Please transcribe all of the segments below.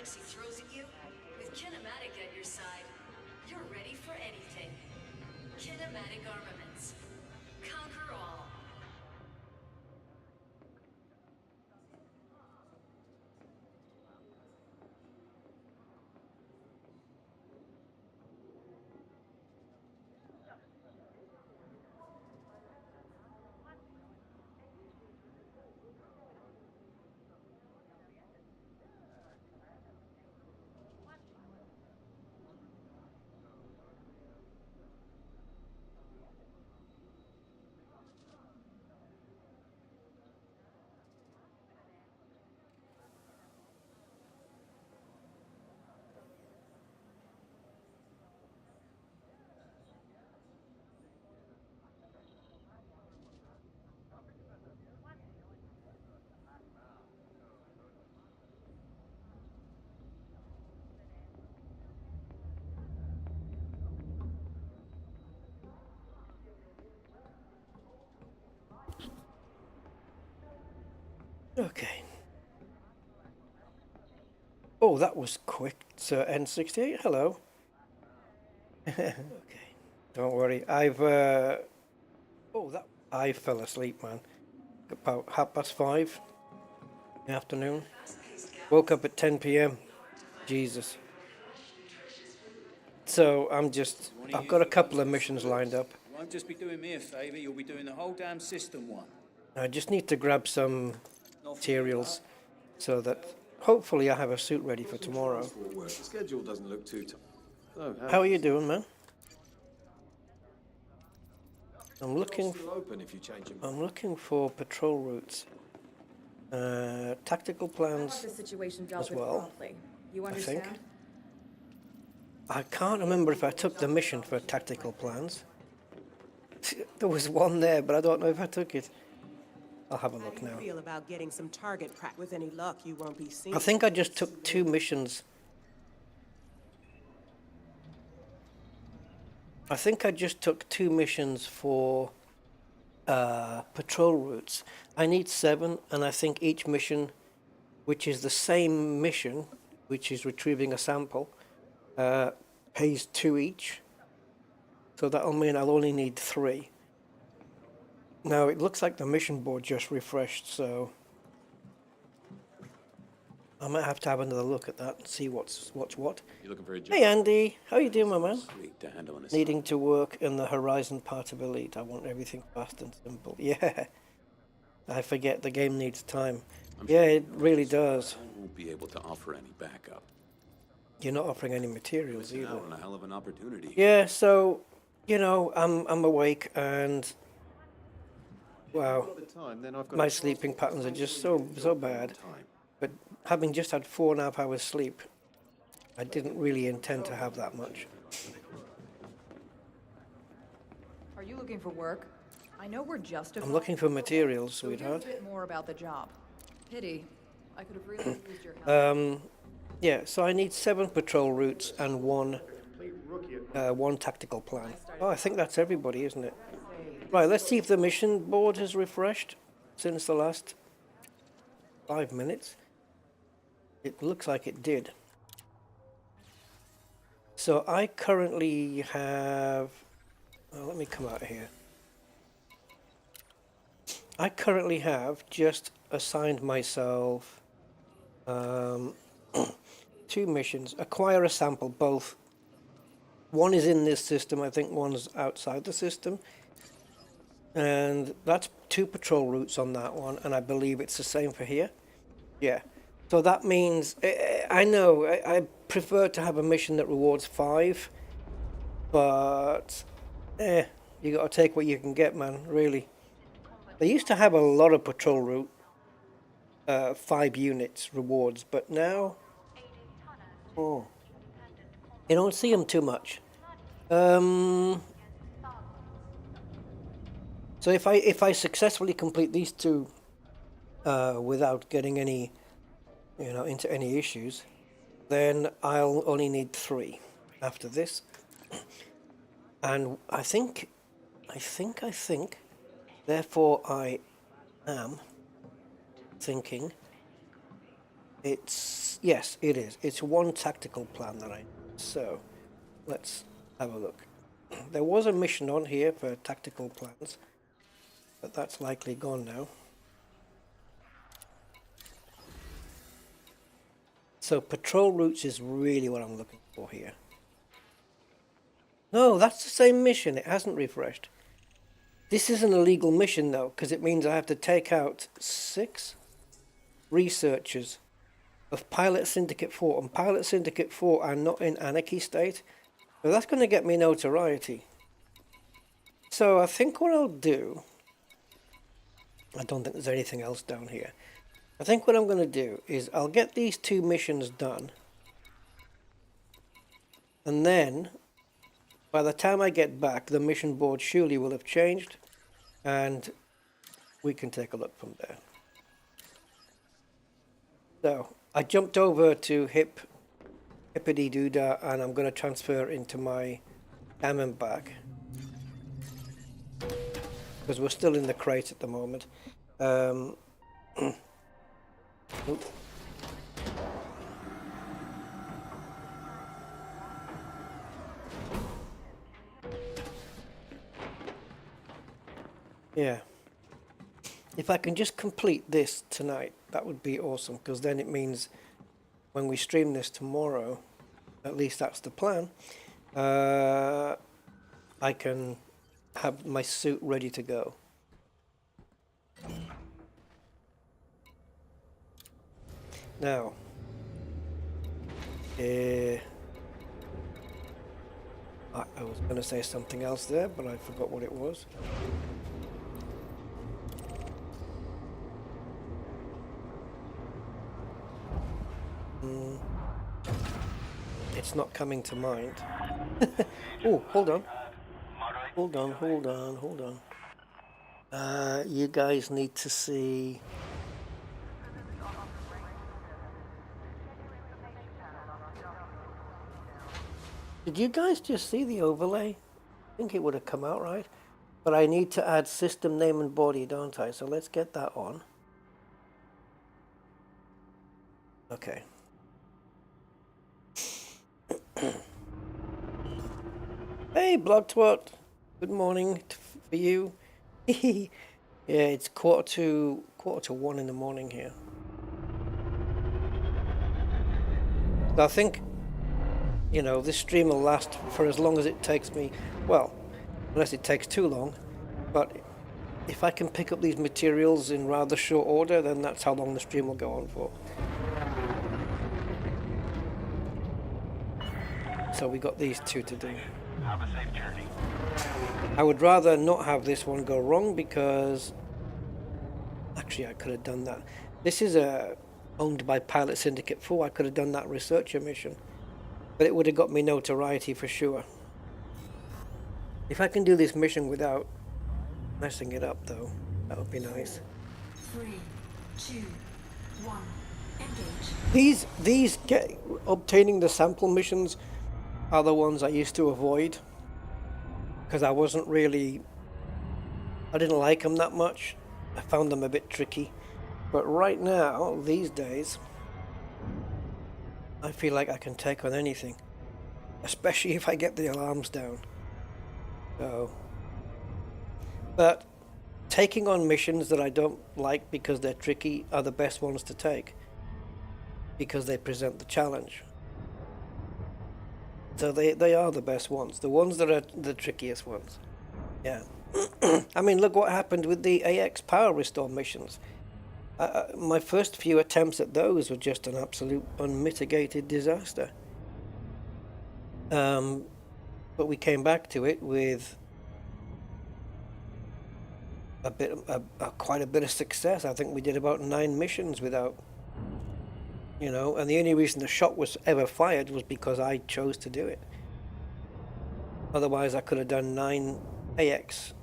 galaxy throws at you, with Kinematic at your side, you're ready for anything. Kinematic Armaments. Conquer all. Okay. Oh, that was quick. Sir N68, hello. Okay. Don't worry. I fell asleep, man. About 5:30 in the afternoon. Woke up at 10 p.m. Jesus. So I've got a couple of missions lined up. You won't just be doing me a favour, you'll be doing the whole damn system one. I just need to grab some materials so that hopefully I have a suit ready for tomorrow. The schedule doesn't look too tough. So, How are you doing, man? I'm still open if you change your mind. looking for patrol routes, tactical plans The situation dealt as with well. promptly. You I think. understand? I can't remember if I took the mission for tactical plans. There was one there, but I don't know if I took it. I'll have a look How do now. you feel about getting some target practice? With any luck, you won't be seen. I think I just took 2 missions. I think I just took 2 missions for patrol routes. I need 7, and I think each mission, which is the same mission, which is retrieving a sample, pays 2 each. So that'll mean I'll only need 3. Now it looks like the mission board just refreshed, so I might have to have another look at that and see what's what. You're looking for a job. Hey Andy, how you doing, my man? Sweet to handle an Needing to work in the Horizon part of Elite. I want everything fast and simple. Yeah, I forget the game needs time. Yeah, it really does. I won't be able to offer any backup. You're not offering any materials Missing either. out on a hell of an opportunity. Yeah, so you know, I'm awake and wow, my sleeping patterns are just so bad. But having just had 4.5 hours sleep, I didn't really intend to have that much. Are you looking for work? I know we're justified. I'm looking for materials, So here's sweetheart. a bit more about the job. Pity. I could have really used your help. Yeah, so I need 7 patrol routes and one tactical plan. Oh, I think that's everybody, isn't it? Right, let's see if the mission board has refreshed since the last 5 minutes. It looks like it did. So I currently have... Well, let me come out of here. I currently have just assigned myself 2 missions. Acquire a sample, both. One is in this system, I think one's outside the system. And that's 2 patrol routes on that one, and I believe it's the same for here. Yeah. So that means, I know, I prefer to have a mission that rewards 5, but, you gotta take what you can get, man, really. They used to have a lot of patrol route, 5 units rewards, but now, you don't see them too much. So if I successfully complete these 2 without getting any, into any issues, then I'll only need 3 after this. And I think, therefore I am thinking Yes, it is. It's one tactical plan that I... So, let's have a look. There was a mission on here for tactical plans, but that's likely gone now. So patrol routes is really what I'm looking for here. No, that's the same mission. It hasn't refreshed. This is an illegal mission though, because it means I have to take out 6 researchers of Pilot Syndicate 4, and Pilot Syndicate 4 are not in anarchy state, so that's going to get me notoriety. So I think what I'll do, I don't think there's anything else down here. I think what I'm going to do is I'll get these 2 missions done, and then by the time I get back the mission board surely will have changed and we can take a look from there. So I jumped over to Hippity Doodah, and I'm going to transfer into my Gammon bag because we're still in the crate at the moment. Yeah. If I can just complete this tonight, that would be awesome, because then it means when we stream this tomorrow, at least that's the plan, I can have my suit ready to go. Now, I was going to say something else there, but I forgot what it was. It's not coming to mind. Oh, hold on. Hold on. You guys need to see... Did you guys just see the overlay? I think it would have come out right. But I need to add system name and body, don't I? So let's get that on. Okay. Hey, Blog Twat. Good morning for you. Yeah, it's quarter to 1 in the morning here. So I think, you know, this stream will last for as long as it takes me. Well, unless it takes too long. But if I can pick up these materials in rather short order, then that's how long the stream will go on for. So we got these 2 to do. Have a safe journey. I would rather not have this one go wrong because... Actually, I could have done that. This is owned by Pilot Syndicate 4. I could have done that researcher mission. But it would have got me notoriety for sure. If I can do this mission without messing it up, though, that would be nice. 3, 2, 1, engage. These obtaining the sample missions are the ones I used to avoid because I didn't like them that much. I found them a bit tricky. But right now, these days, I feel like I can take on anything, especially if I get the alarms down. So, but taking on missions that I don't like because they're tricky are the best ones to take because they present the challenge. So they are the best ones, the ones that are the trickiest ones. Yeah. I mean, look what happened with the AX power restore missions. My first few attempts at those were just an absolute unmitigated disaster. But we came back to it with quite a bit of success. I think we did about 9 missions without, you know, and the only reason the shot was ever fired was because I chose to do it. Otherwise, I could have done 9 AX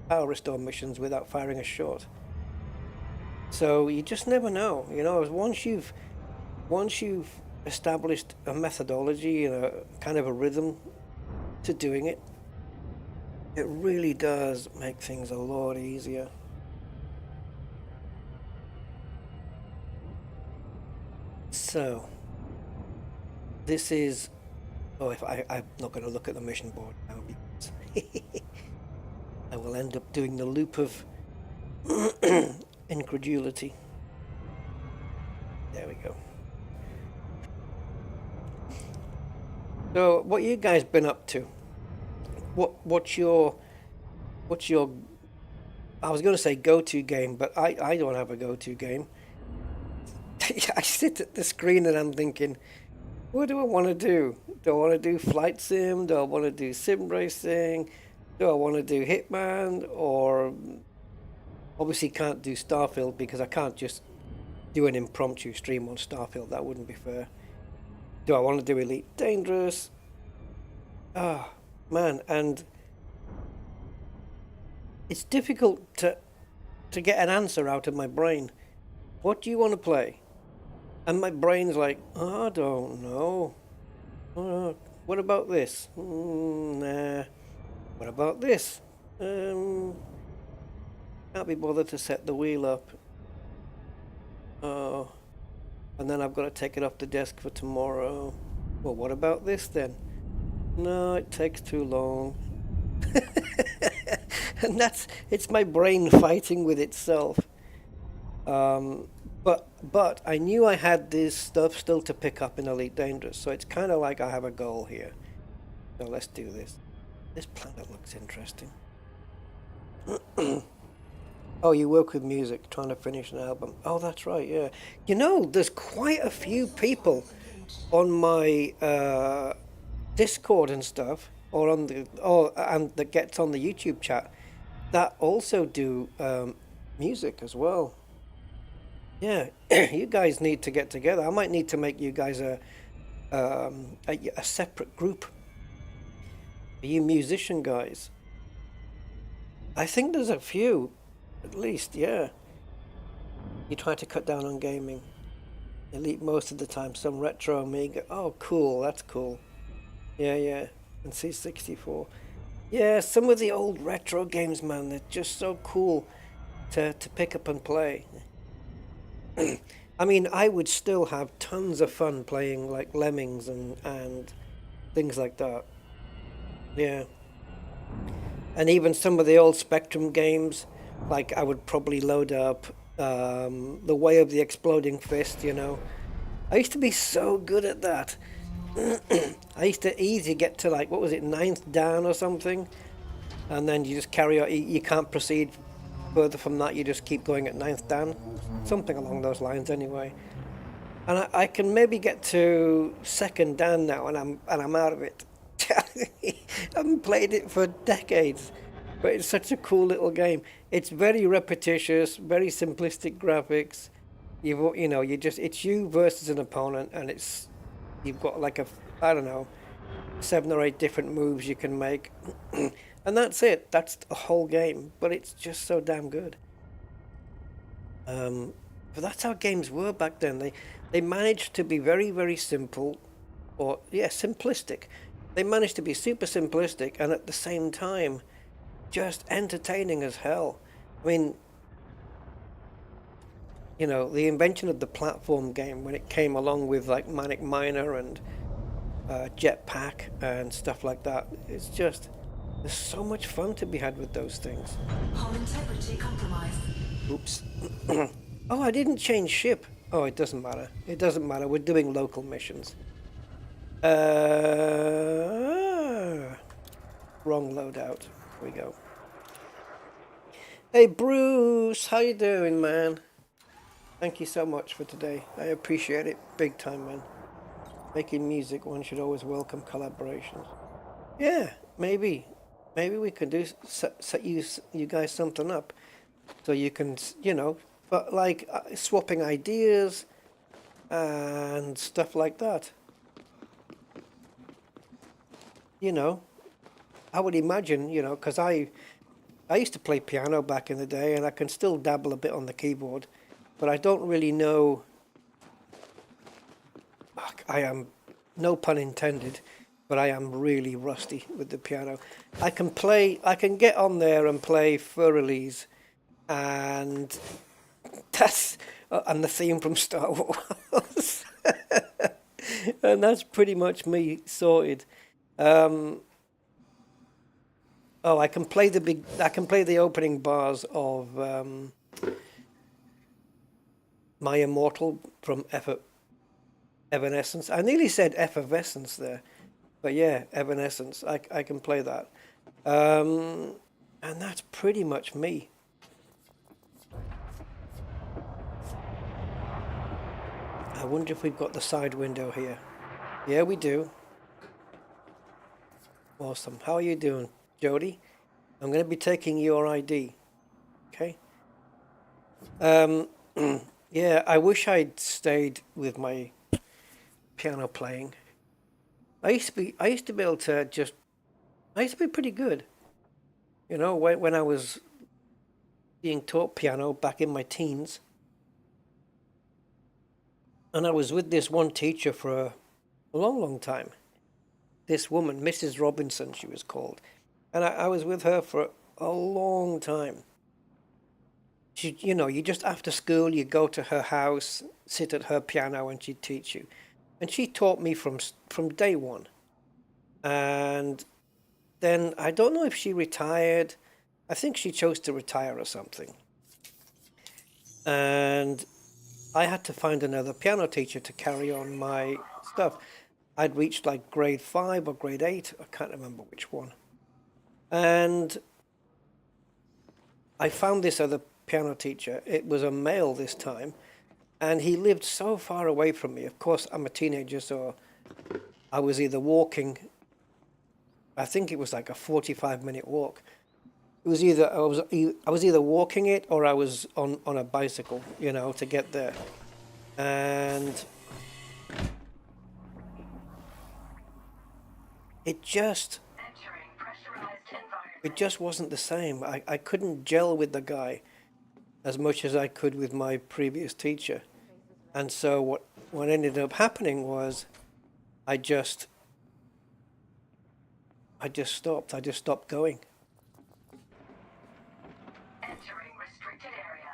power restore missions without firing a shot. So you just never know, you know. Once you've established a methodology and a kind of a rhythm to doing it, it really does make things a lot easier. So, this is... Oh, I'm not going to look at the mission board now because I will end up doing the loop of incredulity. There we go. So, what you guys been up to? What's your I was going to say go-to game, but I don't have a go-to game. I sit at the screen and I'm thinking, what do I want to do? Do I want to do flight sim? Do I want to do sim racing? Do I want to do Hitman? Or obviously can't do Starfield because I can't just do an impromptu stream on Starfield. That wouldn't be fair. Do I want to do Elite Dangerous? Ah, man, and it's difficult to get an answer out of my brain. What do you want to play? And my brain's like, oh, I don't know. What about this? Nah. What about this? Can't be bothered to set the wheel up. Oh. And then I've got to take it off the desk for tomorrow. Well, what about this then? No, it takes too long. And it's my brain fighting with itself. But I knew I had this stuff still to pick up in Elite Dangerous, so it's kind of like I have a goal here. So let's do this. This planet looks interesting. Oh, you work with music, trying to finish an album. Oh, that's right, yeah. You know, there's quite a few people on my Discord and stuff, or on the and that gets on the YouTube chat, that also do music as well. Yeah, you guys need to get together. I might need to make you guys a separate group. You musician guys. I think there's a few, at least, yeah. You try to cut down on gaming. Elite most of the time, some retro Amiga. Oh, cool, that's cool. Yeah, and C64. Yeah, some of the old retro games, man, they're just so cool to pick up and play. I mean, I would still have tons of fun playing like Lemmings and things like that. Yeah. And even some of the old Spectrum games, like I would probably load up The Way of the Exploding Fist, you know. I used to be so good at that. I used to easily get to like, what was it, 9th Dan or something? And then you just carry on, you can't proceed further from that, you just keep going at 9th Dan. Something along those lines anyway. And I can maybe get to 2nd Dan now and I'm out of it. I haven't played it for decades, but it's such a cool little game. It's very repetitious, very simplistic graphics. It's you versus an opponent, and you've got like I don't know, 7 or 8 different moves you can make, and that's it. That's the whole game, but it's just so damn good. But that's how games were back then. They managed to be very, very simple, or simplistic. They managed to be super simplistic and at the same time just entertaining as hell. I mean, you know, the invention of the platform game when it came along with like Manic Miner and Jetpack and stuff like that, it's just, there's so much fun to be had with those things. Hull integrity compromised. Oops. Oh, I didn't change ship. Oh, it doesn't matter. It doesn't matter. We're doing local missions. Wrong loadout. Here we go. Hey Bruce, how you doing, man? Thank you so much for today. I appreciate it big time, man. Making music, one should always welcome collaborations. Yeah, maybe we can do set you guys something up, so you can, you know, but like swapping ideas and stuff like that. You know, I would imagine, you know, because I used to play piano back in the day, and I can still dabble a bit on the keyboard, but I don't really know. I am, no pun intended, but I am really rusty with the piano. I can get on there and play Furley's, and that's and the theme from Star Wars. And that's pretty much me sorted. Oh, I can play the opening bars of My Immortal from Evanescence. I nearly said Effervescence there, but yeah, Evanescence. I can play that, and that's pretty much me. I wonder if we've got the side window here. Yeah, we do. Awesome. How are you doing, Jody? I'm going to be taking your ID. Okay. Yeah, I wish I'd stayed with my piano playing. I used to be able to I used to be pretty good. You know, when I was being taught piano back in my teens. And I was with this one teacher for a long, long time. This woman, Mrs. Robinson, she was called. And I was with her for a long time. She, you know, you just after school, you go to her house, sit at her piano, and she'd teach you. And she taught me from day one. And then I don't know if she retired. I think she chose to retire or something. And I had to find another piano teacher to carry on my stuff. I'd reached like grade 5 or grade 8. I can't remember which one. And I found this other piano teacher. It was a male this time. And he lived so far away from me. Of course, I'm a teenager, so I was either walking. I think it was like a 45-minute walk. It was either I was either walking it or I was on a bicycle, you know, to get there. And it just wasn't the same. I couldn't gel with the guy as much as I could with my previous teacher. And so what ended up happening was I just stopped. I just stopped going. Entering restricted area.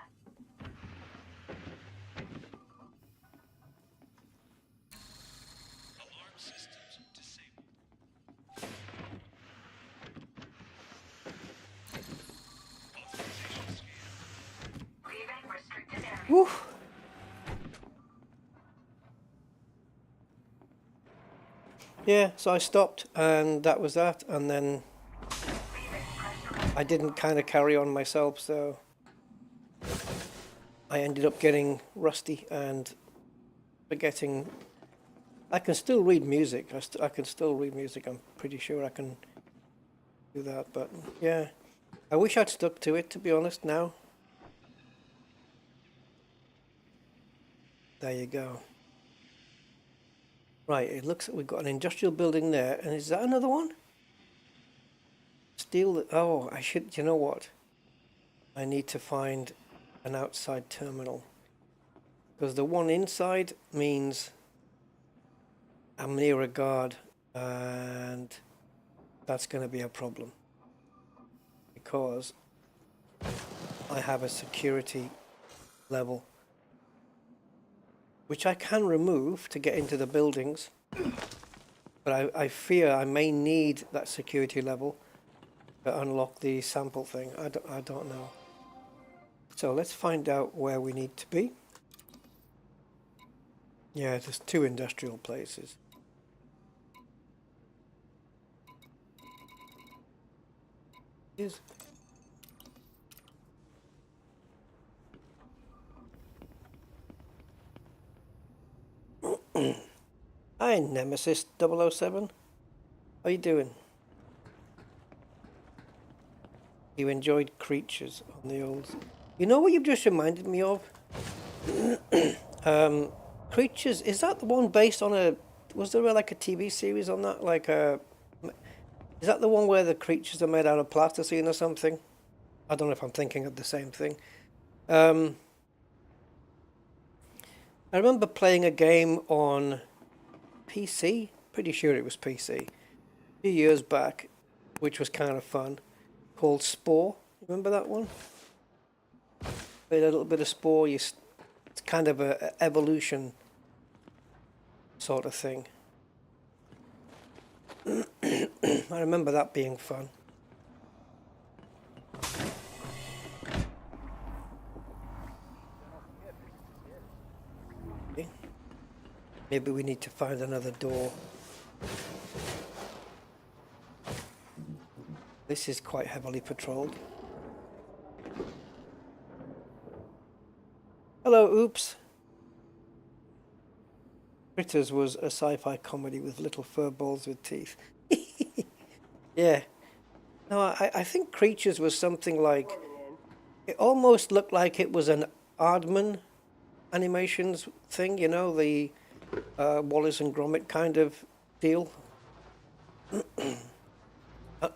Alarm systems disabled. Authorization scan. Leaving restricted area. Whew. Yeah, so I stopped, and that was that. And then I didn't kind of carry on myself, so I ended up getting rusty and forgetting. I can still read music. I can still read music. I'm pretty sure I can do that. But yeah, I wish I'd stuck to it, to be honest, now. There you go. Right, it looks like we've got an industrial building there. And is that another one? Steel. Oh, I should. You know what? I need to find an outside terminal. Because the one inside means I'm near a guard. And that's going to be a problem. Because I have a security level, which I can remove to get into the buildings. But I fear I may need that security level to unlock the sample thing. I don't know. So let's find out where we need to be. Yeah, there's 2 industrial places. Is Hi, Nemesis 007. How you doing? You enjoyed Creatures on the old... You know what you've just reminded me of? Creatures, is that the one based on a... Was there like a TV series on that? Like a... Is that the one where the creatures are made out of plasticine or something? I don't know if I'm thinking of the same thing. I remember playing a game on PC, pretty sure it was PC, a few years back, which was kind of fun, called Spore. Remember that one? Played a little bit of Spore. It's kind of a evolution sort of thing. I remember that being fun. Okay. Maybe we need to find another door. This is quite heavily patrolled. Hello, oops. Critters was a sci-fi comedy with little fur balls with teeth. Yeah. No, I think Creatures was something like... It almost looked like it was an Aardman animations thing, you know, the Wallace and Gromit kind of deal.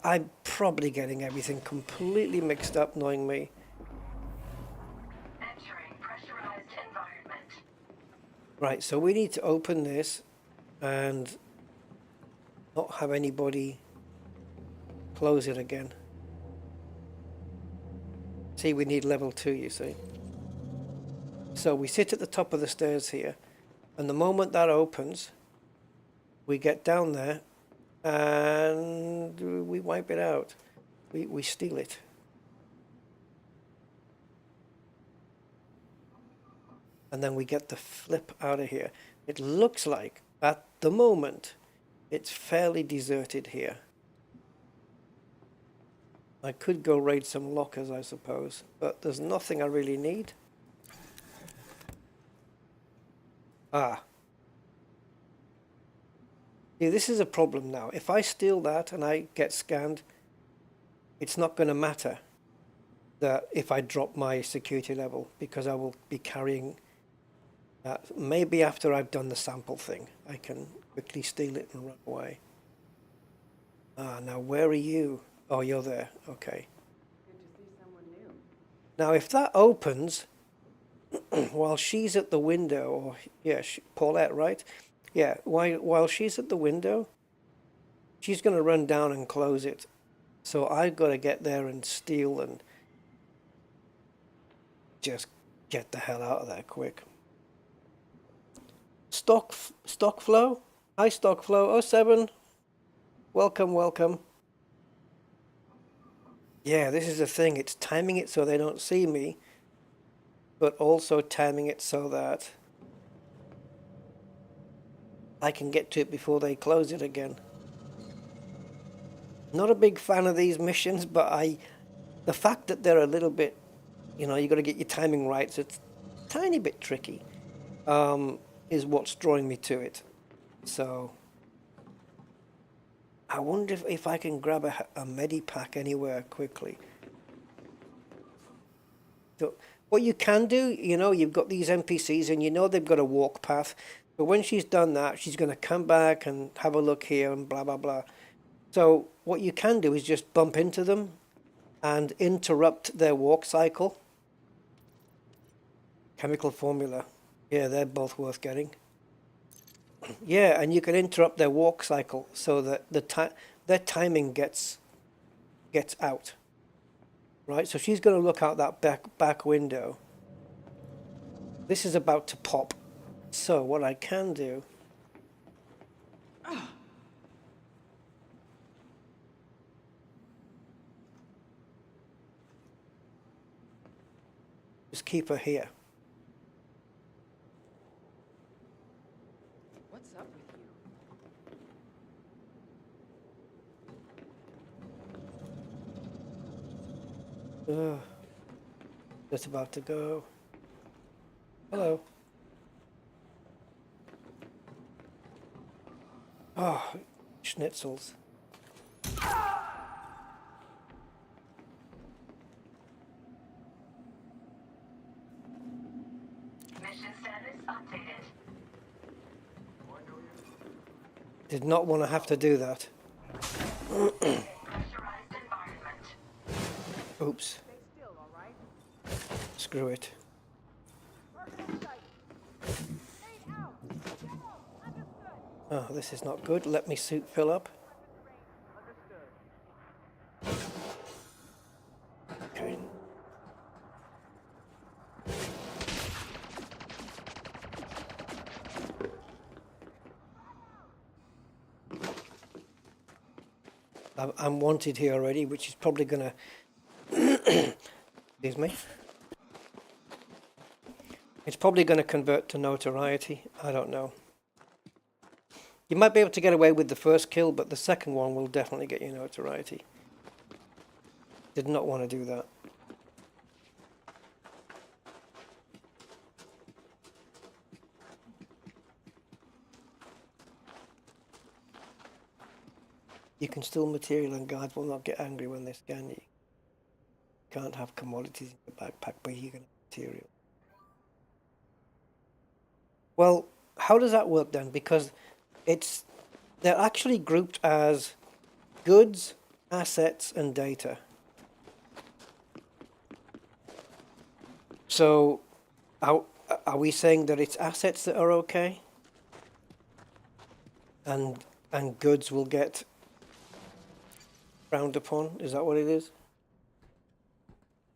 I'm probably getting everything completely mixed up, knowing me. Entering pressurized environment. Right, so we need to open this and not have anybody close it again. See, we need level 2, you see. So we sit at the top of the stairs here, and the moment that opens, we get down there and we wipe it out. We steal it. And then we get the flip out of here. It looks like, at the moment, it's fairly deserted here. I could go raid some lockers, I suppose, but there's nothing I really need. Ah. See, this is a problem now. If I steal that and I get scanned, it's not going to matter that if I drop my security level, because I will be carrying that. Maybe after I've done the sample thing, I can quickly steal it and run away. Ah, now where are you? Oh, you're there. Okay. Good to see someone new. Now, if that opens while she's at the window, or yeah, Paulette, right? Yeah, while she's at the window, she's going to run down and close it. So I've got to get there and steal and just get the hell out of there quick. Stock flow? Hi, Stock Flow 07. Welcome, welcome. Yeah, this is the thing. It's timing it so they don't see me, but also timing it so that I can get to it before they close it again. Not a big fan of these missions, but the fact that they're a little bit, you know, you got to get your timing right, so it's a tiny bit tricky, is what's drawing me to it. So I wonder if I can grab a medipack anywhere quickly. So what you can do, you know, you've got these NPCs and you know they've got a walk path. But when she's done that, she's going to come back and have a look here and blah, blah, blah. So what you can do is just bump into them and interrupt their walk cycle. Chemical formula. Yeah, they're both worth getting. Yeah, and you can interrupt their walk cycle so that their timing gets out. Right, so she's going to look out that back window. This is about to pop. So what I can do is keep her here. What's up with you? Ugh. Just about to go. Hello. Oh, schnitzels. Mission status updated. Did not want to have to do that. Pressurized environment. Oops. Screw it. Oh, this is not good. Let me suit fill up. Okay. I'm wanted here already, which is probably gonna excuse me. It's probably going to convert to notoriety. I don't know. You might be able to get away with the first kill, but the second one will definitely get you notoriety. Did not want to do that. You can still material and guards will not get angry when they scan you. Can't have commodities in your backpack, but you can have material. Well, how does that work then? Because they're actually grouped as goods, assets, and data. So, are we saying that it's assets that are okay? And goods will get frowned upon? Is that what it is?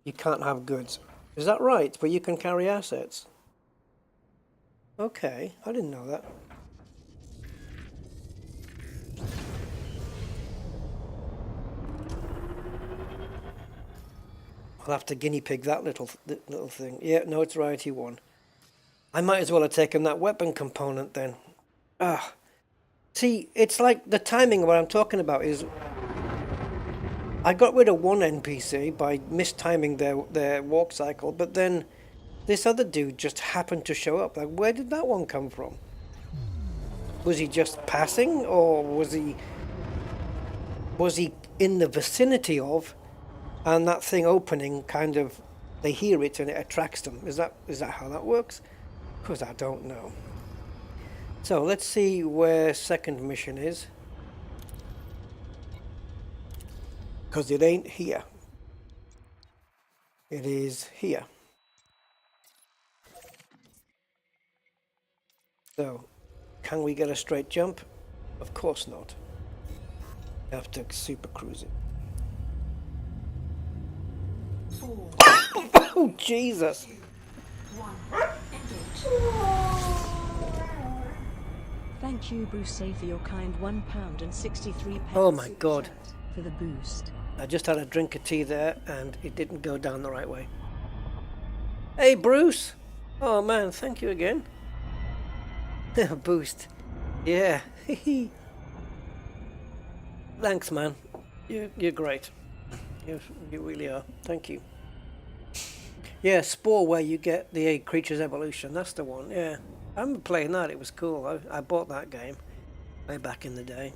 You can't have goods. Is that right? But you can carry assets. Okay, I didn't know that. I'll have to guinea pig that little thing. Yeah, notoriety 1. I might as well have taken that weapon component then. Ah, see, it's like the timing of what I'm talking about is I got rid of one NPC by mistiming their walk cycle, but then this other dude just happened to show up. Like, where did that one come from? Was he just passing, or was he in the vicinity of, and that thing opening kind of, they hear it and it attracts them? Is that how that works? Because I don't know. So let's see where second mission is. Because it ain't here. It is here. So, can we get a straight jump? Of course not. You have to super cruise it. Oh, Jesus! Thank you, Bruce, for your kind £1.63. Oh my God! For the boost. I just had a drink of tea there, and it didn't go down the right way. Hey, Bruce! Oh man, thank you again. Boost. Yeah. Thanks, man. You're great. You really are. Thank you. Yeah, Spore, where you get the creature's evolution. That's the one. Yeah. I remember playing that. It was cool. I bought that game way back in the day.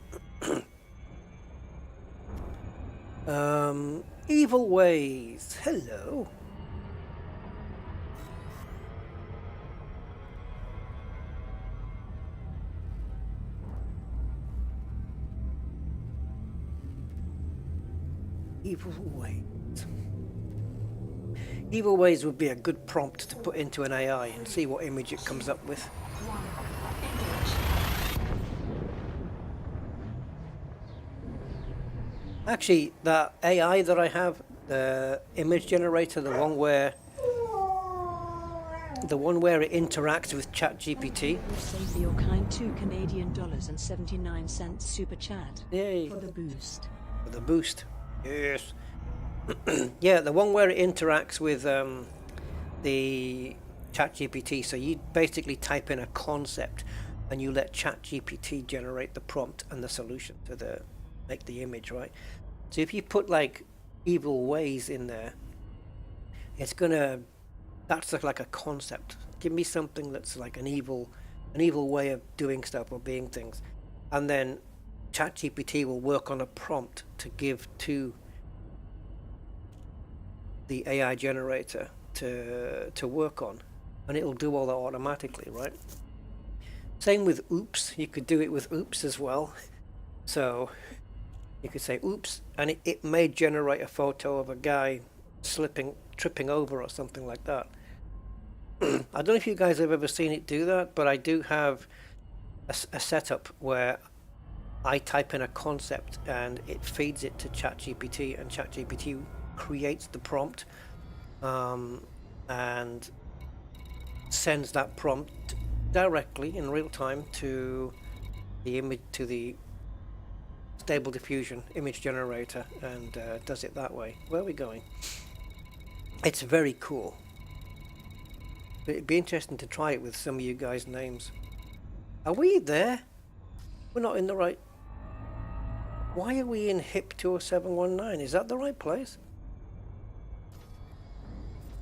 Evil Ways. Hello. Evil Ways. Evil Ways would be a good prompt to put into an AI and see what image it comes up with. Actually, that AI that I have, the image generator, the one where it interacts with ChatGPT. Save for your kind $2.79 super chat. Yay. For the boost. For the boost. Yes. Yeah, the one where it interacts with the ChatGPT. So you basically type in a concept and you let ChatGPT generate the prompt and the solution to make the image, right? So if you put like Evil Ways in there, that's like a concept. Give me something that's like an evil way of doing stuff or being things. And then ChatGPT will work on a prompt to give to the AI generator to work on, and it'll do all that automatically, right? Same with oops. You could do it with oops as well. So you could say oops, and it may generate a photo of a guy tripping over or something like that. I don't know if you guys have ever seen it do that, but I do have a setup where I type in a concept and it feeds it to ChatGPT, and ChatGPT creates the prompt and sends that prompt directly in real time to the image, to the Stable Diffusion image generator and does it that way. Where are we going? It's very cool. It'd be interesting to try it with some of you guys' names. Are we there? We're not in the right... Why are we in HIP 20719? Is that the right place?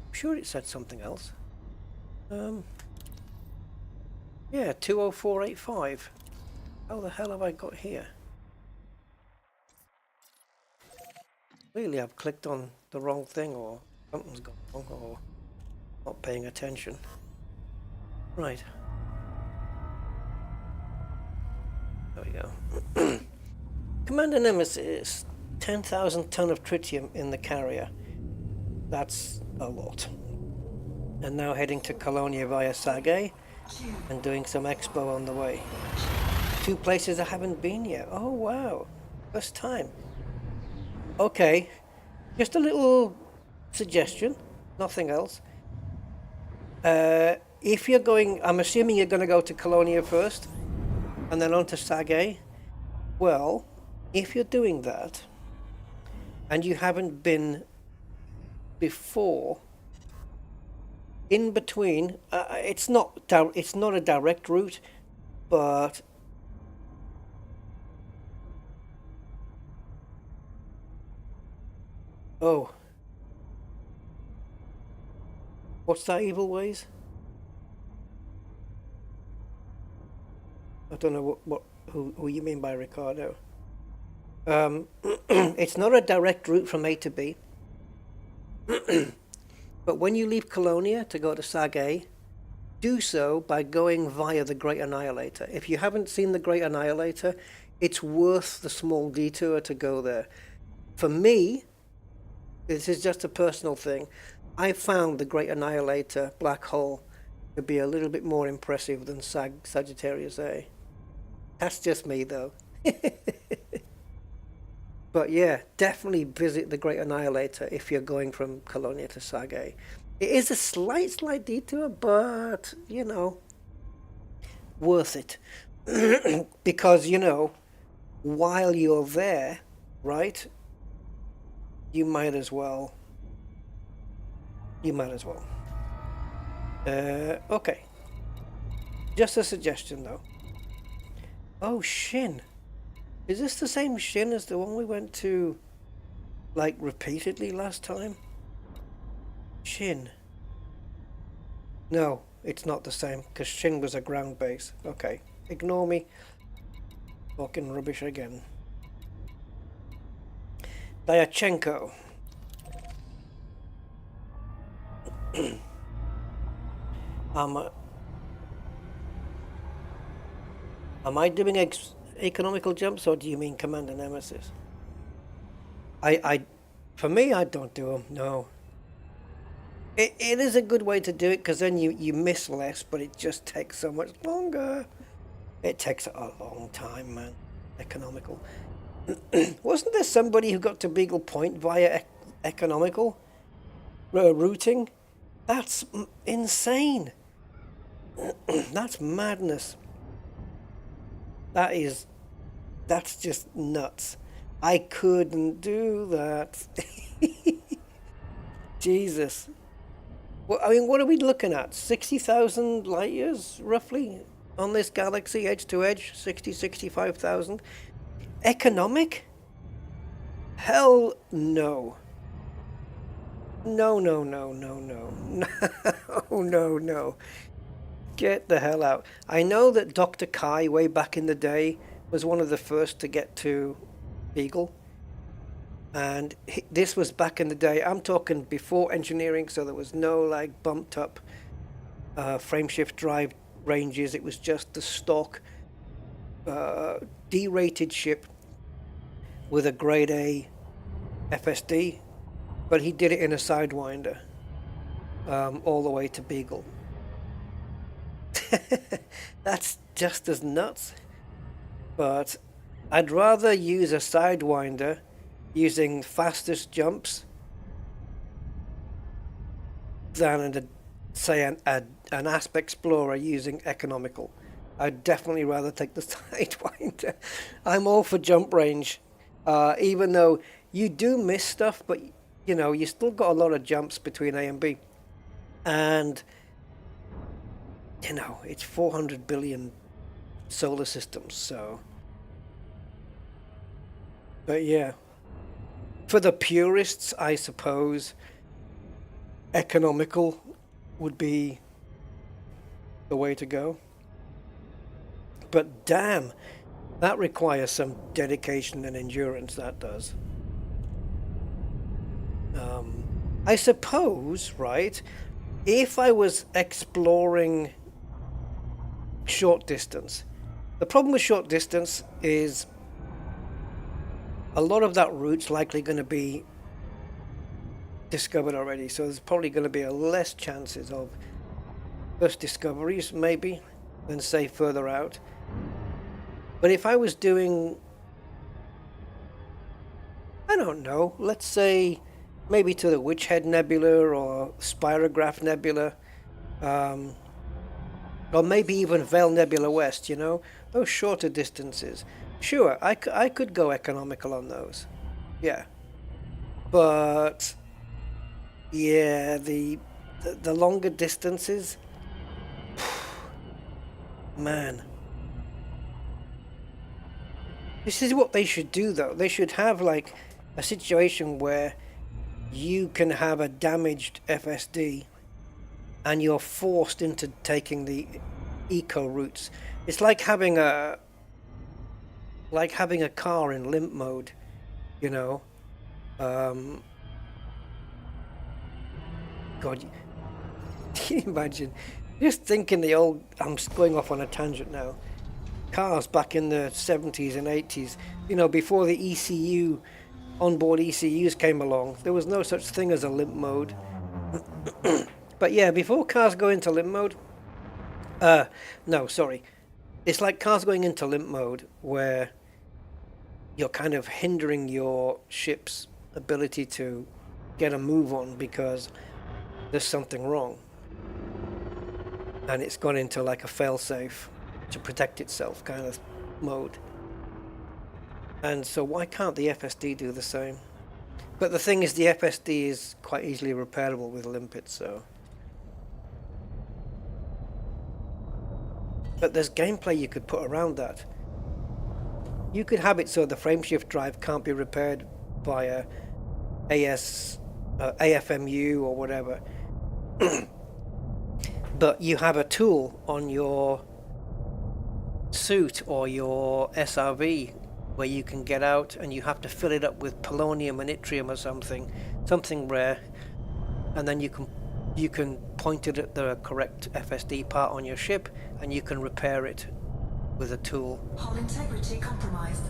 I'm sure it said something else. Yeah, 20485. How the hell have I got here? Clearly I've clicked on the wrong thing, or something's gone wrong, or not paying attention. Right. There we go. Commander Nemesis, 10,000 ton of tritium in the carrier. That's a lot. And now heading to Colonia via Sage and doing some expo on the way. 2 places I haven't been yet. Oh wow, first time. Okay, just a little suggestion, nothing else. If you're going, I'm assuming you're going to go to Colonia first and then on to Sage. Well, if you're doing that and you haven't been before, in between, it's not a direct route, but oh, what's that, Evil Ways? I don't know who you mean by Ricardo. It's not a direct route from A to B. But when you leave Colonia to go to Sage, do so by going via the Great Annihilator. If you haven't seen the Great Annihilator, it's worth the small detour to go there. For me, this is just a personal thing, I found the Great Annihilator Black Hole to be a little bit more impressive than Sagittarius A. That's just me though. But yeah, definitely visit the Great Annihilator if you're going from Colonia to Sage. It is a slight detour, but, you know, worth it. Because, you know, while you're there, right, you might as well. Okay. Just a suggestion, though. Oh, Shin. Is this the same Shin as the one we went to, like, repeatedly last time? Shin. No, it's not the same, because Shin was a ground base. Okay, ignore me. Talking rubbish again. Dyachenko. Am I doing economical jumps, or do you mean Commander Nemesis? For me, I don't do them, no. It is a good way to do it, because then you miss less, but it just takes so much longer. It takes a long time, man. Economical. Wasn't there somebody who got to Beagle Point via economical routing? That's insane. That's madness. That's just nuts. I couldn't do that. Jesus. Well, I mean, what are we looking at? 60,000 light years, roughly, on this galaxy, edge to edge? 60, 65,000? Economic? Hell no. No. No. Get the hell out. I know that Dr. Kai, way back in the day, was one of the first to get to Beagle. And this was back in the day. I'm talking before engineering, so there was no, like, bumped up frameshift drive ranges. It was just the stock D-rated ship with a grade A FSD. But he did it in a Sidewinder all the way to Beagle. That's just as nuts. But I'd rather use a Sidewinder using fastest jumps than say an Asp Explorer using economical. I'd definitely rather take the Sidewinder. I'm all for jump range, even though you do miss stuff, but you know, you still got a lot of jumps between A and B. And, you know, it's 400 billion solar systems, so. But yeah, for the purists, I suppose, economical would be the way to go. But damn, that requires some dedication and endurance, that does. I suppose, right, if I was exploring short distance, the problem with short distance is a lot of that route's likely going to be discovered already, so there's probably going to be less chances of first discoveries, maybe, than say further out. But if I was doing, I don't know, let's say maybe to the Witch Head Nebula or Spirograph Nebula, or maybe even Vale Nebula West, you know, those shorter distances. Sure, I could go economical on those, yeah. But yeah, the longer distances, man. This is what they should do, though. They should have like a situation where you can have a damaged FSD and you're forced into taking the eco routes. It's like having a car in limp mode, you know. God, can you imagine? Just thinking the old, I'm going off on a tangent now. Cars back in the 70s and 80s, you know, before the ECU, onboard ECUs came along, there was no such thing as a limp mode. But yeah, before cars go into limp mode, no, sorry. It's like cars going into limp mode where you're kind of hindering your ship's ability to get a move on because there's something wrong. And it's gone into like a failsafe to protect itself kind of mode. And so why can't the FSD do the same? But the thing is, the FSD is quite easily repairable with limpets, so. But there's gameplay you could put around that. You could have it so the frameshift drive can't be repaired via AFMU or whatever. But you have a tool on your suit or your SRV where you can get out and you have to fill it up with polonium and yttrium or something rare, and then you can point it at the correct FSD part on your ship and you can repair it with a tool. Hull integrity compromised.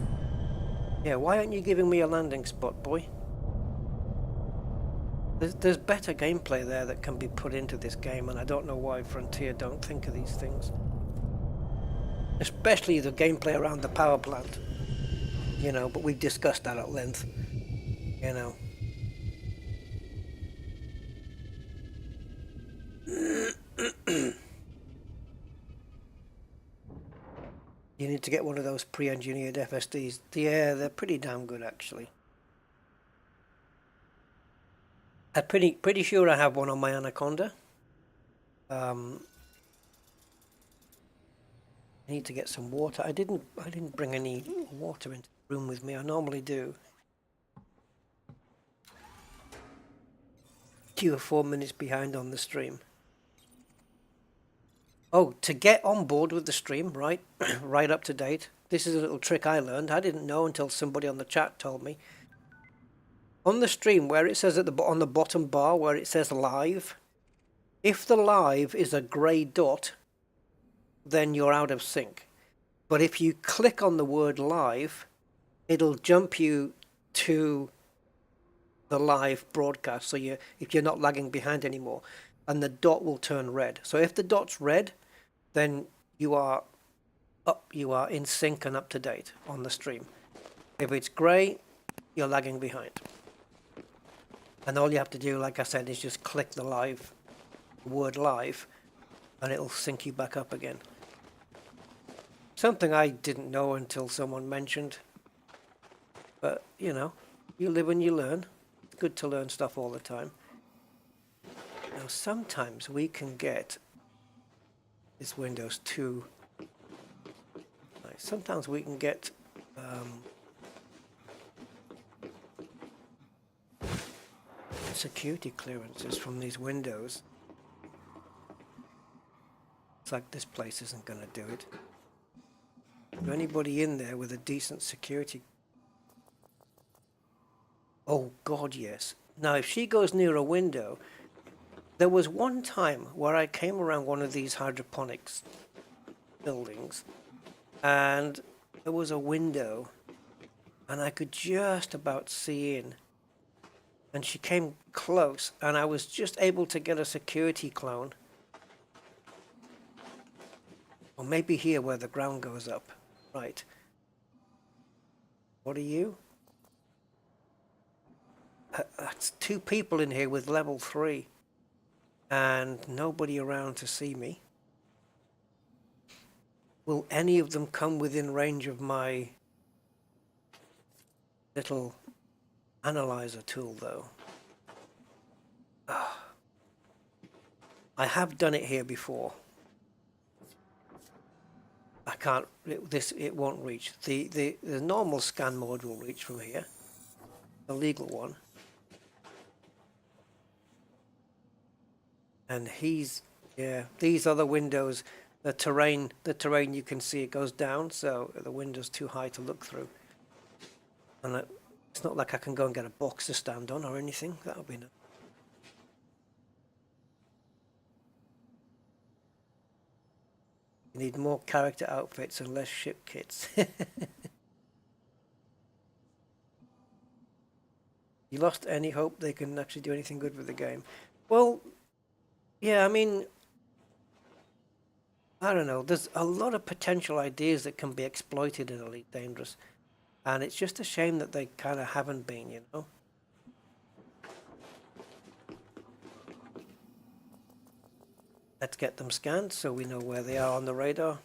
Yeah, why aren't you giving me a landing spot, boy? There's better gameplay there that can be put into this game, and I don't know why Frontier don't think of these things. Especially the gameplay around the power plant. You know, but we've discussed that at length. You know. You need to get one of those pre-engineered FSDs. Yeah, they're pretty damn good, actually. I'm pretty sure I have one on my Anaconda. I need to get some water. I didn't bring any water into the room with me. I normally do. You are 4 minutes behind on the stream. Oh, to get on board with the stream, right, right up to date. This is a little trick I learned. I didn't know until somebody on the chat told me. On the stream, where it says on the bottom bar, where it says live, if the live is a grey dot, then you're out of sync. But if you click on the word live, it'll jump you to the live broadcast. So if you're not lagging behind anymore, and the dot will turn red. So if the dot's red, then you are in sync and up to date on the stream. If it's grey, you're lagging behind. And all you have to do, like I said, is just click the word live, and it'll sync you back up again. Something I didn't know until someone mentioned. But, you know, you live and you learn. It's good to learn stuff all the time. Now, sometimes we can get this Windows 2. Sometimes we can get security clearances from these windows. It's like this place isn't going to do it. Is there anybody in there with a decent security? Oh God, yes. Now if she goes near a window, there was one time where I came around one of these hydroponics buildings and there was a window and I could just about see in, and she came close and I was just able to get a security clone. Or maybe here where the ground goes up. Right. What are you? That's 2 people in here with level 3 and nobody around to see me. Will any of them come within range of my little analyzer tool though? I have done it here before. I can't, it won't reach. The normal scan mode will reach from here. The legal one. And yeah, these are the windows, the terrain you can see, it goes down, so the window's too high to look through. And it's not like I can go and get a box to stand on or anything, that'll be no. You need more character outfits and less ship kits. You lost any hope they can actually do anything good with the game? Well, yeah, I mean, I don't know. There's a lot of potential ideas that can be exploited in Elite Dangerous. And it's just a shame that they kind of haven't been, you know? Let's get them scanned so we know where they are on the radar.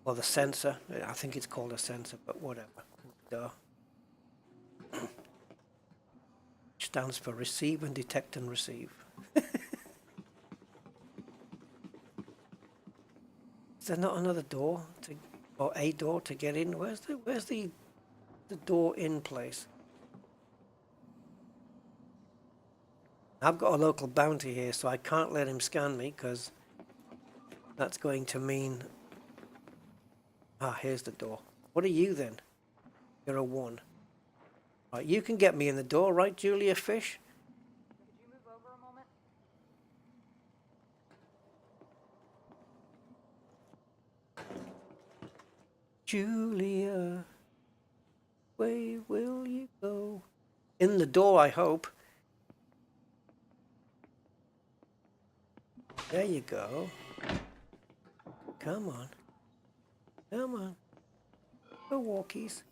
Or the sensor. I think it's called a sensor, but whatever. Duh. Which stands for receive and detect and receive. Is there not another door or a door to get in? Where's the door in place? I've got a local bounty here, so I can't let him scan me because that's going to mean... Ah, here's the door. What are you then? You're a 1. Right, you can get me in the door, right, Julia Fish? Could you move over a moment? Julia, where will you go? In the door, I hope. There you go. Come on. Come on. Go walkies.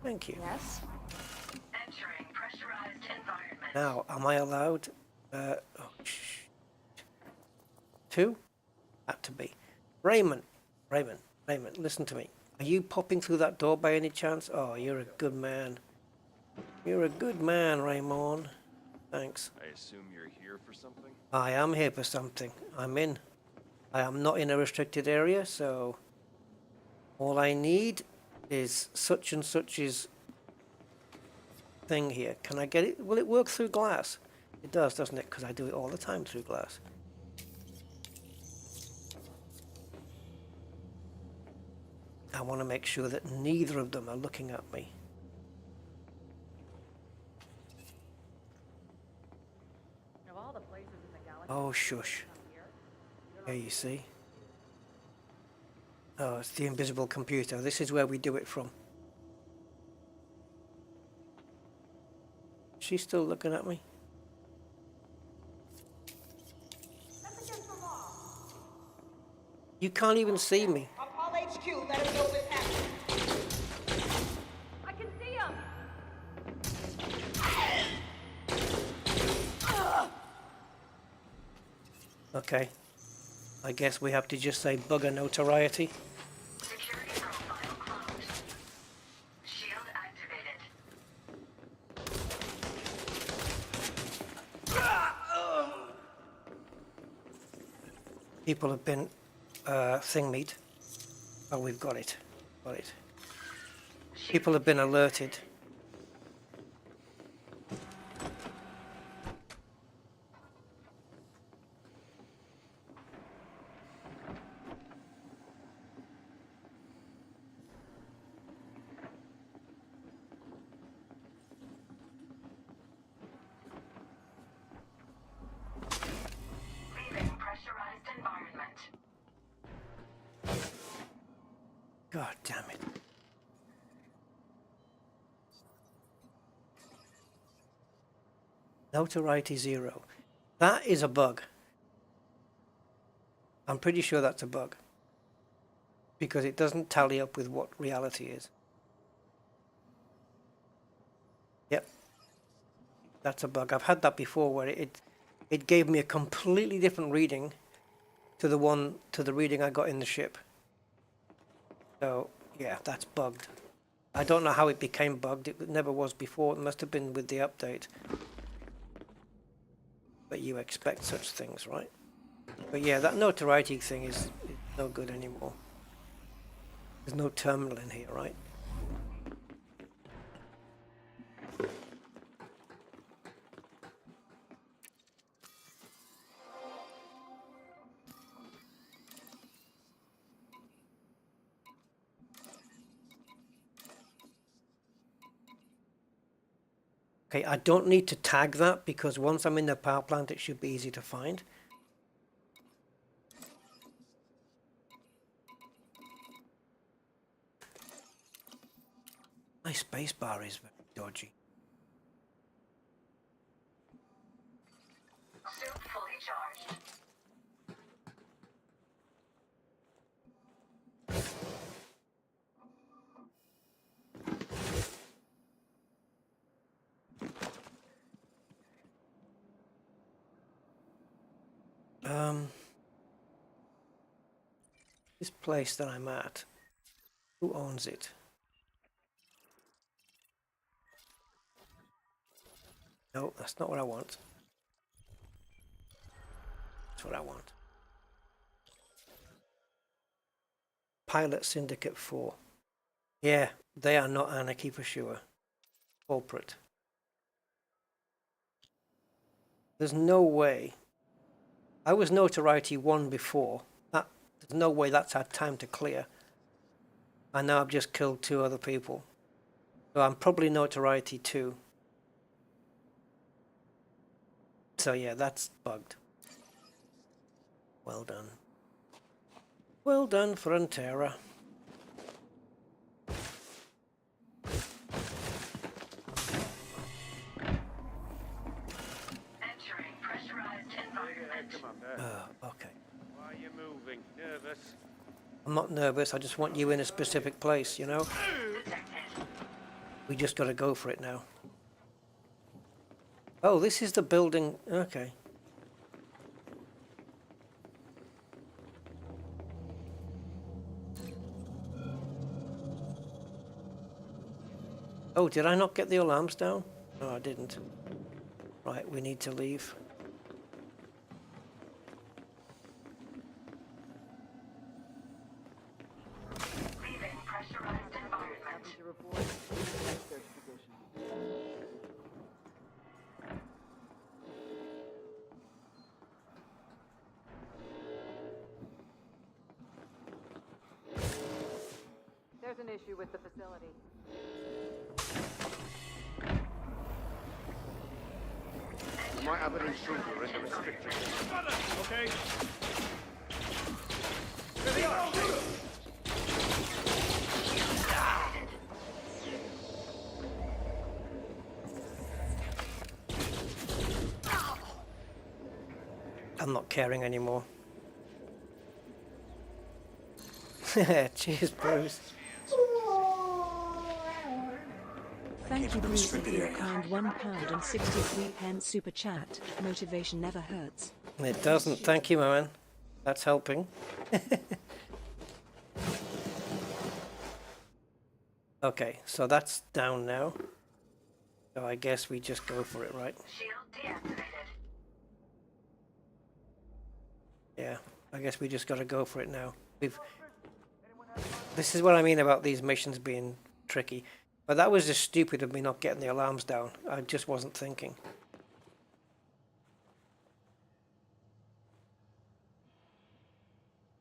Thank you. Yes? Entering pressurized environment. Now, am I allowed? Oh, shh. 2? Had to be. Raymond, listen to me. Are you popping through that door by any chance? Oh, you're a good man. You're a good man, Raymond. Thanks. I assume you're here for something? I am here for something. I'm in. I am not in a restricted area, so all I need is such and such's thing here. Can I get it? Will it work through glass? It does, doesn't it? Because I do it all the time through glass. I want to make sure that neither of them are looking at me. Of all the places in the galaxy. Oh, shush. Here you see. Oh, it's the invisible computer. This is where we do it from. She's still looking at me. You can't even see me. I'll call HQ, let them know what's happening. I can see him! Okay. I guess we have to just say bugger notoriety. Security profile closed. Shield activated. People have been thing meat. Oh, we've got it. Got it. People have been alerted. Leaving pressurized environment. God damn it. Notoriety 0. That is a bug. I'm pretty sure that's a bug. Because it doesn't tally up with what reality is. Yep. That's a bug. I've had that before where it gave me a completely different reading to the reading I got in the ship. So, yeah, that's bugged. I don't know how it became bugged. It never was before. It must have been with the update. But you expect such things, right? But yeah, that notoriety thing is no good anymore. There's no terminal in here, right? Okay, I don't need to tag that because once I'm in the power plant, it should be easy to find. My spacebar is very dodgy. Suit fully charged. This place that I'm at, who owns it? No, that's not what I want. That's what I want. Pilot Syndicate 4. Yeah, they are not anarchy for sure. Corporate. There's no way. I was notoriety 1 before. There's no way that's had time to clear. And now I've just killed 2 other people. So I'm probably notoriety 2. So yeah, that's bugged. Well done. Well done, Frontera. Entering pressurized environment. Come on there. Okay. Why are you moving? Nervous? I'm not nervous, I just want you in a specific place, you know? Detected. We just gotta go for it now. Oh, this is the building. Okay. Oh, did I not get the alarms down? No, I didn't. Right, we need to leave. Leaving pressurized environment. To report search position. There's an issue with the facility. We might have an intruder in the restricted. Okay. There they are. I'm not caring anymore. Cheers, Bruce. Thank you, Bruce, for your kind £1.63 super chat. Motivation never hurts. It doesn't. Thank you, my man. That's helping. Okay, so that's down now. So I guess we just go for it, right? Shield deactivated. Yeah, I guess we just gotta go for it now. This is what I mean about these missions being tricky. But that was just stupid of me not getting the alarms down. I just wasn't thinking.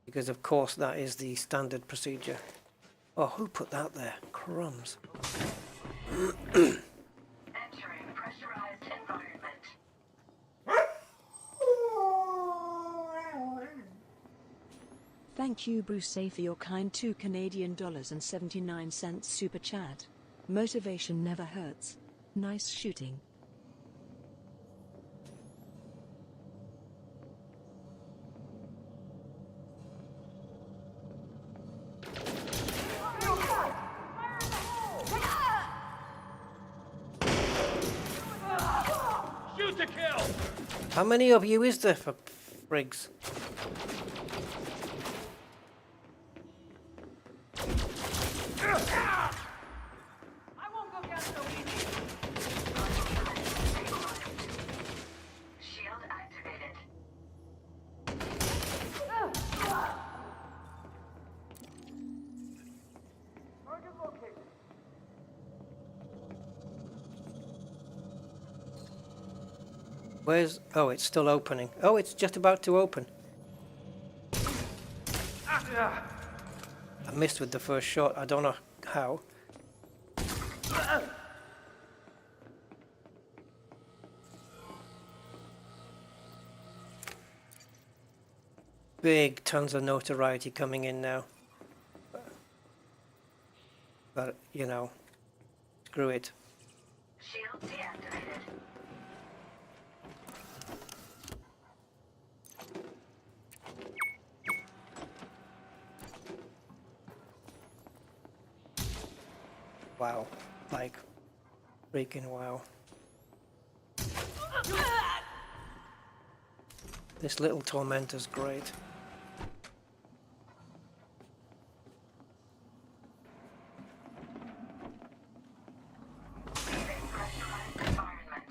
Because of course that is the standard procedure. Oh, who put that there? Crumbs. Entering pressurized environment. Thank you, Bruce, for your kind $2 Canadian and 79 cents super chat. Motivation never hurts. Nice shooting. Shoot to kill! How many of you is there for frigs? Shield activated. Where's... Oh, it's still opening. Oh, it's just about to open. I missed with the first shot. I don't know how. Big tons of notoriety coming in now. But, you know, screw it. Shield deactivated. Wow. Like, freaking wow. This little tormentor's great. Leaving pressurized environment.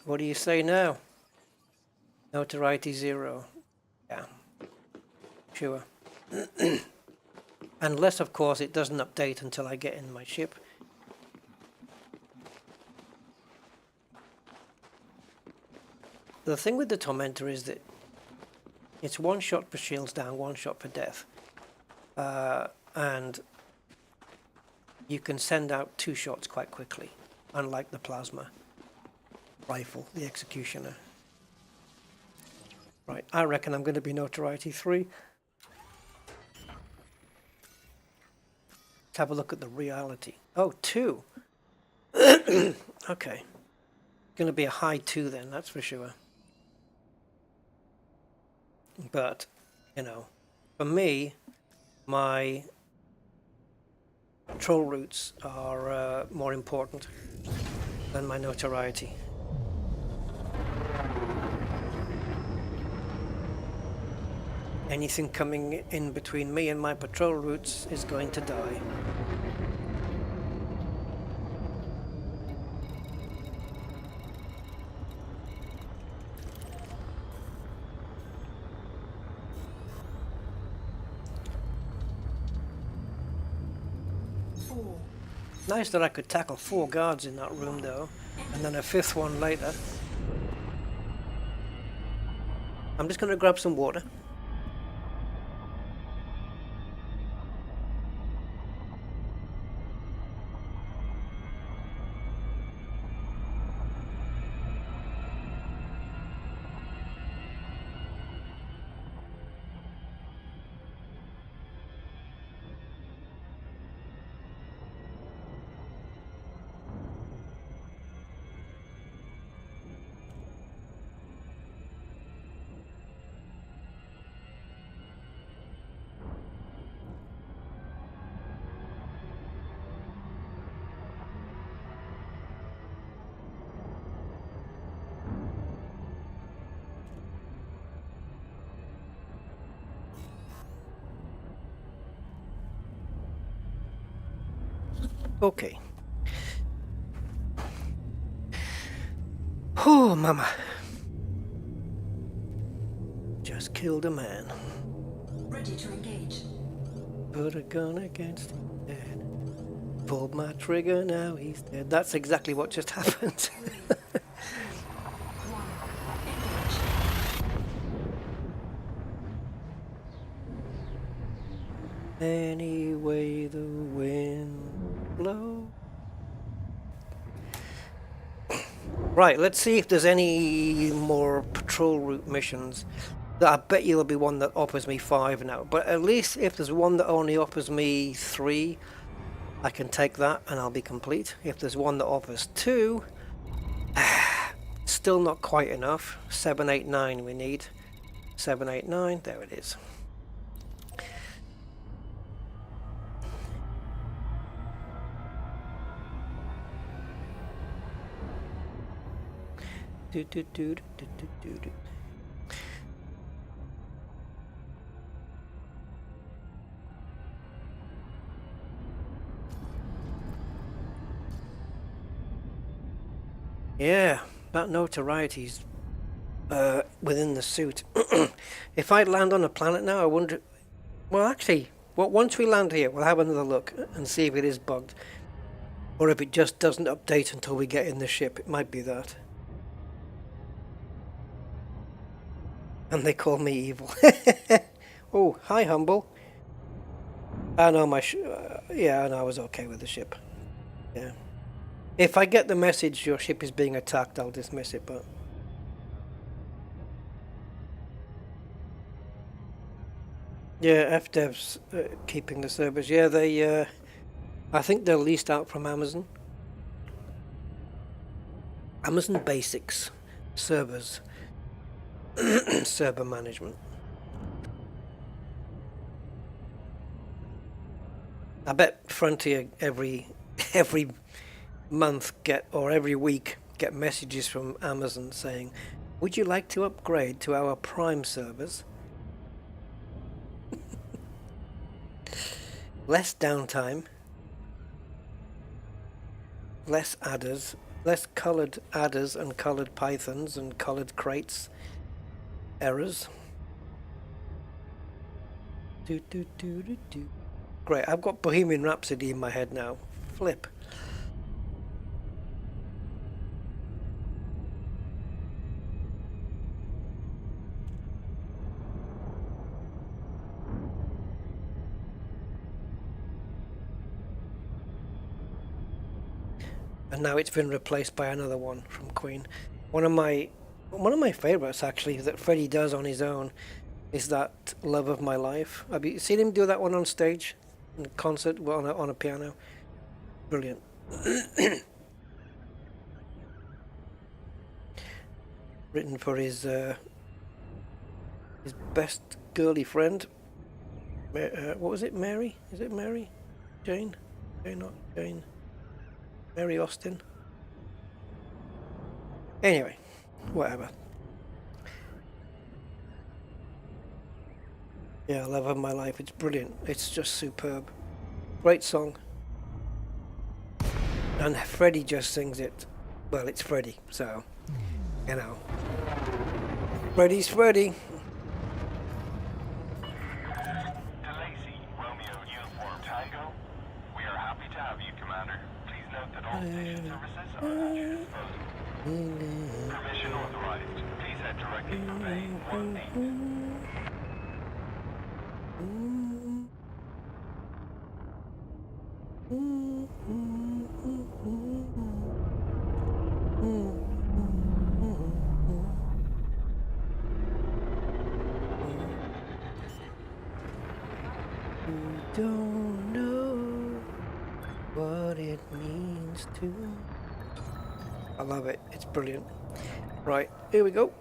What do you say now? Notoriety 0. Yeah. Sure. Unless, of course, it doesn't update until I get in my ship. The thing with the Tormentor is that it's one shot for shields down, one shot for death. And you can send out 2 shots quite quickly, unlike the plasma rifle, the Executioner. Right, I reckon I'm going to be Notoriety 3. Let's have a look at the reality. Oh, 2. Okay. Going to be a high 2 then, that's for sure. But, you know, for me, my control routes are more important than my notoriety. Anything coming in between me and my patrol routes is going to die. Nice that I could tackle 4 guards in that room though, and then a 5th one later. I'm just going to grab some water. Okay. Oh, mama. Just killed a man. Ready to engage. Put a gun against his head. Pulled my trigger, now he's dead. That's exactly what just happened. Any way the wind blows. Right, let's see if there's any more patrol route missions. I bet you there'll be one that offers me 5 now, but at least if there's one that only offers me 3, I can take that and I'll be complete. If there's one that offers 2, still not quite enough. 7, 8, 9 we need. 7, 8, 9, there it is. Do, do, do, do, do, do, do. Yeah, that notoriety's within the suit. If I land on a planet now, I wonder... Well, actually, once we land here, we'll have another look and see if it is bugged. Or if it just doesn't update until we get in the ship. It might be that. And they call me evil. Oh, hi, Humble. I know yeah, I know I was okay with the ship. Yeah. If I get the message your ship is being attacked, I'll dismiss it, but... Yeah, FDev's keeping the servers. Yeah, they... I think they're leased out from Amazon. Amazon Basics servers. Server management. I bet Frontier every month or every week get messages from Amazon saying, would you like to upgrade to our Prime servers? Less downtime, less adders, less colored adders and colored pythons and colored crates. Errors. Do, do, do, do, do. Great, I've got Bohemian Rhapsody in my head now. Flip. And now it's been replaced by another one from Queen. One of my favorites actually that Freddie does on his own is that Love of My Life. Have you seen him do that one on stage in concert on a piano? Brilliant. Written for his best girly friend. What was it? Mary? Is it Mary? Jane? Jane, not Jane. Mary Austin. Anyway, whatever. Yeah, Love of My Life. It's brilliant. It's just superb. Great song. And Freddie just sings it. Well, it's Freddie, so, you know. Freddie's Freddie. DeLacy, Romeo Uniform Tango. We are happy to have you, Commander. Please note that all station services are at your disposal. Permission authorized. Please head directly for Bay 18. Don't know what it means to. I love it. It's brilliant. Right, here we go.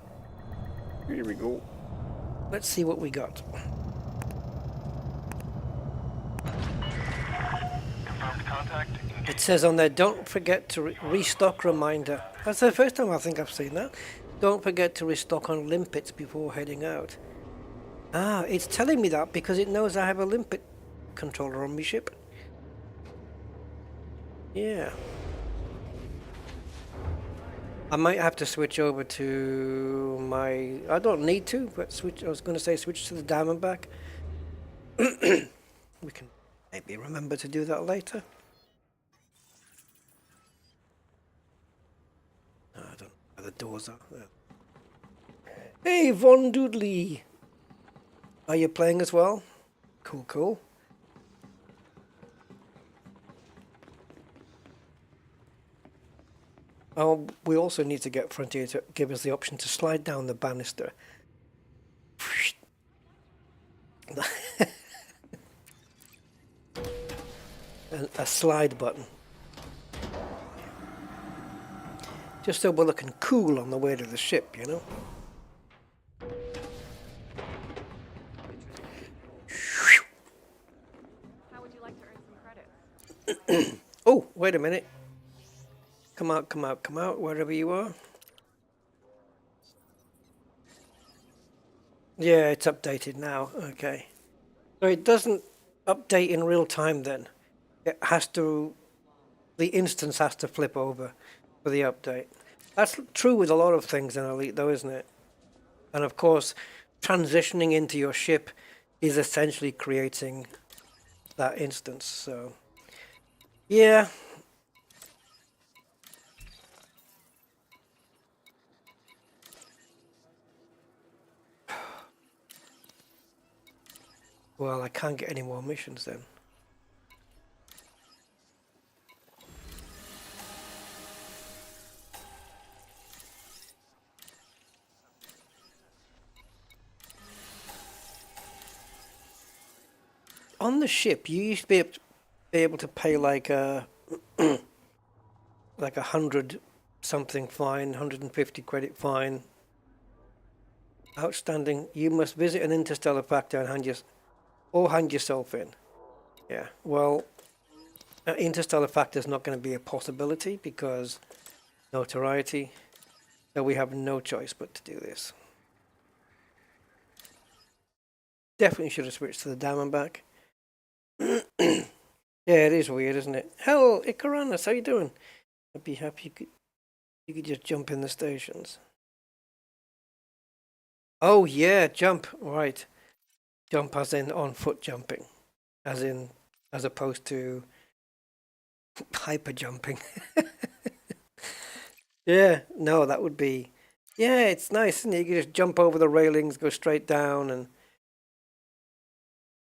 Here we go. Let's see what we got. Confirmed contact. It says on there, don't forget to restock reminder. That's the first time I think I've seen that. Don't forget to restock on limpets before heading out. Ah, it's telling me that because it knows I have a limpet controller on my ship. Yeah. I might have to switch over to my... I don't need to, but switch... I was going to say switch to the Diamondback. We can maybe remember to do that later. No, I don't know where the doors are. There. Hey, Von Doodley! Are you playing as well? Cool, cool. Oh, we also need to get Frontier to give us the option to slide down the banister. A slide button. Just so we're looking cool on the way to the ship, you know? How would you like to earn some credits? Oh, wait a minute. Come out, come out, come out, wherever you are. Yeah, it's updated now. Okay. So it doesn't update in real time then. It has to... The instance has to flip over for the update. That's true with a lot of things in Elite though, isn't it? And of course, transitioning into your ship is essentially creating that instance, so... Yeah. Well, I can't get any more missions then. On the ship, you used to be able to pay like a like 100 something fine, 150 credit fine. Outstanding. You must visit an interstellar factor and hand yourself in. Yeah. Well, interstellar factor is not going to be a possibility because notoriety. So we have no choice but to do this. Definitely should have switched to the Diamondback. Yeah, it is weird, isn't it? Hello, Ikaranus, how you doing? I'd be happy you could just jump in the stations. Oh yeah, jump, right. Jump as in on foot jumping. As opposed to hyper jumping. Yeah, no, that would be... Yeah, it's nice, isn't it? You can just jump over the railings, go straight down and...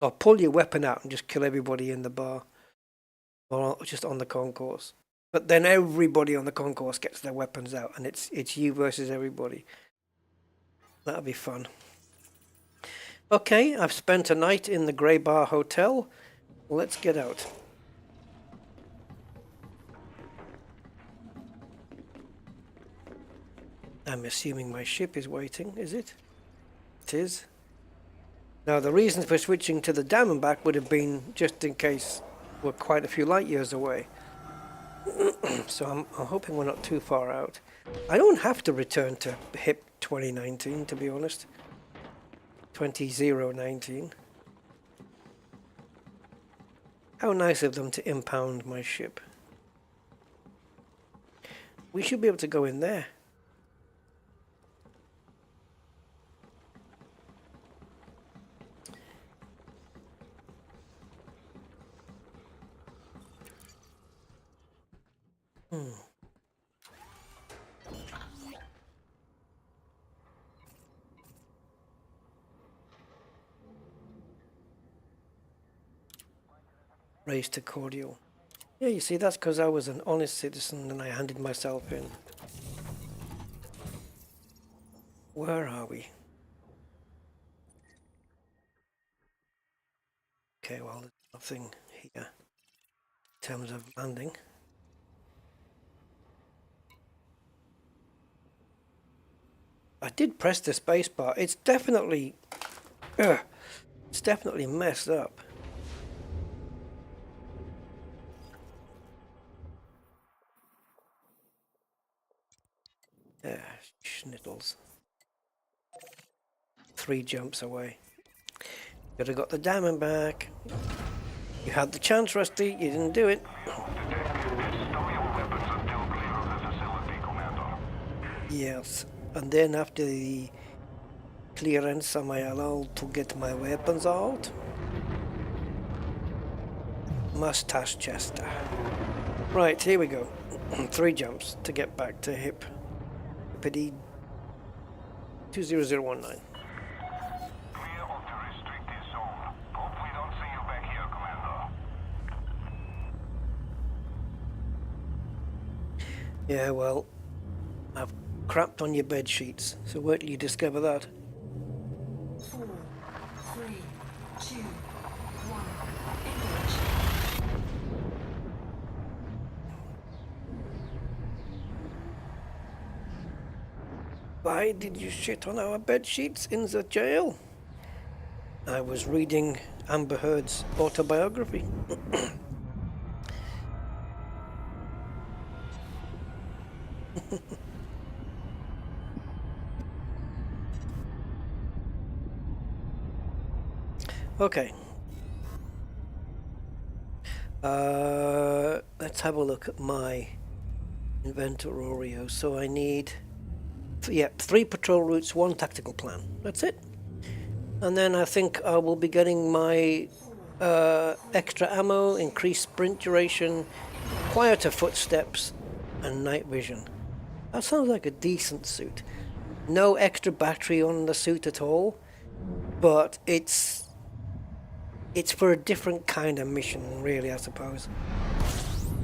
Or pull your weapon out and just kill everybody in the bar. Or just on the concourse. But then everybody on the concourse gets their weapons out and it's you versus everybody. That'll be fun. Okay, I've spent a night in the Grey Bar Hotel. Let's get out. I'm assuming my ship is waiting, is it? It is. Now the reason for switching to the Diamondback would have been just in case we're quite a few light years away. So I'm hoping we're not too far out. I don't have to return to HIP 2019, to be honest. 2019. How nice of them to impound my ship. We should be able to go in there. Raised to cordial. Yeah, you see, that's because I was an honest citizen and I handed myself in. Where are we? Okay, well, there's nothing here in terms of landing. I did press the space bar. It's definitely messed up. Yeah, schnittles. 3 jumps away. Could have got the Diamondback. You had the chance, Rusty. You didn't do it. Yes, and then after the clearance, am I allowed to get my weapons out? Mustache Chester. Right, here we go. 3 jumps to get back to hippity 20019. Clear of the restricted zone. Hope we don't see you back here, Commander. Yeah, well, I've crapped on your bed sheets, so wait till you discover that. 4, 3, 2, 1. Engage. Why did you shit on our bed sheets in the jail? I was reading Amber Heard's autobiography. Okay. Let's have a look at my inventory. So I need, 3 patrol routes, 1 tactical plan. That's it. And then I think I will be getting my extra ammo, increased sprint duration, quieter footsteps, and night vision. That sounds like a decent suit. No extra battery on the suit at all, but it's for a different kind of mission, really, I suppose.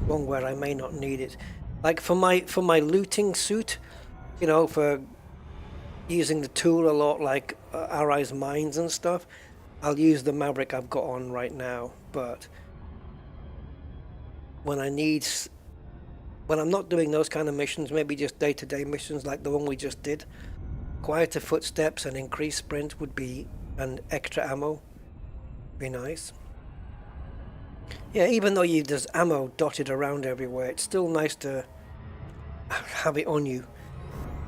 One where I may not need it. Like for my looting suit, you know, for using the tool a lot, like Arai's mines and stuff, I'll use the Maverick I've got on right now. But when I'm not doing those kind of missions, maybe just day-to-day missions like the one we just did, quieter footsteps and increased sprint would be, and extra ammo, be nice. Yeah, even though there's ammo dotted around everywhere, it's still nice to have it on you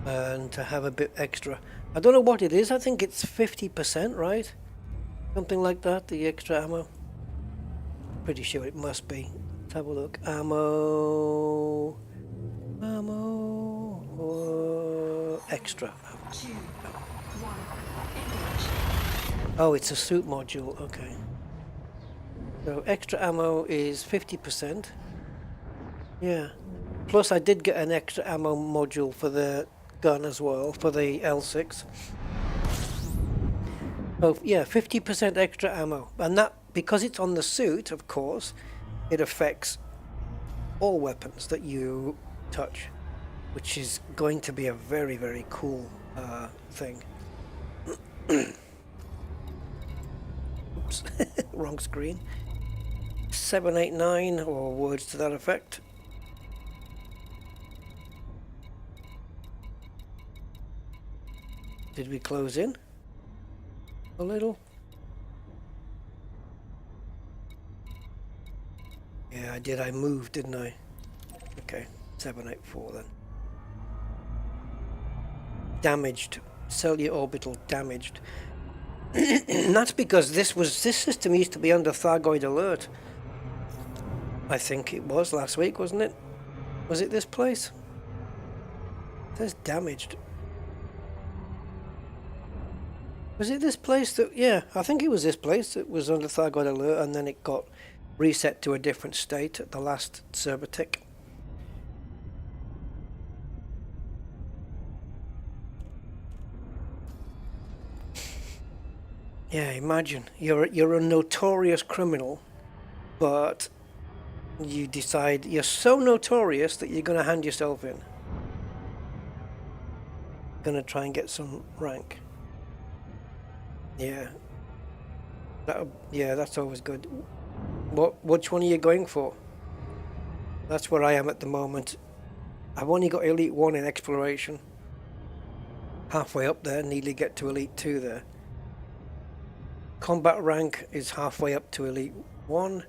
and to have a bit extra. I don't know what it is. I think it's 50%, right? Something like that, the extra ammo. Pretty sure it must be. Let's have a look. Ammo. Extra. 2, 1. Engage. Oh, it's a suit module. Okay. So extra ammo is 50%. Yeah. Plus I did get an extra ammo module for the gun as well, for the L6. Oh yeah, 50% extra ammo. And that, because it's on the suit, of course, it affects all weapons that you touch, which is going to be a very, very cool thing. Oops, wrong screen. 789, or words to that effect. Did we close in a little? Yeah, I did. I moved, didn't I? Okay, 784 then. Damaged. Cellular orbital damaged. And that's because this system used to be under Thargoid alert. I think it was last week, wasn't it? Was it this place? It says damaged. Was it this place that... Yeah, I think it was this place that was under Thargoid alert, and then it got reset to a different state at the last server tick. Yeah, imagine you're a notorious criminal, but you decide you're so notorious that you're going to hand yourself in. Going to try and get some rank. Yeah. That's always good. Which one are you going for? That's where I am at the moment. I've only got Elite 1 in Exploration. Halfway up there, nearly get to Elite 2 there. Combat rank is halfway up to Elite 1,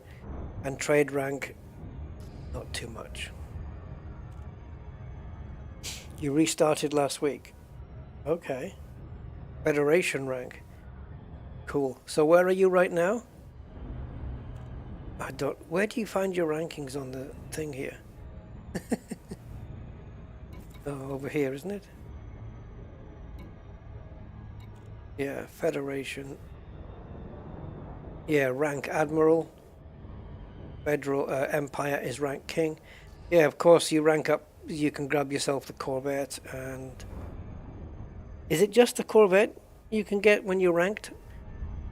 and trade rank, not too much. You restarted last week. Okay. Federation rank. Cool. So where are you right now? Where do you find your rankings on the thing here? Oh, over here, isn't it? Yeah, Federation. Yeah, rank Admiral. Federal Empire is rank King. Yeah, of course, you rank up, you can grab yourself the Corvette. And is it just the Corvette you can get when you're ranked?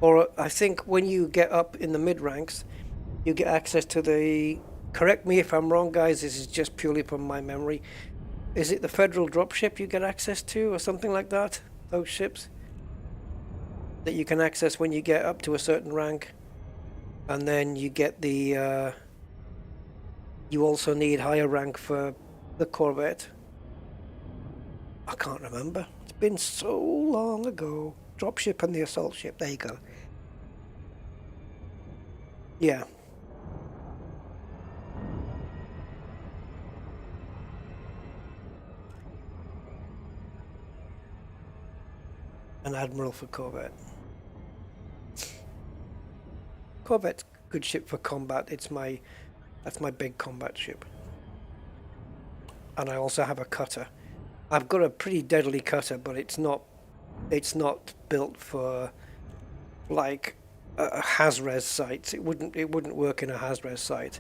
Or I think when you get up in the mid ranks, you get access to the, correct me if I'm wrong guys, this is just purely from my memory, is it the Federal dropship you get access to or something like that? Those ships that you can access when you get up to a certain rank. And then you get the, you also need higher rank for the Corvette. I can't remember. It's been so long ago. Dropship and the assault ship, there you go. Yeah. An Admiral for Corvette. Corvette's good ship for combat. That's my big combat ship. And I also have a cutter. I've got a pretty deadly cutter, but it's not built for like Haz-res sites. It wouldn't work in a Haz-res site.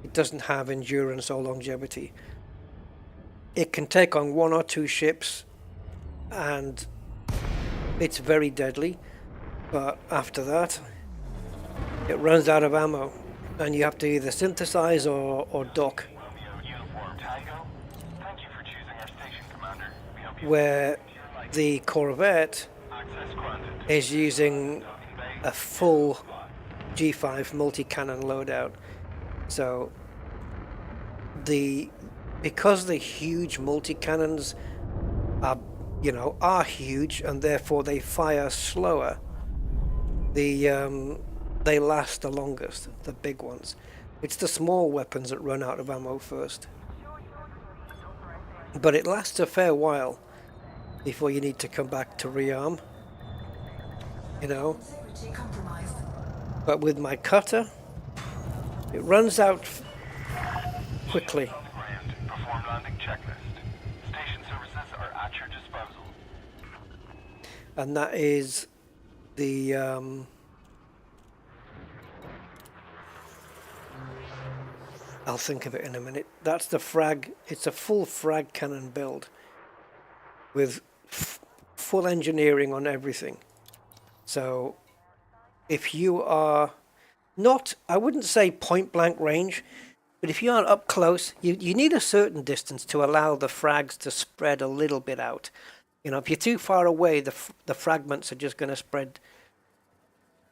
It doesn't have endurance or longevity. It can take on 1 or 2 ships, and it's very deadly. But after that, it runs out of ammo, and you have to either synthesize or dock. Where the Corvette is using a full G5 multi-cannon loadout. So because the huge multi-cannons are huge, and therefore they fire slower, they last the longest, the big ones. It's the small weapons that run out of ammo first. But it lasts a fair while before you need to come back to rearm, But with my cutter, it runs out quickly. And that is the I'll think of it in a minute. That's the frag. It's a full frag cannon build with full engineering on everything. So if you are not, I wouldn't say point blank range, but if you are up close, you need a certain distance to allow the frags to spread a little bit out. If you're too far away, the fragments are just going to spread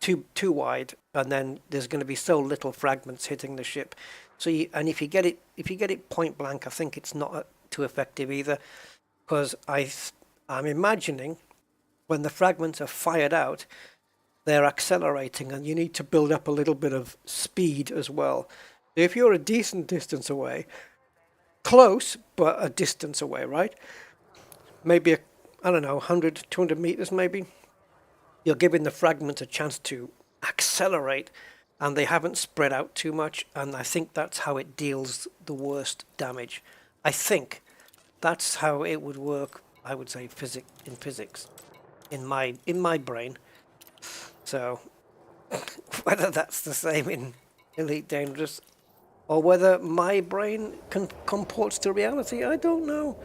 too wide, and then there's going to be so little fragments hitting the ship. So if you get it point blank, I think it's not too effective either, because I'm imagining when the fragments are fired out, they're accelerating, and you need to build up a little bit of speed as well. If you're a decent distance away, close but a distance away, right? Maybe 100, 200 meters maybe. You're giving the fragments a chance to accelerate, and they haven't spread out too much, and I think that's how it deals the worst damage. I think that's how it would work, I would say, in physics, in my brain. So whether that's the same in Elite Dangerous, or whether my brain comports to reality, I don't know.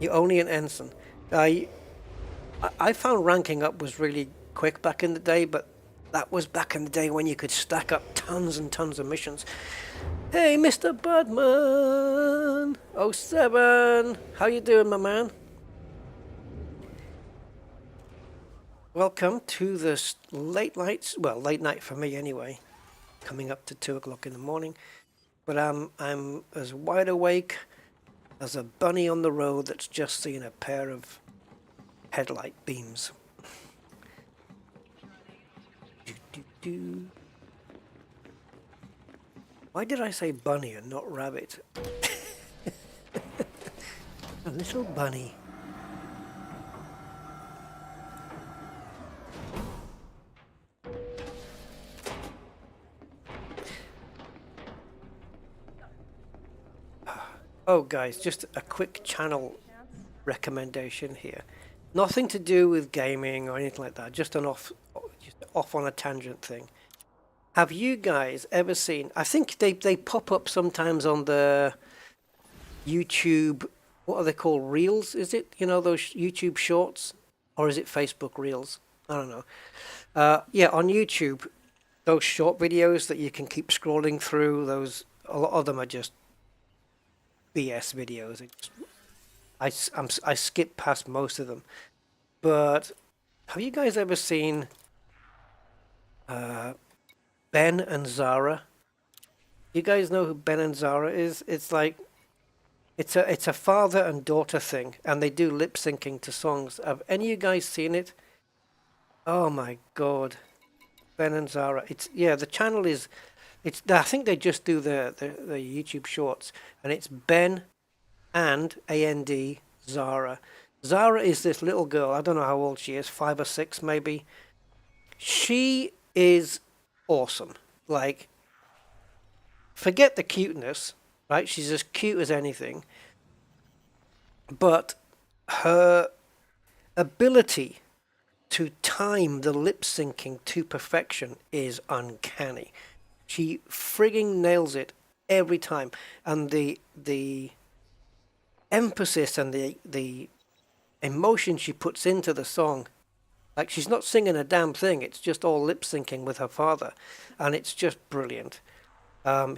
You're only an ensign. I found ranking up was really quick back in the day, but that was back in the day when you could stack up tons and tons of missions. Hey, Mr. Budman! 07! How you doing, my man? Welcome to this late night for me anyway, coming up to 2 o'clock in the morning. But I'm as wide awake as a bunny on the road that's just seen a pair of headlight beams. Why did I say bunny and not rabbit? A little bunny. Oh guys, just a quick channel recommendation here. Nothing to do with gaming or anything like that. Just off on a tangent thing. Have you guys ever seen? I think they pop up sometimes on the YouTube. What are they called? Reels? Is it? You know, those YouTube shorts, or is it Facebook Reels? I don't know. Yeah, on YouTube, those short videos that you can keep scrolling through. A lot of them are just BS videos. I skip past most of them. But have you guys ever seen Ben and Zara? You guys know who Ben and Zara is? It's like it's a father and daughter thing, and they do lip syncing to songs. Have any of you guys seen it? Oh my God, Ben and Zara. The channel is. I think they just do the YouTube shorts, and it's Ben and AND Zara. Zara is this little girl. I don't know how old she is, 5 or 6 maybe. She is awesome. Like, forget the cuteness, right? She's as cute as anything. But her ability to time the lip syncing to perfection is uncanny. She frigging nails it every time. And the emphasis and the emotion she puts into the song, like she's not singing a damn thing, it's just all lip syncing with her father, and it's just brilliant.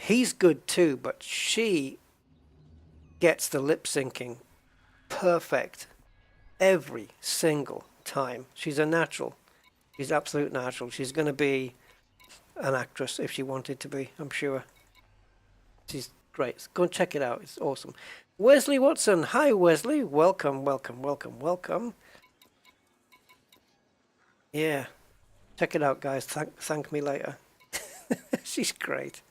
He's good too, but she gets the lip syncing perfect every single time. She's a natural. She's absolute natural. She's going to be an actress if she wanted to be, I'm sure. She's great. Go and check it out. It's awesome. Wesley Watson. Hi, Wesley. Welcome, welcome, welcome, welcome. Yeah. Check it out, guys. Thank me later. She's great.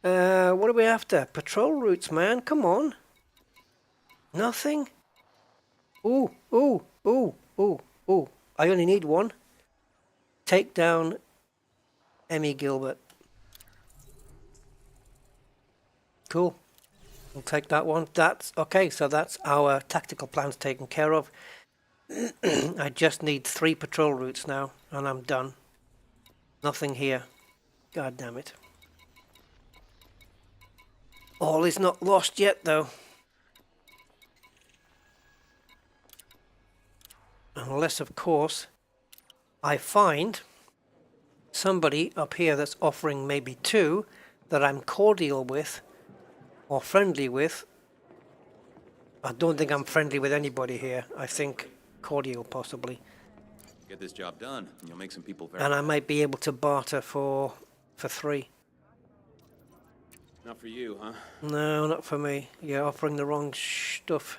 What are we after? Patrol routes, man. Come on. Nothing? Ooh, ooh, ooh, ooh, ooh. I only need one. Take down Emmy Gilbert. Cool. We'll take that one. That's okay. So that's our tactical plans taken care of. I just need 3 patrol routes now, and I'm done. Nothing here. God damn it. All is not lost yet, though. Unless, of course, I find somebody up here that's offering maybe 2 that I'm cordial with or friendly with. I don't think I'm friendly with anybody here. I think cordial, possibly. Get this job done, and you'll make some people very And I happy. might be able to barter for 3. Not for you, huh? No, not for me. You're offering the wrong stuff.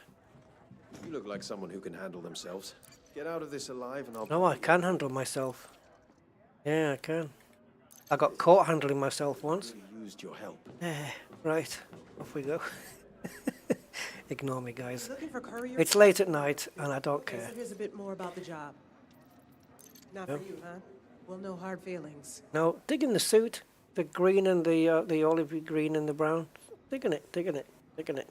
You look like someone who can handle themselves. Get out of this alive and I'll... No, I can handle myself. Yeah, I can. I got caught handling myself once. really used your help. Right, off we go. Ignore me, guys. Looking for courier? It's late at night, and I don't Okay, care. so here's a bit more about the job. Not Yep. for you, huh? Well, no hard feelings. No, digging the suit, the green and the olivey green and the brown. Digging it, digging it, digging it.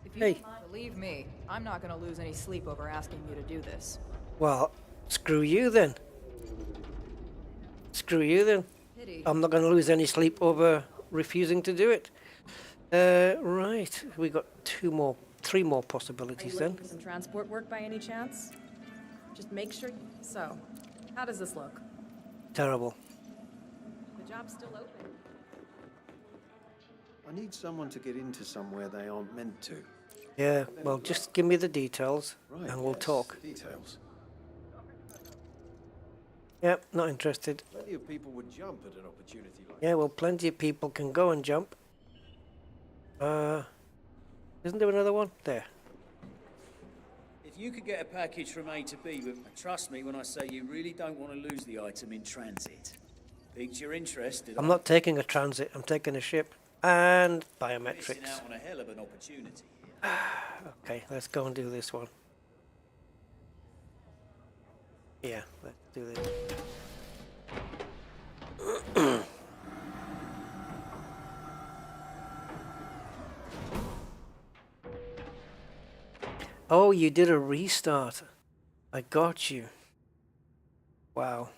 If you Hey. believe me, I'm not gonna lose any sleep over asking you to do this. Well, screw you then. Screw you then. Pity. I'm not going to lose any sleep over refusing to do it. Right, we got 3 more Are you possibilities looking then. for some transport work by any chance? Just make sure. So, how does this look? Terrible. The job's still open. I need someone to get into somewhere they aren't meant to. Yeah, well, just give me the details Right, and we'll yes, talk. Details. Yep, not interested. Plenty of people would jump at an opportunity like Yeah, well, plenty of people can go and jump. Isn't there another one? There. If you could get a package from A to B, but trust me when I say you really don't want to lose the item in transit. Piqued your interest, did I'm I? not taking a transit, I'm taking a ship. And Missing biometrics. out on a hell of an opportunity here. Okay, let's go and do this one. Yeah, let's do this. Oh, you did a restart. I got you. Wow.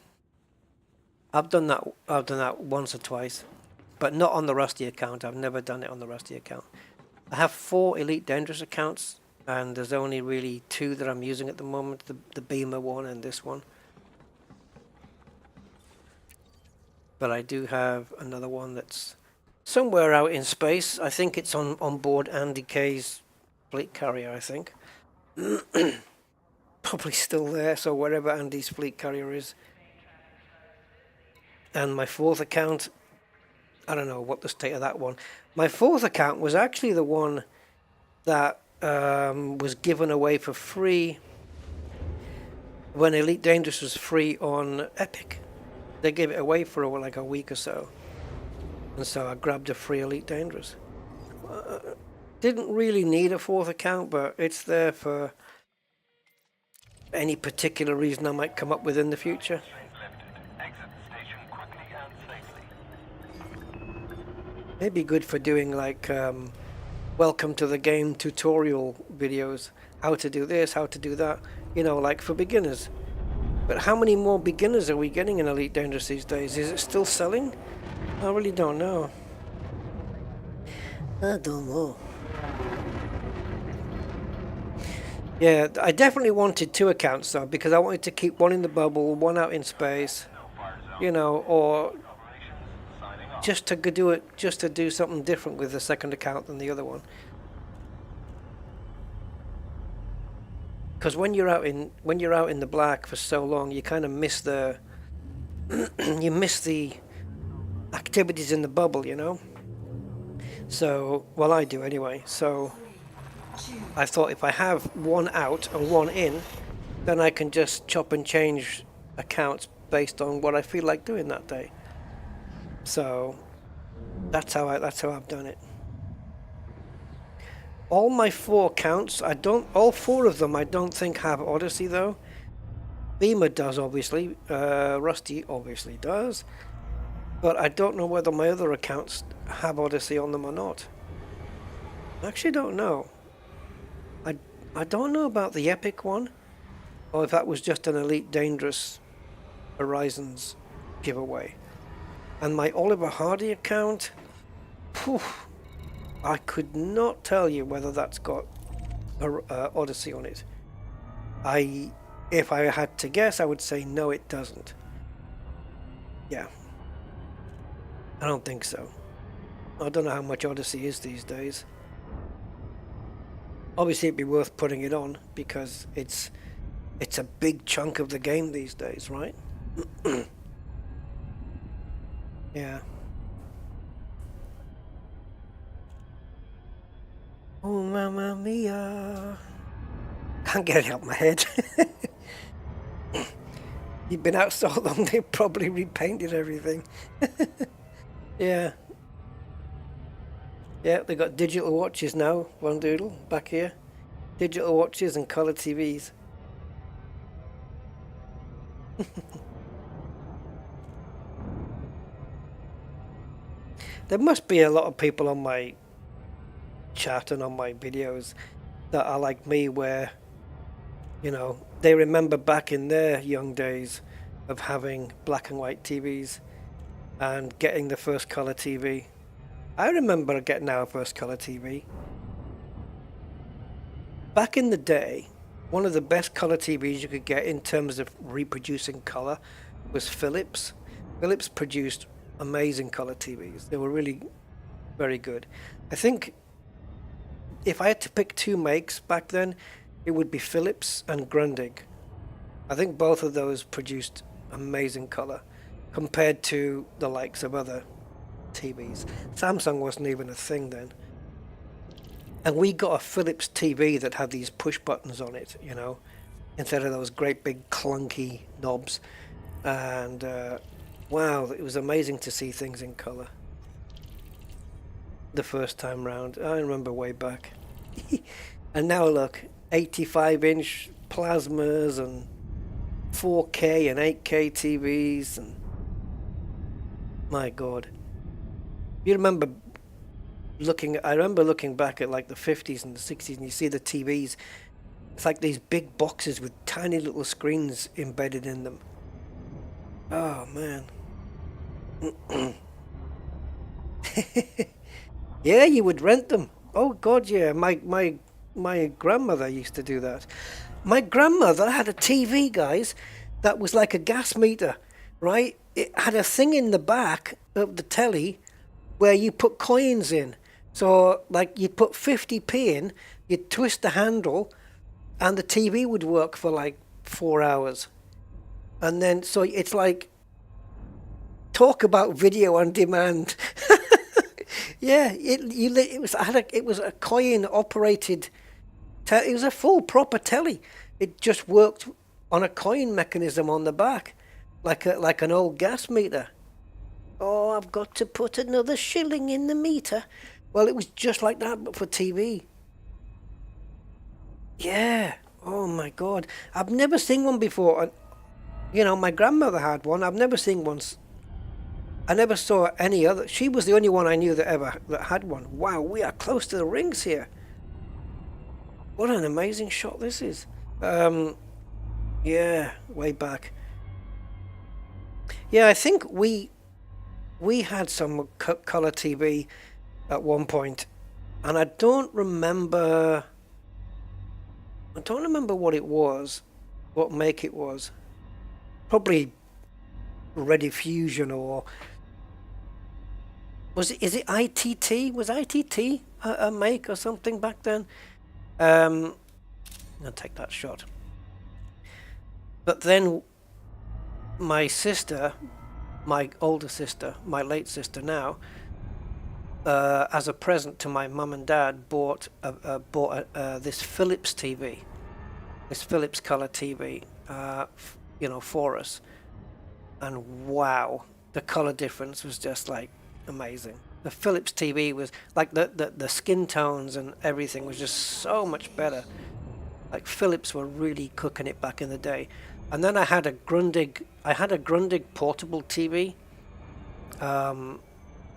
I've done that once or twice, but not on the Rusty account. I've never done it on the Rusty account. I have 4 Elite Dangerous accounts, and there's only really 2 that I'm using at the moment, the Beamer one and this one. But I do have another one that's somewhere out in space. I think it's on board Andy K's fleet carrier, I think. Probably still there, so wherever Andy's fleet carrier is. And my 4th account, I don't know what the state of that one. My 4th account was actually the one that was given away for free when Elite Dangerous was free on Epic. They gave it away for like a week or so. And so I grabbed a free Elite Dangerous. Didn't really need a 4th account, but it's there for any particular reason I might come up with in the future. Maybe good for doing like welcome to the game tutorial videos. How to do this, how to do that. You know, like for beginners. But how many more beginners are we getting in Elite Dangerous these days? Is it still selling? I really don't know. I don't know. Yeah, I definitely wanted 2 accounts though, because I wanted to keep one in the bubble, one out in space, you know, or just to do it, just to do something different with the second account than the other one. Because when you're out in the black for so long, you kind of miss the you miss the activities in the bubble, you know. So, well, I do anyway. So I thought if I have one out and one in, then I can just chop and change accounts based on what I feel like doing that day. So that's how I've done it. All my 4 accounts, all 4 of them I don't think have Odyssey though. Beamer does obviously, Rusty obviously does, but I don't know whether my other accounts have Odyssey on them or not. I actually don't know. I don't know about the Epic one, or if that was just an Elite Dangerous Horizons giveaway. And my Oliver Hardy account, whew, I could not tell you whether that's got Odyssey on it. If I had to guess, I would say no, it doesn't. Yeah. I don't think so. I don't know how much Odyssey is these days. Obviously it'd be worth putting it on because it's a big chunk of the game these days, right? Yeah. Oh, mamma mia. Can't get it out of my head. You've been out so long, they've probably repainted everything. Yeah. Yeah, they got digital watches now, One Doodle, back here. Digital watches and colour TVs. There must be a lot of people on my chat and on my videos that are like me, where, you know, they remember back in their young days of having black and white TVs and getting the first colour TV. I remember getting our first colour TV. Back in the day, one of the best colour TVs you could get in terms of reproducing colour was Philips. Philips produced amazing colour TVs. They were really very good. I think if I had to pick 2 makes back then, it would be Philips and Grundig. I think both of those produced amazing colour compared to the likes of other TVs. Samsung wasn't even a thing then. And we got a Philips TV that had these push buttons on it, you know, instead of those great big clunky knobs. And wow, it was amazing to see things in colour the first time round. I remember way back. And now look, 85-inch plasmas and 4K and 8K TVs, and my God. You remember I remember looking back at like the 50s and the 60s, and you see the TVs It's like these big boxes with tiny little screens embedded in them. Oh man. Yeah, you would rent them. Oh god, yeah. My grandmother used to do that. My grandmother had a TV, guys, that was like a gas meter, right? It had a thing in the back of the telly where you put coins in. So like you'd put 50p in, you'd twist the handle, and the TV would work for like 4 hours. And then, so it's like, talk about video on demand. Yeah, it was a coin operated. It was a full proper telly. It just worked on a coin mechanism on the back, like an old gas meter. Oh, I've got to put another shilling in the meter. Well, it was just like that, but for TV. Yeah. Oh my God, I've never seen one before. You know, my grandmother had one. I've never seen one. I never saw any other. She was the only one I knew that had one. Wow, we are close to the rings here. What an amazing shot this is. Yeah, way back. Yeah, I think we had some color TV at one point, and I don't remember what it was, what make it was. Probably Rediffusion, or is it ITT? Was ITT a make or something back then? I'll take that shot. But then my sister, my older sister, my late sister now, as a present to my mum and dad, bought this Philips TV, this Philips color TV, you know, for us. And wow, the color difference was just like amazing. The Philips TV was like the skin tones and everything was just so much better. Like Philips were really cooking it back in the day. And then I had a Grundig portable TV,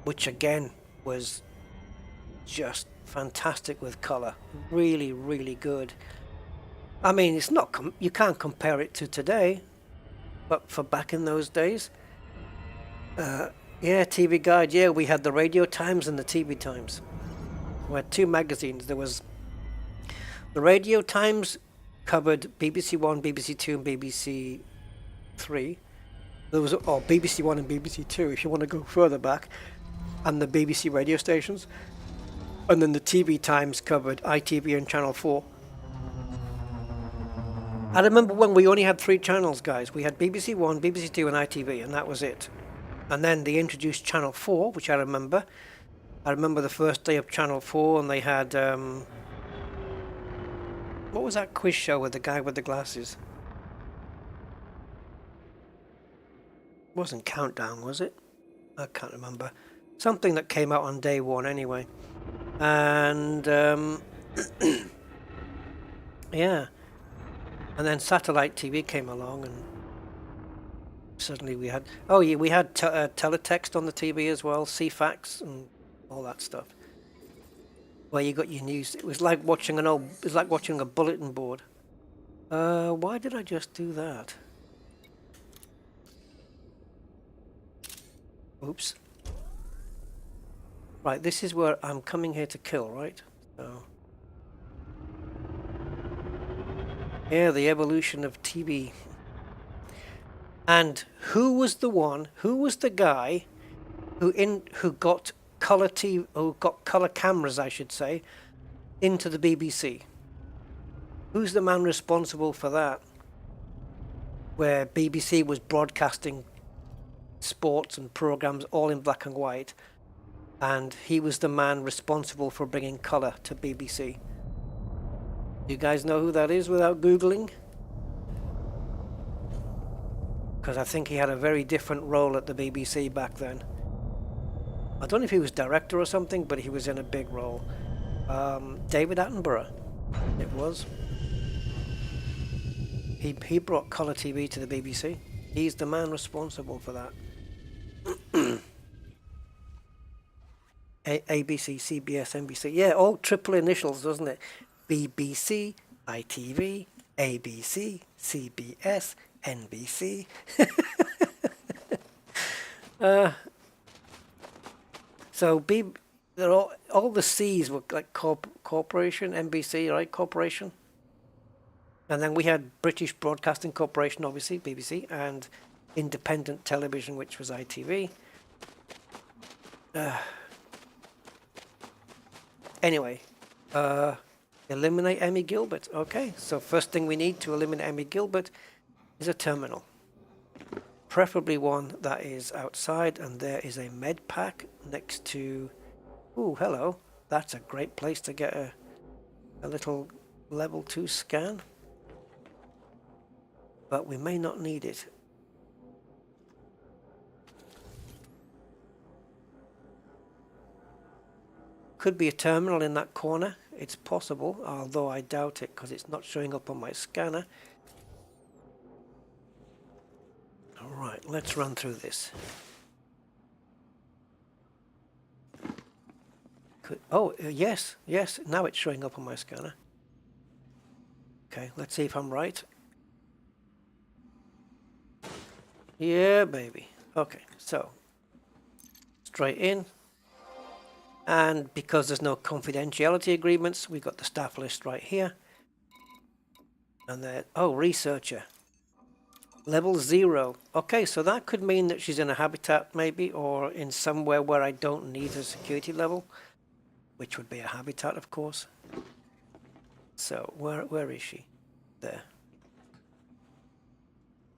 which again was just fantastic with color. Really, really good. I mean, it's not you can't compare it to today, but for back in those days, yeah, TV Guide. Yeah, we had the Radio Times and the TV Times. We had two magazines. There was the Radio Times covered BBC One, BBC Two, and BBC Three. There was BBC One and BBC Two if you want to go further back, and the BBC radio stations. And then the TV Times covered ITV and Channel 4. I remember when we only had 3 channels, guys. We had BBC One, BBC Two, and ITV, and that was it. And then they introduced Channel 4, which I remember. I remember the first day of Channel 4, and they had... what was that quiz show with the guy with the glasses? It wasn't Countdown, was it? I can't remember. Something that came out on day 1 anyway. And... yeah. And then satellite TV came along, and suddenly we had... Oh yeah, we had teletext on the TV as well, CFAX and all that stuff. Where you got your news. It was like watching it was like watching a bulletin board. Why did I just do that? Oops. Right, this is where I'm coming here to kill, right? So... yeah, the evolution of TV. And who was the guy who got color TV, who got color cameras, I should say, into the BBC? Who's the man responsible for that? Where BBC was broadcasting sports and programs all in black and white, and he was the man responsible for bringing color to BBC. You guys know who that is without Googling? Because I think he had a very different role at the BBC back then. I don't know if he was director or something, but he was in a big role. David Attenborough, it was. He brought colour TV to the BBC. He's the man responsible for that. ABC, CBS, NBC. Yeah, all triple initials, doesn't it? BBC, ITV, ABC, CBS, NBC. So they're all the C's were like corporation, NBC, right? Corporation. And then we had British Broadcasting Corporation, obviously, BBC, and Independent Television, which was ITV. Anyway, eliminate Emmy Gilbert. Okay, so first thing we need to eliminate Emmy Gilbert is a terminal. Preferably one that is outside, and there is a med pack next to... Ooh, hello. That's a great place to get a little level 2 scan. But we may not need it. Could be a terminal in that corner. It's possible, although I doubt it because it's not showing up on my scanner. Alright, let's run through this. Yes, now it's showing up on my scanner. Okay, let's see if I'm right. Yeah, baby. Okay, so straight in. And because there's no confidentiality agreements, we got the staff list right here. And then, researcher. Level 0. Okay, so that could mean that she's in a habitat maybe, or in somewhere where I don't need a security level, which would be a habitat, of course. So, where is she? There.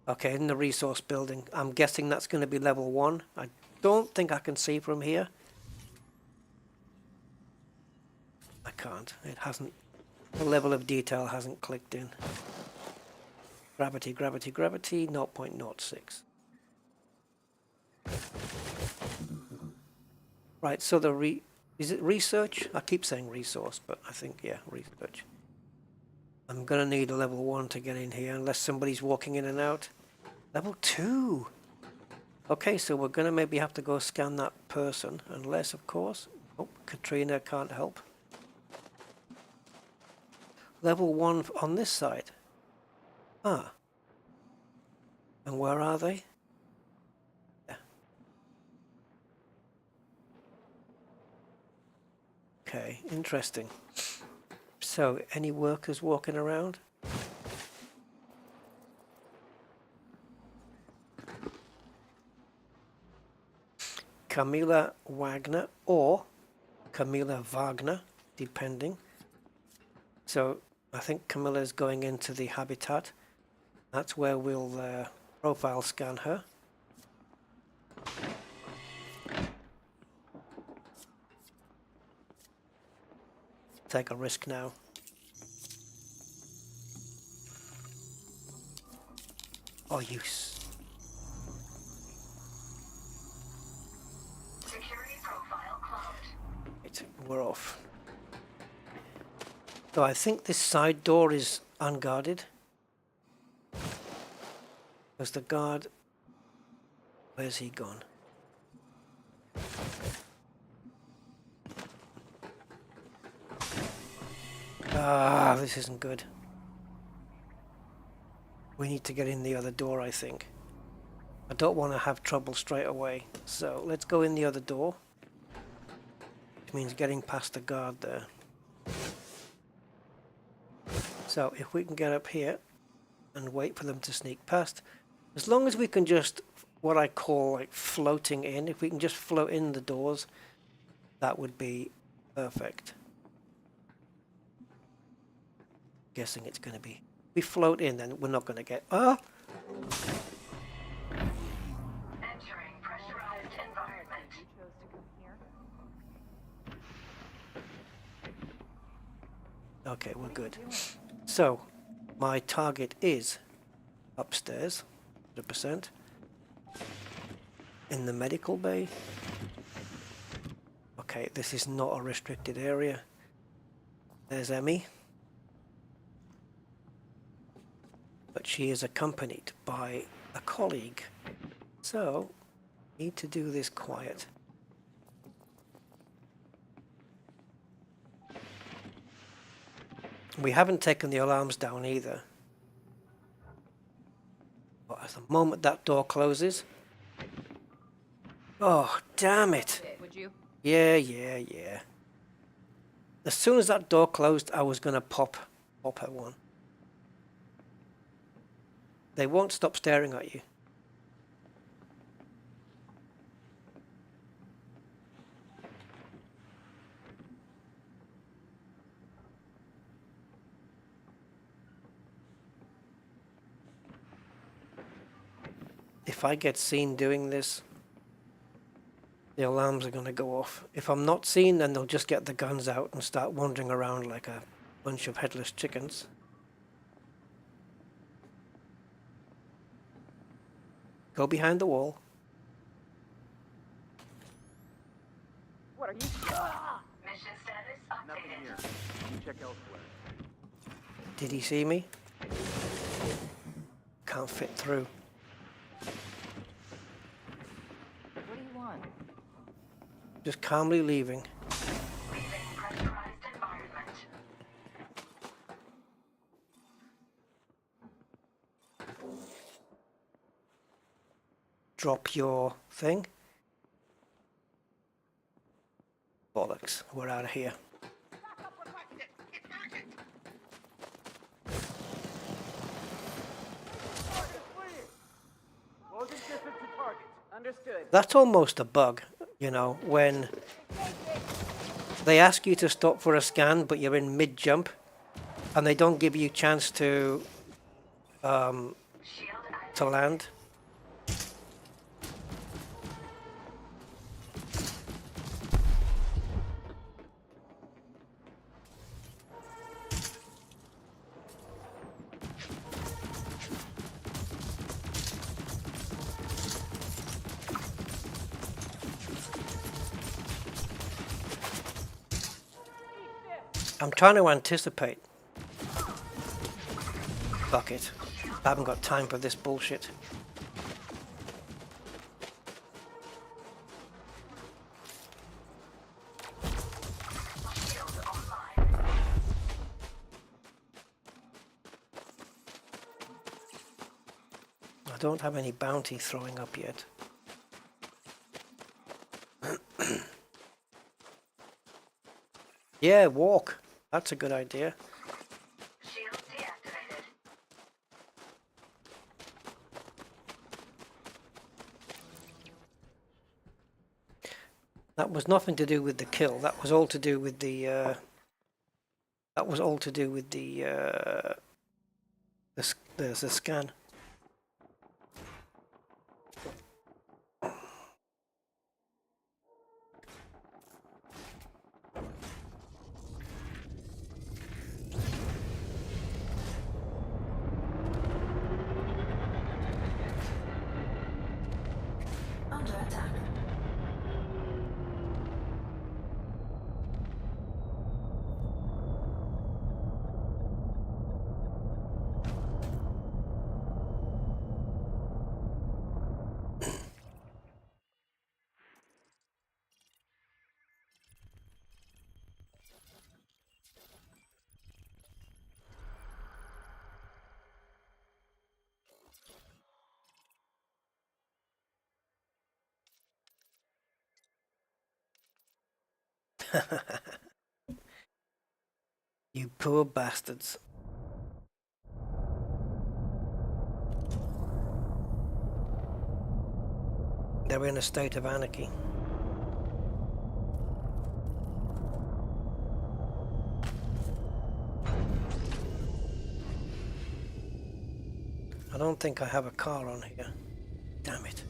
Okay, in the resource building. I'm guessing that's going to be level 1. I don't think I can see from here. I can't. It hasn't. The level of detail hasn't clicked in. Gravity, 0.06. Right, so is it research? I keep saying resource, but I think, yeah, research. I'm going to need a level 1 to get in here, unless somebody's walking in and out. Level 2! Okay, so we're going to maybe have to go scan that person, unless, of course... Oh, Katrina can't help. Level 1 on this side. Ah. And where are they? Yeah. Okay, interesting. So, any workers walking around? Camilla Wagner or Camilla Wagner, depending. So, I think Camilla's going into the habitat. That's where we'll profile scan her. Take a risk now. Oh, Security profile closed. We're off. So I think this side door is unguarded. Because the guard... Where's he gone? Ah, this isn't good. We need to get in the other door, I think. I don't want to have trouble straight away. So let's go in the other door. Which means getting past the guard there. So if we can get up here and wait for them to sneak past. As long as we can just, what I call like floating in, if we can just float in the doors, that would be perfect. Guessing it's going to be, if we float in, then we're not going to get, Entering pressurized environment. Okay, we're good. So, my target is upstairs, 100%. In the medical bay. Okay, this is not a restricted area. There's Emmy. But she is accompanied by a colleague. So, need to do this quiet. We haven't taken the alarms down either. But at the moment that door closes... Oh, damn it! Would you? Yeah. As soon as that door closed, I was gonna pop at one. They won't stop staring at you. If I get seen doing this, the alarms are going to go off. If I'm not seen, then they'll just get the guns out and start wandering around like a bunch of headless chickens. Go behind the wall. What are you? Mission status updated. Nothing here. You check elsewhere. Did he see me? Can't fit through. What do you want? Just calmly leaving. Leaving pressurized environment. Drop your thing. Bollocks, we're out of here. Understood. That's almost a bug, you know, when they ask you to stop for a scan, but you're in mid-jump, and they don't give you a chance to land. I'm trying to anticipate. Fuck it. I haven't got time for this bullshit. I don't have any bounty throwing up yet. Yeah, walk. That's a good idea. Shield deactivated. That was nothing to do with the kill. That was all to do with the. That was all to do with the scan. Under attack. You poor bastards. They're in a state of anarchy. I don't think I have a car on here. Damn it.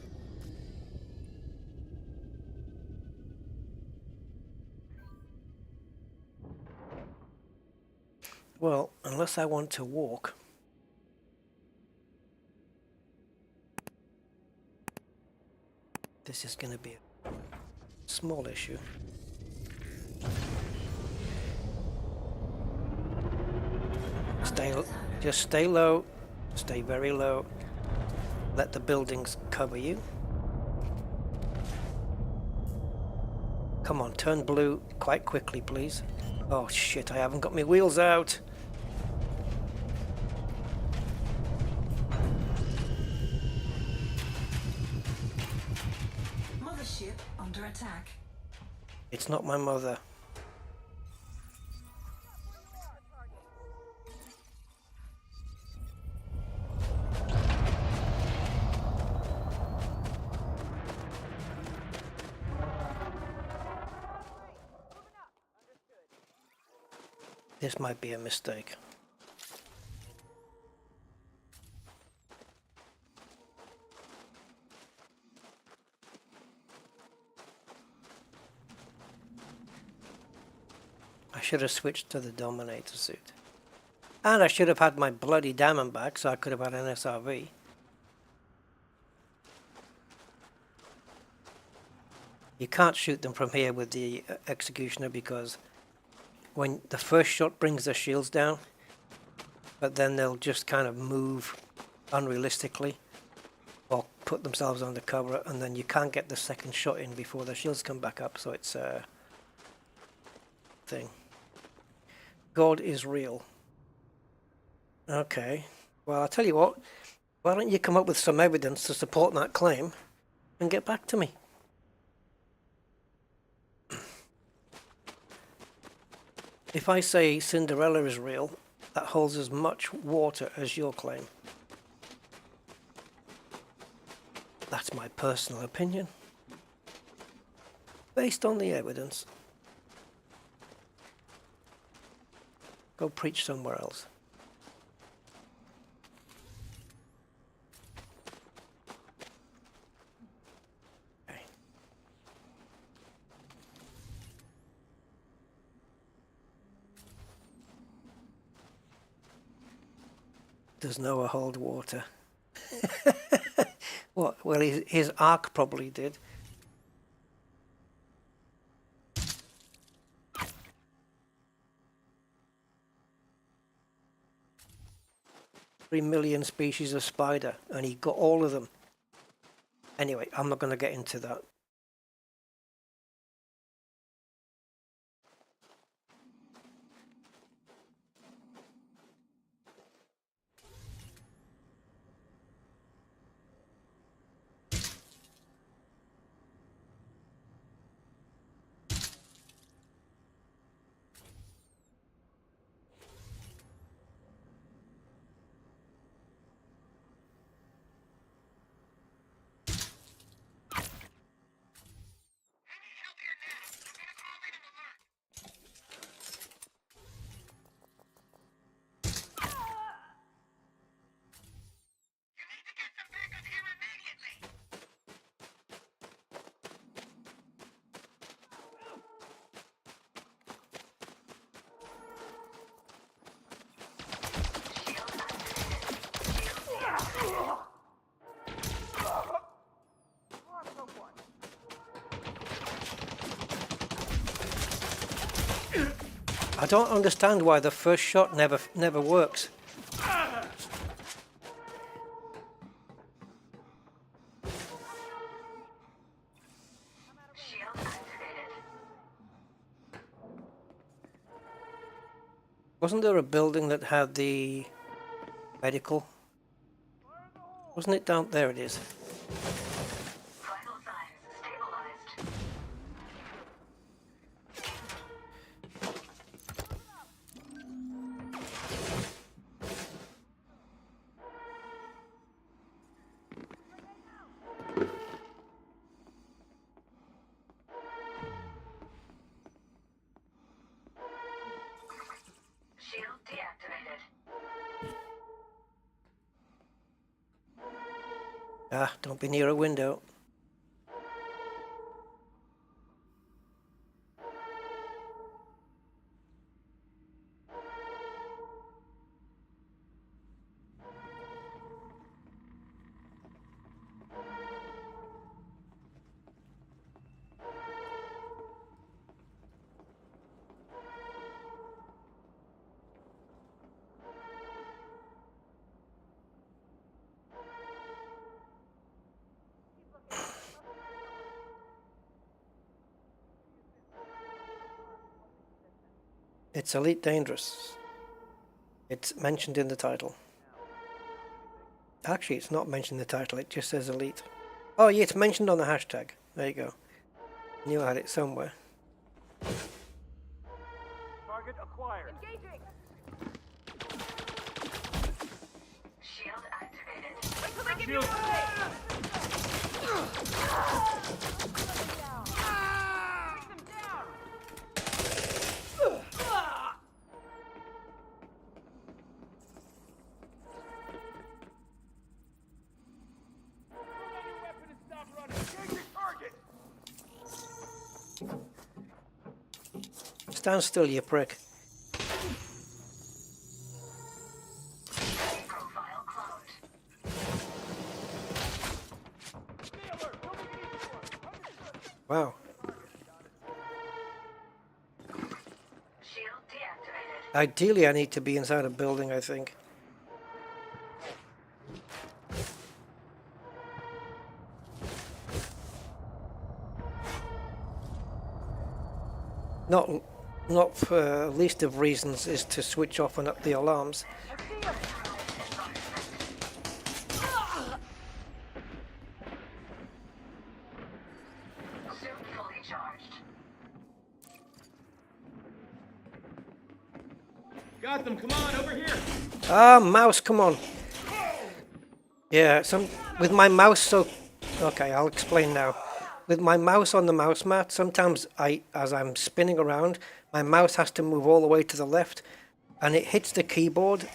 Well, unless I want to walk. This is going to be a small issue. Just stay low. Stay very low. Let the buildings cover you. Come on, turn blue quite quickly, please. Oh shit, I haven't got my wheels out. under attack. It's not my mother. This might be a mistake. I should have switched to the Dominator suit. And I should have had my bloody diamond back so I could have had an SRV. You can't shoot them from here with the Executioner because when the first shot brings their shields down, but then they'll just kind of move unrealistically or put themselves under cover, and then you can't get the second shot in before their shields come back up, so it's a thing. God is real. Okay, well, I'll tell you what, why don't you come up with some evidence to support that claim and get back to me? If I say Cinderella is real, that holds as much water as your claim. That's my personal opinion, based on the evidence. Go preach somewhere else. Okay. Does Noah hold water? What? Well, his ark probably did. Three million species of spider, and he got all of them. Anyway, I'm not going to get into that. I don't understand why the first shot never works. Shield activated. Wasn't there a building that had the medical? Wasn't it down there? It is. Vital signs stabilized. Shield deactivated. Ah, don't be near a window. It's Elite Dangerous. It's mentioned in the title. Actually, it's not mentioned in the title, it just says Elite. Oh yeah, it's mentioned on the hashtag. There you go. Knew I had it somewhere. Target acquired. Engaging. Shield activated. Wait till they give you away! Take them down! Pull down your weapon and stop running. Engage your target! Stand still, you prick. Profile cloned. Wow. Shield deactivated. Ideally, I need to be inside a building, I think. Not for least of reasons is to switch off and up the alarms. Suit fully charged. Got them, come on, over here! Ah, mouse, come on. Yeah, with my mouse okay, I'll explain now. With my mouse on the mouse mat, sometimes as I'm spinning around, my mouse has to move all the way to the left, and it hits the keyboard,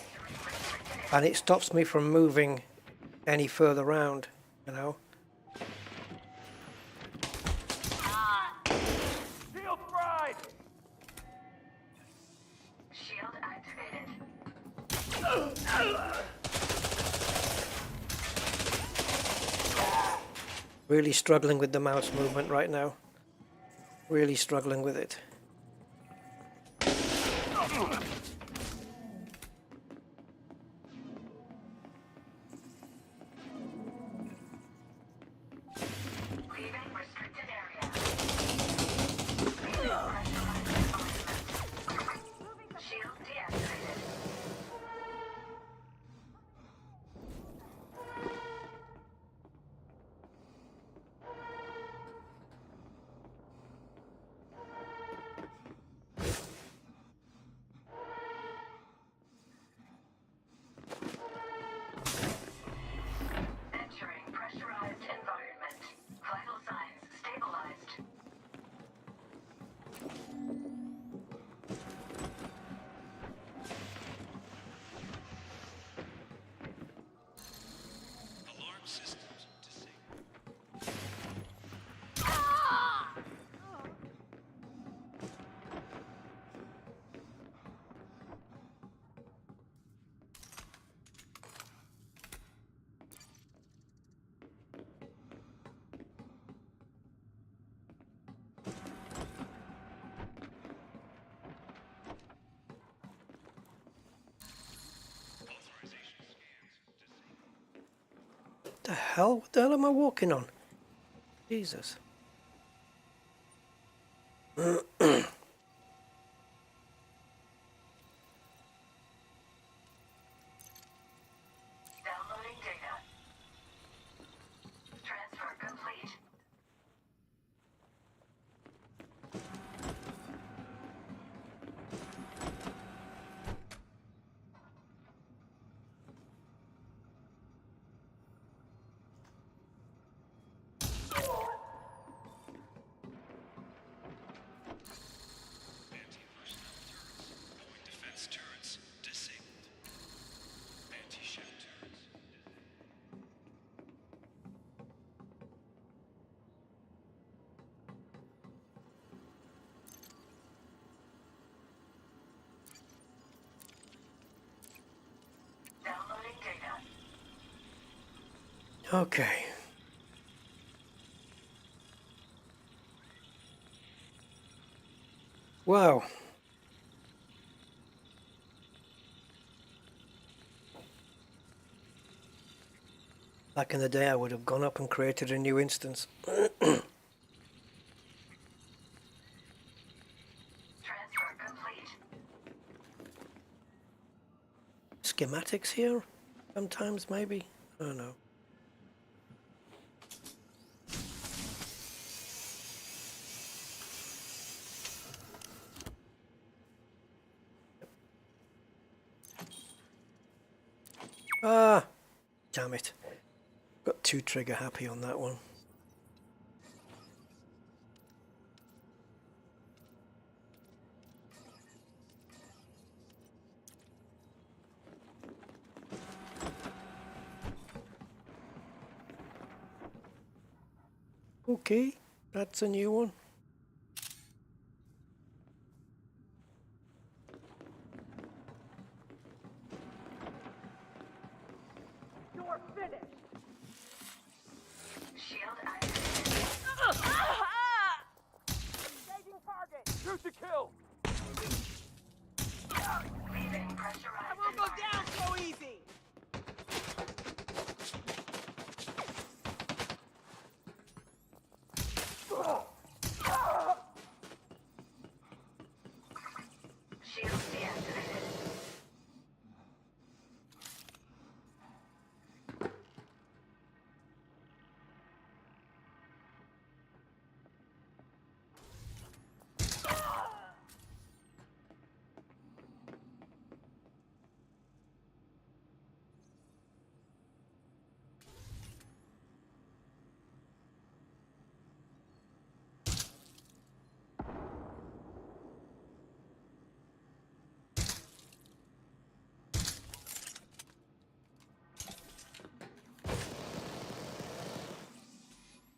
and it stops me from moving any further around, you know. Shield fried! Shield activated. Really struggling with the mouse movement right now. Really struggling with it. Leaving restricted area. Shield deactivated. Entering pressurized environment. Vital signs stabilized. Alarm systems disabled. Authorization scans disabled. What the hell? What the hell am I walking on? Jesus. Downloading data. Transfer complete. Anti-personnel turrets. Point defense turrets disabled. Anti-ship turrets. Downloading data. Okay. Wow. Back in the day, I would have gone up and created a new instance. Transfer complete. Schematics here? Sometimes, maybe? I don't know. Ah, damn it. Got too trigger happy on that one. Okay, that's a new one. You're finished. Shield activated. Engaging target. Shoot to kill. Leaving pressurized. I won't go down so easy! Shield deactivated.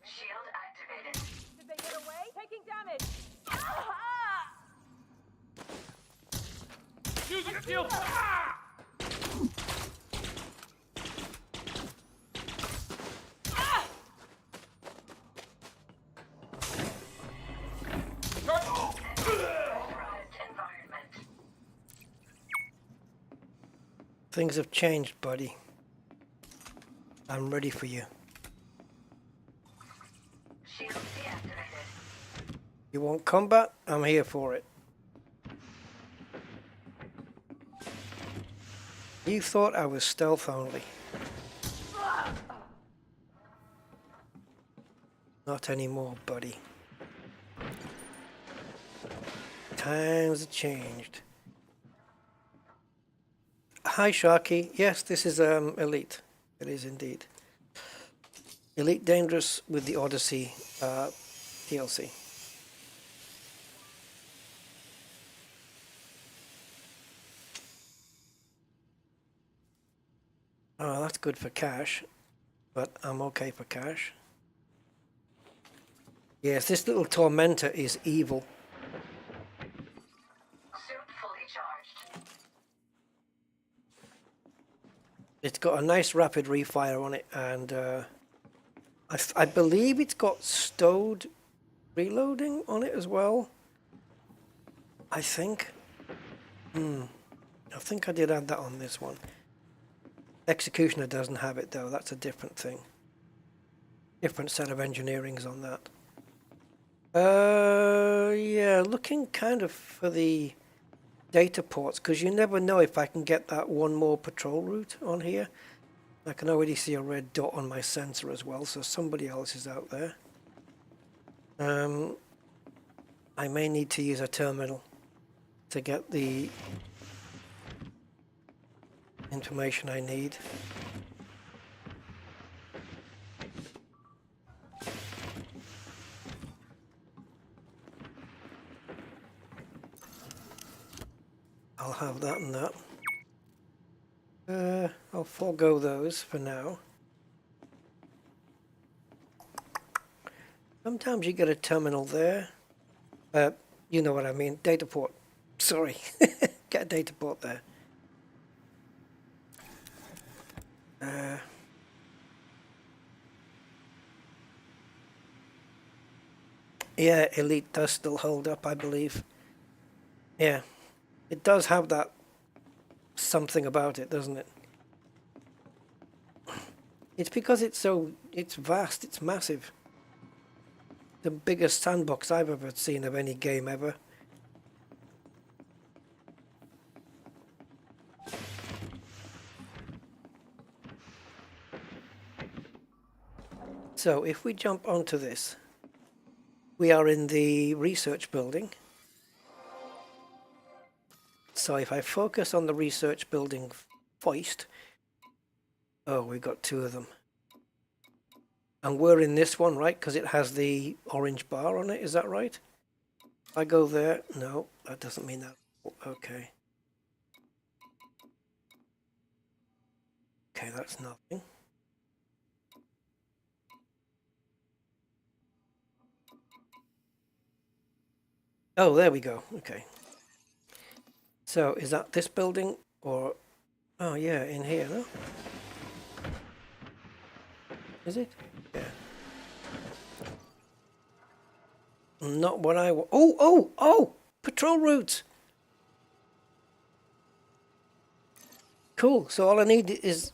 Shield activated. Did they get away? Taking damage. Using shield. Pressurized environment. Things have changed, buddy. I'm ready for you. Shield deactivated. You want combat? I'm here for it. You thought I was stealth only. Not anymore, buddy. Times have changed. Hi, Sharky. Yes, this is Elite. It is indeed. Elite Dangerous with the Odyssey DLC. Oh, that's good for cash, but I'm okay for cash. Yes, this little tormentor is evil. Suit fully charged. It's got a nice rapid refire on it, and I believe it's got stowed reloading on it as well. I think. I think I did add that on this one. Executioner doesn't have it though, that's a different thing. Different set of engineerings on that. Yeah, looking kind of for the data ports, because you never know if I can get that one more patrol route on here. I can already see a red dot on my sensor as well, so somebody else is out there. I may need to use a terminal to get the information I need. I'll have that and that. I'll forego those for now. Sometimes you get a terminal there. You know what I mean, data port. Sorry, get a data port there. Yeah, Elite does still hold up, I believe. Yeah, it does have that something about it, doesn't it? It's because it's vast, it's massive. The biggest sandbox I've ever seen of any game ever. So if we jump onto this, we are in the research building. So if I focus on the research building first, Oh, we got two of them. And we're in this one, right? Because it has the orange bar on it. Is that right? If I go there, no, that doesn't mean that. Okay. Okay, that's nothing. Oh, there we go. Okay. So, is that this building or... Oh, yeah, in here, no? Is it? Yeah. Not what I want. Oh, oh, oh! Patrol routes! Cool. So all I need is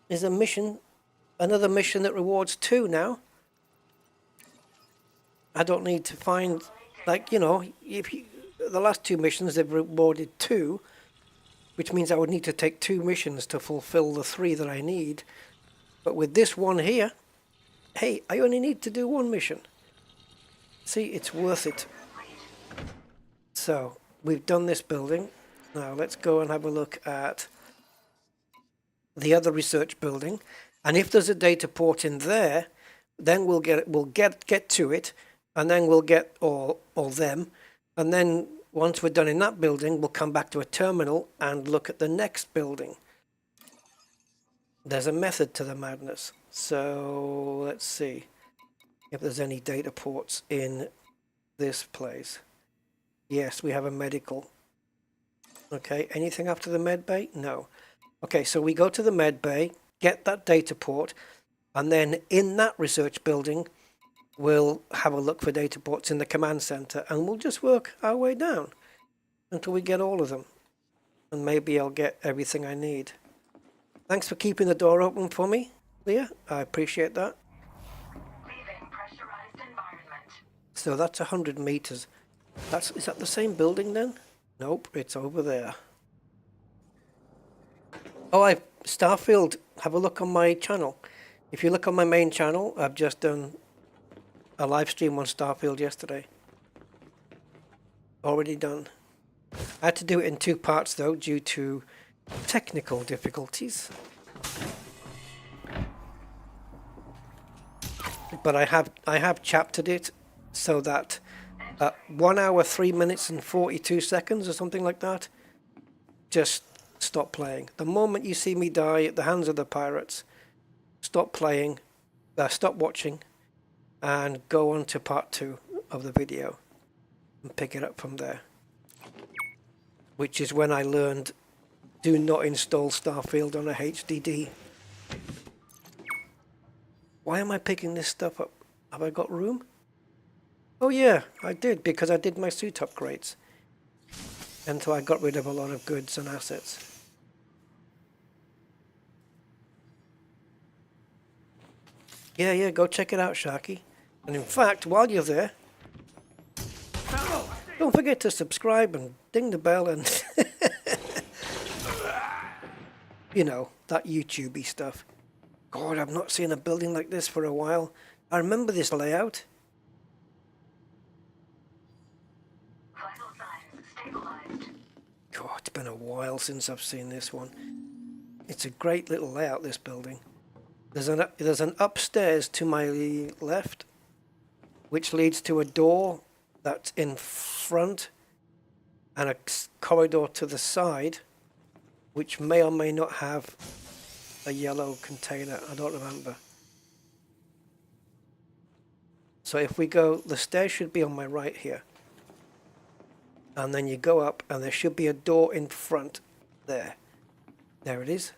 a mission, another mission that rewards 2 now. I don't need to find, like, you know, if you, the last 2 missions they've rewarded 2, which means I would need to take 2 missions to fulfill the 3 that I need. But with this one here, hey, I only need to do 1 mission. See, it's worth it. So, we've done this building. Now let's go and have a look at the other research building. And if there's a data port in there, then we'll get to it, and then we'll get all them. And then once we're done in that building, we'll come back to a terminal and look at the next building. There's a method to the madness. So let's see if there's any data ports in this place. Yes, we have a medical. Okay, anything after the med bay? No. Okay, so we go to the med bay, get that data port, and then in that research building, we'll have a look for data ports in the command center, and we'll just work our way down until we get all of them. And maybe I'll get everything I need. Thanks for keeping the door open for me, Leah. I appreciate that. Leaving pressurized environment. So that's 100 meters. Is that the same building then? Nope, it's over there. Oh, Starfield, have a look on my channel. If you look on my main channel, I've just done a live stream on Starfield yesterday. Already done. I had to do it in 2 parts though, due to technical difficulties. But I have chaptered it so that 1 hour, 3 minutes and 42 seconds or something like that, just stop playing. The moment you see me die at the hands of the pirates, stop playing, stop watching, and go on to part 2 of the video and pick it up from there. Which is when I learned, do not install Starfield on a HDD. Why am I picking this stuff up? Have I got room? Oh yeah, I did, because I did my suit upgrades. And so I got rid of a lot of goods and assets. Yeah, go check it out, Sharky. And in fact, while you're there, don't forget to subscribe and ding the bell and you know, that YouTube-y stuff. God, I've not seen a building like this for a while. I remember this layout. Vital signs stabilized. God, it's been a while since I've seen this one. It's a great little layout, this building. There's an upstairs to my left, which leads to a door that's in front, and a corridor to the side, which may or may not have a yellow container. I don't remember. So if we go, the stairs should be on my right here. And then you go up, and there should be a door in front there. There it is.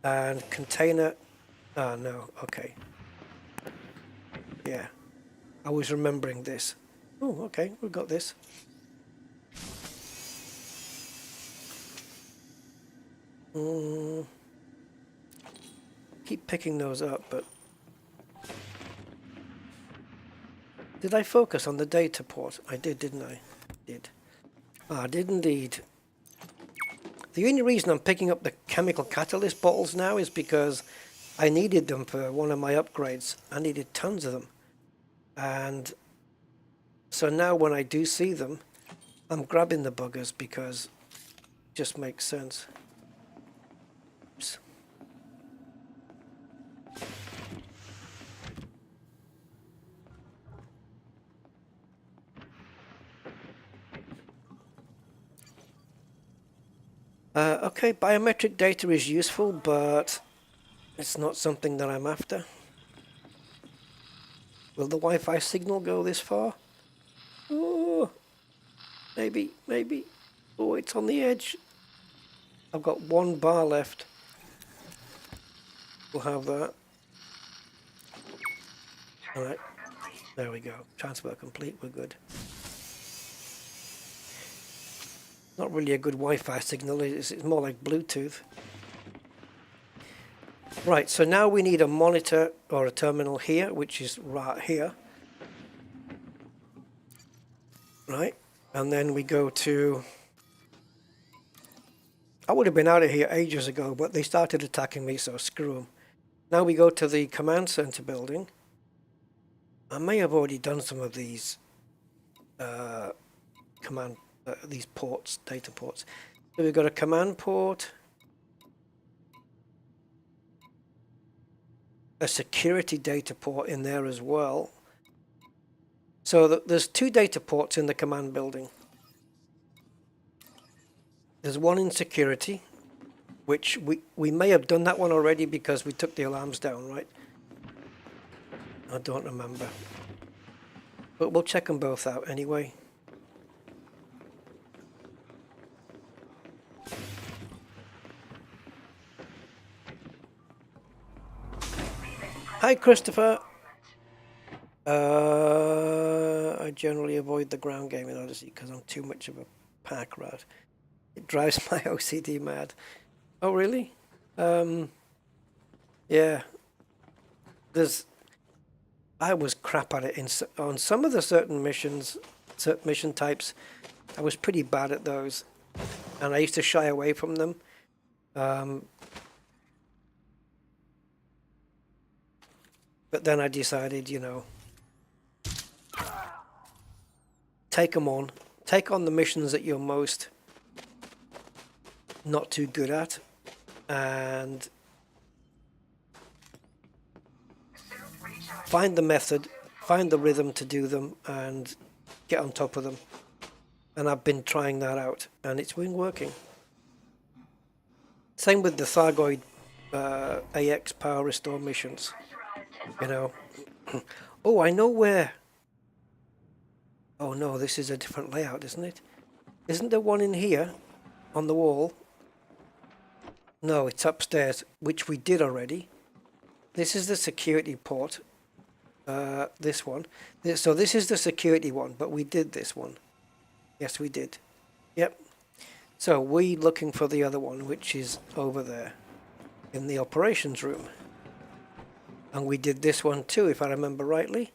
And container, no, okay. Yeah, I was remembering this. Oh, okay, we've got this. Keep picking those up, but... Did I focus on the data port? I did, didn't I? Did. I did indeed. The only reason I'm picking up the chemical catalyst bottles now is because I needed them for one of my upgrades. I needed tons of them. And so now when I do see them, I'm grabbing the buggers because it just makes sense. Oops. Okay, biometric data is useful, but it's not something that I'm after. Will the Wi-Fi signal go this far? Oh, maybe, maybe. Oh, it's on the edge. I've got 1 bar left. We'll have that. Alright, there we go. Transfer complete, we're good. Not really a good Wi-Fi signal, it's more like Bluetooth. Right, so now we need a monitor or a terminal here, which is right here. Right, and then we go to... I would have been out of here ages ago, but they started attacking me, so screw them. Now we go to the command center building. I may have already done some of these these ports, data ports. So we've got a command port, a security data port in there as well. So there's 2 data ports in the command building. There's one in security, which we may have done that one already because we took the alarms down, right? I don't remember. But we'll check them both out anyway. Hi, Christopher. I generally avoid the ground game in Odyssey because I'm too much of a pack rat. It drives my OCD mad. Oh, really? Yeah. I was crap at it on some of the certain mission types. I was pretty bad at those, and I used to shy away from them. But then I decided, you know, take them on. Take on the missions that you're most not too good at, and find the method, find the rhythm to do them, and get on top of them. And I've been trying that out, and it's been working. Same with the Thargoid AX power restore missions. You know. Oh, I know where. Oh no, this is a different layout, isn't it? Isn't there one in here on the wall? No, it's upstairs, which we did already. This is the security port. This one. So this is the security one, but we did this one. Yes, we did. Yep. So we're looking for the other one, which is over there in the operations room. And we did this one too, if I remember rightly.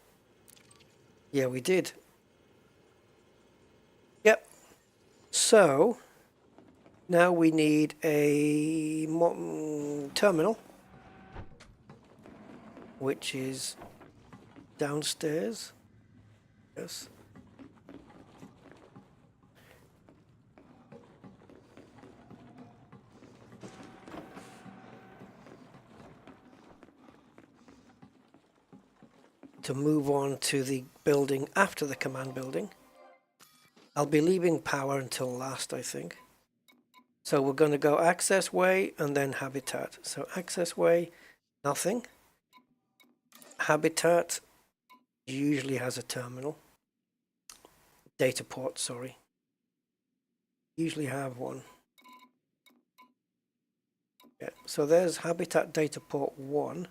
Yeah, we did. Yep. So now we need a terminal, which is downstairs. Yes. To move on to the building after the command building. I'll be leaving power until last, I think. So we're going to go access way and then habitat. So access way, nothing. Habitat usually has a terminal. Data port, sorry. Usually have one. Yeah, so there's habitat data port 1.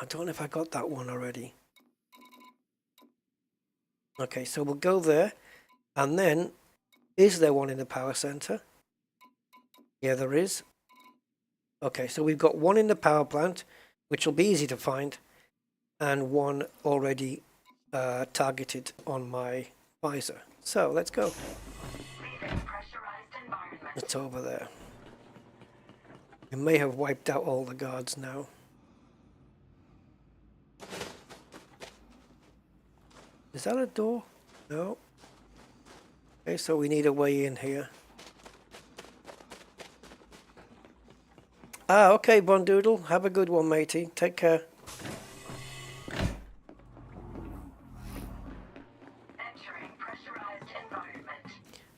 I don't know if I got that one already. Okay, so we'll go there. And then, is there one in the power center? Yeah, there is. Okay, so we've got one in the power plant, which will be easy to find, and one already targeted on my visor. So let's go. It's over there. We may have wiped out all the guards now. Is that a door? No. Okay, so we need a way in here. Ah, okay, Bondoodle. Have a good one, matey. Take care.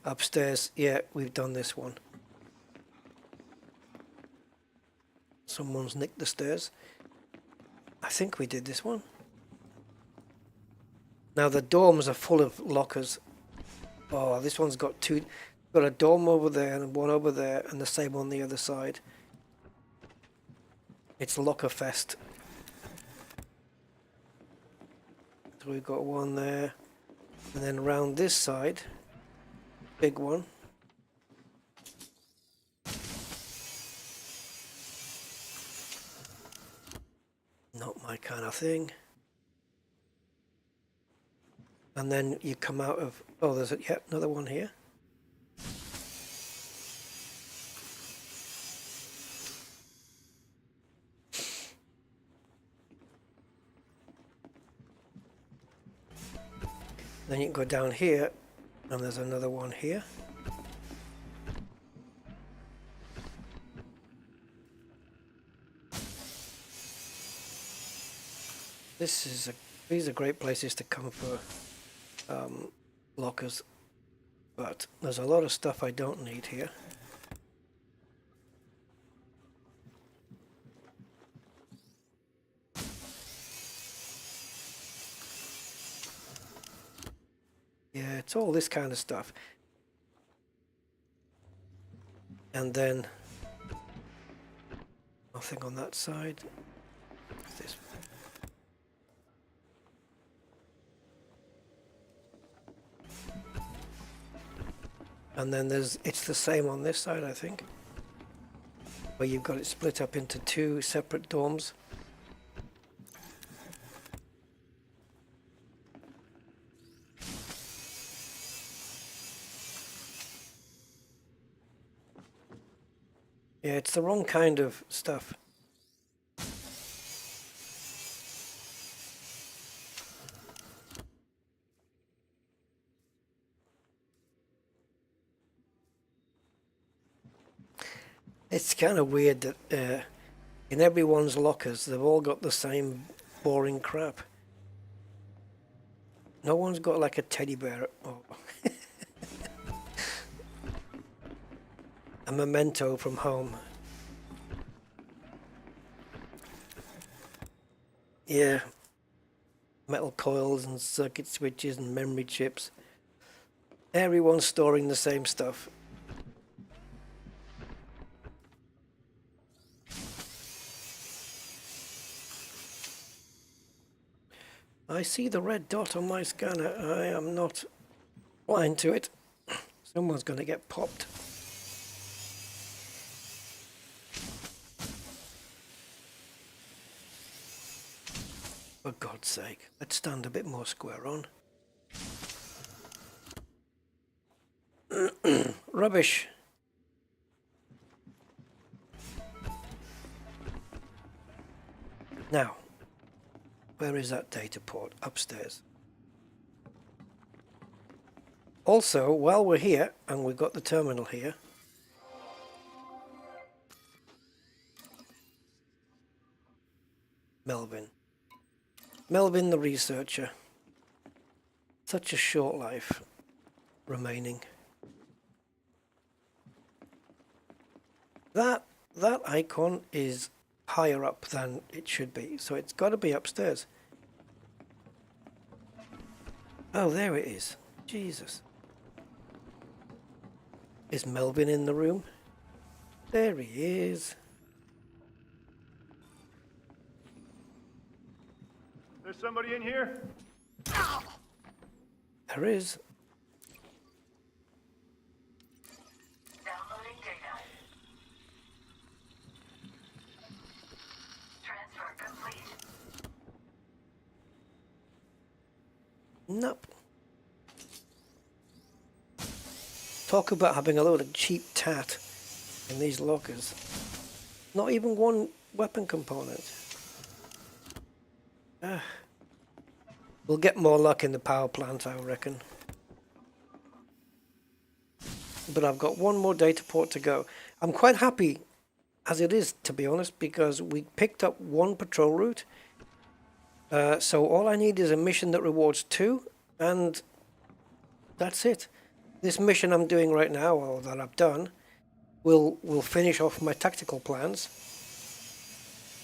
Upstairs, yeah, we've done this one. Someone's nicked the stairs. I think we did this one. Now the dorms are full of lockers. Oh, this one's got two. Got a dorm over there and one over there, and the same on the other side. It's locker fest. So we've got one there, and then around this side, big one. Not my kind of thing. And then you come out of, oh, there's yet another one here. Then you can go down here, and there's another one here. These are great places to come for lockers, but there's a lot of stuff I don't need here. Yeah, it's all this kind of stuff. And then nothing on that side. This. And then it's the same on this side, I think, where you've got it split up into two separate dorms. Yeah, it's the wrong kind of stuff. It's kind of weird that in everyone's lockers, they've all got the same boring crap. No one's got like a teddy bear or a memento from home. Yeah. Metal coils and circuit switches and memory chips. Everyone's storing the same stuff. I see the red dot on my scanner. I am not blind to it. Someone's going to get popped. For God's sake, let's stand a bit more square on. Rubbish. Now, where is that data port? Upstairs. Also, while we're here, and we've got the terminal here, Melvin. Melvin the researcher. Such a short life remaining. That icon is higher up than it should be, so it's got to be upstairs. Oh, there it is. Jesus. Is Melvin in the room? There he is. There's somebody in here? There is. Downloading data. Transfer complete. Nope. Talk about having a load of cheap tat in these lockers. Not even one weapon component. We'll get more luck in the power plant, I reckon. But I've got one more data port to go. I'm quite happy as it is, to be honest, because we picked up one patrol route. So all I need is a mission that rewards 2, and that's it. this mission I'm doing right now, or that I've done, will finish off my tactical plans.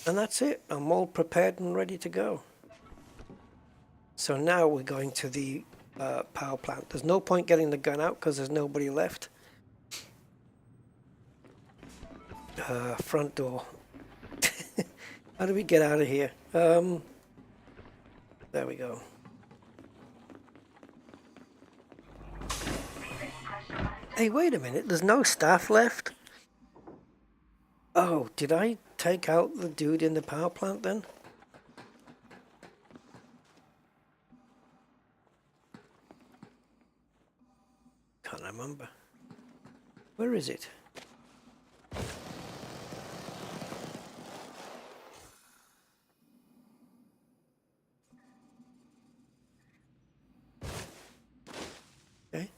And that's it. I'm all prepared and ready to go. So now we're going to the power plant. There's no point getting the gun out because there's nobody left. Front door. How do we get out of here? There we go. Hey, wait a minute. There's no staff left? Oh, did I take out the dude in the power plant then? Can't remember. Where is it? Okay.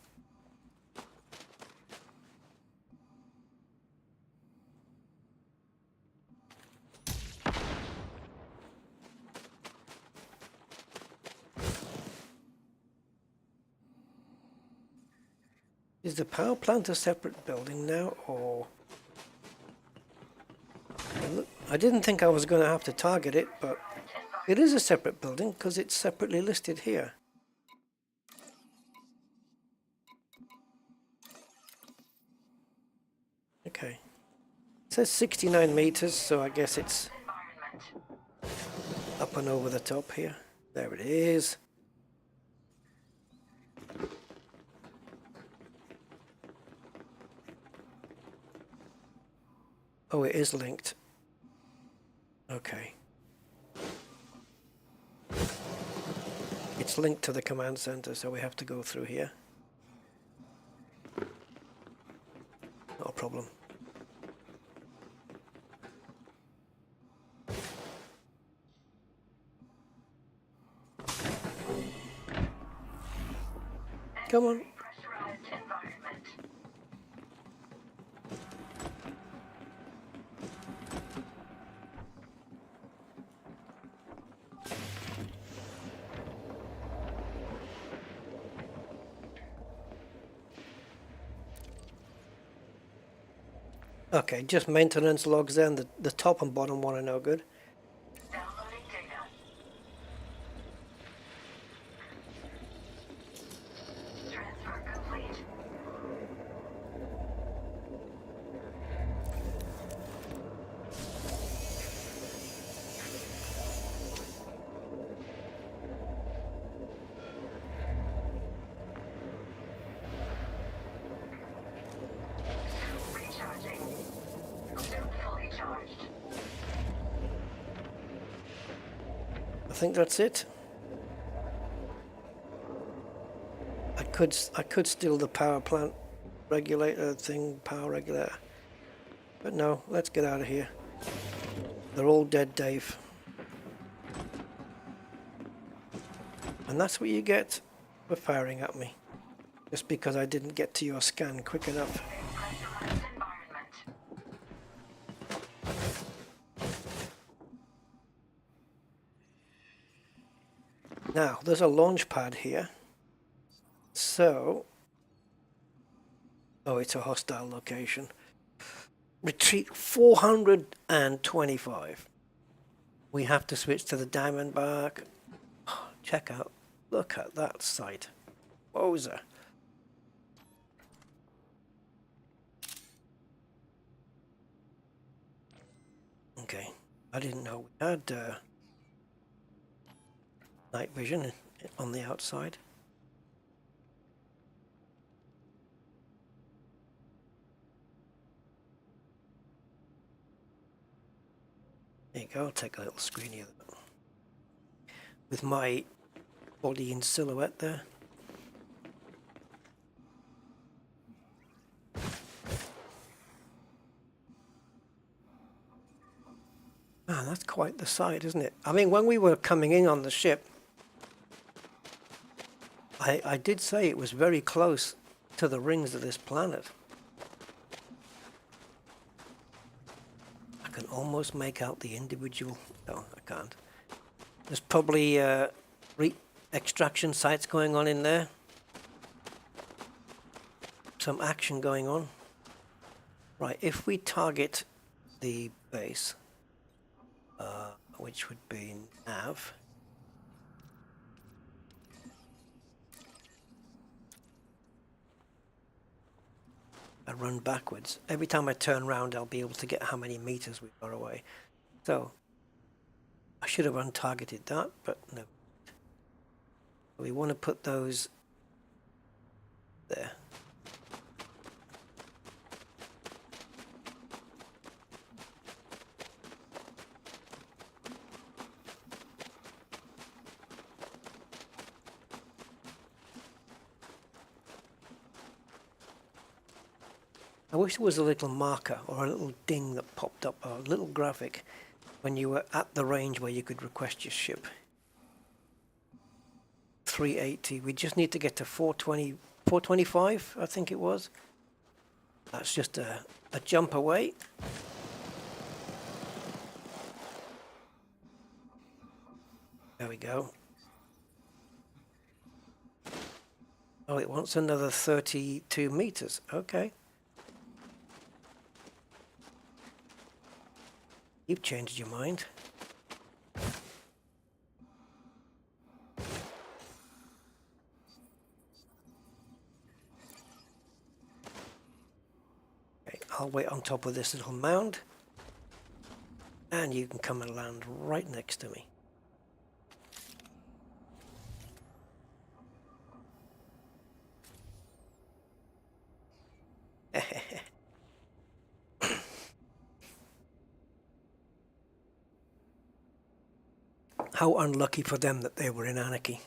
Is the power plant a separate building now, or... I didn't think I was going to have to target it, but it is a separate building because it's separately listed here. Okay. It says 69 meters, so I guess it's up and over the top here. There it is. Oh, it is linked. Okay. It's linked to the command center, so we have to go through here. Not a problem. Come on. Okay, just maintenance logs then. The top and bottom one are no good. Downloading data. Transfer complete. Recharging. Soon fully charged. I think that's it. I could steal the power plant regulator thing, power regulator. But no, let's get out of here. They're all dead, Dave. And that's what you get for firing at me. Just because I didn't get to your scan quick enough. Pressurized environment. Now, there's a launch pad here. So... Oh, it's a hostile location. Retreat 425. We have to switch to the Diamondback. Oh, check out. Look at that sight. Wowza. Okay. I didn't know we had night vision on the outside. There you go, I'll take a little screen of that. With my body in silhouette there. Man, that's quite the sight, isn't it? I mean, when we were coming in on the ship, I did say it was very close to the rings of this planet. I can almost make out the individual... No, I can't. There's probably extraction sites going on in there. some action going on. Right, if we target the base, which would be nav, I run backwards. Every time I turn around, I'll be able to get how many meters we are away. So I should have untargeted that, but no. We want to put those there. I wish there was a little marker or a little ding that popped up, or a little graphic when you were at the range where you could request your ship. 380. We just need to get to 420, 425, I think it was. That's just a jump away. There we go. Oh, it wants another 32 meters. Okay. You've changed your mind. Okay, I'll wait on top of this little mound, and you can come and land right next to me. How unlucky for them that they were in anarchy.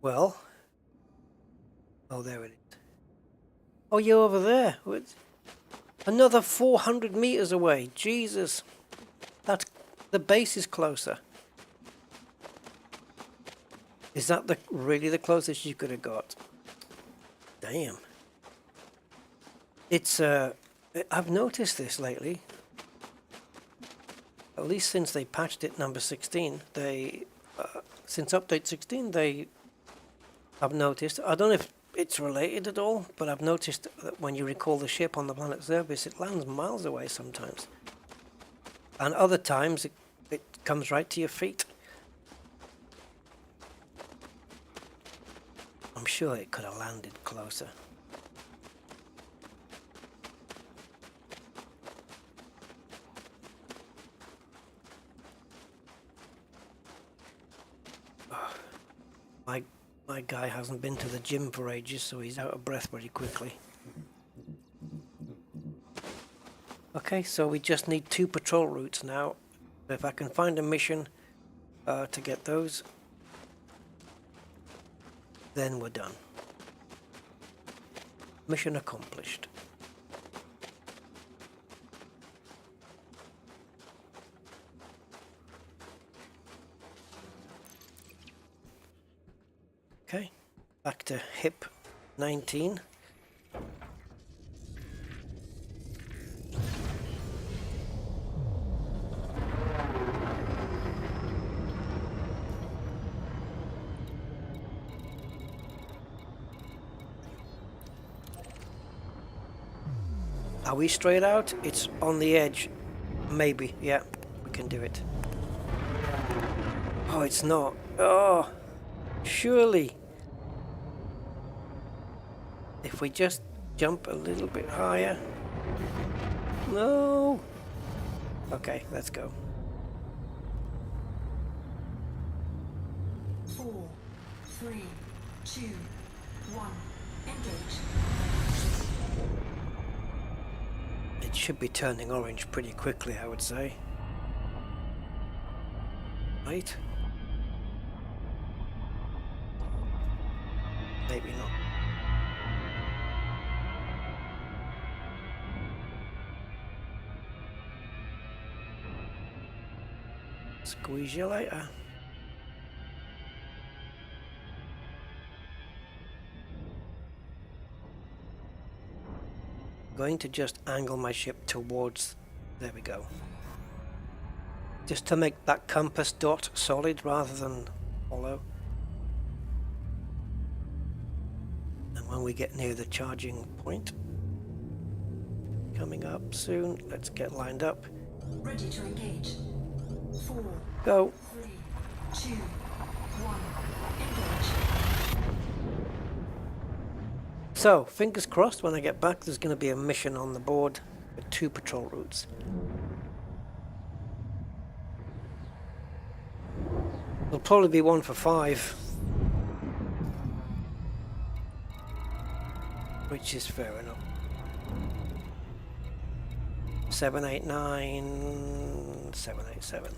Well, oh, there it is. Oh, you're over there. Another 400 meters away. Jesus. That's, the base is closer. Is that really the closest you could have got? Damn. It's, I've noticed this lately. At least since they patched it number 16. Since update 16, I've noticed, I don't know if it's related at all, but I've noticed that when you recall the ship on the planet surface, it lands miles away sometimes. And other times, it comes right to your feet. I'm sure it could have landed closer. My guy hasn't been to the gym for ages, so he's out of breath very quickly. Okay, so we just need 2 patrol routes now. If I can find a mission to get those, then we're done. Mission accomplished. Okay, back to hip 19. Are we straight out? It's on the edge. Maybe, yeah, we can do it. Oh, it's not. Oh, surely. If we just jump a little bit higher. No. Okay, let's go. 4, 3, 2, 1, engage. It should be turning orange pretty quickly, I would say. Right? Maybe not. Squeeze you later. I'm going to just angle my ship towards, there we go. Just to make that compass dot solid rather than hollow. And when we get near the charging point, coming up soon, let's get lined up. Ready to engage. 4, Go. 3, 2, 1. Engage. So, fingers crossed, when I get back, there's going to be a mission on the board with 2 patrol routes. There'll probably be one for 5. Which is fair enough. 789, 787.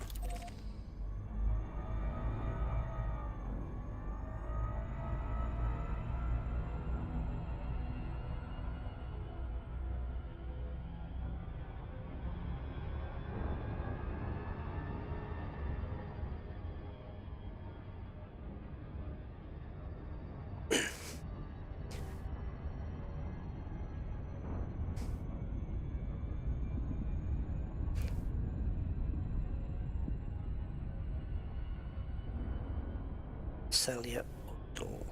Celia Otto.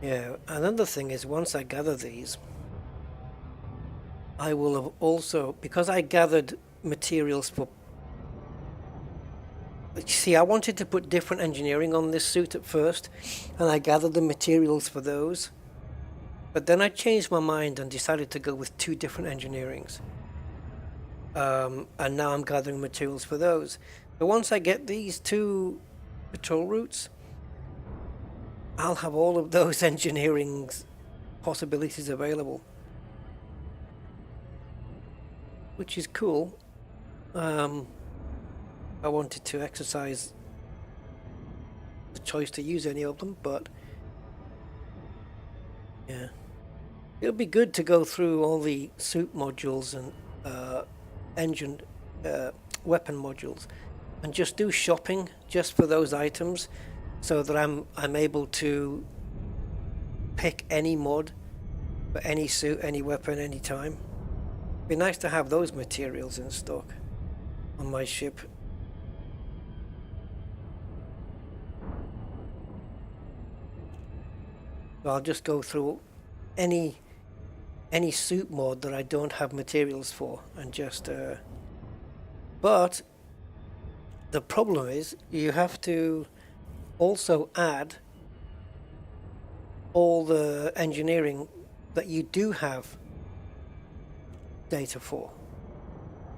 Yeah, another thing is once I gather these, I will have also, because I gathered materials for, see, I wanted to put different engineering on this suit at first, and I gathered the materials for those. But then I changed my mind and decided to go with 2 different engineerings. And now I'm gathering materials for those. But once I get these 2 patrol routes, I'll have all of those engineering possibilities available. Which is cool. I wanted to exercise the choice to use any of them, but yeah, it'll be good to go through all the suit modules and engine weapon modules and just do shopping just for those items, so that I'm able to pick any mod for any suit, any weapon, anytime. It'd be nice to have those materials in stock on my ship. So I'll just go through any suit mod that I don't have materials for and just but the problem is you have to also add all the engineering that you do have data for,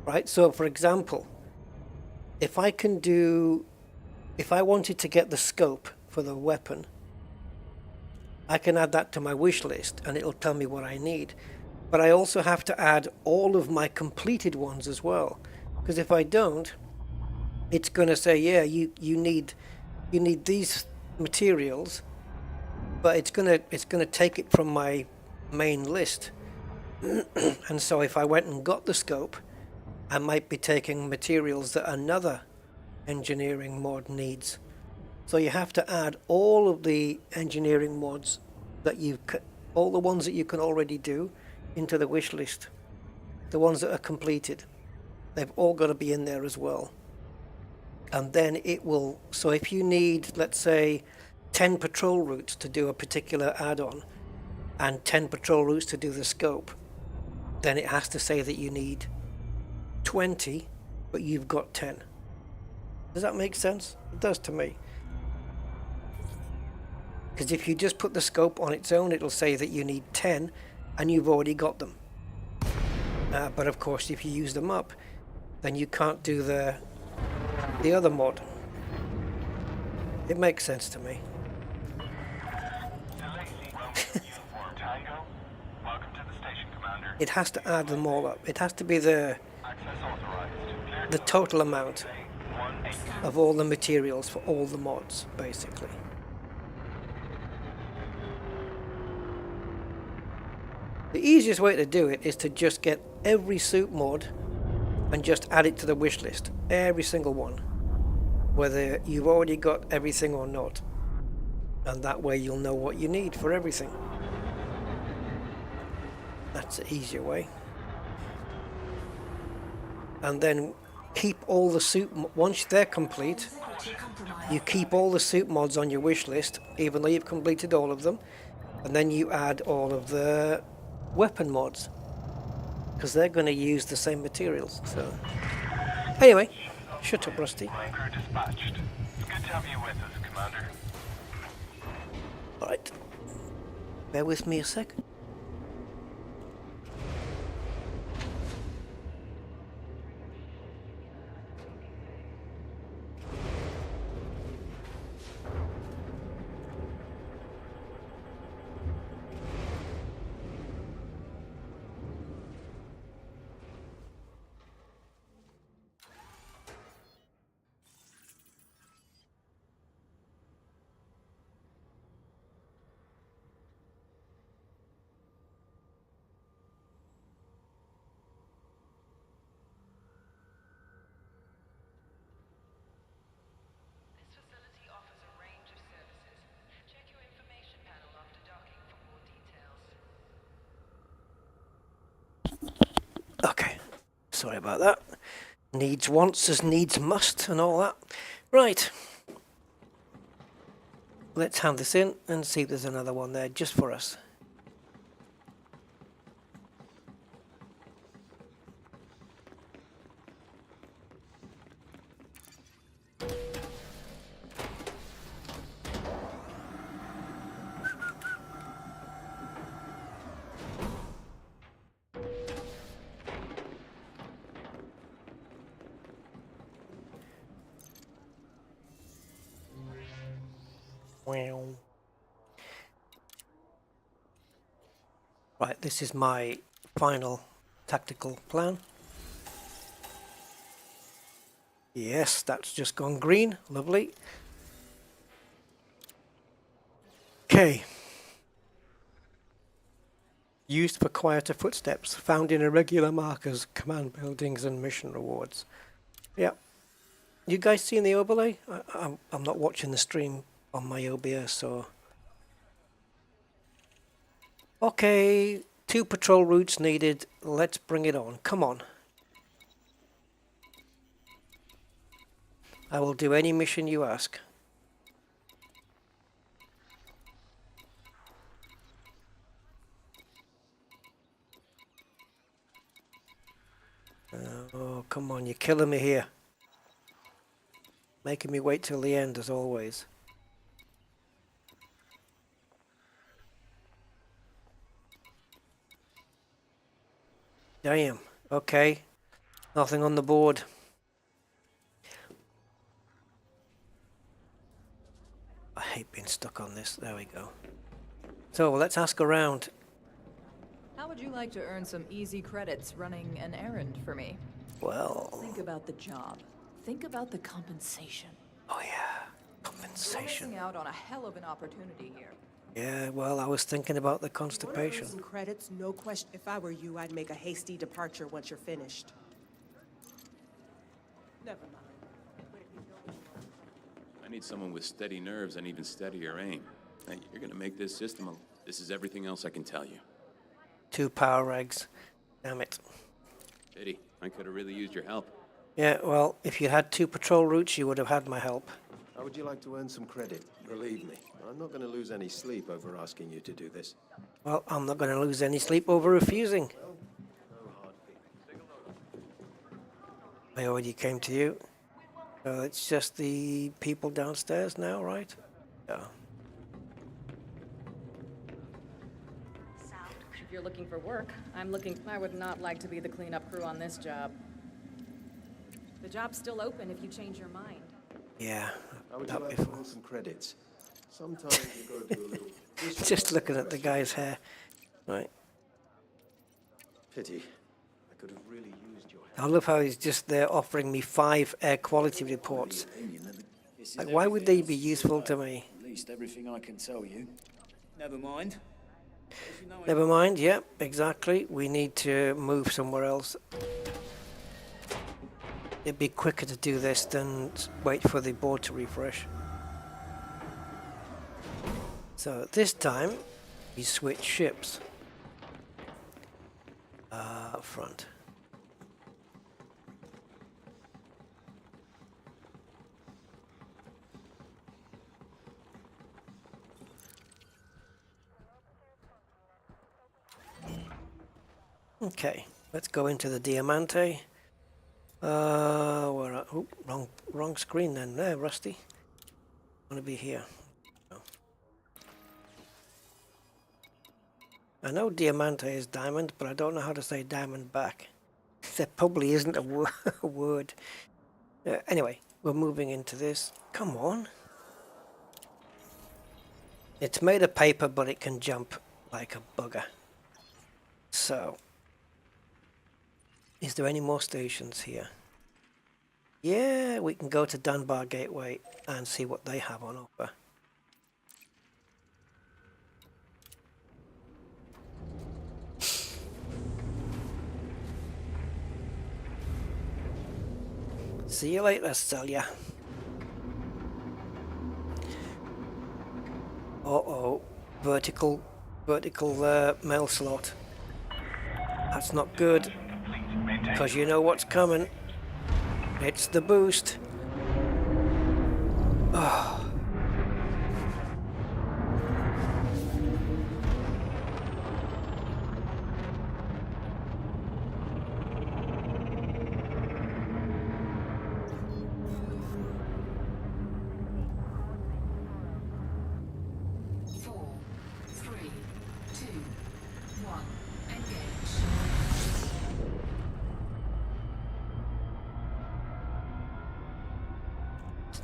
right? So for example, if I wanted to get the scope for the weapon, I can add that to my wish list and it'll tell me what I need. But I also have to add all of my completed ones as well, because if I don't, it's going to say, yeah, you need these materials, but it's going to take it from my main list. And so if I went and got the scope, I might be taking materials that another engineering mod needs. So you have to add all of the engineering mods that all the ones that you can already do into the wish list. The ones that are completed, they've all got to be in there as well. And then it will, so if you need, let's say, 10 patrol routes to do a particular add-on and 10 patrol routes to do the scope, then it has to say that you need 20, but you've got 10. Does that make sense? It does to me. Because if you just put the scope on its own, it'll say that you need 10 and you've already got them. But of course, if you use them up, then you can't do the other mod. It makes sense to me. It has to add them all up. It has to be the total amount of all the materials for all the mods, basically. The easiest way to do it is to just get every suit mod and just add it to the wish list. Every single one. Whether you've already got everything or not. And that way you'll know what you need for everything. That's the easier way. And then keep all the suit, once they're complete, you keep all the suit mods on your wish list, even though you've completed all of them. And then you add all of the weapon mods, because they're going to use the same materials. So, anyway, shut up, Rusty. Flight crew dispatched. It's good to have you with us, Commander. Alright. Bear with me a sec. Okay, sorry about that. Needs wants as needs must and all that. Right. Let's hand this in and see if there's another one there just for us. Right, this is my final tactical plan. Yes, that's just gone green. Lovely. Okay. Used for quieter footsteps, found in irregular markers, command buildings and mission rewards. Yeah. You guys seen the overlay? I'm not watching the stream on my OBS, so... Okay, 2 patrol routes needed. Let's bring it on. Come on. I will do any mission you ask. Oh, come on, you're killing me here. Making me wait till the end, as always. Damn, okay. Nothing on the board. I hate being stuck on this. There we go. So, let's ask around. How would you like to earn some easy credits running an errand for me? Well... Think about the job. Think about the compensation. Oh yeah, compensation. You're missing out on a hell of an opportunity here. Yeah, well, I was thinking about the constipation. Some credits, no question. If I were you, I'd make a hasty departure once you're finished. Never mind. I need someone with steady nerves and even steadier aim. Hey, you're gonna make this system. This is everything else I can tell you. 2 power eggs. Damn it. Pity. I could have really used your help. Yeah, well, if you had 2 patrol routes, you would have had my help. How would you like to earn some credit? Believe me, I'm not going to lose any sleep over asking you to do this. Well, I'm not going to lose any sleep over refusing. I already came to you. So it's just the people downstairs now, right? Yeah. If you're looking for work, I would not like to be the cleanup crew on this job. The job's still open if you change your mind. Yeah. How would you like to earn some credits? Sometimes you've got to do a little... Just looking at the guy's hair. Right. Pity. I could have really used your help. I love how he's just there offering me 5 air quality reports. Like, why would they be useful to me? At least everything I can tell you. Never mind. Never mind, yep, exactly. We need to move somewhere else. it'd be quicker to do this than wait for the board to refresh. So this time we switch ships. Front. Okay, let's go into the Diamante. Oh, wrong screen then. There, Rusty. I want to be here. I know Diamante is diamond, but I don't know how to say diamond back. There probably isn't a, a word. Anyway, we're moving into this. Come on. It's made of paper, but it can jump like a bugger. So, is there any more stations here? Yeah, we can go to Dunbar Gateway and see what they have on offer. See you later, Celia. Uh-oh, vertical mail slot. That's not good, because you know what's coming. It's the boost. Oh.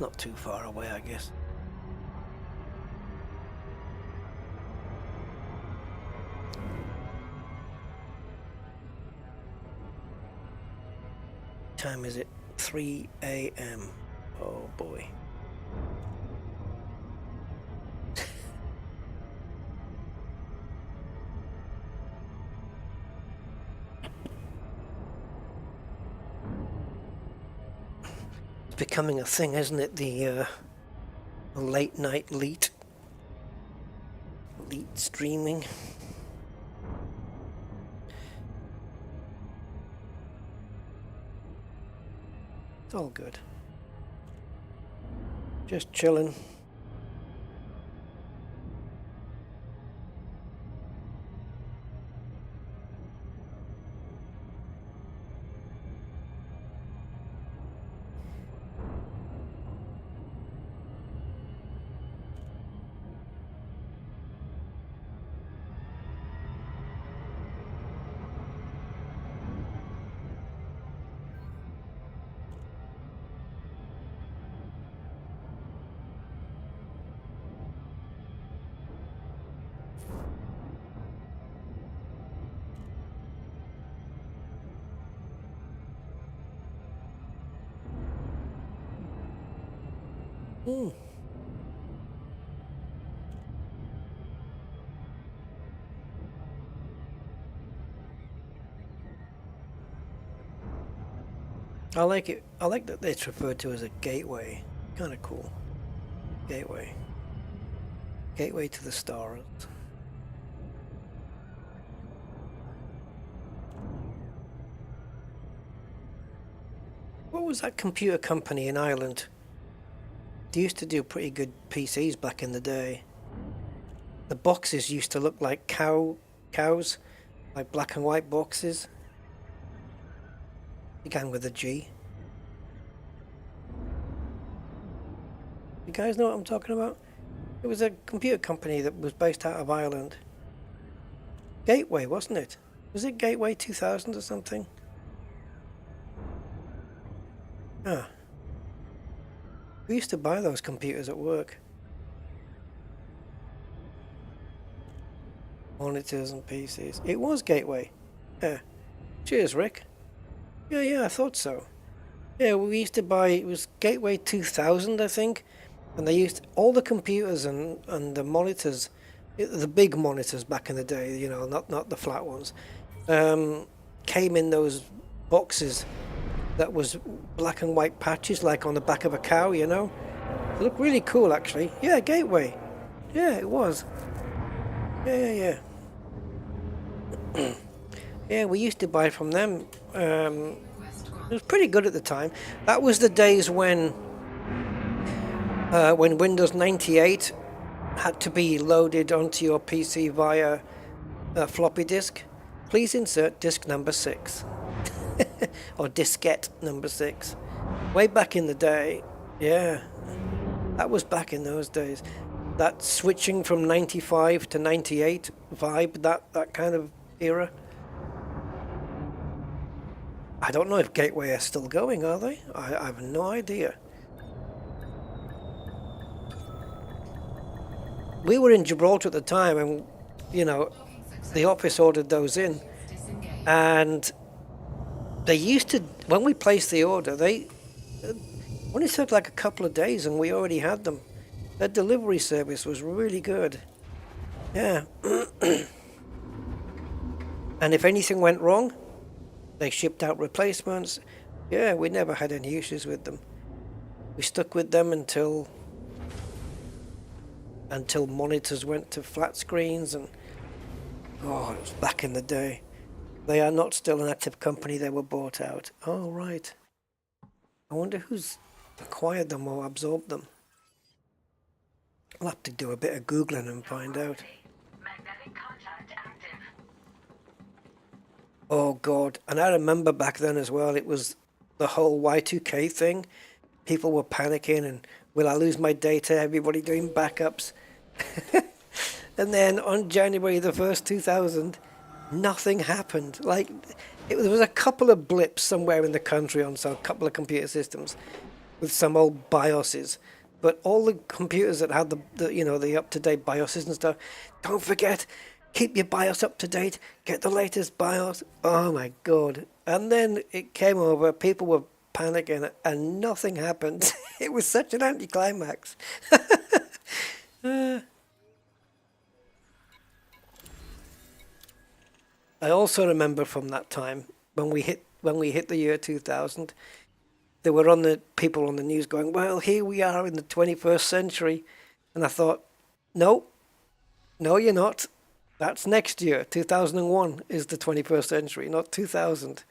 Not too far away, I guess. Time is it? 3 a.m. Oh boy. Becoming a thing, isn't it? The late night leet streaming. It's all good. Just chilling. I like it. I like that it's referred to as a gateway. Kind of cool. Gateway. Gateway to the stars. What was that computer company in Ireland? They used to do pretty good PCs back in the day. The boxes used to look like cows, like black and white boxes. Began with a G. You guys know what I'm talking about? It was a computer company that was based out of Ireland. Gateway, wasn't it? Was it Gateway 2000 or something? Ah. We used to buy those computers at work. Monitors and PCs. It was Gateway. Yeah. Cheers, Rick. Yeah, I thought so. Yeah, we used to buy, it was Gateway 2000, I think. And they used all the computers and the monitors, the big monitors back in the day, you know, not the flat ones, came in those boxes that was black and white patches like on the back of a cow, you know. It looked really cool actually. Yeah, Gateway. Yeah, it was. Yeah. Yeah, we used to buy from them. It was pretty good at the time. That was the days when Windows 98 had to be loaded onto your PC via floppy disk. Please insert disk number 6. Or diskette number 6. Way back in the day. Yeah. That was back in those days. That switching from 95 to 98 vibe, that kind of era. I don't know if Gateway are still going, are they? I have no idea. We were in Gibraltar at the time, and, you know, the office ordered those in. And they used to, when we placed the order, they only took like a couple of days and we already had them. Their delivery service was really good. Yeah. And if anything went wrong, they shipped out replacements. Yeah, we never had any issues with them. We stuck with them until monitors went to flat screens, and oh, it was back in the day. They are not still an active company. They were bought out. Oh, right. I wonder who's acquired them or absorbed them. I'll have to do a bit of Googling and find out. Magnetic contact active. Oh, God. And I remember back then as well, it was the whole Y2K thing. People were panicking and, will I lose my data? Everybody doing backups. And then on January the 1st, 2000, nothing happened. Like, there was a couple of blips somewhere in the country on some couple of computer systems with some old BIOSes. But all the computers that had the up-to-date BIOSes and stuff, don't forget, keep your BIOS up to date, get the latest BIOS. Oh my God. And then it came over, people were panicking, and nothing happened. It was such an anticlimax. I also remember from that time, when we hit the year 2000, there were people on the news going, well, here we are in the 21st century. And I thought, no, you're not. That's next year. 2001 is the 21st century, not 2000.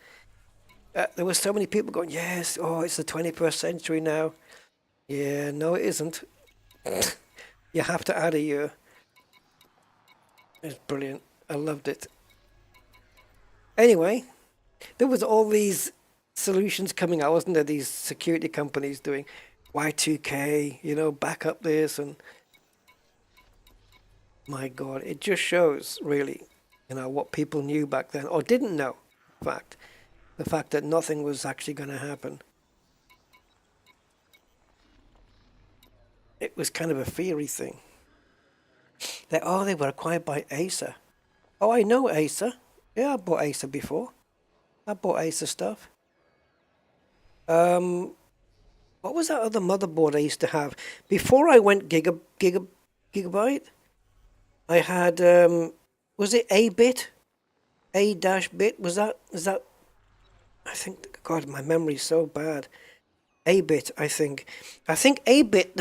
There were so many people going, yes, oh, it's the 21st century now. Yeah, no, it isn't. You have to add a year. It's brilliant. I loved it. Anyway, there was all these solutions coming out, wasn't there? These security companies doing Y2K, back up this, and my God, it just shows really, what people knew back then, or didn't know, in fact. The fact that nothing was actually going to happen. It was kind of a theory thing. They were acquired by Acer. Oh, I know Acer. Yeah, I bought Acer before. I bought Acer stuff. What was that other motherboard I used to have? Before I went Gigabyte, I had, was it A-bit? A-bit? Is that? I think, God, my memory's so bad. A-bit, I think. I think A-bit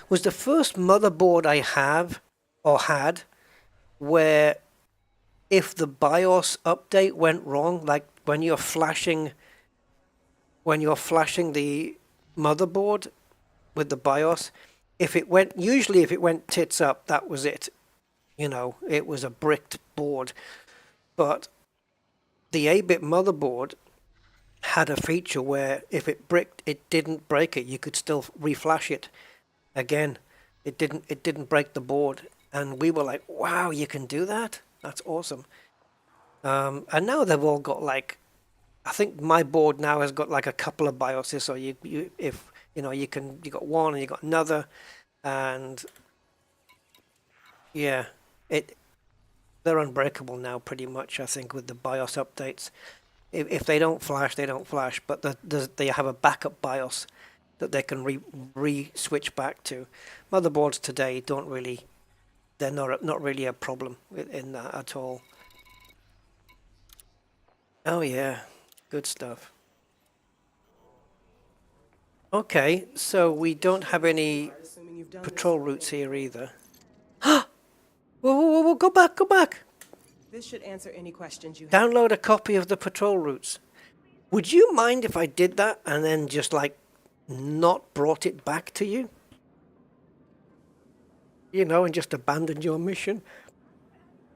was the first motherboard I had where if the BIOS update went wrong, like when you're flashing the motherboard with the BIOS, usually if it went tits up, that was it. It was a bricked board. But the A-bit motherboard had a feature where if it bricked, it didn't break it. You could still reflash it again. It didn't break the board. And we were like, wow, you can do that? That's awesome. And now they've all got I think my board now has got like a couple of BIOSes. So you got one and you got another, and yeah, they're unbreakable now pretty much. I think with the BIOS updates, if they don't flash, they don't flash. But they have a backup BIOS that they can re-switch back to. Motherboards today don't really. They're not really a problem in that at all. Oh yeah, good stuff. Okay, so we don't have any Assuming you've done patrol routes here either. Whoa, whoa, whoa, whoa, go back, go back! this should answer any questions you have. Download a copy of the patrol routes. Would you mind if I did that and then just like not brought it back to you? You know, and just abandoned your mission?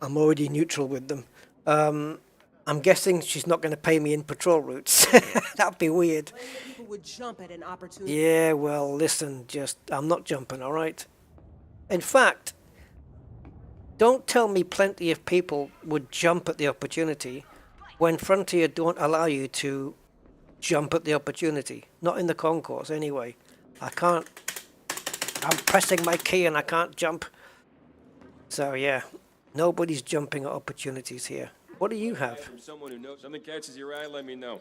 I'm already neutral with them. I'm guessing she's not going to pay me in patrol routes. That'd be weird. People would jump at an opportunity. Yeah, well, listen, I'm not jumping, all right? In fact, don't tell me plenty of people would jump at the opportunity when Frontier don't allow you to jump at the opportunity. Not in the concourse, anyway. I can't. I'm pressing my key and I can't jump. So, yeah, nobody's jumping at opportunities here. What do you have? From someone who knows. Something catches your eye, let me know.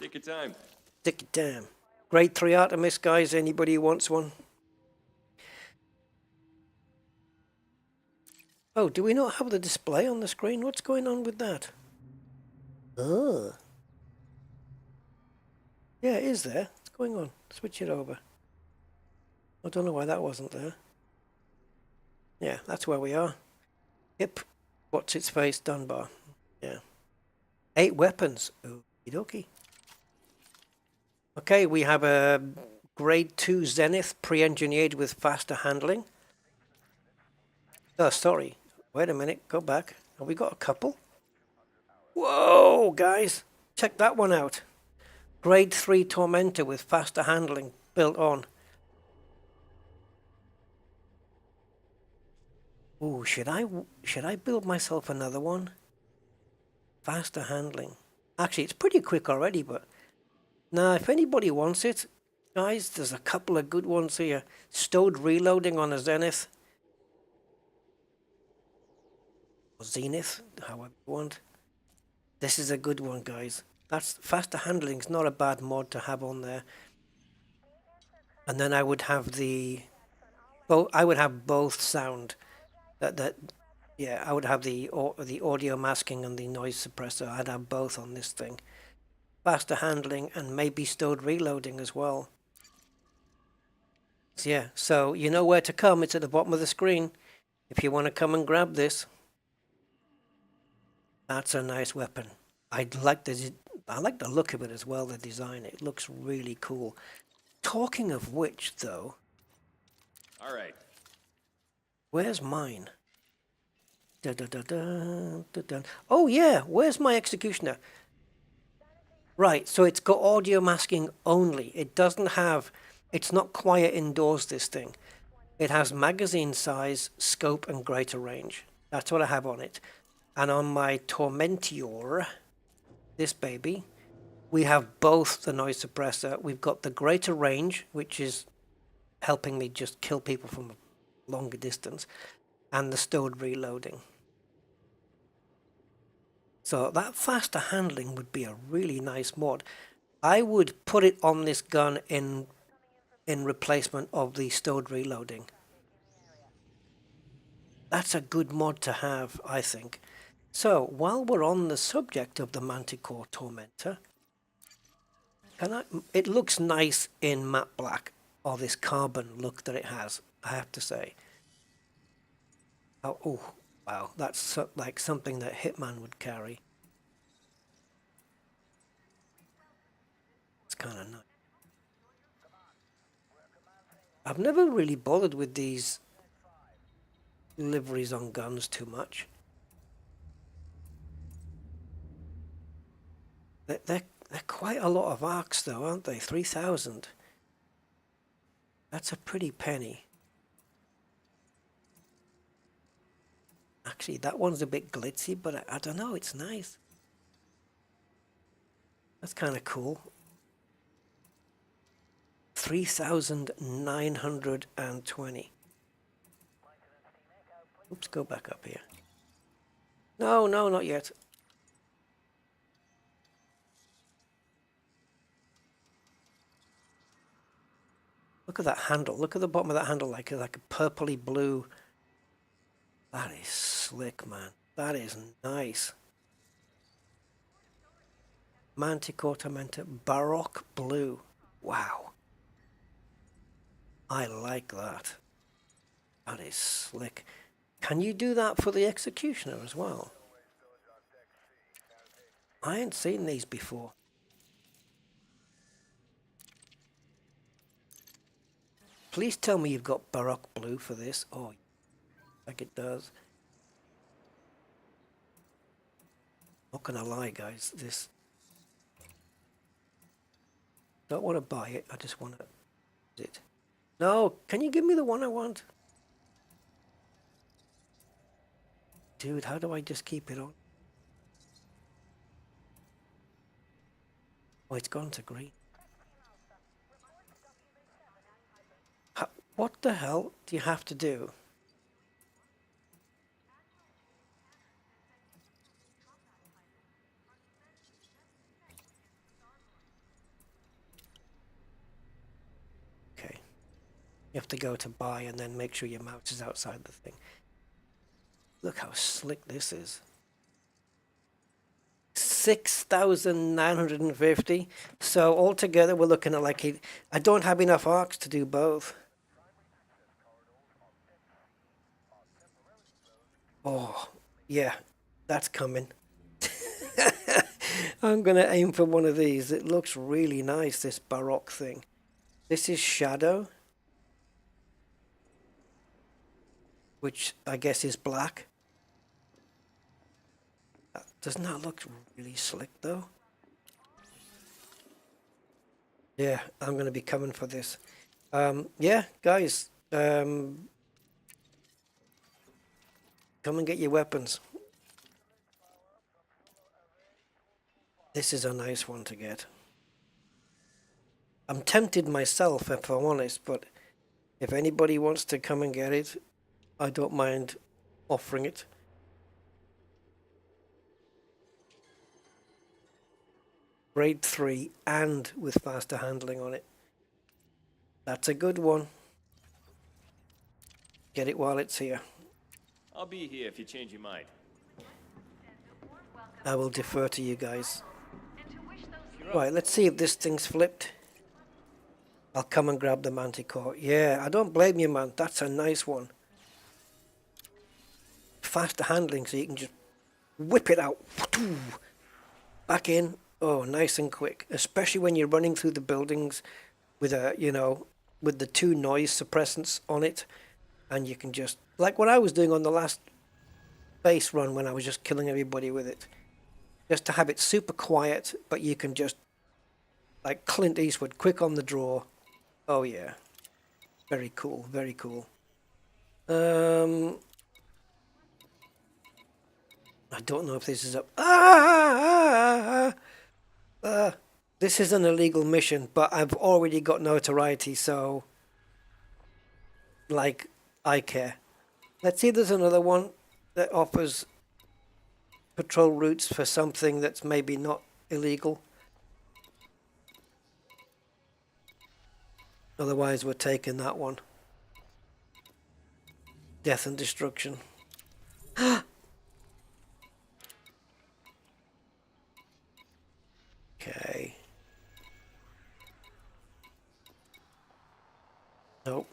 Take your time. Take your time. Grade 3 Artemis, guys. Anybody who wants one? Oh, do we not have the display on the screen? What's going on with that? Oh. Yeah, it is there. What's going on? Switch it over. I don't know why that wasn't there. Yeah, that's where we are. Yep. What's its face? Dunbar. Yeah. 8 weapons. Okie dokie. Okay, we have a grade 2 Zenith pre-engineered with faster handling. Oh, sorry. Wait a minute. Go back. Have we got a couple? Whoa, guys. Check that one out. Grade 3 Tormentor with faster handling built on. Ooh, should I build myself another one? Faster handling. Actually, it's pretty quick already, but now if anybody wants it, guys, there's a couple of good ones here. Stowed reloading on a Zenith. Or Zenith, however you want. This is a good one, guys. That's faster handling's not a bad mod to have on there. And then I would have I would have both sound. Yeah, I would have the audio masking and the noise suppressor. I'd have both on this thing. Faster handling and maybe stowed reloading as well. So yeah, so you know where to come. It's at the bottom of the screen. If you want to come and grab this. That's a nice weapon. I like the look of it as well, the design. It looks really cool. Talking of which, though. All right. Where's mine? Oh yeah, where's my executioner? Right, so it's got audio masking only. It doesn't have, it's not quiet indoors, this thing. It has magazine size, scope, and greater range. That's what I have on it. And on my Tormentor, this baby, we have both the noise suppressor. We've got the greater range, which is helping me just kill people from a longer distance, and the stowed reloading. So that faster handling would be a really nice mod. I would put it on this gun in replacement of the stowed reloading. That's a good mod to have, I think. So while we're on the subject of the Manticore Tormentor, it looks nice in matte black, or this carbon look that it has, I have to say. Oh wow, that's like something that Hitman would carry. It's kind of nice. I've never really bothered with these liveries on guns too much. They're quite a lot of arcs though, aren't they? 3,000. That's a pretty penny. Actually, that one's a bit glitzy, but I don't know, it's nice. That's kind of cool. 3,920. Oops, go back up here. No, not yet. Look at that handle. Look at the bottom of that handle, like a purpley blue. That is slick, man. That is nice. Manticore Tormentor, Baroque blue. Wow. I like that. That is slick. Can you do that for the Executioner as well? I ain't seen these before. Please tell me you've got Baroque Blue for this. Oh, like it does. Not gonna lie, guys. This... Don't want to buy it. I just want to... it. No, can you give me the one I want? Dude, how do I just keep it on? Oh, it's gone to green. What the hell do you have to do? Okay. You have to go to buy and then make sure your mouse is outside the thing. Look how slick this is. 6,950. So altogether we're looking at like... I don't have enough arcs to do both. Oh, yeah, that's coming. I'm going to aim for one of these. It looks really nice, this Baroque thing. This is Shadow, which I guess is black. Doesn't that look really slick, though? Yeah, I'm going to be coming for this. Yeah, guys, come and get your weapons. This is a nice one to get. I'm tempted myself, if I'm honest, but if anybody wants to come and get it, I don't mind offering it. Grade 3 and with faster handling on it. That's a good one. Get it while it's here. I'll be here if you change your mind. I will defer to you guys. Right, let's see if this thing's flipped. I'll come and grab the Manticore. Yeah, I don't blame you, man. That's a nice one. Faster handling, so you can just whip it out. Back in. Oh, nice and quick. Especially when you're running through the buildings with a, you know, with the 2 noise suppressants on it. And you can just, like what I was doing on the last base run when I was just killing everybody with it. Just to have it super quiet, but you can just, like Clint Eastwood, quick on the draw. Oh yeah. Very cool, very cool. I don't know if this is up. This is an illegal mission, but I've already got notoriety, so like I care. Let's see if there's another one that offers patrol routes for something that's maybe not illegal. Otherwise we're taking that one. Death and destruction. Okay. Nope.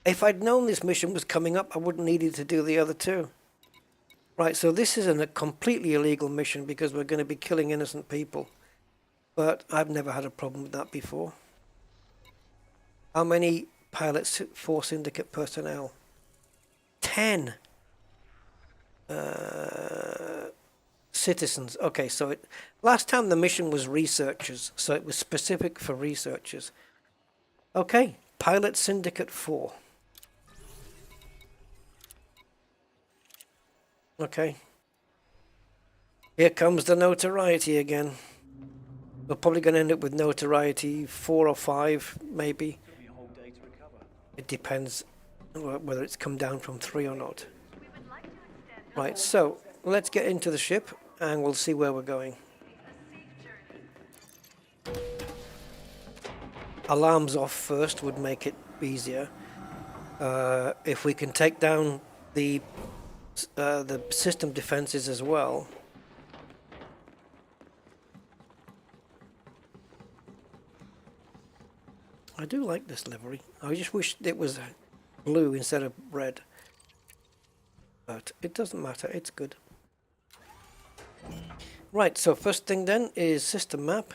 If I'd known this mission was coming up, I wouldn't need to do the other 2. Right, so this is a completely illegal mission because we're going to be killing innocent people. But I've never had a problem with that before. How many pilots for Syndicate personnel? 10. Citizens. Okay, so last time the mission was researchers, so it was specific for researchers. Okay, Pilot Syndicate 4. Okay. Here comes the notoriety again. We're probably going to end up with notoriety 4 or 5, maybe. It depends whether it's come down from 3 or not. Right, so let's get into the ship and we'll see where we're going. Alarms off first would make it easier. If we can take down the system defenses as well. I do like this livery. I just wish it was blue instead of red. But it doesn't matter, it's good. Right, so first thing then is system map.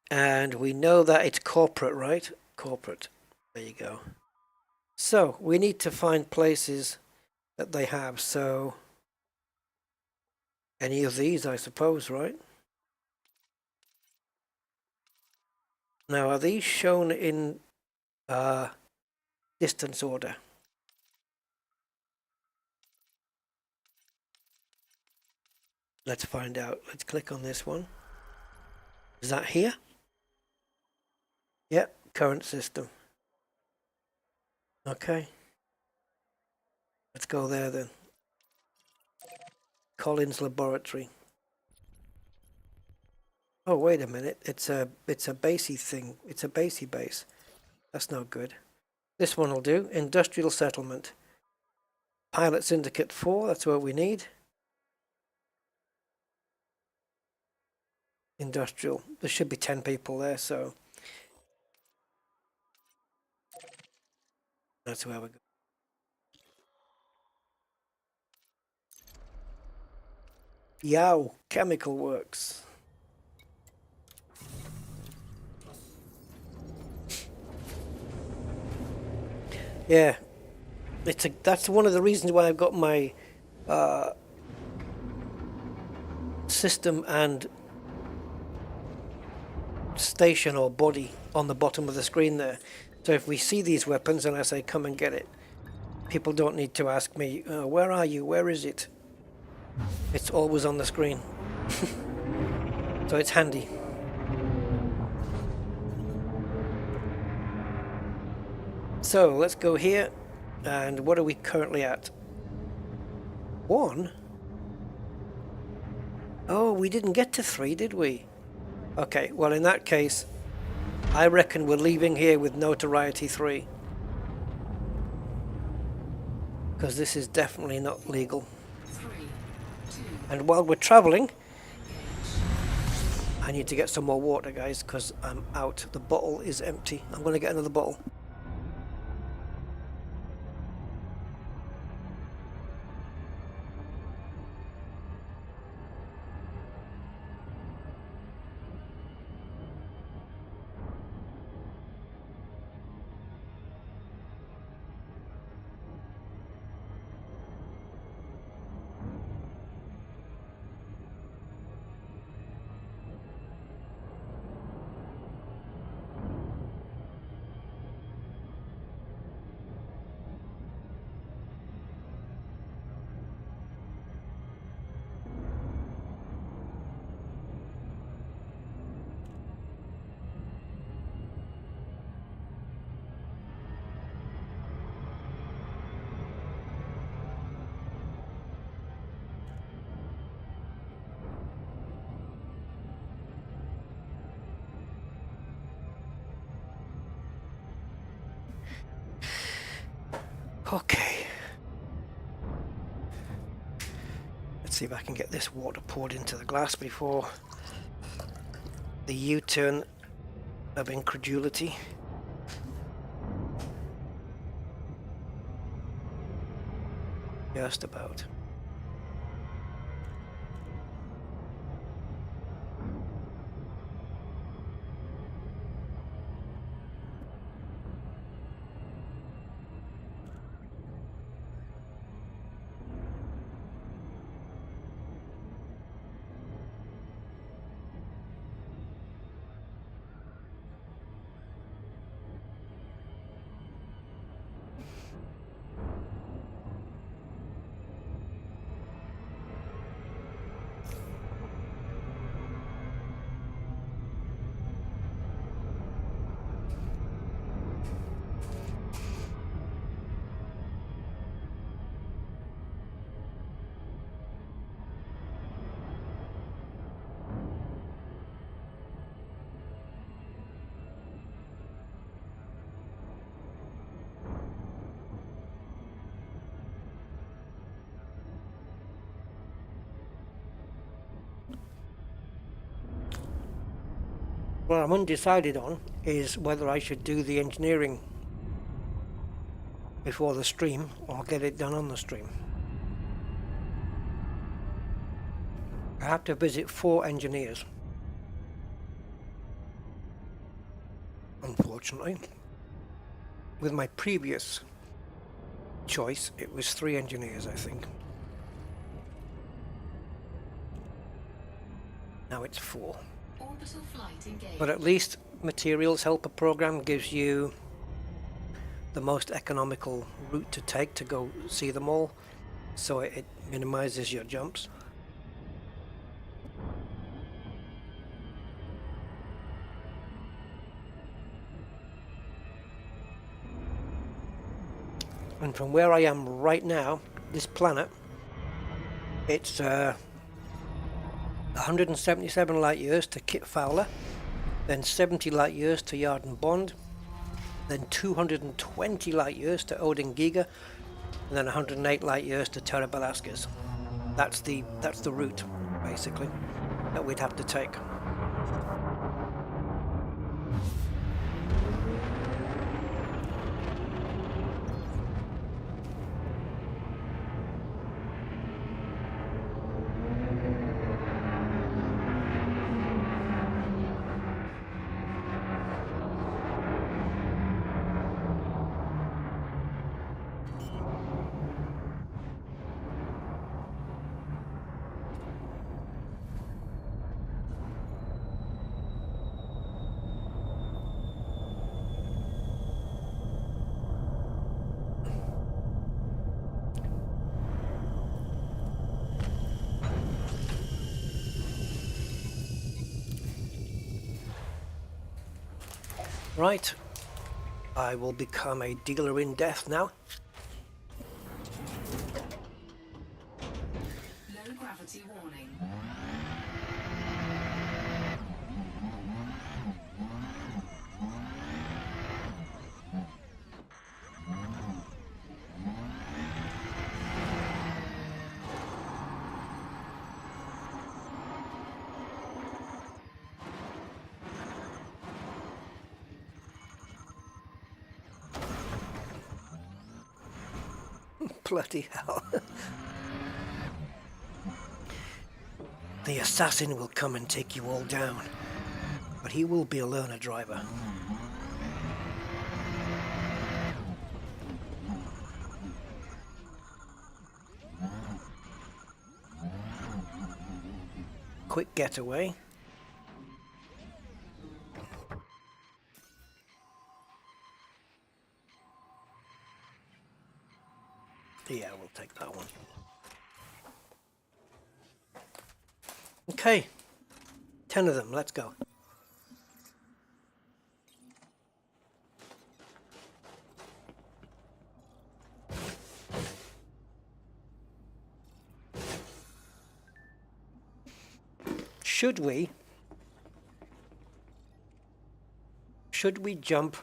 And we know that it's corporate, right? Corporate. There you go. So we need to find places that they have. So any of these, I suppose, right? Now, are these shown in distance order? Let's find out. Let's click on this one. Is that here? Yep, current system. Okay. Let's go there then. Collins Laboratory. Oh, wait a minute. It's a basey thing. It's a basey base. That's no good. This one will do. Industrial Settlement. Pilot Syndicate 4, that's what we need. Industrial. There should be 10 people there, so that's where we go. Yow, Chemical Works. Yeah, that's one of the reasons why I've got my system and station or body on the bottom of the screen there. So if we see these weapons and I say come and get it, people don't need to ask me, where are you, where is it? It's always on the screen. So it's handy. So let's go here, and what are we currently at? 1? Oh, we didn't get to 3, did we? Okay, well in that case, I reckon we're leaving here with notoriety 3. Because this is definitely not legal. And while we're traveling, I need to get some more water, guys, because I'm out. The bottle is empty. I'm going to get another bottle. Okay. Let's see if I can get this water poured into the glass before the U-turn of incredulity. Just about. what I'm undecided on is whether I should do the engineering before the stream or get it done on the stream. I have to visit 4 engineers, unfortunately. With my previous choice, it was 3 engineers, I think. Now it's 4. Orbital flight engaged. But at least Materials Helper program gives you the most economical route to take to go see them all, so it minimizes your jumps. And from where I am right now, this planet, it's 177 light years to Kit Fowler, then 70 light years to Yard and Bond, then 220 light years to Odin Giga, and then 108 light years to Terra Velasquez. That's the route, basically, that we'd have to take. Right, I will become a dealer in death now. Low gravity warning. Bloody hell. The assassin will come and take you all down, but he will be a learner driver. Quick getaway. Yeah, we'll take that one. Okay, 10 of them, let's go. Should we jump?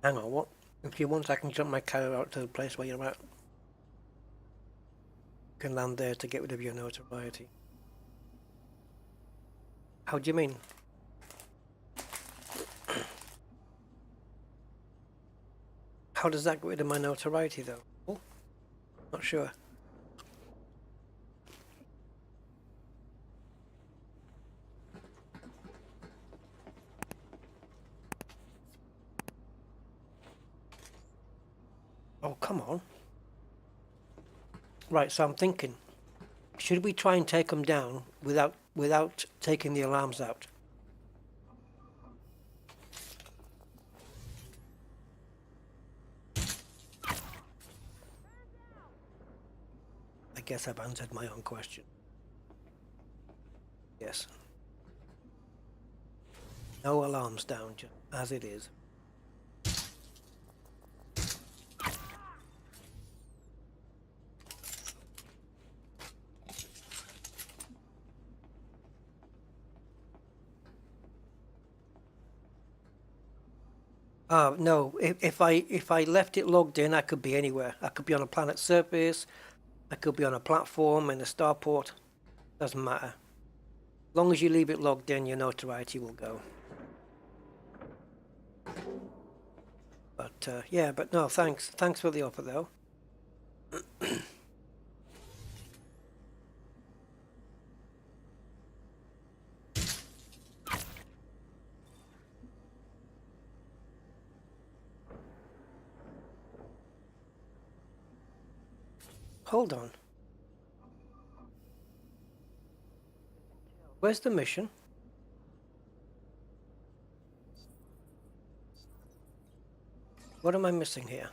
Hang on, what? If you want, I can jump my car out to the place where you're at. You can land there to get rid of your notoriety. How do you mean? How does that get rid of my notoriety, though? Oh, not sure. Oh, come on. Right, so I'm thinking, should we try and take them down without taking the alarms out? I guess I've answered my own question. Yes. No alarms down, just as it is. No, if I left it logged in, I could be anywhere. I could be on a planet's surface, I could be on a platform in a starport. Doesn't matter. As long as you leave it logged in, your notoriety will go. But yeah, but no, thanks. Thanks for the offer, though. Hold on. Where's the mission? What am I missing here?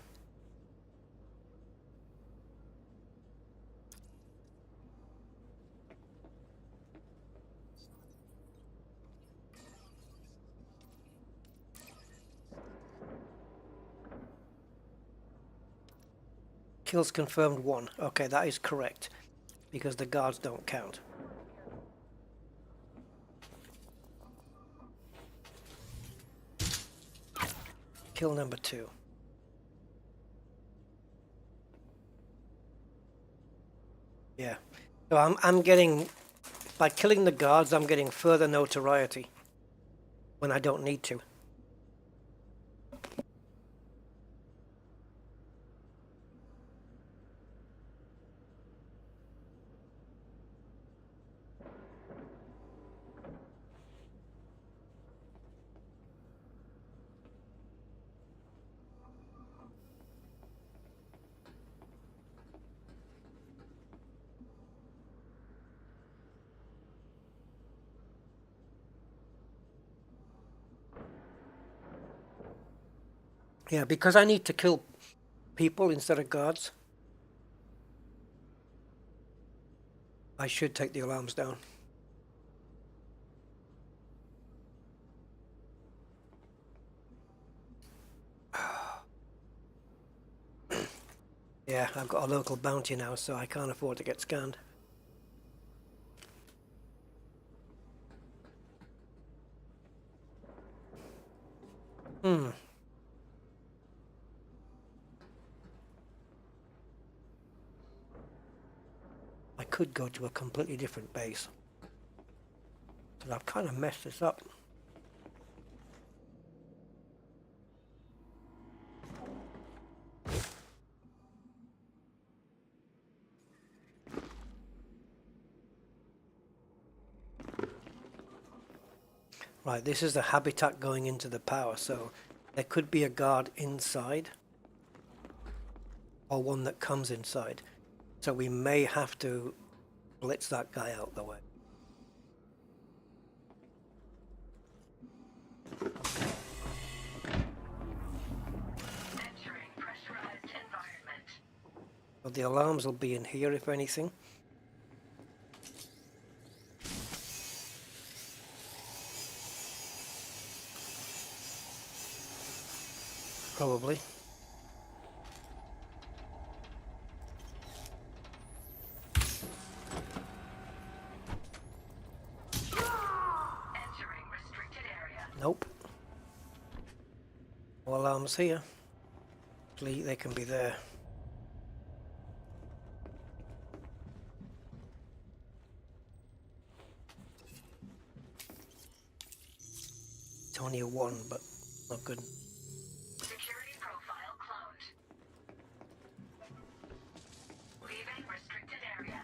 Kills confirmed 1. Okay, that is correct, because the guards don't count. Kill number 2. Yeah. So I'm getting, by killing the guards, I'm getting further notoriety when I don't need to. Yeah, because I need to kill people instead of guards, I should take the alarms down. Yeah, I've got a local bounty now, so I can't afford to get scanned. I could go to a completely different base, but I've kind of messed this up. Right, this is the habitat going into the power, so there could be a guard inside or one that comes inside. So we may have to blitz that guy out the way. Entering pressurized environment. Well, the alarms will be in here if anything. Probably. Entering restricted area. Nope. No alarms here. Actually, they can be there. It's only a 1, but not good. Security profile cloned. Leaving restricted area.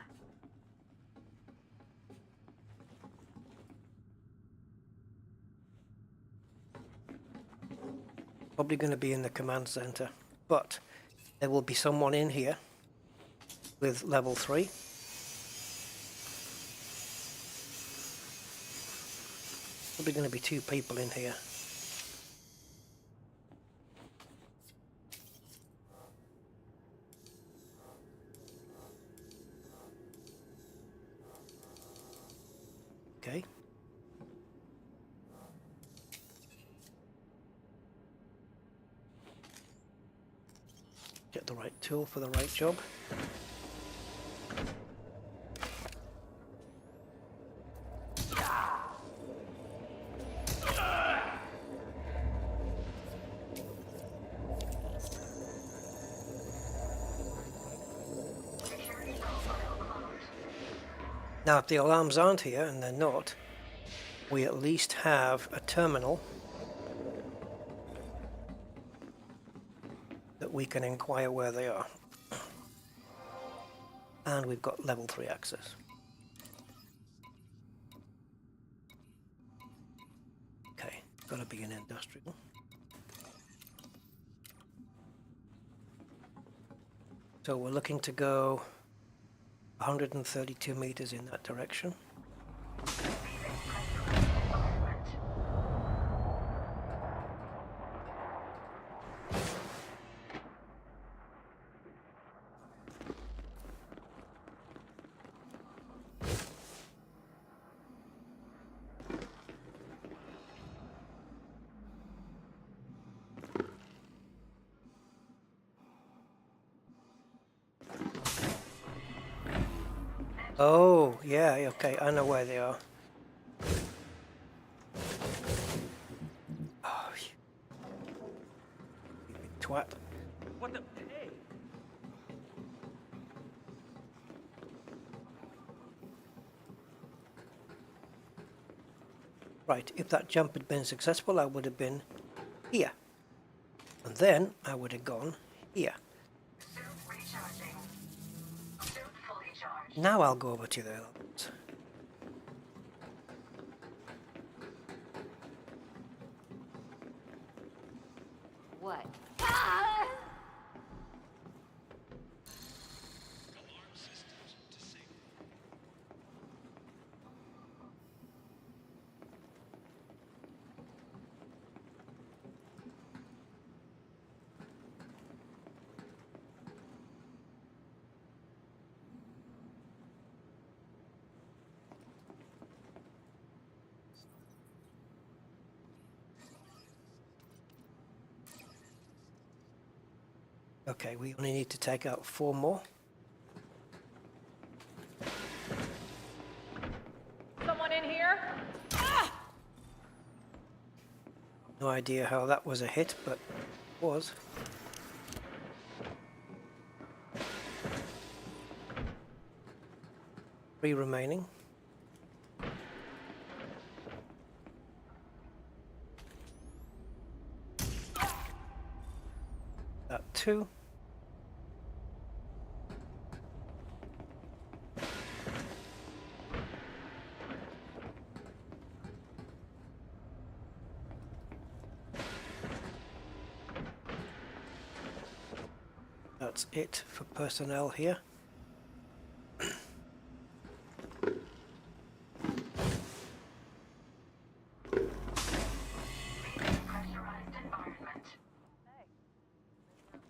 Probably going to be in the command center, but there will be someone in here with level 3. Probably going to be 2 people in here. Okay. Get the right tool for the right job. Now, if the alarms aren't here, and they're not, we at least have a terminal that we can inquire where they are. And we've got level 3 access. Okay, gotta be an industrial. So we're looking to go 132 meters in that direction. Oh, yeah, okay, I know where they are. Oh, you big twat. What the? Hey! Right, if that jump had been successful, I would have been here. And then I would have gone here. Now I'll go over to the elements. What? Okay, we only need to take out 4 more. Someone in here? No idea how that was a hit, but it was. Three remaining. That 2. That's it for personnel here.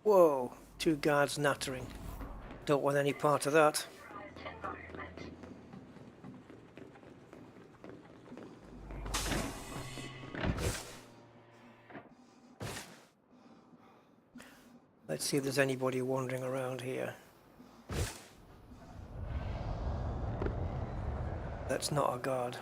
Whoa, 2 guards nattering. Don't want any part of that. Let's see if there's anybody wandering around here. That's not a guard.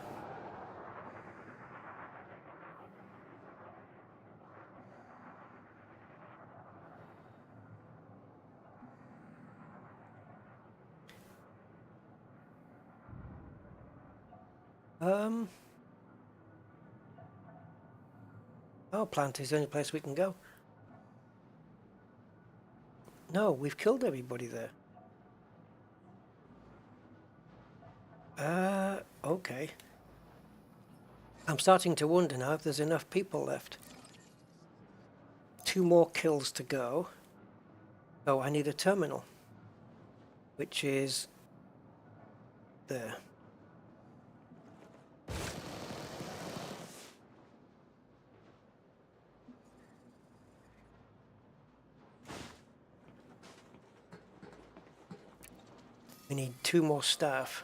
Power plant is the only place we can go. No, we've killed everybody there. Okay. I'm starting to wonder now if there's enough people left. 2 more kills to go. Oh, I need a terminal, which is there. We need 2 more staff.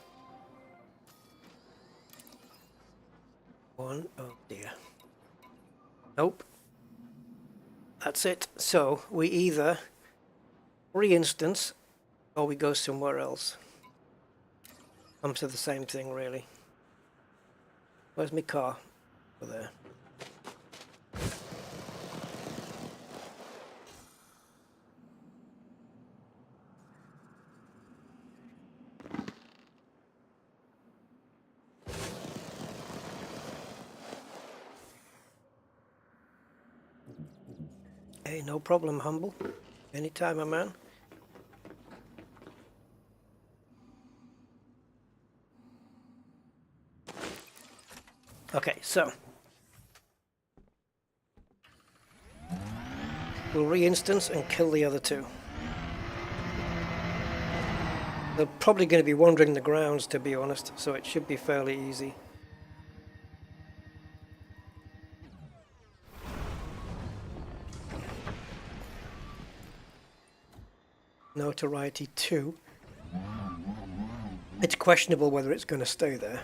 1, oh dear. Nope. That's it. So we either re-instance or we go somewhere else. Comes to the same thing really. Where's my car? Over there. Hey, no problem, Humble. Anytime, my man. Okay, so we'll re-instance and kill the other two. They're probably going to be wandering the grounds, to be honest, so it should be fairly easy. Notoriety 2. It's questionable whether it's going to stay there.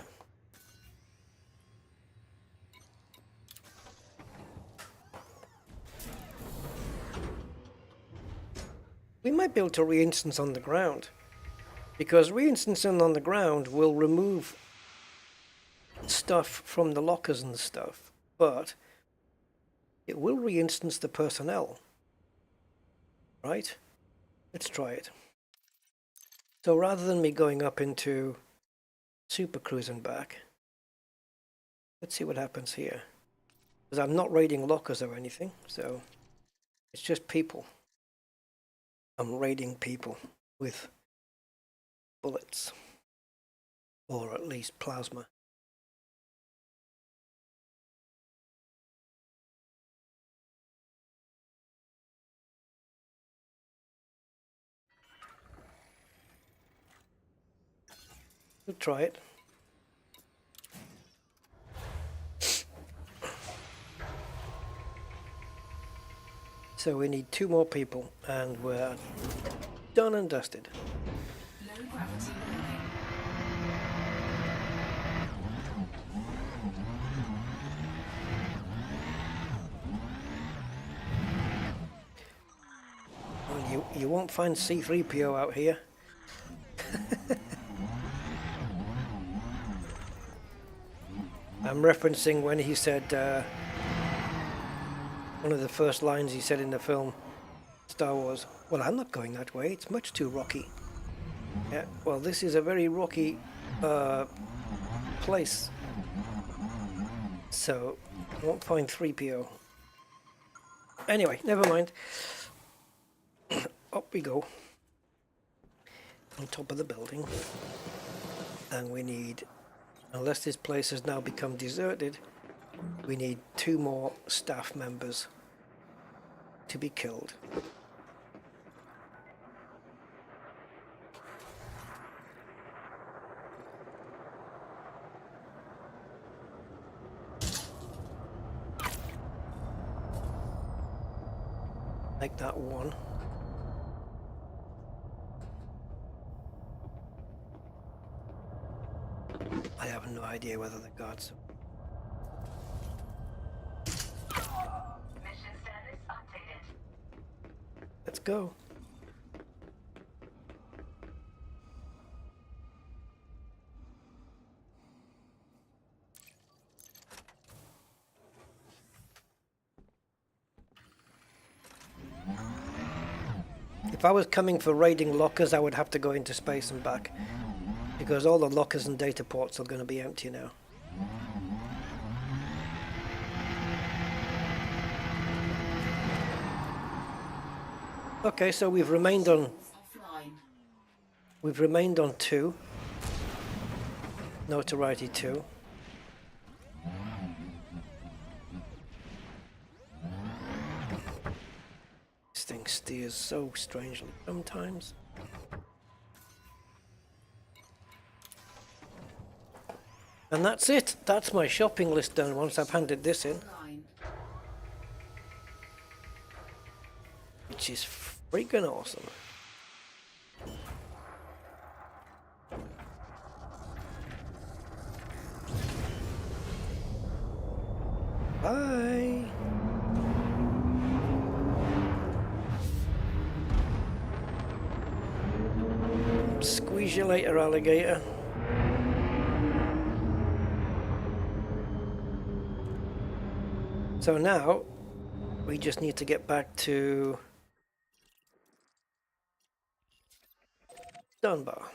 We might be able to re-instance on the ground, because re-instancing on the ground will remove stuff from the lockers and stuff, but it will re-instance the personnel. Right? Let's try it. So rather than me going up into Super Cruise and back, let's see what happens here. Because I'm not raiding lockers or anything, so it's just people. I'm raiding people with bullets, or at least plasma. We'll try it. So we need 2 more people, and we're done and dusted. Low gravity Well, you won't find C3PO out here. I'm referencing when he said, one of the first lines he said in the film Star Wars, well, I'm not going that way, it's much too rocky. Yeah, well, this is a very rocky place, so I won't find 3PO. Anyway, never mind. Up we go on top of the building, and we need, unless this place has now become deserted, we need 2 more staff members to be killed. Make that 1. I have no idea whether the guards. Mission status updated. Let's go. If I was coming for raiding lockers, I would have to go into space and back, because all the lockers and data ports are going to be empty now. Okay, so we've remained on 2. Notoriety 2. This thing steers so strangely sometimes. And that's it. That's my shopping list done once I've handed this in. Which is freaking awesome. Bye. Squeeze you later, alligator. So now we just need to get back to Dunbar.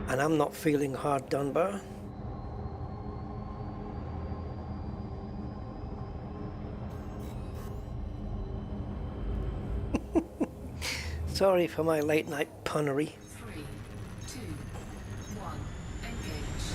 And I'm not feeling hard Dunbar. Sorry for my late night punnery. 3, 2, 1, engage.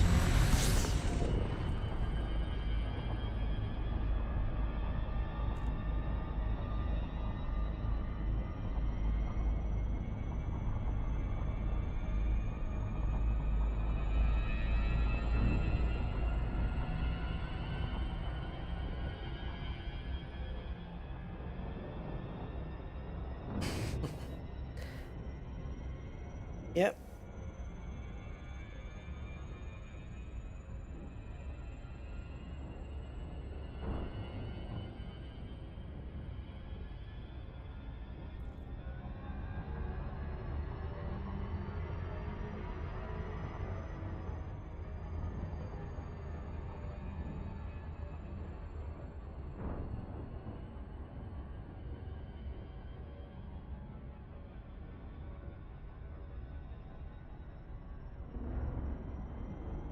Yep.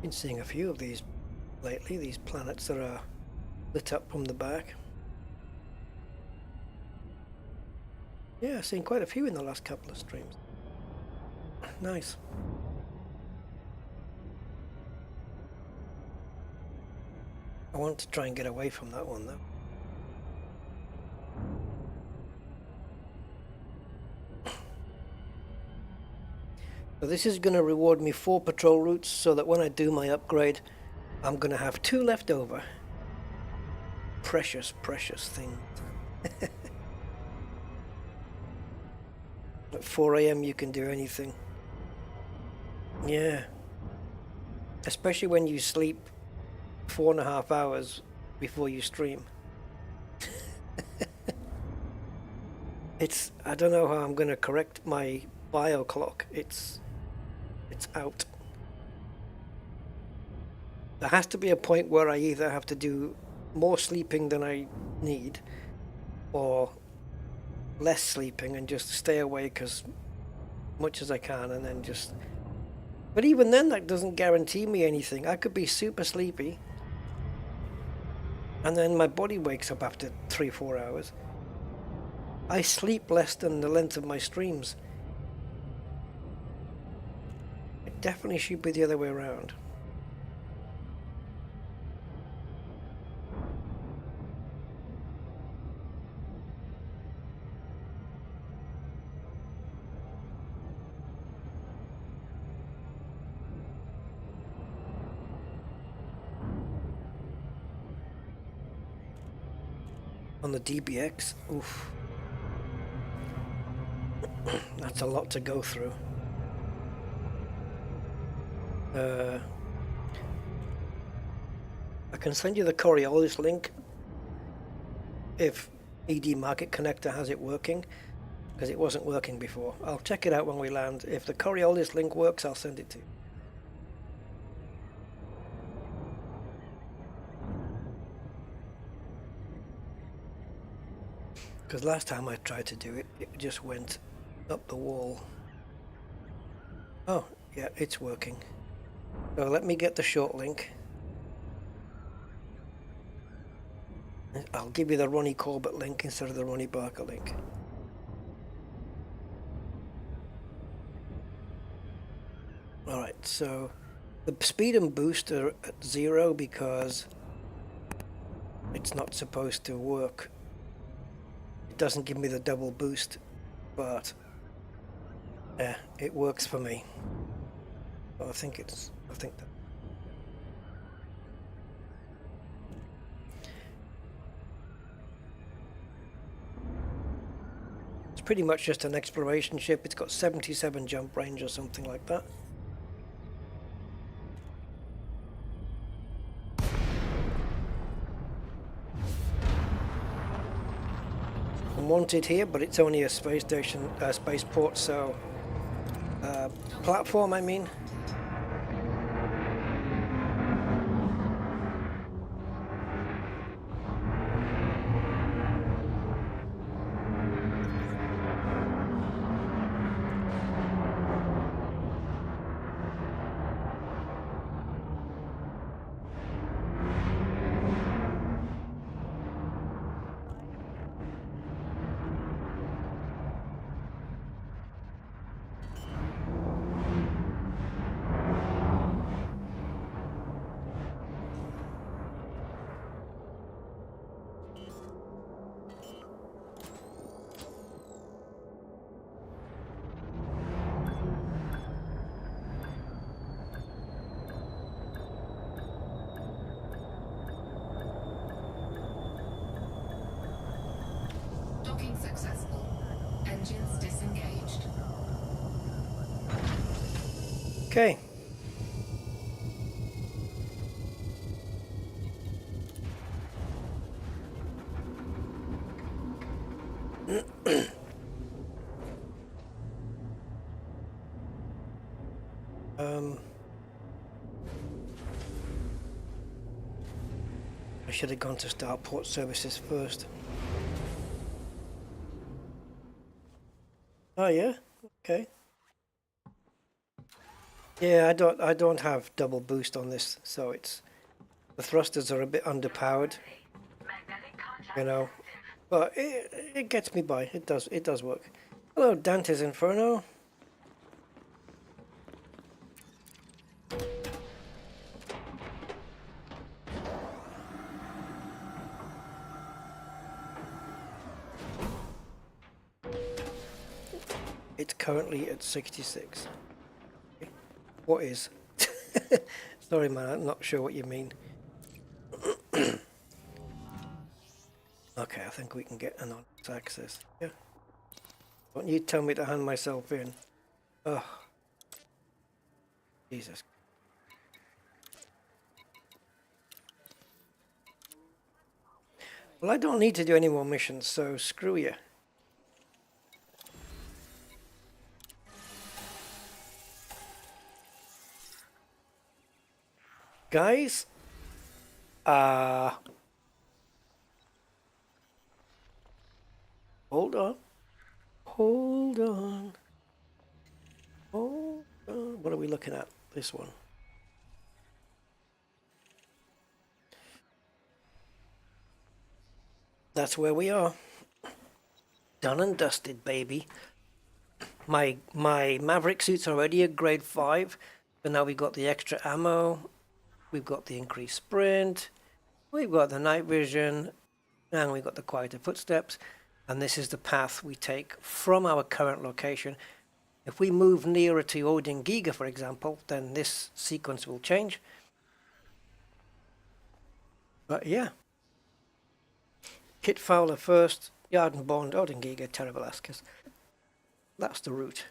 Been seeing a few of these lately, these planets that are lit up from the back. Yeah, I've seen quite a few in the last couple of streams. Nice. I want to try and get away from that one though. So this is going to reward me 4 patrol routes so that when I do my upgrade, I'm going to have 2 left over. Precious, precious thing. At 4 AM you can do anything. Yeah. Especially when you sleep 4.5 hours before you stream. I don't know how I'm going to correct my bio clock. It's out. There has to be a point where I either have to do more sleeping than I need or less sleeping and just stay awake as much as I can and then just... But even then that doesn't guarantee me anything. I could be super sleepy and then my body wakes up after 3-4 hours. I sleep less than the length of my streams. It definitely should be the other way around. On the DBX, oof. That's a lot to go through. I can send you the Coriolis link if ED Market Connector has it working, because it wasn't working before. I'll check it out when we land. If the Coriolis link works, I'll send it to you. Because last time I tried to do it, it just went up the wall. Oh, yeah, it's working. So let me get the short link. I'll give you the Ronnie Corbett link instead of the Ronnie Barker link. Alright, so the speed and boost are at 0 because it's not supposed to work. It doesn't give me the double boost, but yeah, it works for me. But I think that it's pretty much just an exploration ship. It's got 77 jump range or something like that. I'm wanted here, but it's only a space station, spaceport, so platform, I mean. Engines disengaged. Okay. I should have gone to start port services first. Oh yeah? Okay. Yeah, I don't have double boost on this, so it's the thrusters are a bit underpowered, you know. But it gets me by. It does work. Hello, Dante's Inferno. It's currently at 66. What is? Sorry, man, I'm not sure what you mean. Okay, I think we can get anonymous access. Yeah. Don't you tell me to hand myself in. Oh, Jesus. Well, I don't need to do any more missions, so screw you. Guys, hold on. Hold on. Hold on. What are we looking at? This one. That's where we are. Done and dusted, baby. My Maverick suit's already a grade 5, so now we've got the extra ammo, we've got the increased sprint, we've got the night vision, and we've got the quieter footsteps, and this is the path we take from our current location. If we move nearer to Odin Giga, for example, then this sequence will change. But yeah. Kit Fowler first, Yarden Bond, Odin Giga, Terra Velasquez. That's the route.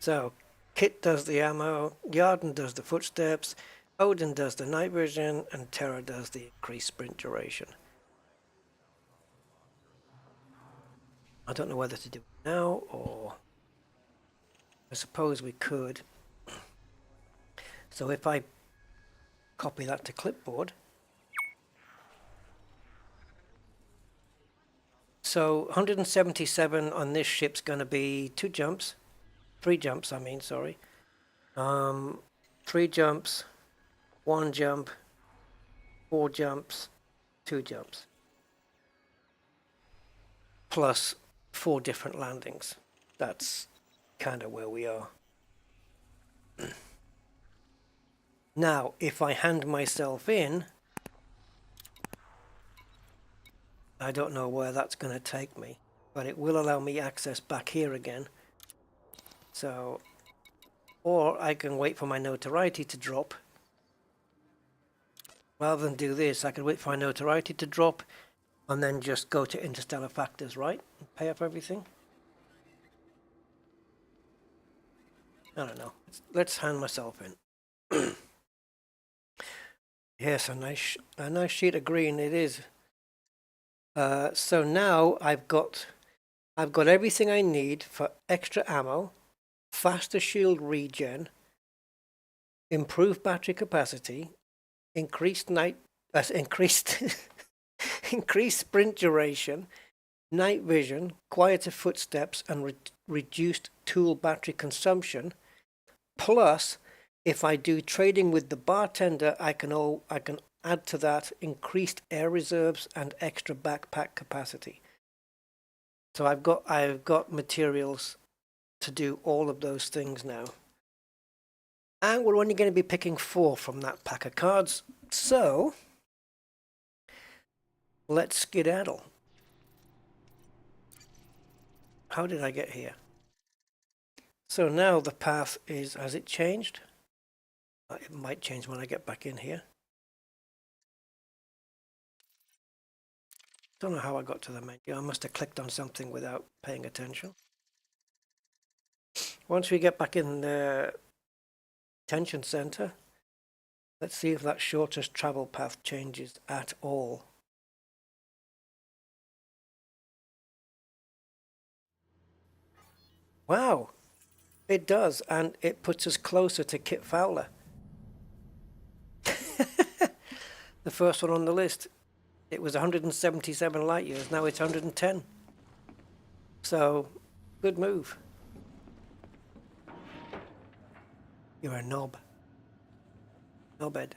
So, Kit does the ammo, Yarden does the footsteps, Odin does the night vision, and Terra does the increased sprint duration. I don't know whether to do it now, or I suppose we could. So if I copy that to clipboard, so 177 on this ship's going to be 3 jumps, I mean, sorry. 3 jumps, 1 jump, 4 jumps, 2 jumps. Plus 4 different landings. That's kind of where we are. Now, if I hand myself in, I don't know where that's going to take me, but it will allow me access back here again. So, or I can wait for my notoriety to drop. Rather than do this, I could wait for my notoriety to drop and then just go to interstellar factors, right? And pay off everything. I don't know. Let's hand myself in. Yes, a nice sheet of green it is. So now I've got everything I need for extra ammo, faster shield regen, improved battery capacity, increased increased sprint duration, night vision, quieter footsteps, and reduced tool battery consumption. Plus, if I do trading with the bartender, I can add to that increased air reserves and extra backpack capacity. So I've got materials to do all of those things now. And we're only going to be picking 4 from that pack of cards. So let's skedaddle. How did I get here? So now the path is, has it changed? It might change when I get back in here. Don't know how I got to the menu. I must have clicked on something without paying attention. Once we get back in the detention center, let's see if that shortest travel path changes at all. Wow, it does, and it puts us closer to Kit Fowler. The first one on the list. It was 177 light years, now it's 110. So, good move. You're a knob. Knobhead.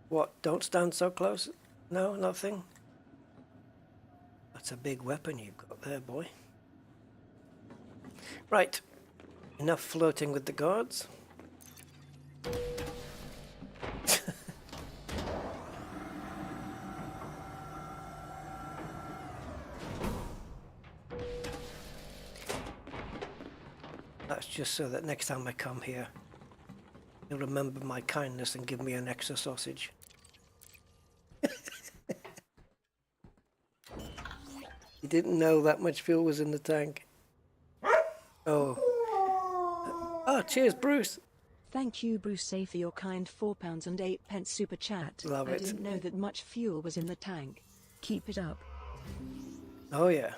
What, don't stand so close? No, nothing? That's a big weapon you've got there, boy. Right, enough flirting with the guards. That's just so that next time I come here, you'll remember my kindness and give me an extra sausage. You didn't know that much fuel was in the tank. Oh. Oh, cheers, Bruce. Thank you, Bruce, for your kind £4.08 super chat. Love I it. didn't know that much fuel was in the tank. Keep it up. Oh, yeah.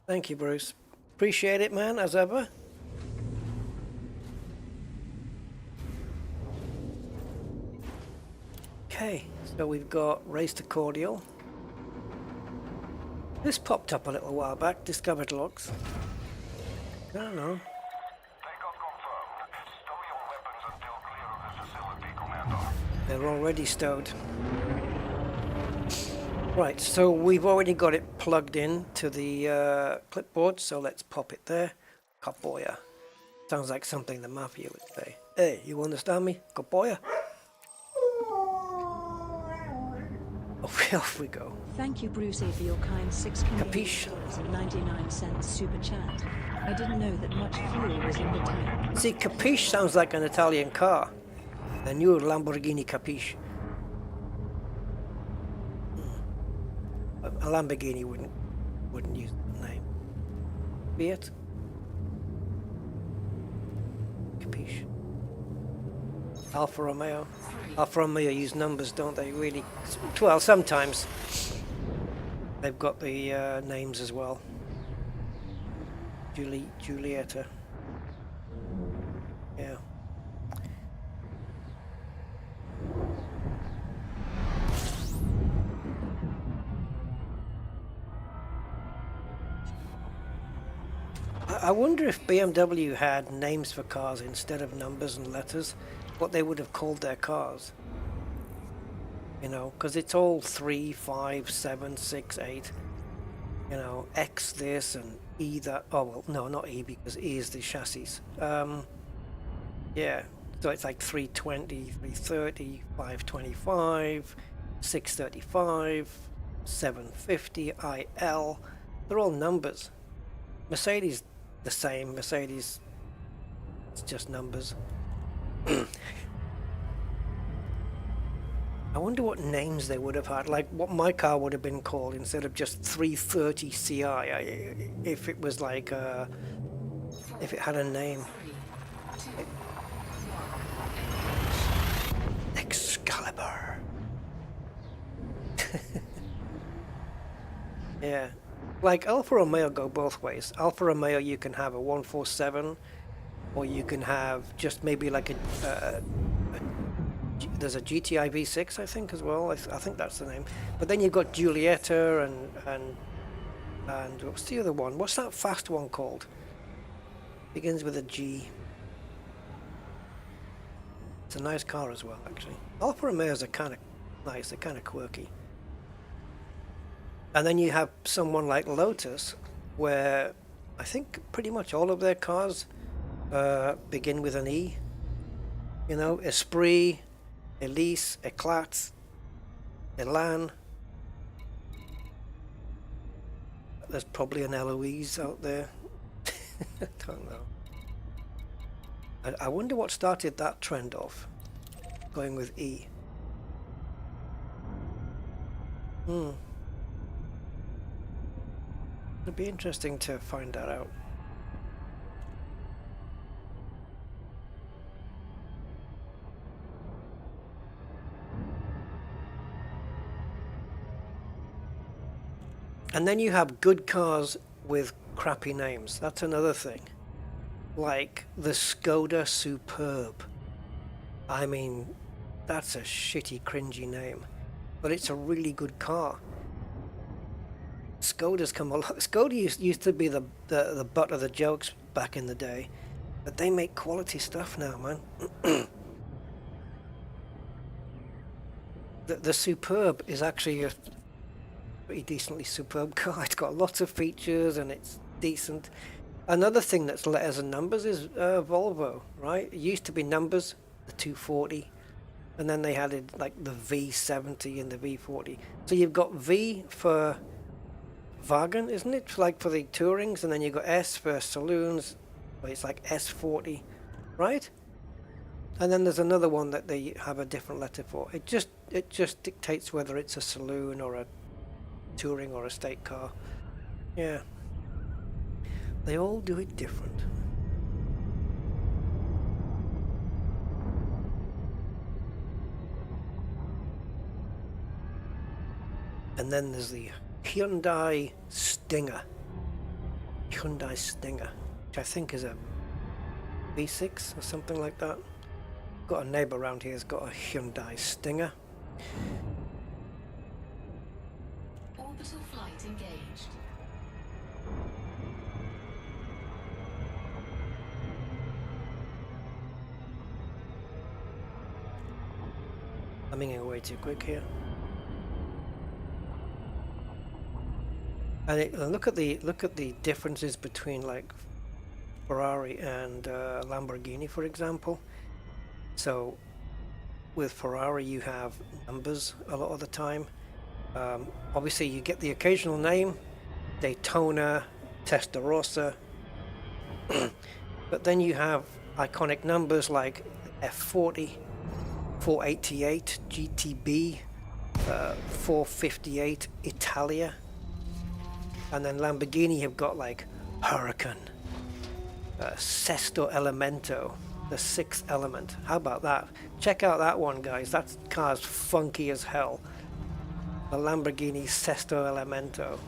Thank you, Bruce. Appreciate it, man, as ever. Okay, so we've got Race to Cordial. This popped up a little while back, discovered logs. I don't know. They're already stowed. Right, so we've already got it plugged in to the clipboard, so let's pop it there. Kapoya. Sounds like something the Mafia would say. Hey, you understand me? Kapoya. Off we go. Thank you, Bruce, for your kind $6.99 super chat. I didn't know that much fuel was in the tank. See, Capiche sounds like an Italian car. The new Lamborghini Capiche. A Lamborghini wouldn't use the name. Fiat? Capiche. Alfa Romeo. Alfa Romeo use numbers, don't they? Really? Well, sometimes. They've got the names as well. Giulietta. Yeah. I wonder if BMW had names for cars instead of numbers and letters, what they would have called their cars. You know, because it's all 3, 5, 7, 6, 8. You know, X this and E that. Oh, well, no, not E because E is the chassis. Yeah, so it's like 320, 330, 525, 635, 750, IL. They're all numbers. Mercedes, the same. Mercedes, it's just numbers. I wonder what names they would have had, like what my car would have been called instead of just 330 CI, if it was like, if it had a name. Excalibur. Yeah, like Alfa Romeo go both ways. Alfa Romeo, you can have a 147, or you can have just maybe like there's a GTI V6, I think, as well. I think that's the name. But then you've got Giulietta and what's the other one? What's that fast one called? Begins with a G. It's a nice car as well, actually. Alfa Romeos are kind of nice. They're kind of quirky. And then you have someone like Lotus, where I think pretty much all of their cars begin with an E. You know, Esprit, Elise, Eclat, Elan. There's probably an Eloise out there. I don't know. I wonder what started that trend off, going with E. It'd be interesting to find that out. And then you have good cars with crappy names. That's another thing. Like the Skoda Superb. I mean, that's a shitty, cringy name. But it's a really good car. Skoda's come a lot. Skoda used to be the butt of the jokes back in the day. But they make quality stuff now, man. The Superb is actually a pretty decently superb car. It's got lots of features and it's decent. Another thing that's letters and numbers is Volvo, right? It used to be numbers, the 240, and then they added like the V70 and the V40. So you've got V for Wagen, isn't it? Like for the Tourings, and then you've got S for saloons, but it's like S40, right? And then there's another one that they have a different letter for. It just dictates whether it's a saloon or a touring or a state car. Yeah. They all do it different. And then there's the Hyundai Stinger. Hyundai Stinger, which I think is a V6 or something like that. Got a neighbor around here who's got a Hyundai Stinger. Orbital flight engaged. I'm moving way too quick here. And look at the differences between like Ferrari and Lamborghini, for example. So with Ferrari you have numbers a lot of the time. Obviously you get the occasional name, Daytona, Testarossa, but then you have iconic numbers like F40, 488 GTB, 458 Italia, and then Lamborghini have got like Huracan, Sesto Elemento, the sixth element. How about that? Check out that one, guys. That car's funky as hell. The Lamborghini Sesto Elemento,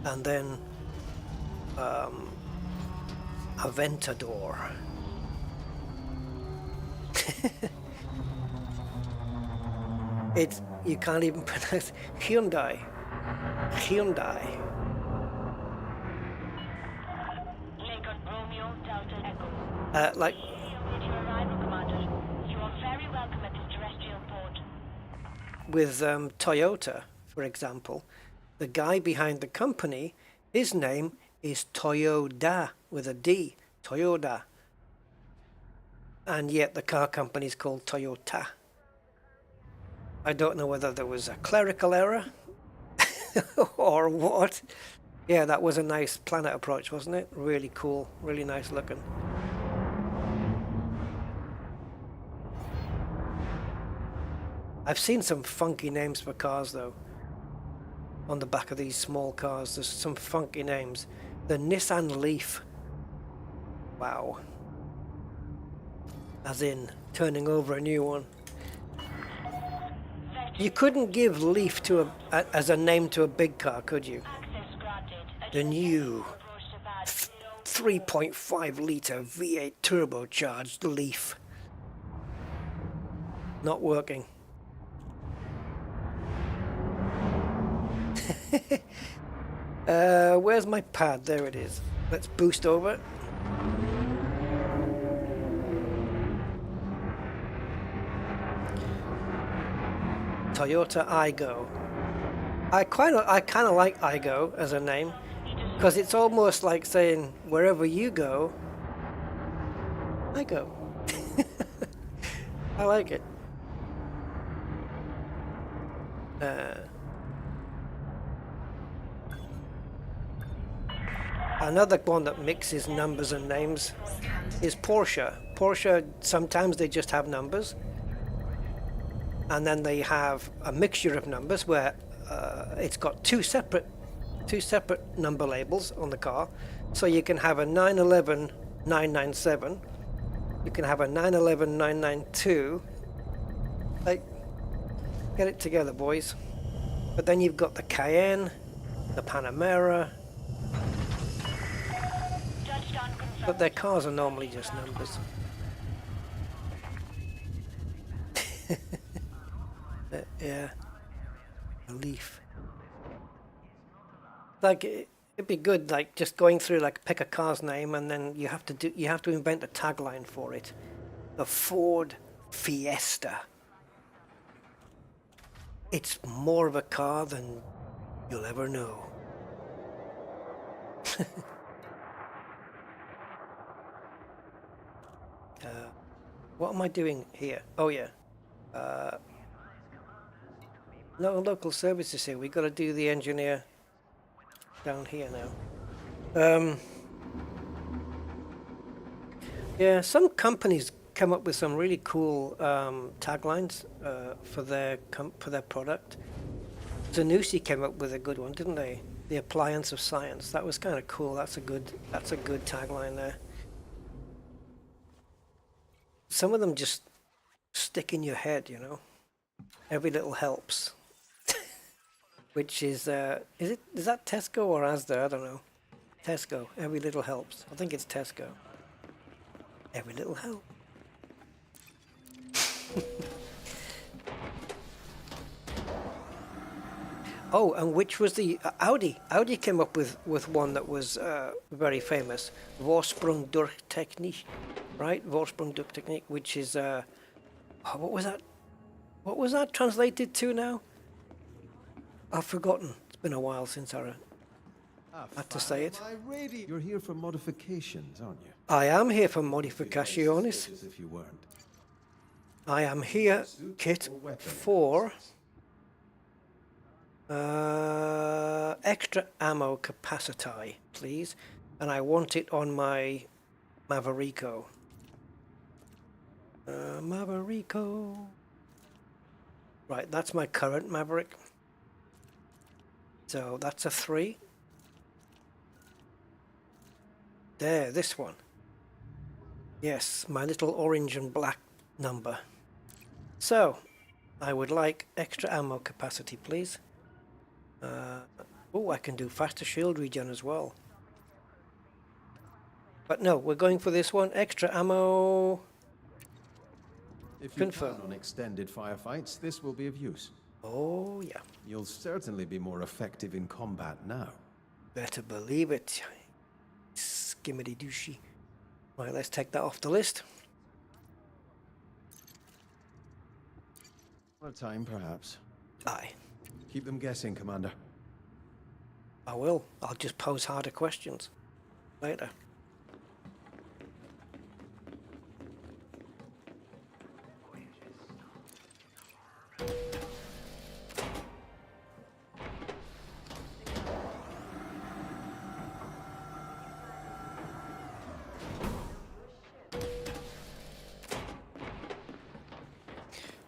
and then Aventador. It's, you can't even pronounce Hyundai. Hyundai. Lincoln Romeo Delta Echo. Like. Your arrival, Commander. You are very welcome at this terrestrial port. With Toyota, for example, the guy behind the company, his name is Toyoda with a D. Toyoda. And yet the car company is called Toyota. I don't know whether there was a clerical error or what. Yeah, that was a nice planet approach, wasn't it? Really cool, really nice looking. I've seen some funky names for cars though. On the back of these small cars, there's some funky names. The Nissan Leaf. Wow. As in turning over a new one. You couldn't give Leaf to as a name to a big car, could you? The new 3.5 litre V8 turbocharged Leaf. Not working. Where's my pad? There it is. Let's boost over. Toyota Aygo. I kind of like Aygo as a name because it's almost like saying wherever you go, I go. I like it. Another one that mixes numbers and names is Porsche. Porsche, sometimes they just have numbers, and then they have a mixture of numbers where it's got two separate number labels on the car. So you can have a 911 997, you can have a 911 992. Like, get it together, boys. But then you've got the Cayenne, the Panamera. But their cars are normally just numbers. Yeah, a Leaf. Like it'd be good, like just going through, like pick a car's name, and then you have to invent a tagline for it. The Ford Fiesta. It's more of a car than you'll ever know. What am I doing here? Oh yeah. No local services here. We got to do the engineer down here now. Yeah, some companies come up with some really cool taglines for their product. Zanussi came up with a good one, didn't they? The appliance of science. That was kind of cool. That's a good tagline there. Some of them just stick in your head, you know. Every little helps. Which is that Tesco or Asda? I don't know. Tesco. Every little helps. I think it's Tesco. Every little help. Oh, and which was the Audi? Audi came up with one that was very famous. Vorsprung durch Technik, right? Vorsprung durch Technik, which is what was that? What was that translated to now? I've forgotten. It's been a while since I had to say it. You're here for modifications, aren't you? I am here for modificaciones. As if you weren't. I am here, Kit, for extra ammo capacity, please. And I want it on my Maverico. Maverico. Right, that's my current Maverick. So that's a 3. There, this one. Yes, my little orange and black number. So, I would like extra ammo capacity, please. Oh, I can do faster shield regen as well. But no, we're going for this one. Extra ammo. If you plan on extended firefights, this will be of use. Oh, yeah. You'll certainly be more effective in combat now. Better believe it. Skimmity douchey. Right, let's take that off the list. Another time, perhaps. Aye. Keep them guessing, Commander. I will. I'll just pose harder questions later.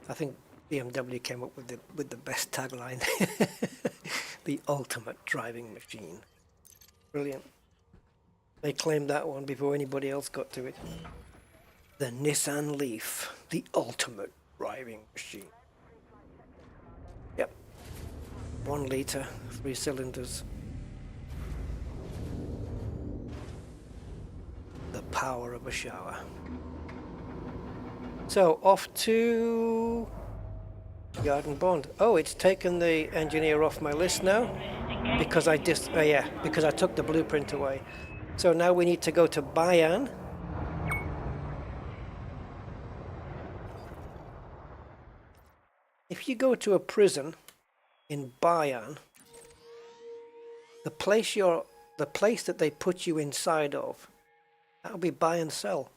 I think BMW came up with the best tagline. The ultimate driving machine. Brilliant. They claimed that one before anybody else got to it. The Nissan Leaf, the ultimate driving machine. Yep. 1 litre, 3 cylinders. The power of a shower. So off to Garden Bond. Oh, it's taken the engineer off my list now because because I took the blueprint away. So now we need to go to Bayan. If you go to a prison in Bayan, the place that they put you inside of, that'll be Bayan Cell.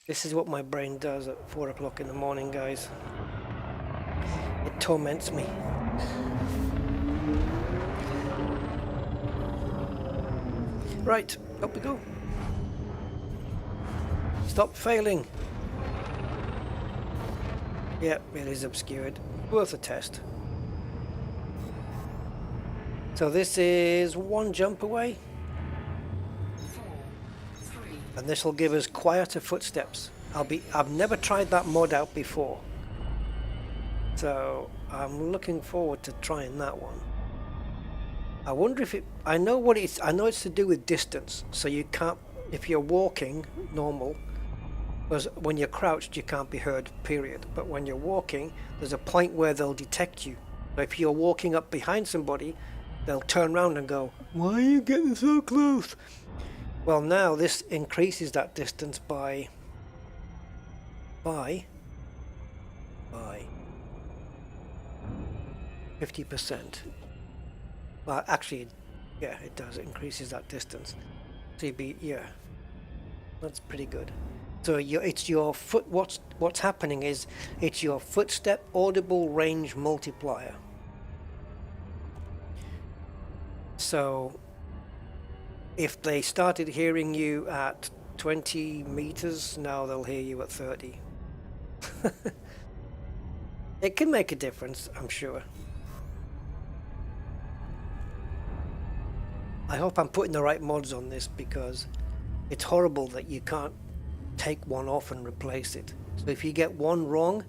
This is what my brain does at 4 o'clock in the morning, guys. It torments me. Right, up we go. Stop failing. Yep, it is obscured. Worth a test. So this is one jump away. And this will give us quieter footsteps. I've never tried that mod out before. So I'm looking forward to trying that one. I wonder if I know what it's, I know it's to do with distance. So you can't, if you're walking normal, because when you're crouched you can't be heard, period. But when you're walking, there's a point where they'll detect you. So if you're walking up behind somebody, they'll turn around and go, "Why are you getting so close?" Well, now this increases that distance by 50%. Well, actually, yeah, it does. It increases that distance. So yeah, that's pretty good. So it's your foot. What's happening is it's your footstep audible range multiplier. So if they started hearing you at 20 meters, now they'll hear you at 30. It can make a difference, I'm sure. I hope I'm putting the right mods on this, because it's horrible that you can't take one off and replace it. So if you get one wrong,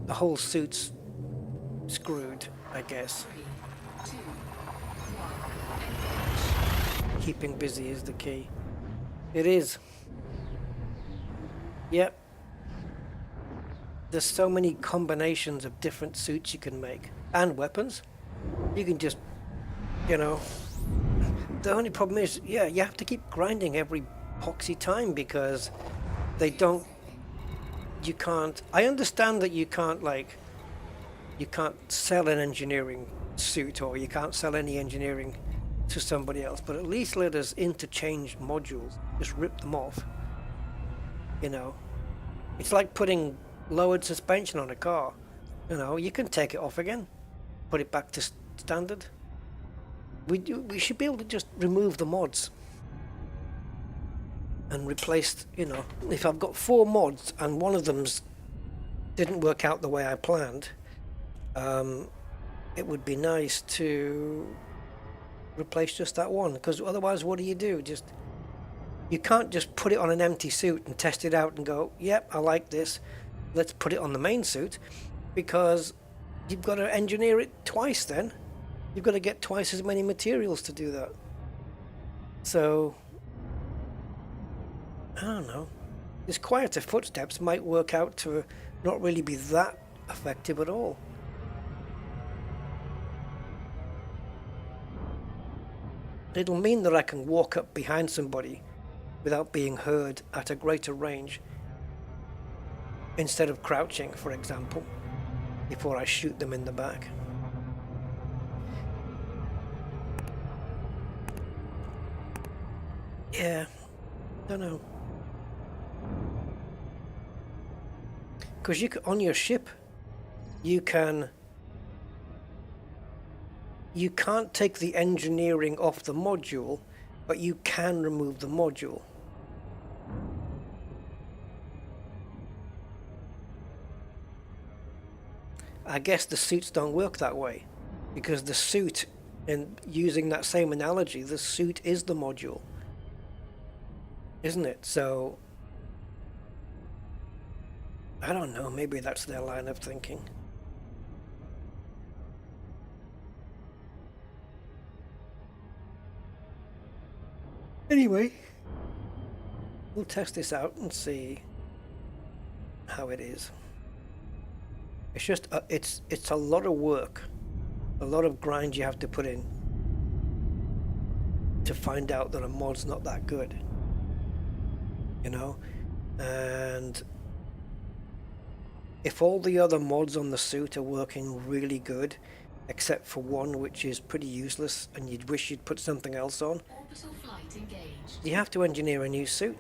the whole suit's screwed, I guess. Keeping busy is the key. It is. Yep. There's so many combinations of different suits you can make. And weapons. You can just, you know. The only problem is, yeah, you have to keep grinding every poxy time, because they don't, you can't, I understand that you can't, like, you can't sell an engineering suit, or you can't sell any engineering to somebody else, but at least let us interchange modules. Just rip them off. You know, it's like putting lowered suspension on a car. You know, you can take it off again, put it back to standard. We should be able to just remove the mods and replace, you know, if I've got 4 mods and one of them's didn't work out the way I planned, it would be nice to replace just that one, because otherwise what do? Just, you can't just put it on an empty suit and test it out and go, yep, I like this, let's put it on the main suit, because you've got to engineer it twice then. You've got to get twice as many materials to do that. So I don't know. This quieter footsteps might work out to not really be that effective at all. It'll mean that I can walk up behind somebody without being heard at a greater range, instead of crouching, for example, before I shoot them in the back. Yeah, don't know. Because on your ship, you can't take the engineering off the module, but you can remove the module. I guess the suits don't work that way, because the suit, and using that same analogy, the suit is the module, isn't it? So I don't know, maybe that's their line of thinking. Anyway, we'll test this out and see how it is. It's just it's a lot of work, a lot of grind you have to put in to find out that a mod's not that good, you know. And if all the other mods on the suit are working really good, except for one which is pretty useless and you'd wish you'd put something else on, you have to engineer a new suit,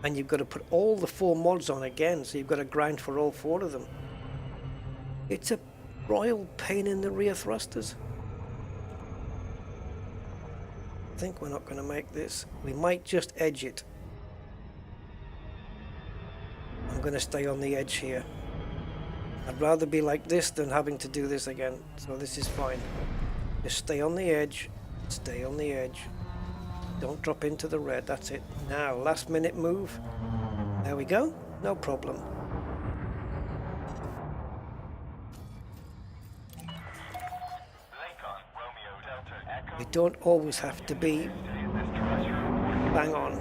and you've got to put all the 4 mods on again, so you've got to grind for all 4 of them. It's a royal pain in the rear thrusters. I think we're not going to make this. We might just edge it. I'm going to stay on the edge here. I'd rather be like this than having to do this again, so this is fine. Just stay on the edge, stay on the edge. Don't drop into the red, that's it. Now, last minute move. There we go, no problem. We don't always have to be bang on.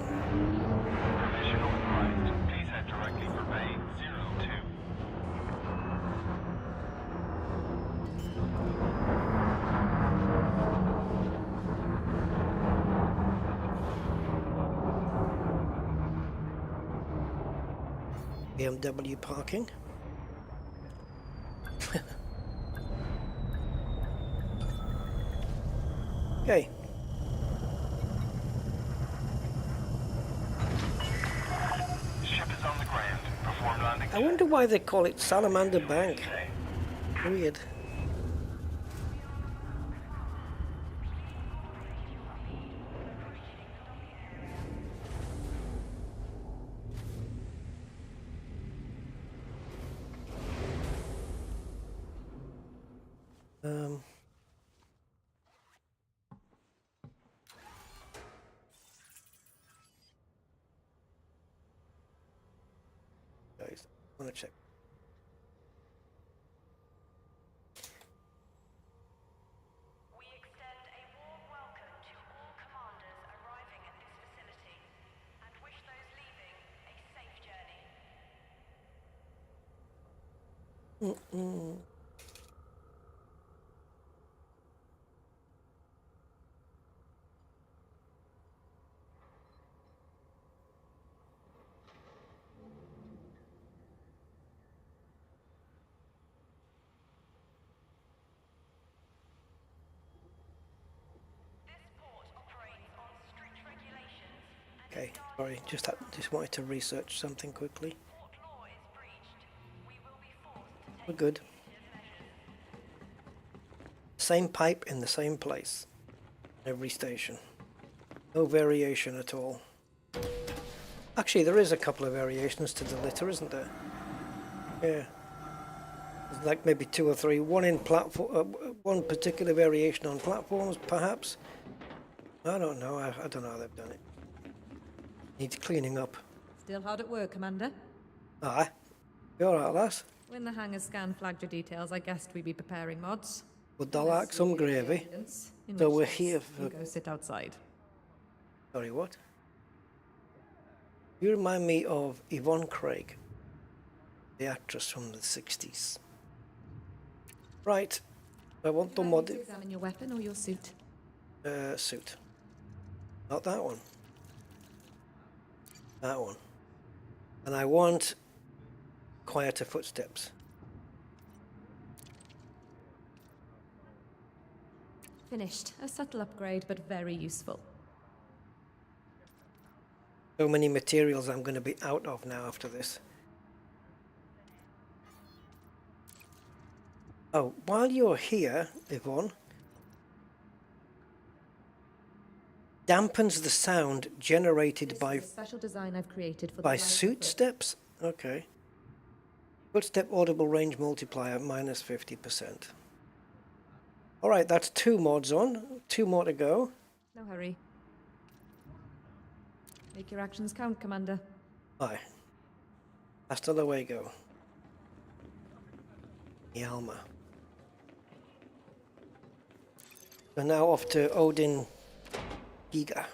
Please head directly for bay 02. BMW parking. Okay. Ship is on the ground. Perform landing. I wonder why they call it Salamander Bank. Weird. Guys, I want to check. We extend a warm welcome to all commanders arriving at this facility and wish those leaving a safe journey. Okay, sorry, just wanted to research something quickly. We're good. Same pipe in the same place. Every station. No variation at all. Actually, there is a couple of variations to the litter, isn't there? Yeah. There's like maybe 2 or 3. One in platform, one particular variation on platforms, perhaps. I don't know. I don't know how they've done it. Needs cleaning up. Still hard at work, Commander? Aye. You alright, lass? When the hangar scan flagged your details, I guessed we'd be preparing mods. Would thou like some gravy? So we're here for... Go sit outside. Sorry, what? You remind me of Yvonne Craig, the actress from the 60s. Right. I want the mod... Examine your weapon or your suit? Suit. Not that one. That one. And I want quieter footsteps. Finished. A subtle upgrade, but very useful. So many materials I'm going to be out of now after this. Oh, while you're here, Yvonne, dampens the sound generated by special design I've created for by suit steps. Okay. Footstep audible range multiplier minus 50%. All right, that's 2 mods on. 2 more to go. No hurry. Make your actions count, Commander. Aye. Hasta luego. Yalma. So now off to Odin Giga.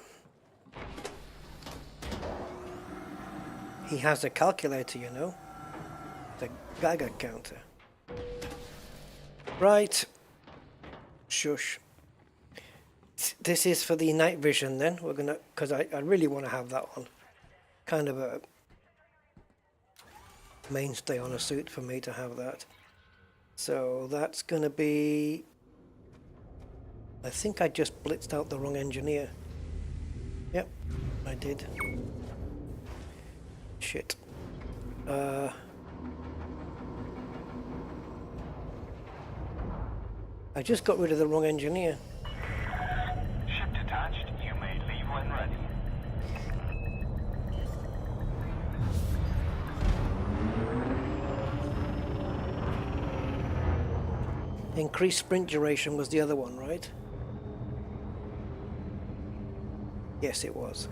He has a calculator, you know. The Gaga counter. Right. Shush. This is for the night vision then. We're gonna, because I really want to have that on. Kind of a mainstay on a suit for me to have that. So that's gonna be... I think I just blitzed out the wrong engineer. Yep, I did. Shit. I just got rid of the wrong engineer. Ship detached. You may leave when ready. Increased sprint duration was the other one, right? Yes, it was.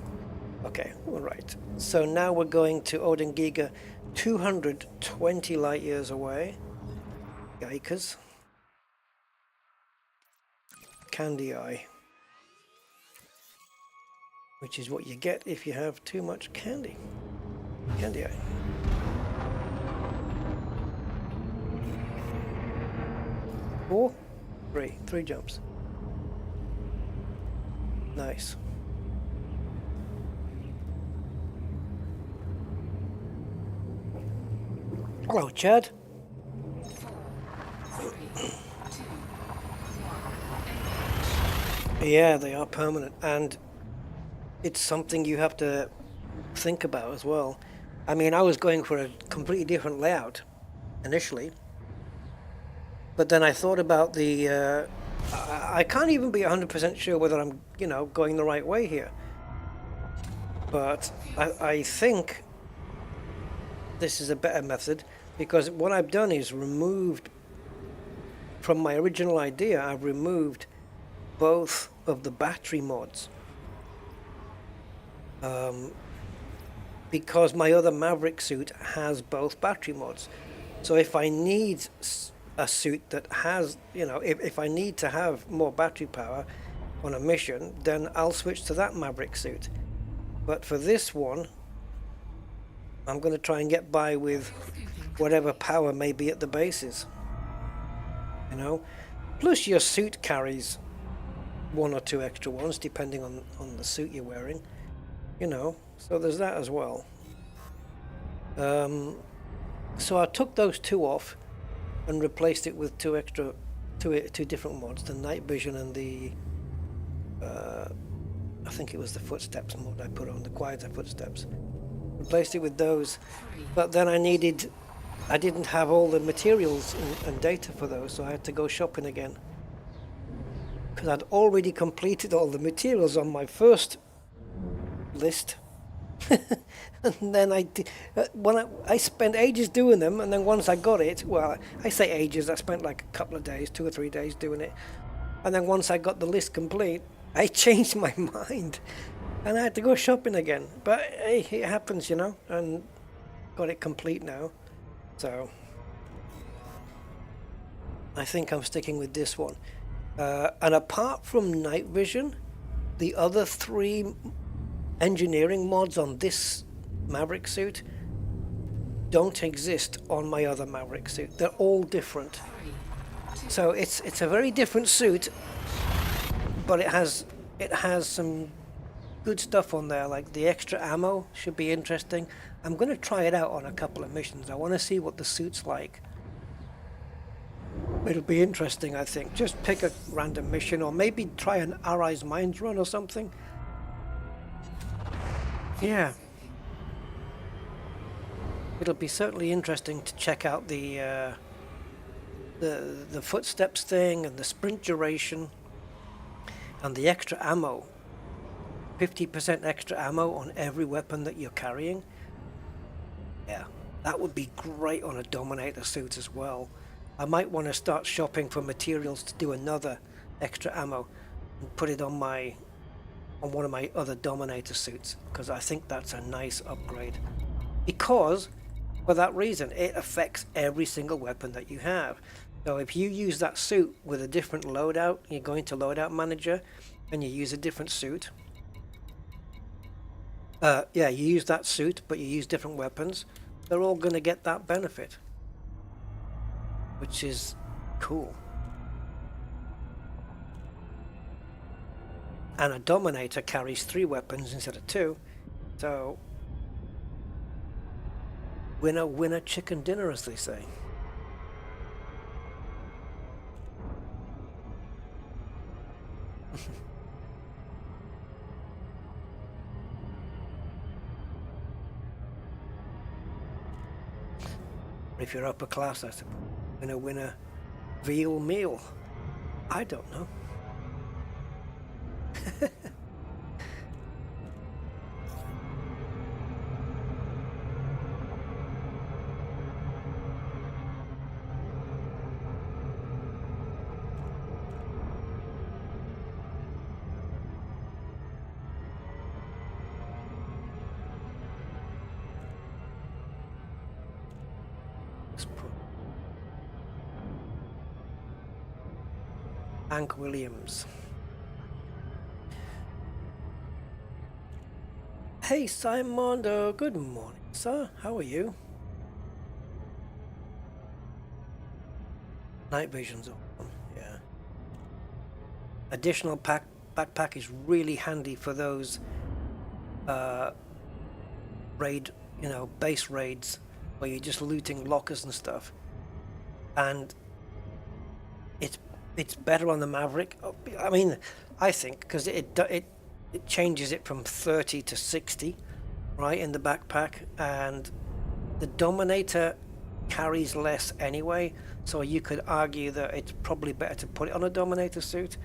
Okay, all right. So now we're going to Odin Giga, 220 light years away. Yikers. Candy eye. Which is what you get if you have too much candy. Candy eye. Four? Three jumps. Nice. Hello, Chad. Yeah, they are permanent, and it's something you have to think about as well. I mean, I was going for a completely different layout initially, but then I thought about the I can't even be 100% sure whether I'm, going the right way here. But I think this is a better method, because what I've done is removed, from my original idea, I've removed both of the battery mods. Because my other Maverick suit has both battery mods. So if I need a suit that has, if I need to have more battery power on a mission, then I'll switch to that Maverick suit. But for this one, I'm going to try and get by with whatever power may be at the bases. Plus your suit carries one or two extra ones depending on the suit you're wearing. So there's that as well. So I took those two off and replaced it with two different mods, the night vision and the I think it was the footsteps mod I put on, the quieter footsteps. Replaced it with those, but then I didn't have all the materials and data for those, so I had to go shopping again, because I'd already completed all the materials on my first list. And then I spent ages doing them, and then once I got it, well, I say ages, I spent like a couple of days, 2 or 3 days doing it, and then once I got the list complete, I changed my mind and I had to go shopping again. But hey, it happens, and got it complete now. So I think I'm sticking with this one. And apart from night vision, the other 3 engineering mods on this Maverick suit don't exist on my other Maverick suit. They're all different. So it's a very different suit, but it has some good stuff on there, like the extra ammo should be interesting. I'm going to try it out on a couple of missions. I want to see what the suit's like. It'll be interesting, I think. Just pick a random mission, or maybe try an Arise Mines run or something. Yeah. It'll be certainly interesting to check out the footsteps thing and the sprint duration and the extra ammo. 50% extra ammo on every weapon that you're carrying. Yeah, that would be great on a Dominator suit as well. I might want to start shopping for materials to do another extra ammo and put it on one of my other Dominator suits, because I think that's a nice upgrade. Because for that reason, it affects every single weapon that you have. So if you use that suit with a different loadout, you're going to Loadout Manager and you use a different suit. You use that suit, but you use different weapons. They're all going to get that benefit, which is cool. And a Dominator carries 3 weapons instead of 2, so winner, winner, chicken dinner, as they say. If you're upper class, I suppose. Winner, winner, veal meal. I don't know. Let's put Hank Williams. Hey Simondo, good morning, sir. How are you? Night vision's on, yeah. Additional backpack is really handy for those raid, you know, base raids where you're just looting lockers and stuff. And it's better on the Maverick. I mean, I think because it changes it from 30 to 60, right, in the backpack, and the Dominator carries less anyway, so you could argue that it's probably better to put it on a Dominator suit.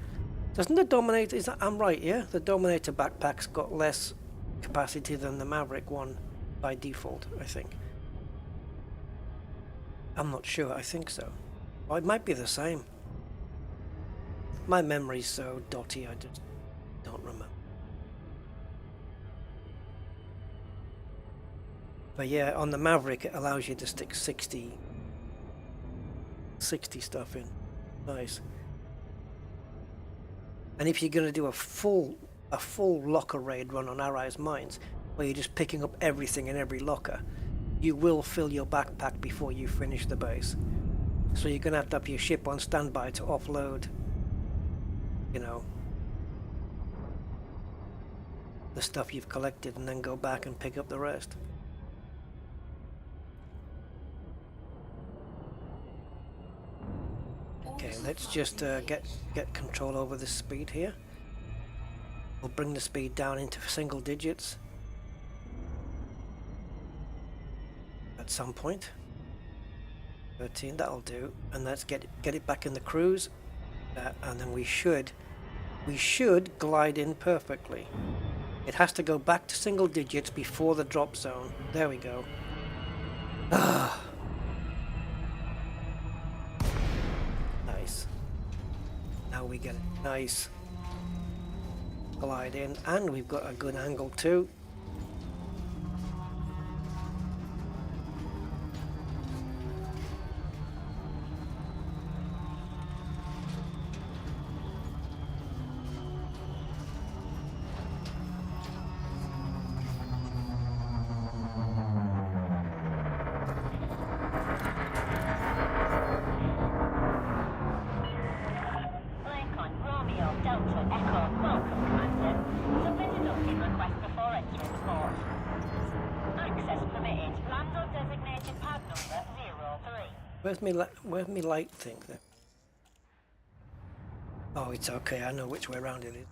Doesn't the Dominator, I'm right, yeah? The Dominator backpack's got less capacity than the Maverick one by default, I think. I'm not sure, I think so. Well, it might be the same. My memory's so dotty, I just don't remember. But yeah, on the Maverick it allows you to stick 60 stuff in. Nice. And if you're going to do a full locker raid run on Arise Mines, where you're just picking up everything in every locker, you will fill your backpack before you finish the base. So you're going to have your ship on standby to offload, you know, the stuff you've collected and then go back and pick up the rest. Okay, let's just get control over the speed here. We'll bring the speed down into single digits at some point. 13, that'll do, and let's get it back in the cruise, and then we should glide in perfectly. It has to go back to single digits before the drop zone. There we go. Nice. Now we get a nice glide in, and we've got a good angle too. Where's me light thing there? Oh, it's okay, I know which way around it is.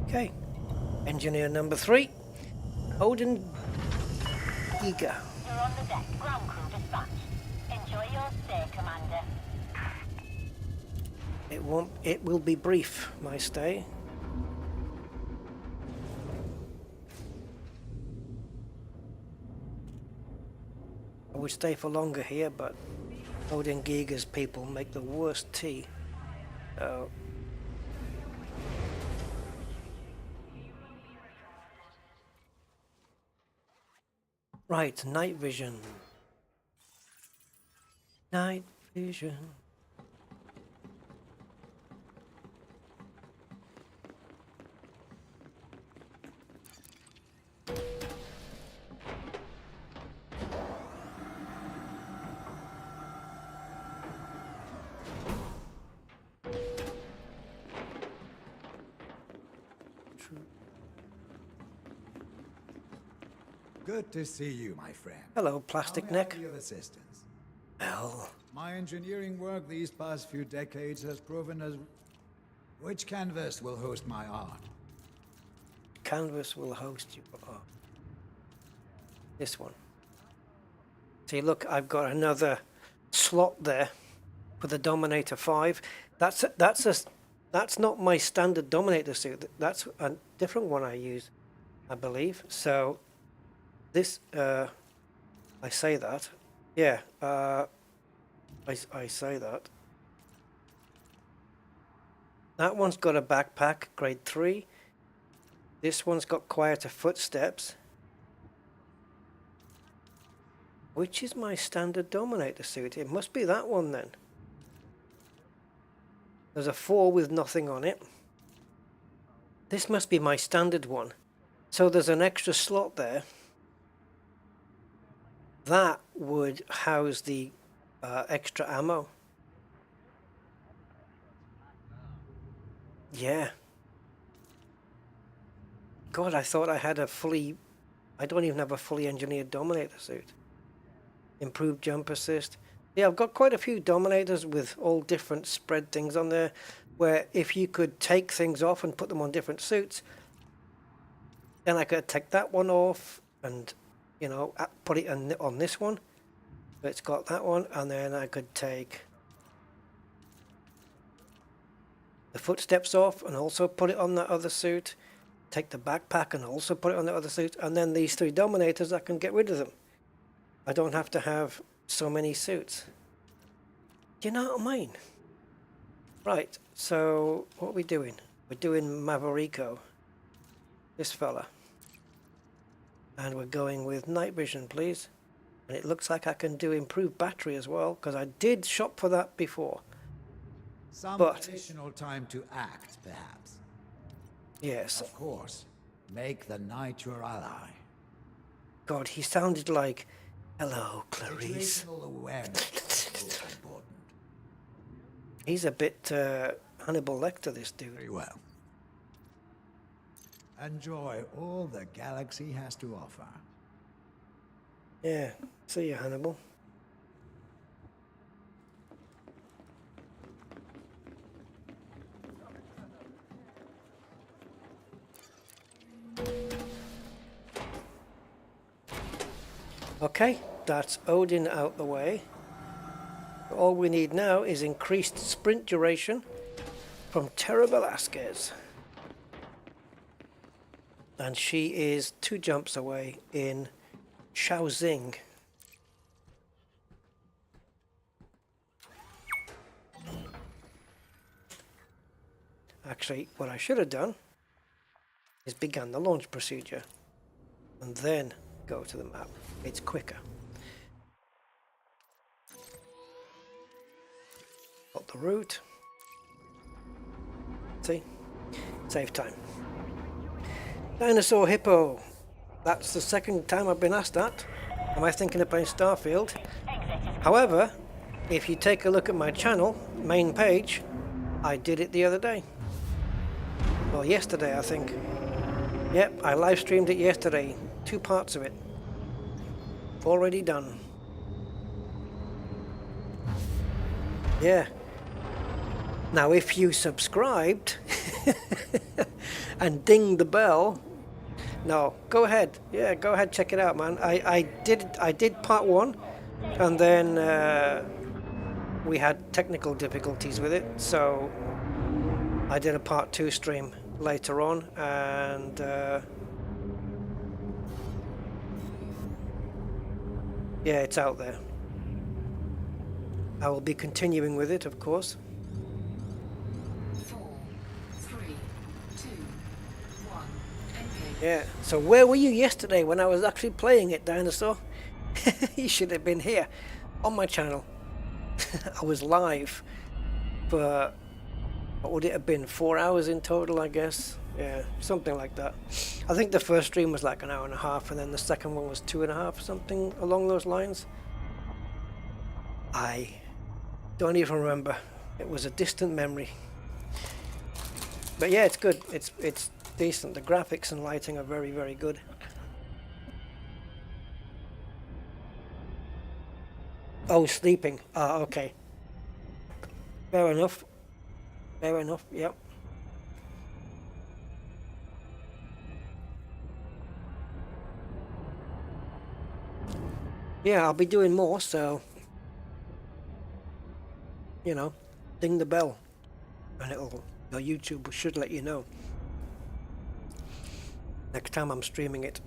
Okay, engineer number 3, Odin Giga. You're on the deck, ground crew dispatch. Enjoy your stay, Commander. It will be brief, my stay. I would stay for longer here, but Odin Giga's people make the worst tea. So right, night vision. Night vision. Good to see you, my friend. Hello, plastic How may I neck. be of assistance? L. My engineering work these past few decades has proven as... Which canvas will host my art? Canvas will host you. Oh. This one. See, look, I've got another slot there for the Dominator 5. That's not my standard Dominator suit. That's a different one I use, I believe. So this, I say that. Yeah, I say that. That one's got a backpack, grade 3. This one's got quieter footsteps. Which is my standard Dominator suit? It must be that one then. There's a 4 with nothing on it. This must be my standard one. So there's an extra slot there. That would house the extra ammo. Yeah. God, I thought I had a fully... I don't even have a fully engineered Dominator suit. Improved jump assist. Yeah, I've got quite a few Dominators with all different spread things on there, where if you could take things off and put them on different suits, then I could take that one off and, you know, put it on this one. So it's got that one, and then I could take the footsteps off and also put it on that other suit. Take the backpack and also put it on the other suit, and then these 3 Dominators, I can get rid of them. I don't have to have so many suits. Do you know what I mean? Right, so what are we doing? We're doing Maverico, this fella. And we're going with night vision, please. And it looks like I can do improved battery as well, because I did shop for that before. Some additional time to act, perhaps. Yes. Of course. Make the night your ally. God, he sounded like... Hello, Clarice. Situational awareness is important. He's a bit Hannibal Lecter, this dude. Very well. Enjoy all the galaxy has to offer. Yeah, see you, Hannibal. Okay, that's Odin out the way. All we need now is increased sprint duration from Terra Velasquez. And she is 2 jumps away in Shaoxing. Actually, what I should have done is begun the launch procedure and then go to the map. It's quicker. Got the route. See? Save time. Dinosaur Hippo. That's the second time I've been asked that. Am I thinking about Starfield? However, if you take a look at my channel, main page, I did it the other day. Well, yesterday, I think. Yep, I live streamed it yesterday. 2 parts of it. Already done. Yeah. Now, if you subscribed and ding the bell, no, go ahead. Yeah, go ahead, check it out, man. I did part 1, and then we had technical difficulties with it, so I did a part 2 stream later on, and yeah, it's out there. I will be continuing with it, of course. 4, 3, 2, 1, engage. Yeah, so where were you yesterday when I was actually playing it, Dinosaur? You should have been here on my channel. I was live for, what would it have been, 4 hours in total, I guess? Yeah, something like that. I think the first stream was like an hour and a half, and then the second one was 2.5, something along those lines. I don't even remember. It was a distant memory. But yeah, it's good. It's decent. The graphics and lighting are very, very good. Oh, sleeping. Ah, okay. Fair enough. Fair enough, yep. Yeah, I'll be doing more, so... You know, ding the bell. And your YouTube should let you know. Next time I'm streaming it.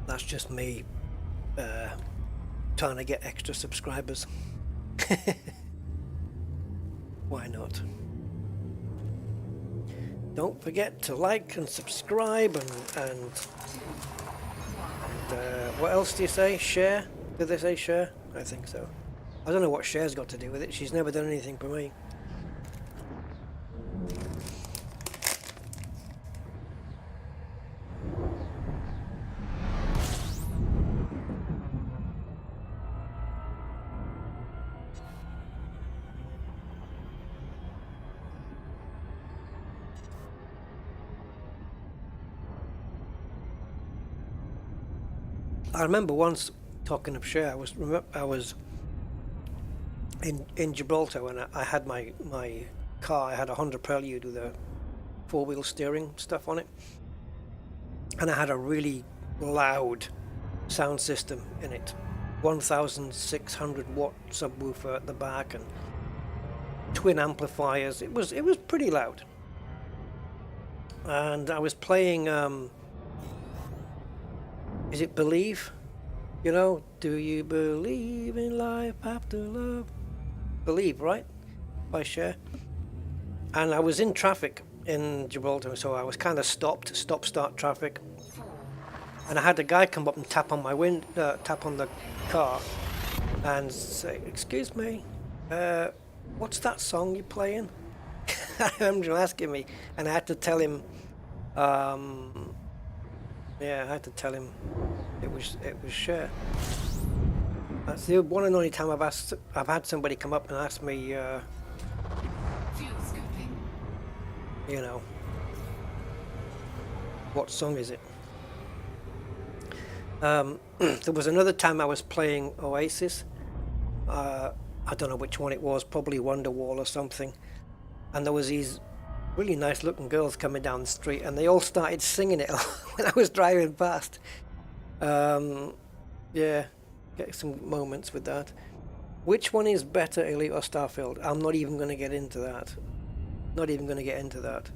That's just me trying to get extra subscribers. Why not? Don't forget to like and subscribe and what else do you say? Share? Did they say share? I think so. I don't know what share's got to do with it. She's never done anything for me. I remember once, talking of share, I was in Gibraltar and I had my car. I had a Honda Prelude with a 4-wheel steering stuff on it, and I had a really loud sound system in it, 1,600 watt subwoofer at the back and twin amplifiers. It was pretty loud, and I was playing. Is it Believe? You know, do you believe in life after love? Believe, right? By Cher. And I was in traffic in Gibraltar, so I was kind of stop-start traffic. And I had a guy come up and tap on my tap on the car, and say, "Excuse me, what's that song you're playing?" I remember him asking me, and I had to tell him. Yeah, I had to tell him it was Cher. That's the one and only time I've had somebody come up and ask me, you know, what song is it? There was another time I was playing Oasis. I don't know which one it was, probably Wonderwall or something. And there was these really nice looking girls coming down the street, and they all started singing it when I was driving past. Yeah, get some moments with that. Which one is better, Elite or Starfield? I'm not even going to get into that. Not even going to get into that.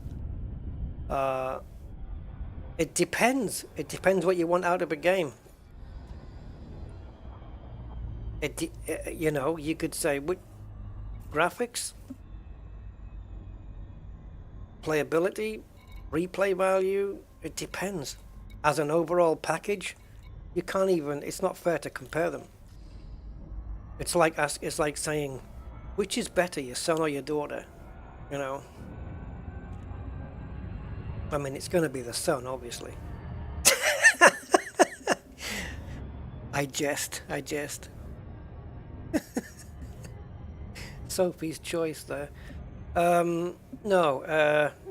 It depends. It depends what you want out of a game. You know, you could say, what graphics, playability, replay value, it depends. As an overall package, you can't even, it's not fair to compare them. It's like saying, which is better, your son or your daughter? You know? I mean, it's going to be the son, obviously. I jest. Sophie's choice there. No,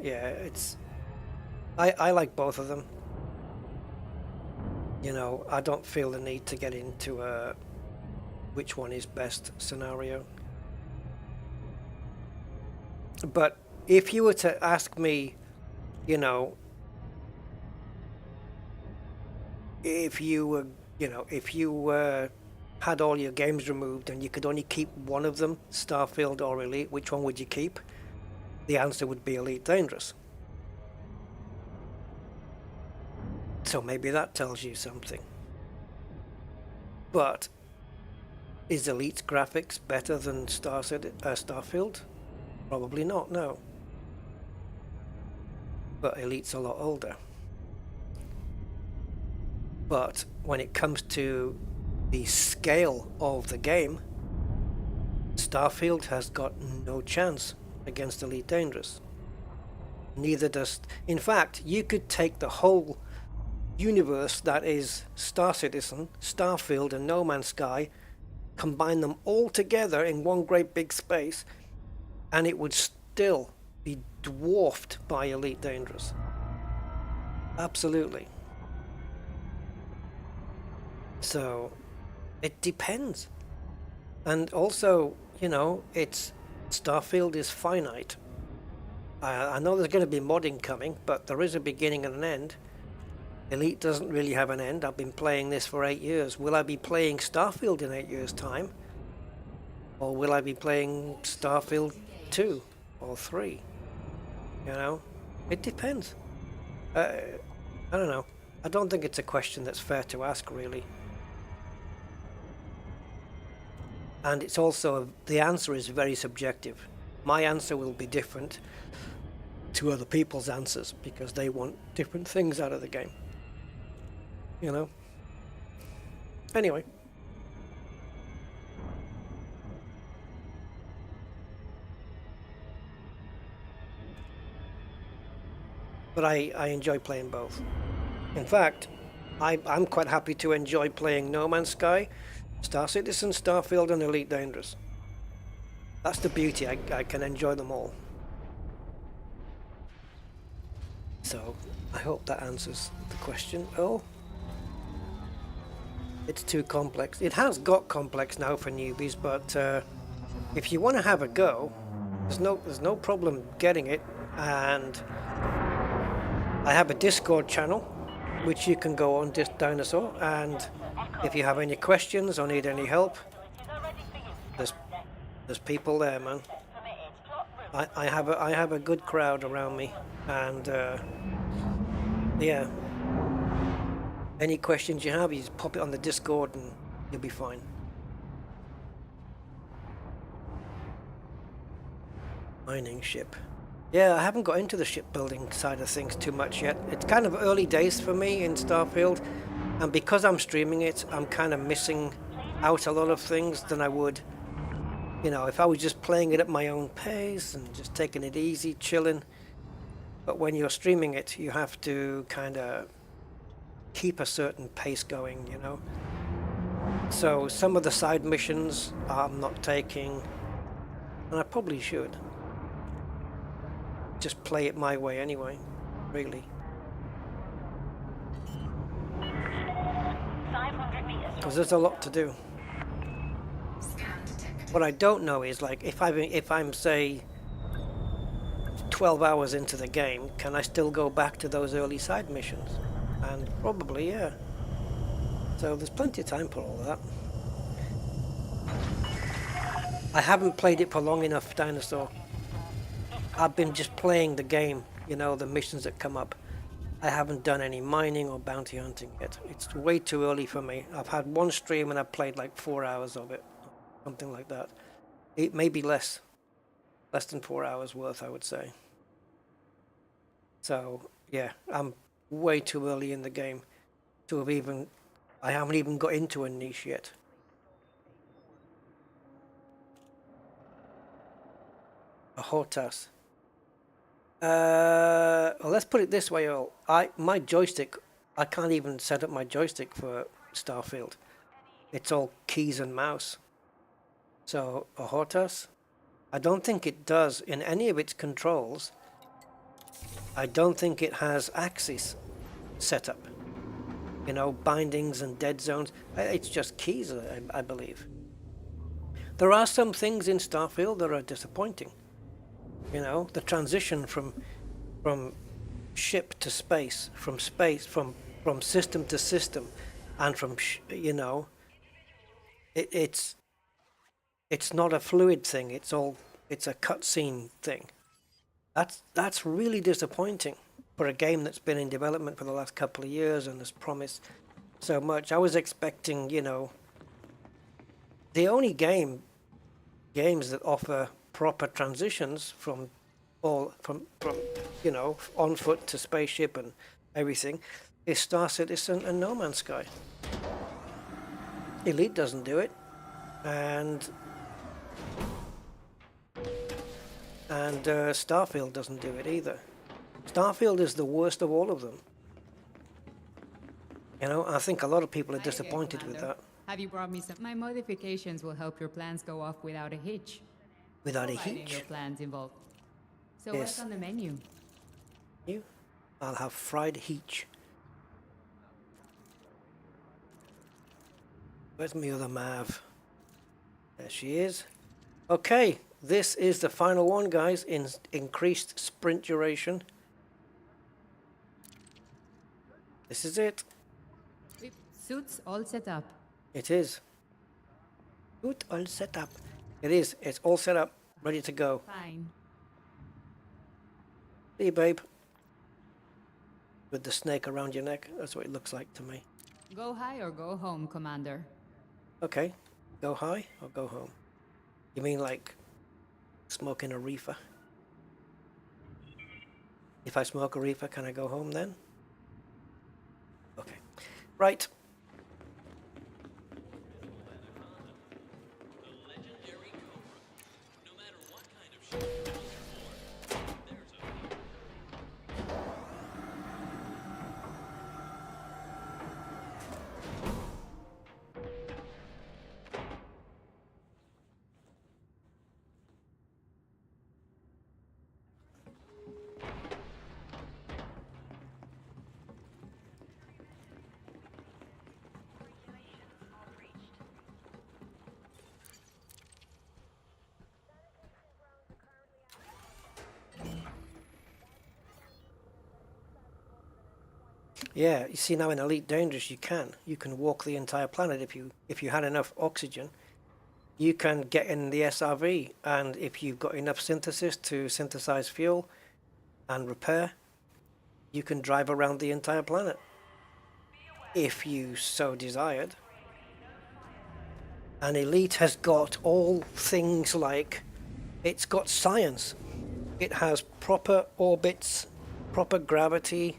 yeah, it's... I like both of them. You know, I don't feel the need to get into which one is best scenario. But if you were to ask me, you know, if you were, had all your games removed and you could only keep one of them, Starfield or Elite, which one would you keep? The answer would be Elite Dangerous. So maybe that tells you something. But is Elite's graphics better than Starfield? Probably not, no. But Elite's a lot older. But when it comes to the scale of the game, Starfield has got no chance against Elite Dangerous. Neither does... In fact, you could take the whole universe that is Star Citizen, Starfield and No Man's Sky, combine them all together in one great big space, and it would still be dwarfed by Elite Dangerous. Absolutely. So it depends. And also, you know, it's Starfield is finite. I know there's going to be modding coming, but there is a beginning and an end. Elite doesn't really have an end. I've been playing this for 8 years. Will I be playing Starfield in 8 years' time? Or will I be playing Starfield 2 or 3? You know, it depends. I don't know. I don't think it's a question that's fair to ask, really. And it's also, the answer is very subjective. My answer will be different to other people's answers because they want different things out of the game. You know? Anyway. But I enjoy playing both. In fact, I'm quite happy to enjoy playing No Man's Sky, Star Citizen, Starfield and Elite Dangerous. That's the beauty, I can enjoy them all. So, I hope that answers the question. Oh, it's too complex. It has got complex now for newbies, but if you want to have a go, there's no problem getting it. And I have a Discord channel, which you can go on, Dinosaur, and if you have any questions or need any help, there's people there, man. I have a good crowd around me, and yeah. Any questions you have, you just pop it on the Discord and you'll be fine. Mining ship. Yeah, I haven't got into the shipbuilding side of things too much yet. It's kind of early days for me in Starfield, and because I'm streaming it, I'm kind of missing out a lot of things than I would, you know, if I was just playing it at my own pace and just taking it easy, chilling. But when you're streaming it, you have to kind of keep a certain pace going, you know. So some of the side missions I'm not taking, and I probably should. Just play it my way anyway, really. 500 meters. Because there's a lot to do. What I don't know is, like, if I'm say 12 hours into the game, can I still go back to those early side missions? And probably, yeah. So there's plenty of time for all that. I haven't played it for long enough, Dinosaur. I've been just playing the game, you know, the missions that come up. I haven't done any mining or bounty hunting yet. It's way too early for me. I've had one stream and I've played like 4 hours of it. Something like that. It may be less than 4 hours worth, I would say. So, yeah, I'm way too early in the game to have even... I haven't even got into a niche yet. A Hortas. Well, let's put it this way, Earl. My joystick, I can't even set up my joystick for Starfield. It's all keys and mouse. So, a Hortas, I don't think it does in any of its controls. I don't think it has axis set up. You know, bindings and dead zones. It's just keys, I believe. There are some things in Starfield that are disappointing. You know, the transition from ship to space, from system to system, and from you know, it's not a fluid thing. It's a cutscene thing. That's really disappointing for a game that's been in development for the last couple of years and has promised so much. I was expecting, you know, the only games that offer proper transitions from you know, on foot to spaceship and everything is Star Citizen and No Man's Sky. Elite doesn't do it, and Starfield doesn't do it either. Starfield is the worst of all of them. You know, I think a lot of people are disappointed with that. Have you brought me some? My modifications will help your plans go off without a hitch. Without a Providing hitch? your plans involve So Yes. what's on the menu? You? I'll have fried heech. Where's my other Mav? There she is. Okay, this is the final one, guys, in increased sprint duration. This is it. Suits all set up. It is. Good, all set up. It is. It's all set up, ready to go. Fine. See you, babe. With the snake around your neck. That's what it looks like to me. Go high or go home, Commander. Okay. Go high or go home? You mean like smoking a reefer? If I smoke a reefer, can I go home then? Okay. Right. Yeah, you see now in Elite Dangerous you can walk the entire planet if you had enough oxygen. You can get in the SRV, and if you've got enough synthesis to synthesize fuel and repair, you can drive around the entire planet if you so desired. And Elite has got all things like, it's got science. It has proper orbits, proper gravity,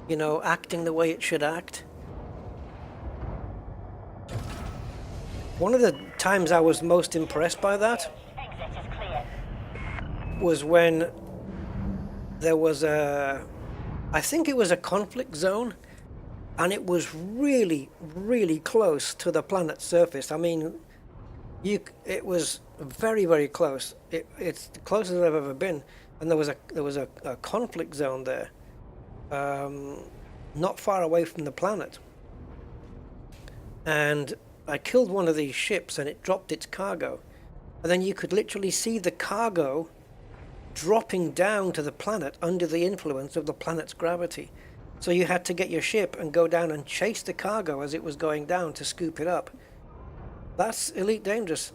you know, acting the way it should act. One of the times I was most impressed by that was when there was I think it was a conflict zone, and it was really, really close to the planet's surface. I mean, it was very, very close. It's the closest I've ever been, and there was a conflict zone there. Not far away from the planet, and I killed one of these ships and it dropped its cargo, and then you could literally see the cargo dropping down to the planet under the influence of the planet's gravity. So you had to get your ship and go down and chase the cargo as it was going down to scoop it up. That's Elite Dangerous.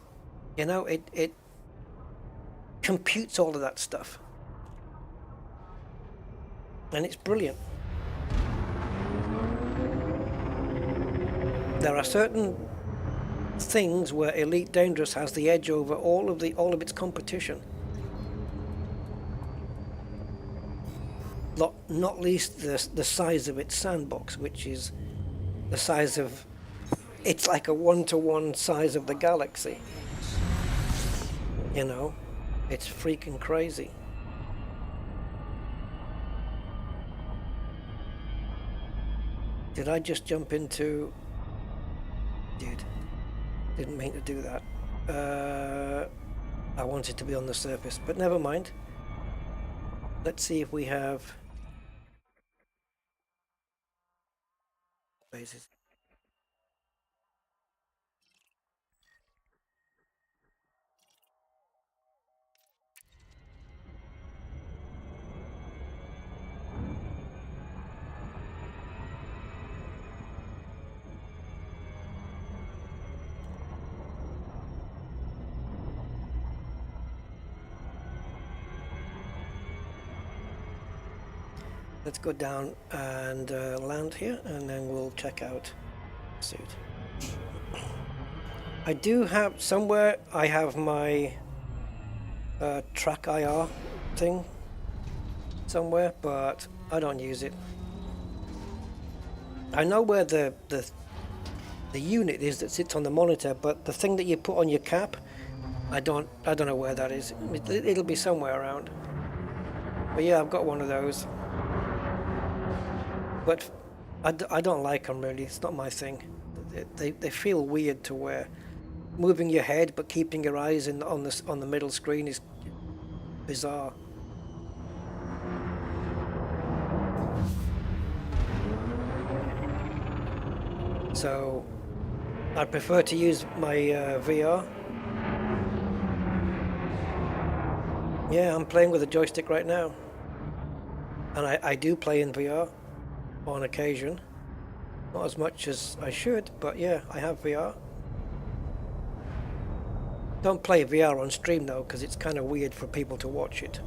You know, it computes all of that stuff, and it's brilliant. There are certain things where Elite Dangerous has the edge over all of its competition. Not least the size of its sandbox, which is the size of, it's like a 1-to-1 size of the galaxy. You know, it's freaking crazy. Did I just jump into... Dude, didn't mean to do that. I wanted to be on the surface, but never mind. Let's see if we have bases. Let's go down and land here, and then we'll check out the suit. I do have somewhere, I have my track IR thing somewhere, but I don't use it. I know where the unit is that sits on the monitor, but the thing that you put on your cap, I don't know where that is. It'll be somewhere around. But yeah, I've got one of those. But I don't like them really. It's not my thing. They feel weird to wear. Moving your head but keeping your eyes on the middle screen is bizarre. So I prefer to use my VR. Yeah, I'm playing with a joystick right now. And I do play in VR on occasion. Not as much as I should, but yeah, I have VR. Don't play VR on stream though, because it's kind of weird for people to watch it.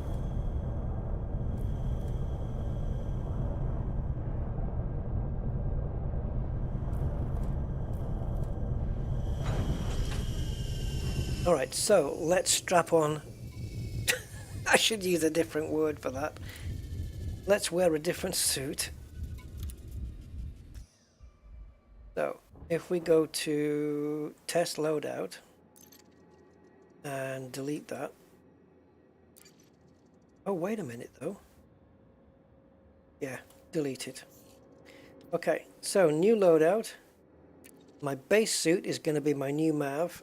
Alright, so let's strap on. I should use a different word for that. Let's wear a different suit. So, if we go to test loadout and delete that. Oh, wait a minute though. Yeah, delete it. Okay, so new loadout. My base suit is going to be my new MAV.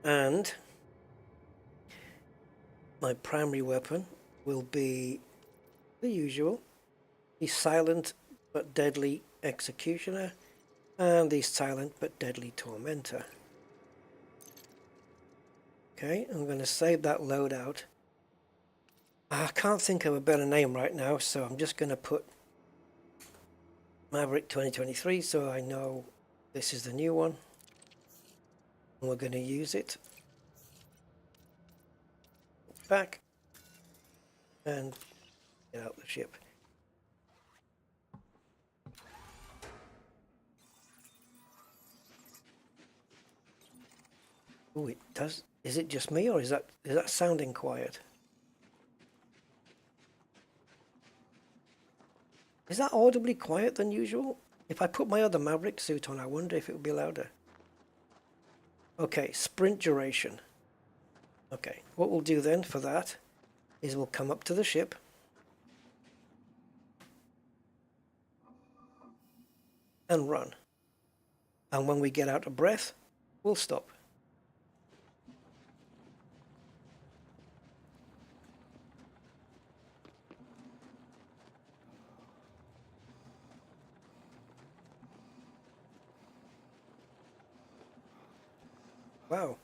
And my primary weapon will be the usual, the silent but deadly executioner and the silent but deadly tormentor. Okay, I'm going to save that loadout. I can't think of a better name right now, so I'm just going to put Maverick 2023 so I know this is the new one. And we're going to use it. Back and get out the ship. Oh, it does. Is it just me, or is that sounding quiet? Is that audibly quiet than usual? If I put my other Maverick suit on, I wonder if it would be louder. Okay, sprint duration. Okay, what we'll do then for that is we'll come up to the ship. And run. And when we get out of breath, we'll stop. Wow.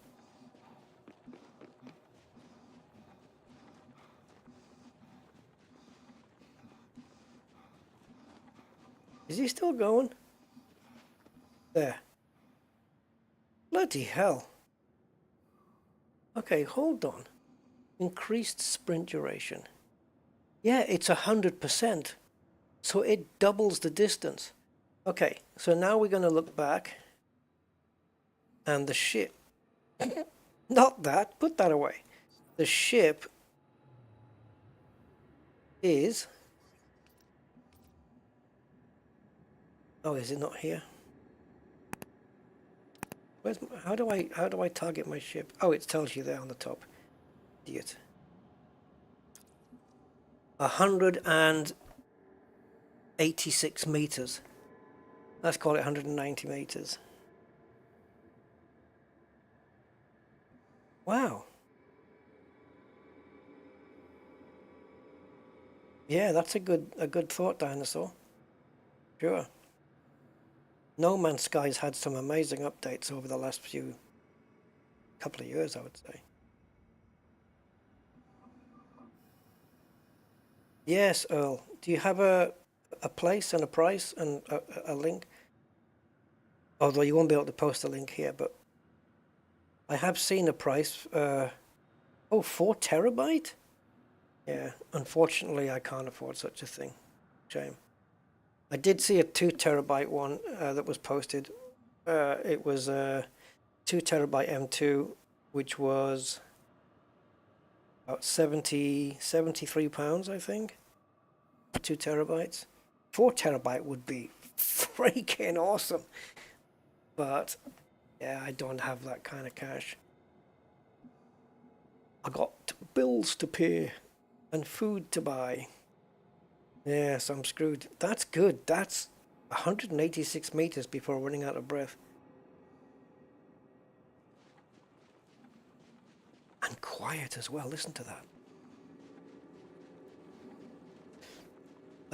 Is he still going? There. Bloody hell. Okay, hold on. Increased sprint duration. Yeah, it's 100%. So it doubles the distance. Okay, so now we're going to look back. And the ship... Not that, put that away. The ship is... Oh, is it not here? Where's my, how do I target my ship? Oh, it tells you there on the top. Idiot. 186 meters. Let's call it 190 meters. Wow. Yeah, that's a good thought, Dinosaur. Sure. No Man's Sky's had some amazing updates over the last couple of years, I would say. Yes, Earl. Do you have a place and a price and a link? Although you won't be able to post a link here, but I have seen a price. 4 terabyte? Yeah, unfortunately I can't afford such a thing. Shame. I did see a 2 terabyte one that was posted. It was a 2 terabyte M2, which was about 73 pounds, I think. 2 terabytes. 4 terabyte would be freaking awesome. But yeah, I don't have that kind of cash. I got bills to pay and food to buy. Yes, I'm screwed. That's good. That's 186 meters before running out of breath. And quiet as well. Listen to that.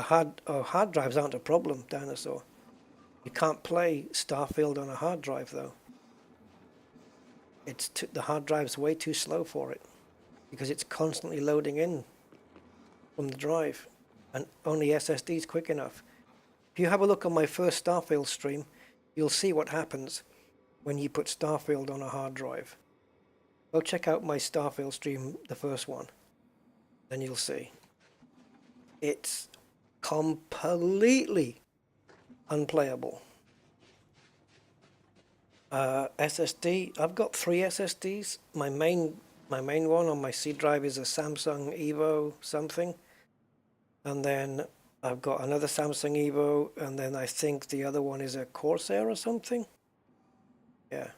The hard drives aren't a problem, Dinosaur. You can't play Starfield on a hard drive though. The hard drive's way too slow for it because it's constantly loading in from the drive, and only SSD's quick enough. If you have a look on my first Starfield stream, you'll see what happens when you put Starfield on a hard drive. Go check out my Starfield stream, the first one, then you'll see. It's completely unplayable. SSD, I've got 3 SSDs. My main one on my C drive is a Samsung Evo something, and then I've got another Samsung Evo, and then I think the other one is a Corsair or something. Yeah.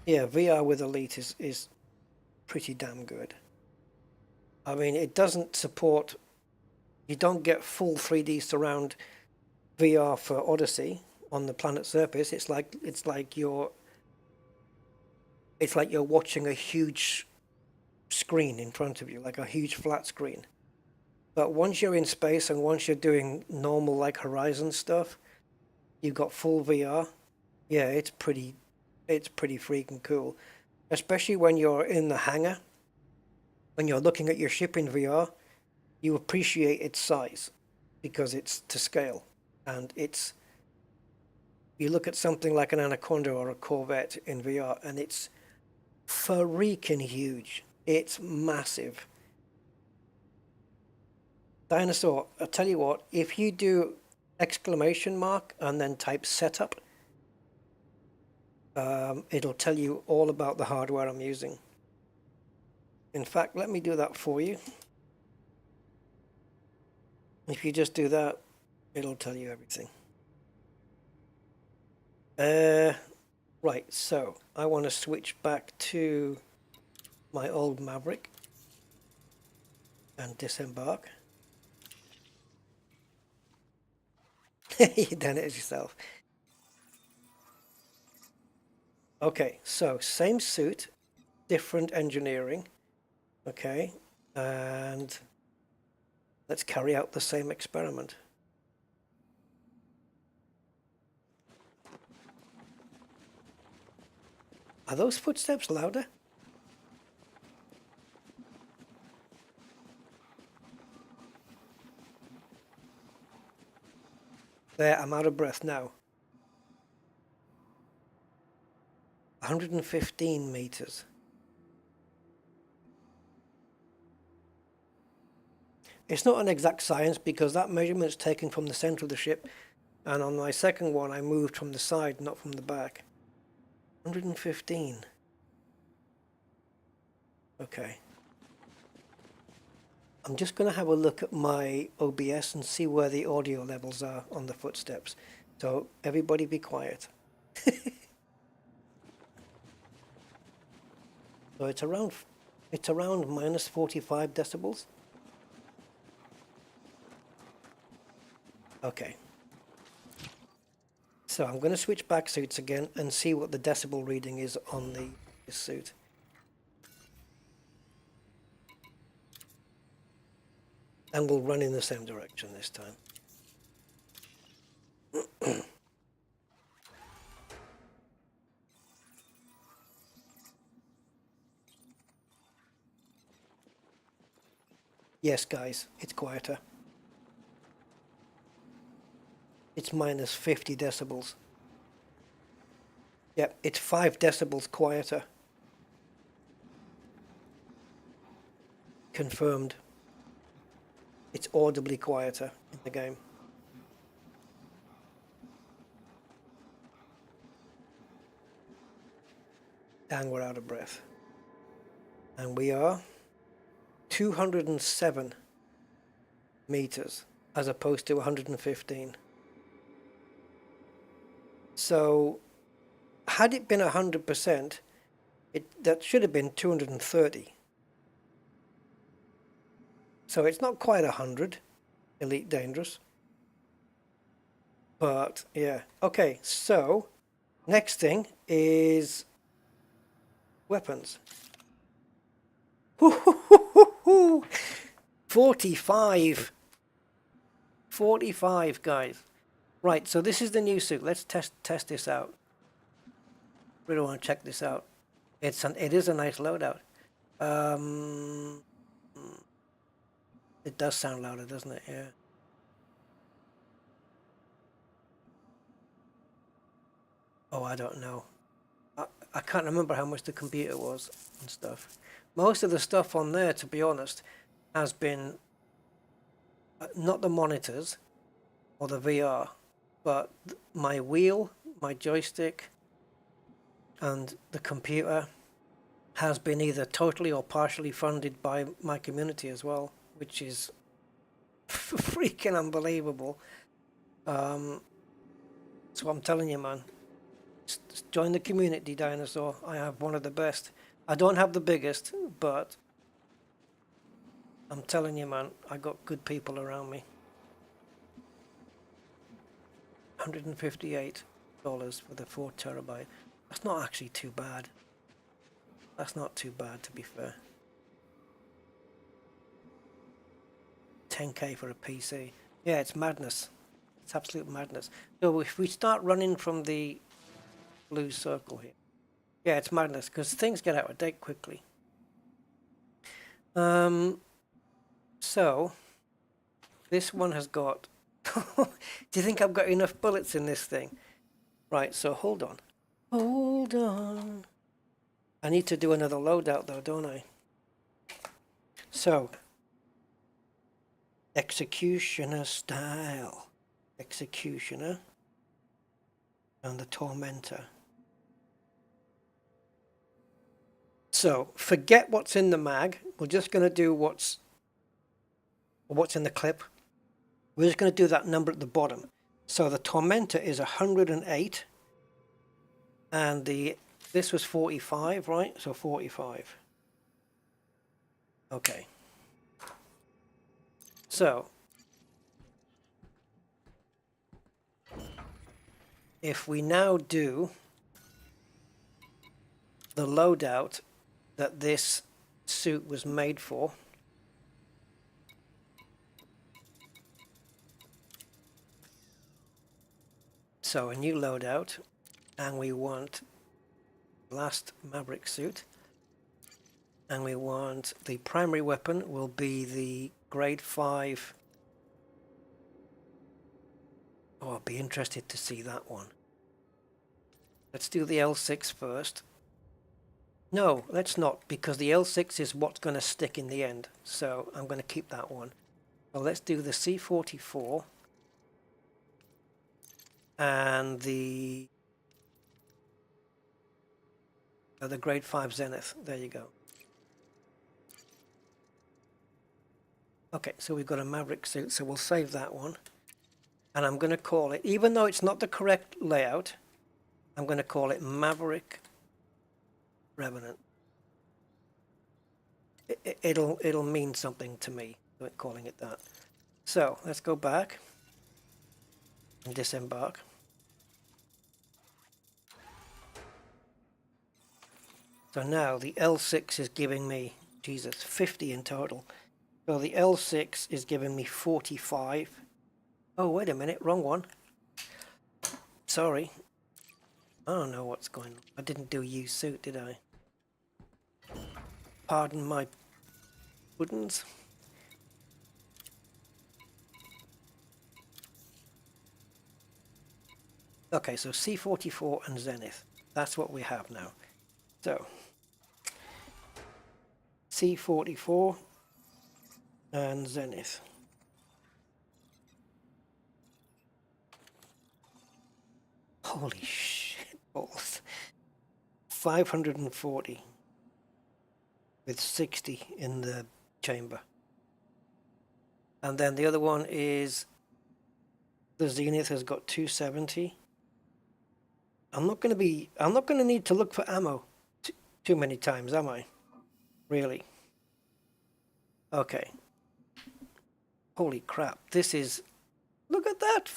Yeah, VR with Elite is pretty damn good. I mean, it doesn't support, you don't get full 3D surround VR for Odyssey on the planet surface. It's like you're watching a huge screen in front of you, like a huge flat screen. But once you're in space and once you're doing normal like Horizon stuff, you've got full VR. Yeah, it's pretty freaking cool. Especially when you're in the hangar, when you're looking at your ship in VR, you appreciate its size because it's to scale. And you look at something like an Anaconda or a Corvette in VR and it's freaking huge. It's massive. Dinosaur, I'll tell you what, if you do exclamation mark and then type setup, it'll tell you all about the hardware I'm using. In fact, let me do that for you. If you just do that, it'll tell you everything. Right, so I want to switch back to my old Maverick and disembark. You done it yourself. Okay, so same suit, different engineering. Okay, and let's carry out the same experiment. Are those footsteps louder? There, I'm out of breath now. 115 meters. It's not an exact science because that measurement's taken from the center of the ship, and on my second one I moved from the side, not from the back. 115. Okay. I'm just going to have a look at my OBS and see where the audio levels are on the footsteps. So everybody be quiet. So it's around minus 45 decibels. Okay. So I'm going to switch back suits again and see what the decibel reading is on this suit. And we'll run in the same direction this time. Yes, guys, it's quieter. It's minus 50 decibels. Yep, it's 5 decibels quieter. Confirmed. It's audibly quieter in the game. And we're out of breath. And we are 207 meters as opposed to 115. So had it been 100%, that should have been 230. So it's not quite 100, Elite Dangerous. But yeah, okay, so next thing is weapons. 45. 45, guys. Right, so this is the new suit. Let's test this out. Really want to check this out. It is a nice loadout. It does sound louder, doesn't it? Yeah. Oh, I don't know. I can't remember how much the computer was and stuff. Most of the stuff on there, to be honest, has been not the monitors or the VR, but my wheel, my joystick, and the computer has been either totally or partially funded by my community as well, which is freaking unbelievable. So I'm telling you, man, just join the community, Dinosaur. I have one of the best. I don't have the biggest, but I'm telling you, man, I got good people around me. $158 for the 4 terabyte. That's not actually too bad. That's not too bad, to be fair. 10K for a PC. Yeah, it's madness. It's absolute madness. So if we start running from the blue circle here, yeah, it's madness because things get out of date quickly. So this one has got. Do you think I've got enough bullets in this thing? Right. So hold on. Hold on. I need to do another loadout though, don't I? So Executioner style. Executioner and the Tormentor. So forget what's in the mag. We're just going to do what's in the clip. We're just going to do that number at the bottom. So the Tormentor is 108 and this was 45, right? So 45. Okay. So if we now do the loadout that this suit was made for, so a new loadout, and we want last Maverick suit, and we want the primary weapon will be the grade 5. Oh, I'll be interested to see that one. Let's do the L6 first. No, let's not, because the L6 is what's going to stick in the end. So I'm going to keep that one. So let's do the C44 and the grade 5 Zenith. There you go. Okay, so we've got a Maverick suit, so we'll save that one. And I'm going to call it, even though it's not the correct layout, I'm going to call it Maverick Revenant. It'll mean something to me, calling it that. So let's go back and disembark. So now the L6 is giving me, Jesus, 50 in total. So the L6 is giving me 45. Oh, wait a minute, wrong one. Sorry. I don't know what's going on. I didn't do use suit, did I? Pardon my buttons. Okay, so C44 and Zenith. That's what we have now. So C44 and Zenith. Holy shit balls. 540 with 60 in the chamber. And then the other one is the Zenith has got 270. I'm not going to need to look for ammo too many times, am I? Really? Okay. Holy crap. This is, look at that.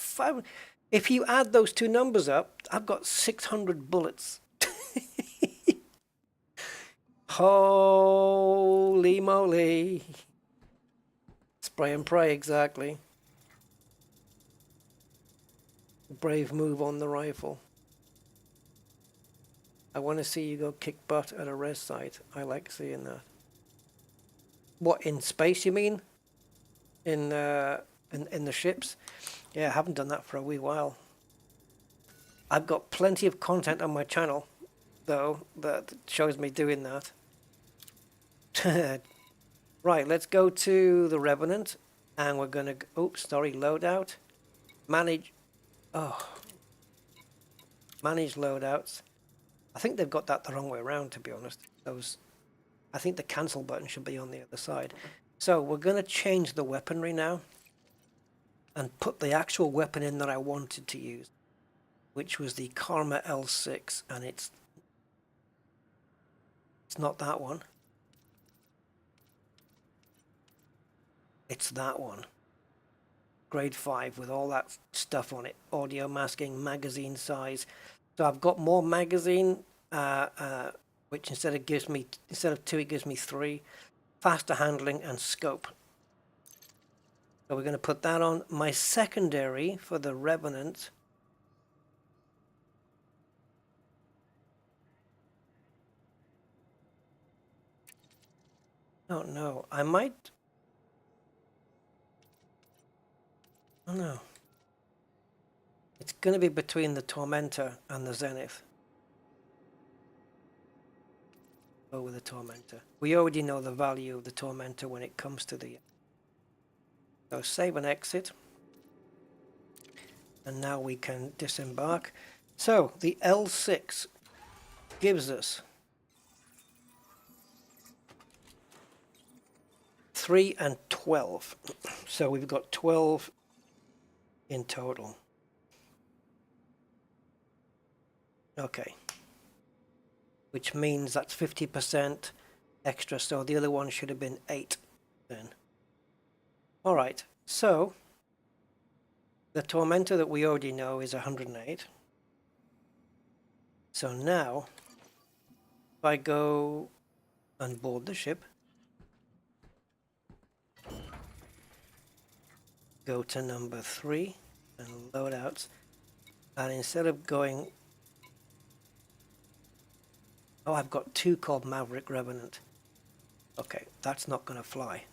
If you add those two numbers up, I've got 600 bullets. Holy moly. Spray and pray, exactly. Brave move on the rifle. I want to see you go kick butt at a res site. I like seeing that. What, in space you mean? In the ships? Yeah, I haven't done that for a wee while. I've got plenty of content on my channel, though, that shows me doing that. Right, let's go to the Revenant, and we're going to... Oops, sorry, loadout. Manage... Oh. Manage loadouts. I think they've got that the wrong way around, to be honest. I think the cancel button should be on the other side. So we're going to change the weaponry now and put the actual weapon in that I wanted to use, which was the Karma L6, and it's not that one. It's that one. Grade 5 with all that stuff on it. Audio masking, magazine size. So I've got more magazine, which instead of 2, it gives me 3. Faster handling and scope. So we're going to put that on. My secondary for the Revenant. Oh no, I might. Oh no. It's going to be between the Tormentor and the Zenith. Go with the Tormentor. We already know the value of the Tormentor when it comes to the... So save and exit. And now we can disembark. So the L6 gives us 3 and 12. So we've got 12 in total. Okay. Which means that's 50% extra, so the other one should have been 8 then. Alright, so the Tormentor that we already know is 108. So now, if I go and board the ship, go to number 3 and loadouts, and instead of going... Oh, I've got 2 called Maverick Revenant. Okay, that's not going to fly.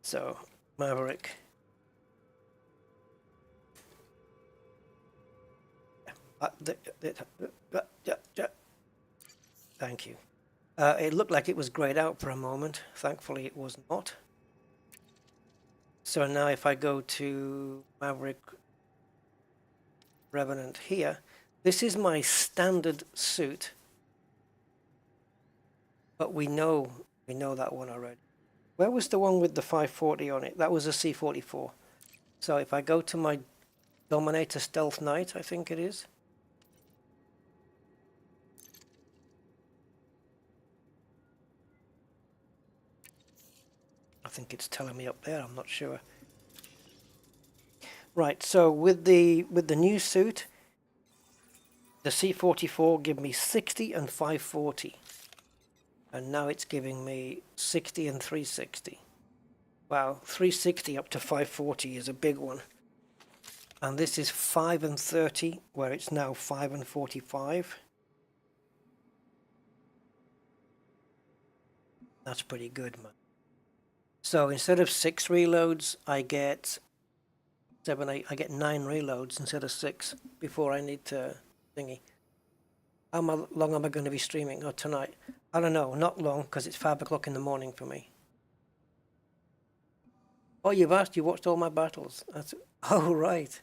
So, Maverick. Thank you. It looked like it was grayed out for a moment. Thankfully, it was not. So now if I go to Maverick Revenant here, this is my standard suit. But we know that one already. Where was the one with the 540 on it? That was a C44. So if I go to my Dominator Stealth Knight, I think it is. I think it's telling me up there, I'm not sure. Right, so with the new suit, the C44 gave me 60 and 540. And now it's giving me 60 and 360. Wow, 360 up to 540 is a big one. And this is 5 and 30, where it's now 5 and 45. That's pretty good, man. So instead of 6 reloads, I get 7, 8. I get 9 reloads instead of 6 before I need to thingy. How long am I going to be streaming? Oh, tonight. I don't know. Not long, because it's 5 o'clock in the morning for me. Oh, you've asked. You watched all my battles. That's... Oh, right.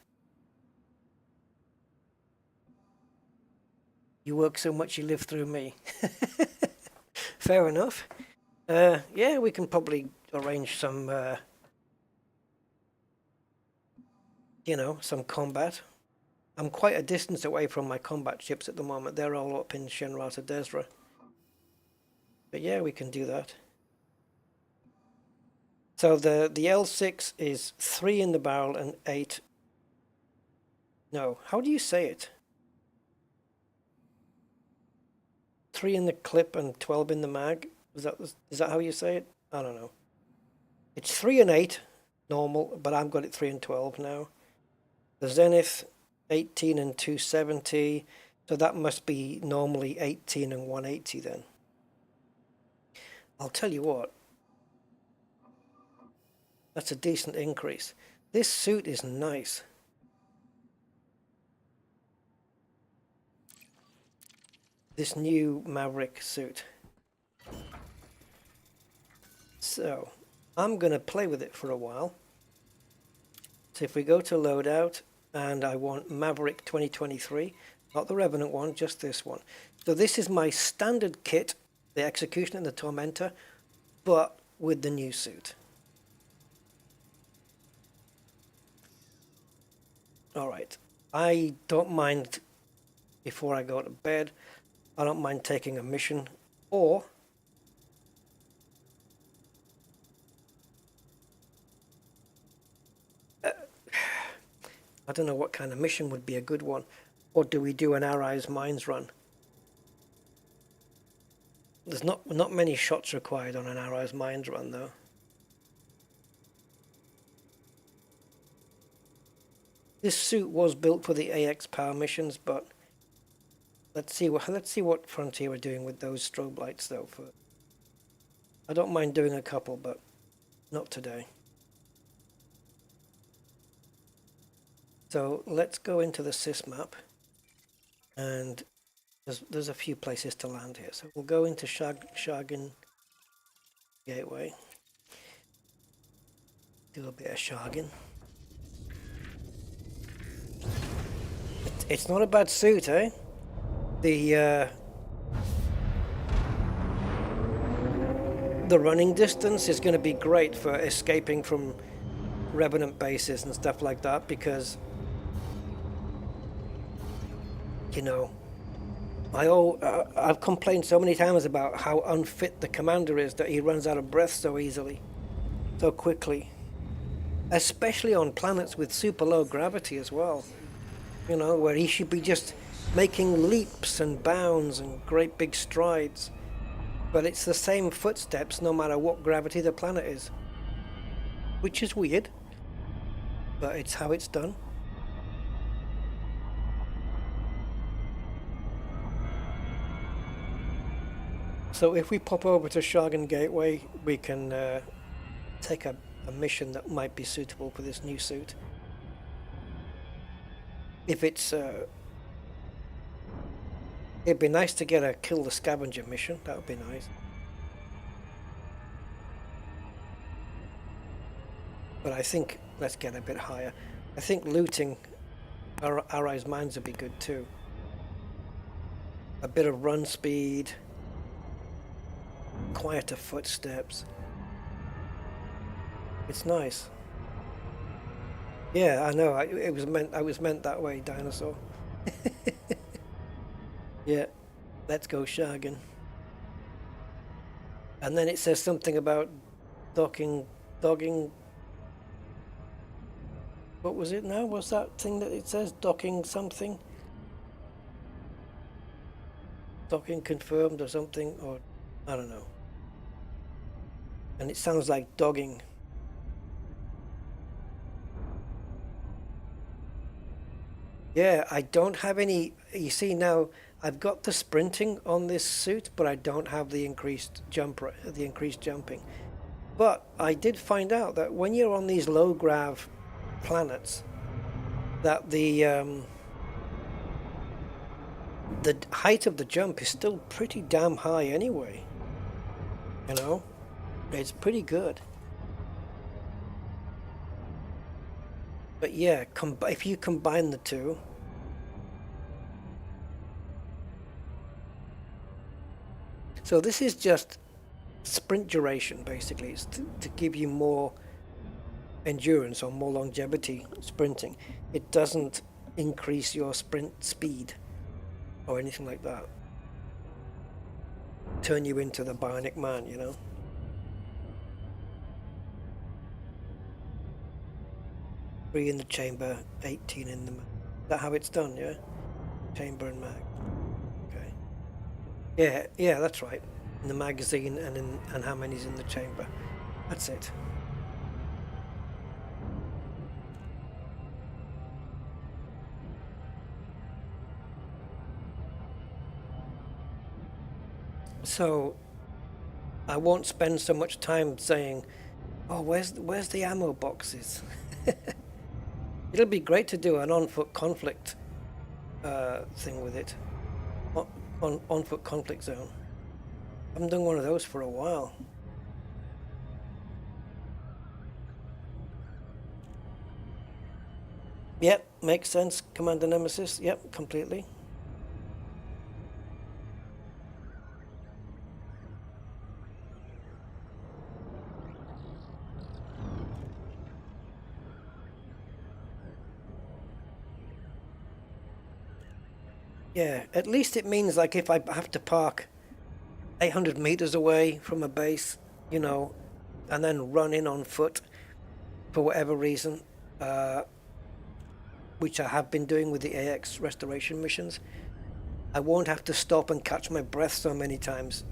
You work so much, you live through me. Fair enough. Yeah, we can probably arrange some, you know, some combat. I'm quite a distance away from my combat ships at the moment. They're all up in Shenrata Desra. But yeah, we can do that. So the L6 is 3 in the barrel and 8. No, how do you say it? 3 in the clip and 12 in the mag. Is that how you say it? I don't know. It's 3 and 8 normal, but I've got it 3 and 12 now. The Zenith 18 and 270. So that must be normally 18 and 180 then. I'll tell you what. That's a decent increase. This suit is nice. This new Maverick suit. So, I'm going to play with it for a while. So if we go to loadout, and I want Maverick 2023, not the Revenant one, just this one. So this is my standard kit, the Executioner and the Tormentor, but with the new suit. Alright, I don't mind, before I go to bed, I don't mind taking a mission, or I don't know what kind of mission would be a good one. Or do we do an Arise Mines run? There's not many shots required on an Arise Mines run though. This suit was built for the AX Power missions, but let's see what Frontier are doing with those strobe lights though. I don't mind doing a couple, but not today. So let's go into the sys map, and there's a few places to land here. So we'll go into Shargin Gateway, do a bit of Shargin. It's not a bad suit, eh? The running distance is going to be great for escaping from Revenant bases and stuff like that, because you know, I've complained so many times about how unfit the commander is, that he runs out of breath so easily, so quickly, especially on planets with super low gravity as well, you know, where he should be just making leaps and bounds and great big strides, but it's the same footsteps no matter what gravity the planet is, which is weird, but it's how it's done. So if we pop over to Shargin Gateway, we can take a mission that might be suitable for this new suit. If it's... it'd be nice to get a Kill the Scavenger mission, that would be nice. But I think, let's get a bit higher. I think looting Arise Mines would be good too. A bit of run speed. Quieter footsteps. It's nice. Yeah, I know. I was meant that way, dinosaur. Yeah, let's go Shargin. And then it says something about dogging. What was it now? What's that thing that it says? Docking something? Docking confirmed or something, or I don't know. And it sounds like dogging. Yeah, I don't have any. You see now, I've got the sprinting on this suit, but I don't have the increased jumping. But I did find out that when you're on these low grav planets, that the height of the jump is still pretty damn high anyway. You know, it's pretty good. But yeah, if you combine the two, so this is just sprint duration basically. It's to give you more endurance or more longevity sprinting. It doesn't increase your sprint speed or anything like that. Turn you into the bionic man, you know. 3 in the chamber, 18 in the mag. Is that how it's done, yeah? Chamber and mag. Okay. Yeah, that's right. In the magazine and how many's in the chamber. That's it. So I won't spend so much time saying, "Oh, where's the ammo boxes?" It'll be great to do an on-foot conflict thing with it. On-foot conflict zone. I haven't done one of those for a while. Yep, makes sense, Commander Nemesis. Yep, completely. Yeah, at least it means like if I have to park 800 meters away from a base, you know, and then run in on foot for whatever reason, which I have been doing with the AX restoration missions, I won't have to stop and catch my breath so many times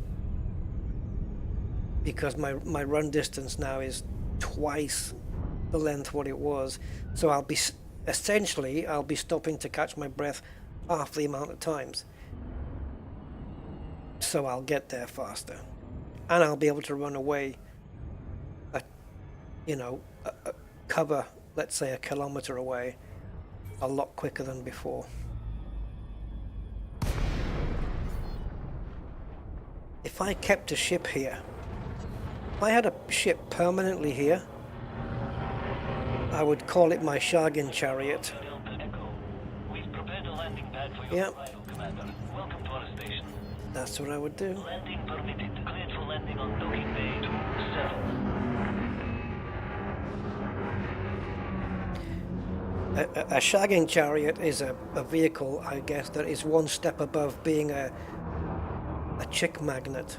because my run distance now is twice the length what it was. So I'll be stopping to catch my breath half the amount of times. So I'll get there faster, and I'll be able to run away cover, let's say, 1 kilometer away a lot quicker than before. If I kept a ship here, if I had a ship permanently here, I would call it my Shargin chariot. Yeah. Welcome to our station. That's what I would do. Landing permitted. Cleared for landing on docking bay 27. A shagging chariot is a vehicle, I guess, that is one step above being a chick magnet.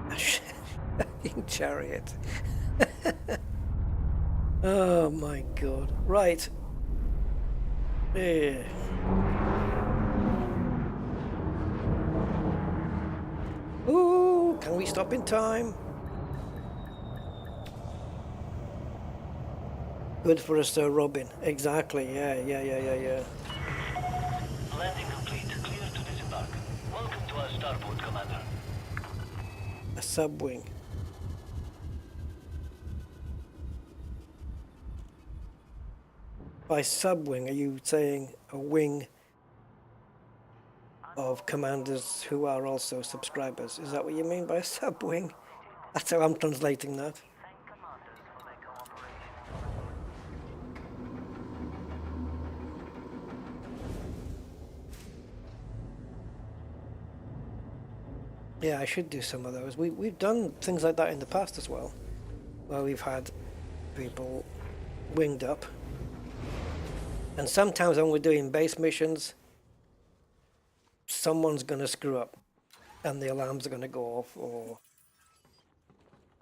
A shagging chariot. Oh my god. Right. Ooh, can we stop in time? Good for us, Sir Robin. Exactly. Yeah. Landing complete. Clear to disembark. Welcome to our starboard, Commander. A subwing. By subwing, are you saying a wing of commanders who are also subscribers? Is that what you mean by a subwing? That's how I'm translating that. Yeah, I should do some of those. We've done things like that in the past as well, where we've had people winged up. And sometimes when we're doing base missions, someone's going to screw up and the alarms are going to go off. Or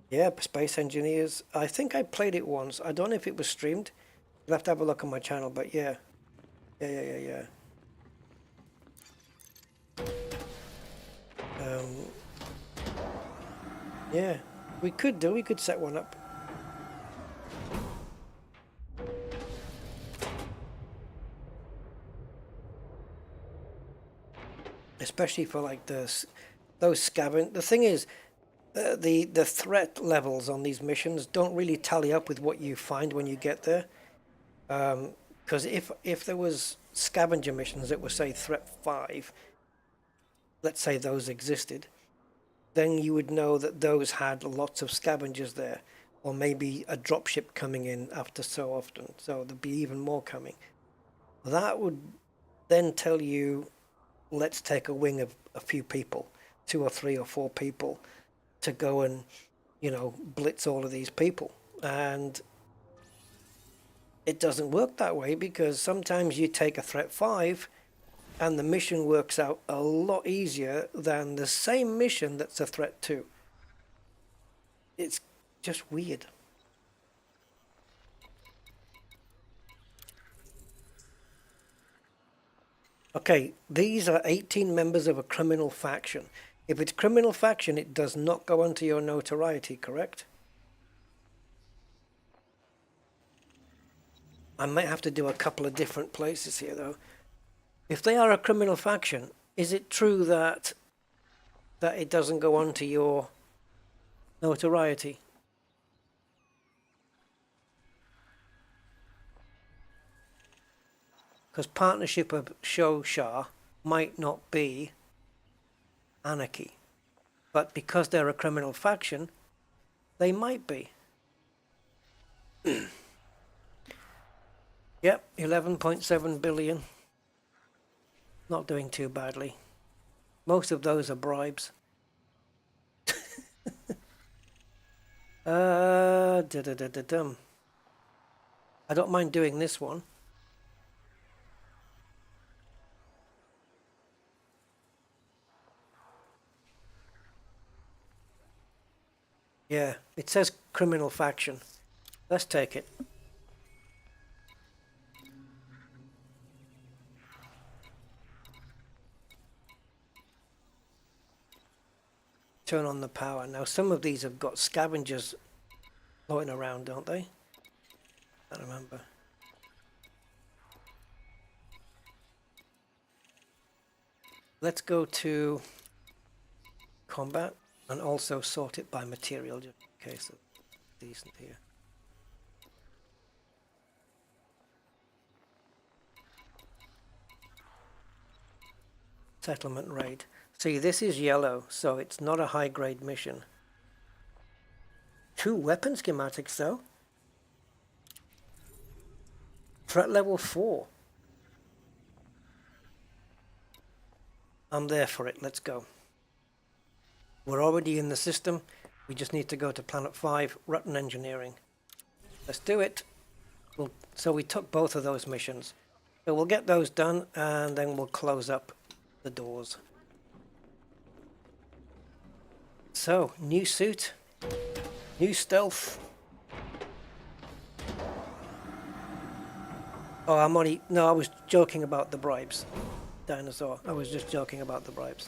yeah, space engineers. I think I played it once. I don't know if it was streamed. You'll have to have a look on my channel, but yeah. Yeah, we could set one up. Especially for like those scavenge. The thing is, the threat levels on these missions don't really tally up with what you find when you get there. Because if there was scavenger missions that were, say, threat 5, let's say those existed, then you would know that those had lots of scavengers there, or maybe a dropship coming in after so often, so there'd be even more coming. That would then tell you, let's take a wing of a few people, 2 or 3 or 4 people, to go and, blitz all of these people. And it doesn't work that way, because sometimes you take a threat 5 and the mission works out a lot easier than the same mission that's a threat 2. It's just weird. Okay, these are 18 members of a criminal faction. If it's criminal faction, it does not go onto your notoriety, correct? I might have to do a couple of different places here, though. If they are a criminal faction, is it true that it doesn't go onto your notoriety? Because partnership of Shah might not be anarchy, but because they're a criminal faction, they might be. Yep, 11.7 billion. Not doing too badly. Most of those are bribes. I don't mind doing this one. Yeah, it says criminal faction. Let's take it. Turn on the power. Now some of these have got scavengers floating around, don't they? I don't remember. Let's go to combat and also sort it by material, just in case it's decent here. Settlement raid. See, this is yellow, so it's not a high-grade mission. 2 weapon schematics, though. Threat level 4. I'm there for it. Let's go. We're already in the system. We just need to go to Planet 5, Rutten Engineering. Let's do it. So we took both of those missions. So we'll get those done, and then we'll close up the doors. So, new suit, new stealth. Oh, I was joking about the bribes. Dinosaur, I was just joking about the bribes.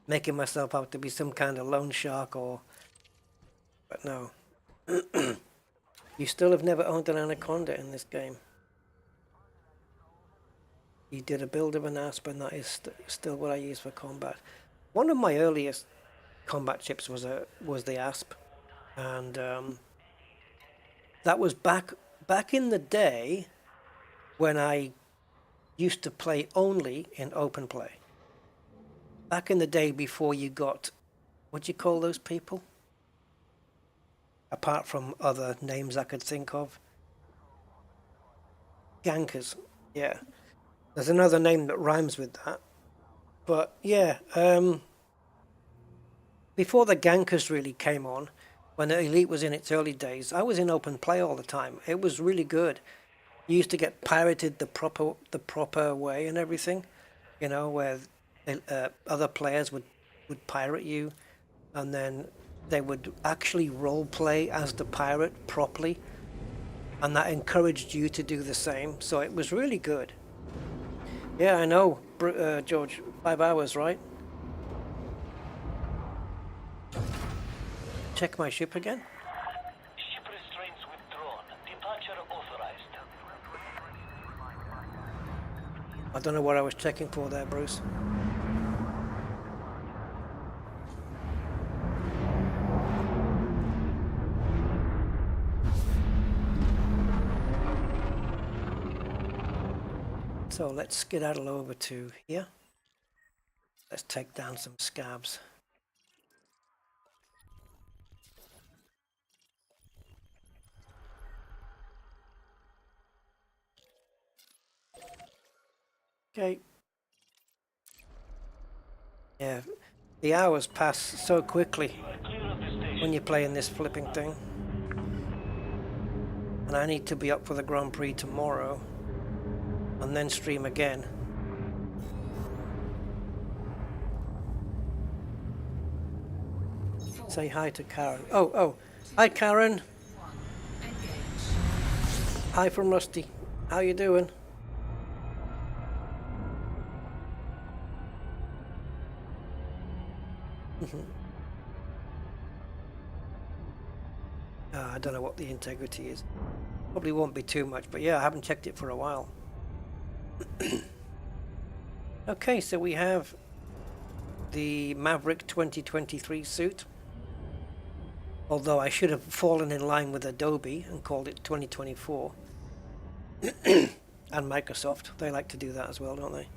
Making myself out to be some kind of loan shark but no. You still have never owned an Anaconda in this game. You did a build of an ASP, and that is still what I use for combat. One of my earliest combat chips was the ASP, and that was back in the day when I used to play only in open play. Back in the day before you got, what do you call those people? Apart from other names I could think of. Gankers, yeah. There's another name that rhymes with that. But yeah, before the gankers really came on, when the Elite was in its early days, I was in open play all the time. It was really good. You used to get pirated the proper way and everything, you know, where other players would pirate you, and then they would actually role play as the pirate properly, and that encouraged you to do the same. So it was really good. Yeah, I know, George. 5 hours, right? Check my ship again. Ship restraints withdrawn. Departure authorized. I don't know what I was checking for there, Bruce. So let's skedaddle over to here. Let's take down some scabs. Okay. Yeah, the hours pass so quickly when you're playing this flipping thing. And I need to be up for the Grand Prix tomorrow. And then stream again. Say hi to Karen. Oh, hi Karen. Hi from Rusty. How you doing? I don't know what the integrity is. Probably won't be too much, but yeah, I haven't checked it for a while. Okay, so we have the Maverick 2023 suit. Although I should have fallen in line with Adobe and called it 2024. And Microsoft. They like to do that as well, don't they?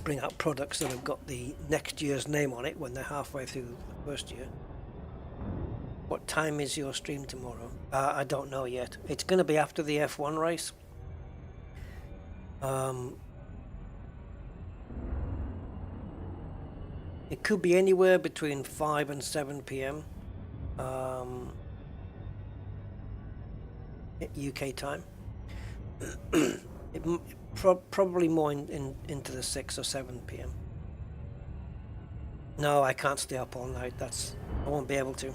Bring out products that have got the next year's name on it when they're halfway through the first year. What time is your stream tomorrow? I don't know yet. It's going to be after the F1 race. It could be anywhere between 5 and 7 p.m. UK time. Probably more into the 6 or 7 p.m. No, I can't stay up all night. I won't be able to.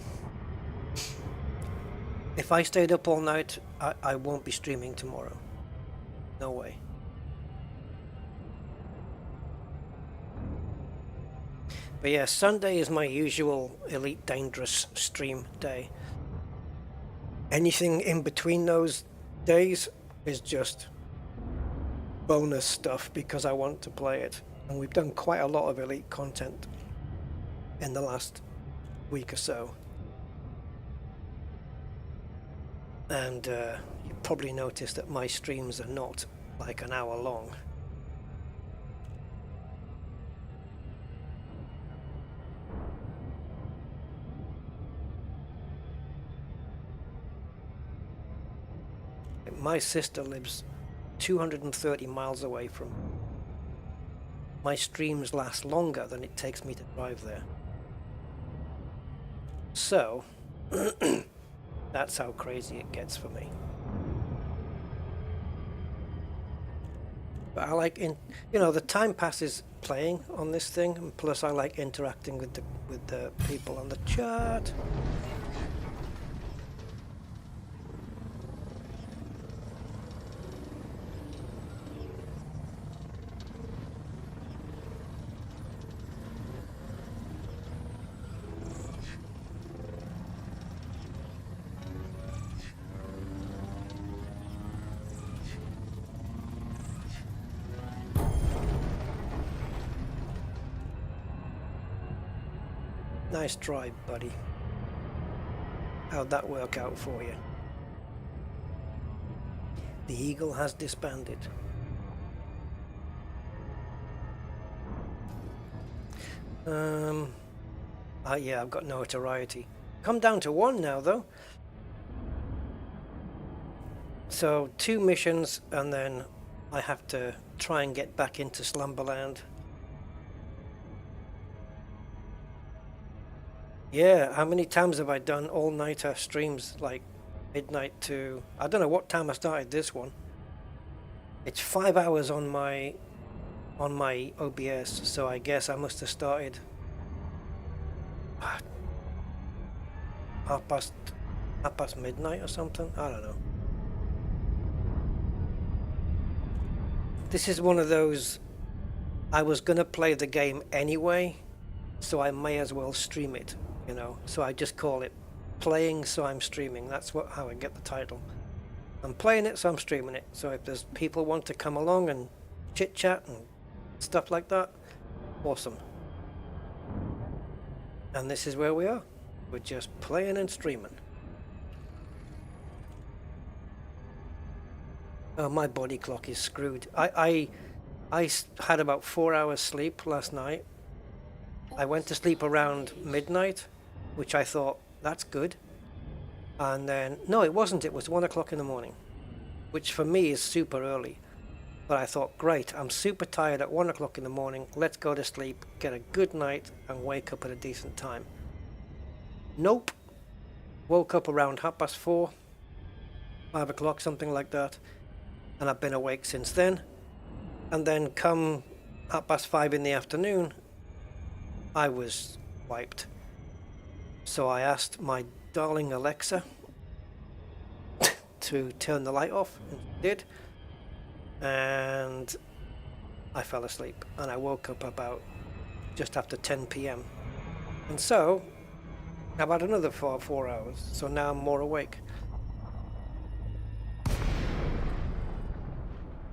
If I stayed up all night, I won't be streaming tomorrow. No way. But yeah, Sunday is my usual Elite Dangerous stream day. Anything in between those days is just bonus stuff because I want to play it. And we've done quite a lot of Elite content in the last week or so. And you probably noticed that my streams are not like an hour long. My sister lives 230 miles away from me. My streams last longer than it takes me to drive there. So, that's how crazy it gets for me. But I like, the time passes playing on this thing, and plus I like interacting with the people on the chat. Nice try, buddy. How'd that work out for you? The Eagle has disbanded. Yeah, I've got notoriety. Come down to 1 now, though. So 2 missions, and then I have to try and get back into Slumberland. Yeah, how many times have I done all-nighter streams, like midnight to... I don't know what time I started this one. It's 5 hours on my OBS, so I guess I must have started half past midnight or something. I don't know. This is one of those, I was gonna play the game anyway, so I may as well stream it, so I just call it playing, so I'm streaming. That's how I get the title. I'm playing it, so I'm streaming it. So if there's people want to come along and chit chat and stuff like that, awesome. And this is where we are. We're just playing and streaming. Oh, my body clock is screwed. I had about 4 hours sleep last night. I went to sleep around midnight, which I thought, that's good. And then, no, it wasn't. It was 1 o'clock in the morning, which for me is super early. But I thought, great, I'm super tired at 1 o'clock in the morning. Let's go to sleep, get a good night, and wake up at a decent time. Nope. Woke up around 4:30, 5 o'clock, something like that. And I've been awake since then. And then come 5:30 in the afternoon, I was wiped. So I asked my darling Alexa to turn the light off, and she did. And I fell asleep, and I woke up about just after 10 p.m. And so I've had another 4 hours, so now I'm more awake.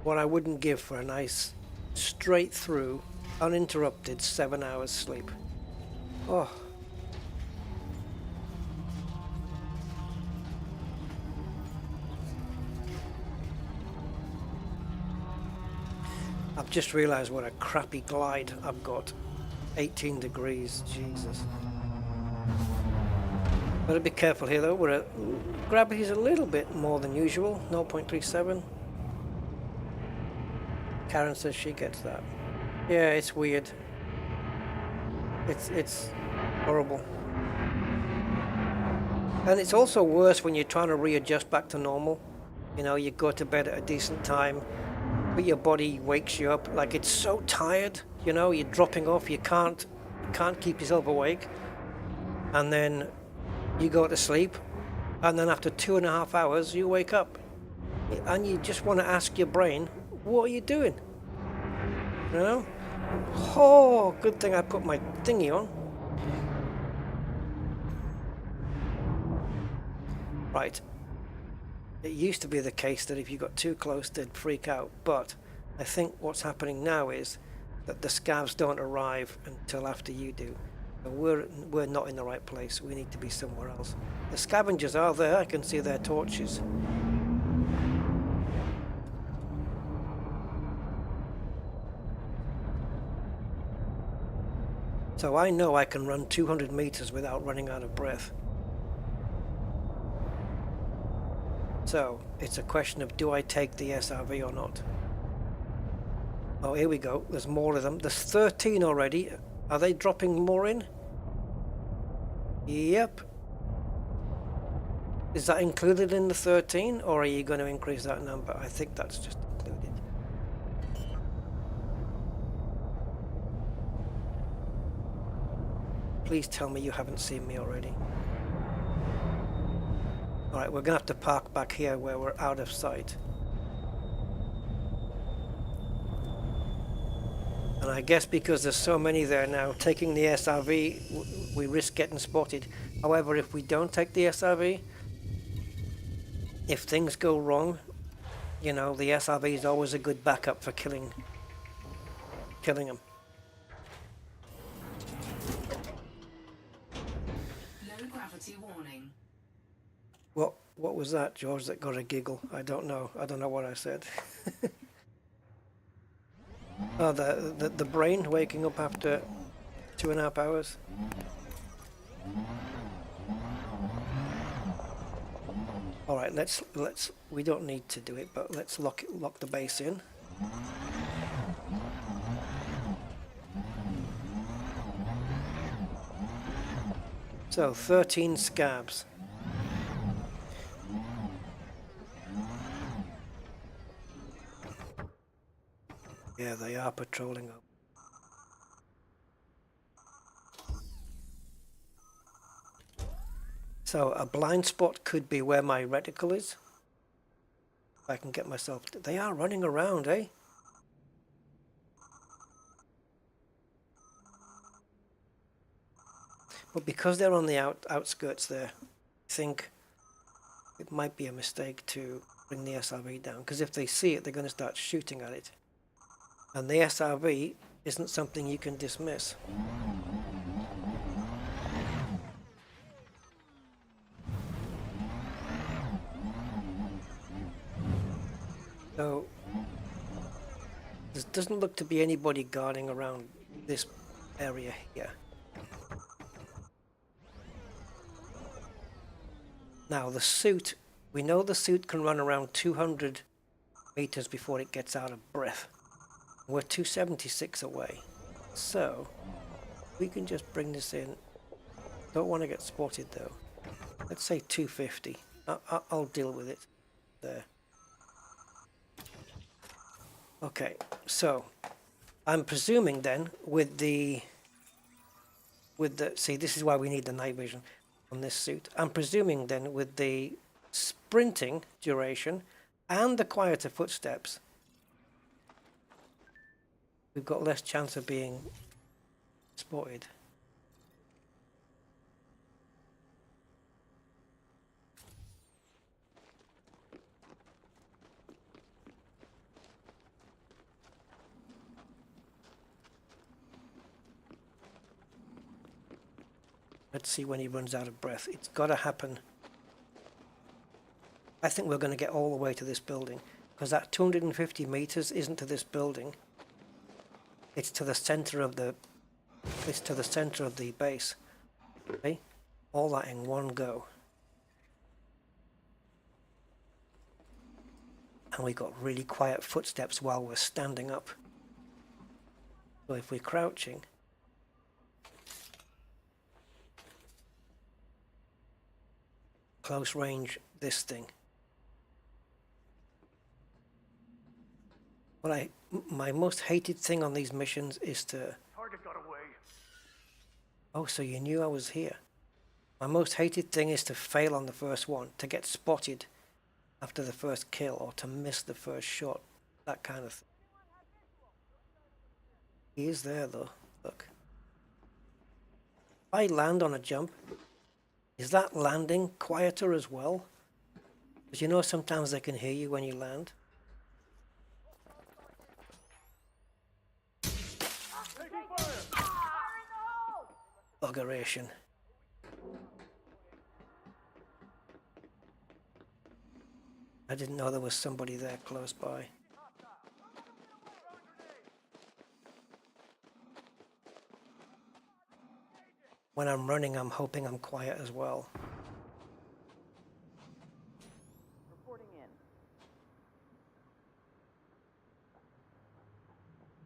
What I wouldn't give for a nice, straight through, uninterrupted 7 hours sleep. Oh. I've just realized what a crappy glide I've got. 18 degrees, Jesus. Better be careful here though. Gravity's a little bit more than usual, 0.37. Karen says she gets that. Yeah, it's weird. It's horrible. And it's also worse when you're trying to readjust back to normal. You know, you go to bed at a decent time, but your body wakes you up. Like, it's so tired, you know, you're dropping off, you can't keep yourself awake. And then you go to sleep, and then after 2.5 hours, you wake up. And you just want to ask your brain, what are you doing? You know? Oh, good thing I put my thingy on. Right. It used to be the case that if you got too close, they'd freak out. But I think what's happening now is that the scavs don't arrive until after you do. So we're not in the right place. We need to be somewhere else. The scavengers are there. I can see their torches. So I know I can run 200 meters without running out of breath. So it's a question of, do I take the SRV or not? Oh, here we go. There's more of them. There's 13 already. Are they dropping more in? Yep. Is that included in the 13, or are you going to increase that number? I think that's just included. Please tell me you haven't seen me already. Alright, we're going to have to park back here where we're out of sight. And I guess because there's so many there now, taking the SRV, we risk getting spotted. However, if we don't take the SRV, if things go wrong, you know, the SRV is always a good backup for killing them. Low gravity warning. What was that, George, that got a giggle? I don't know. I don't know what I said. Oh, the brain waking up after 2.5 hours. All right, let's. We don't need to do it, but let's lock the base in. So 13 scabs. Yeah, they are patrolling up. So a blind spot could be where my reticle is. If I can get myself... They are running around, eh? But because they're on the outskirts there, I think it might be a mistake to bring the SRV down. Because if they see it, they're going to start shooting at it. And the SRV isn't something you can dismiss. So, there doesn't look to be anybody guarding around this area here. Now the suit, we know the suit can run around 200 meters before it gets out of breath. We're 276 away, so we can just bring this in. Don't want to get spotted though. Let's say 250. I'll deal with it there. Okay, so I'm presuming then with the see, this is why we need the night vision. on this suit. I'm presuming then with the sprinting duration and the quieter footsteps, we've got less chance of being spotted. Let's see when he runs out of breath. It's got to happen. I think we're going to get all the way to this building, because that 250 meters isn't to this building. It's to the center of the. It's to the center of the base. Okay, all that in one go. And we got really quiet footsteps while we're standing up. So if we're crouching. Close range this thing. My most hated thing on these missions is to... Target got away. Oh, so you knew I was here. My most hated thing is to fail on the first one, to get spotted after the first kill, or to miss the first shot, that kind of thing. He is there though, look. If I land on a jump, is that landing quieter as well? Because you know sometimes they can hear you when you land. Buggeration. I didn't know there was somebody there close by. When I'm running, I'm hoping I'm quiet as well. Reporting in.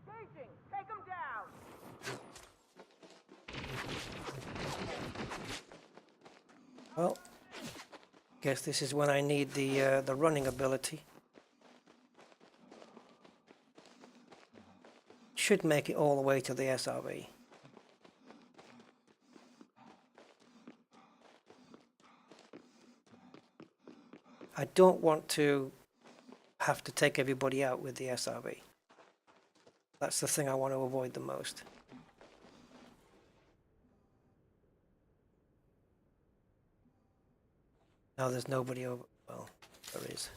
Engaging! Take him down! Well, guess this is when I need the running ability. Should make it all the way to the SRV. I don't want to have to take everybody out with the SRV. That's the thing I want to avoid the most. Now there's nobody over. Well, there is.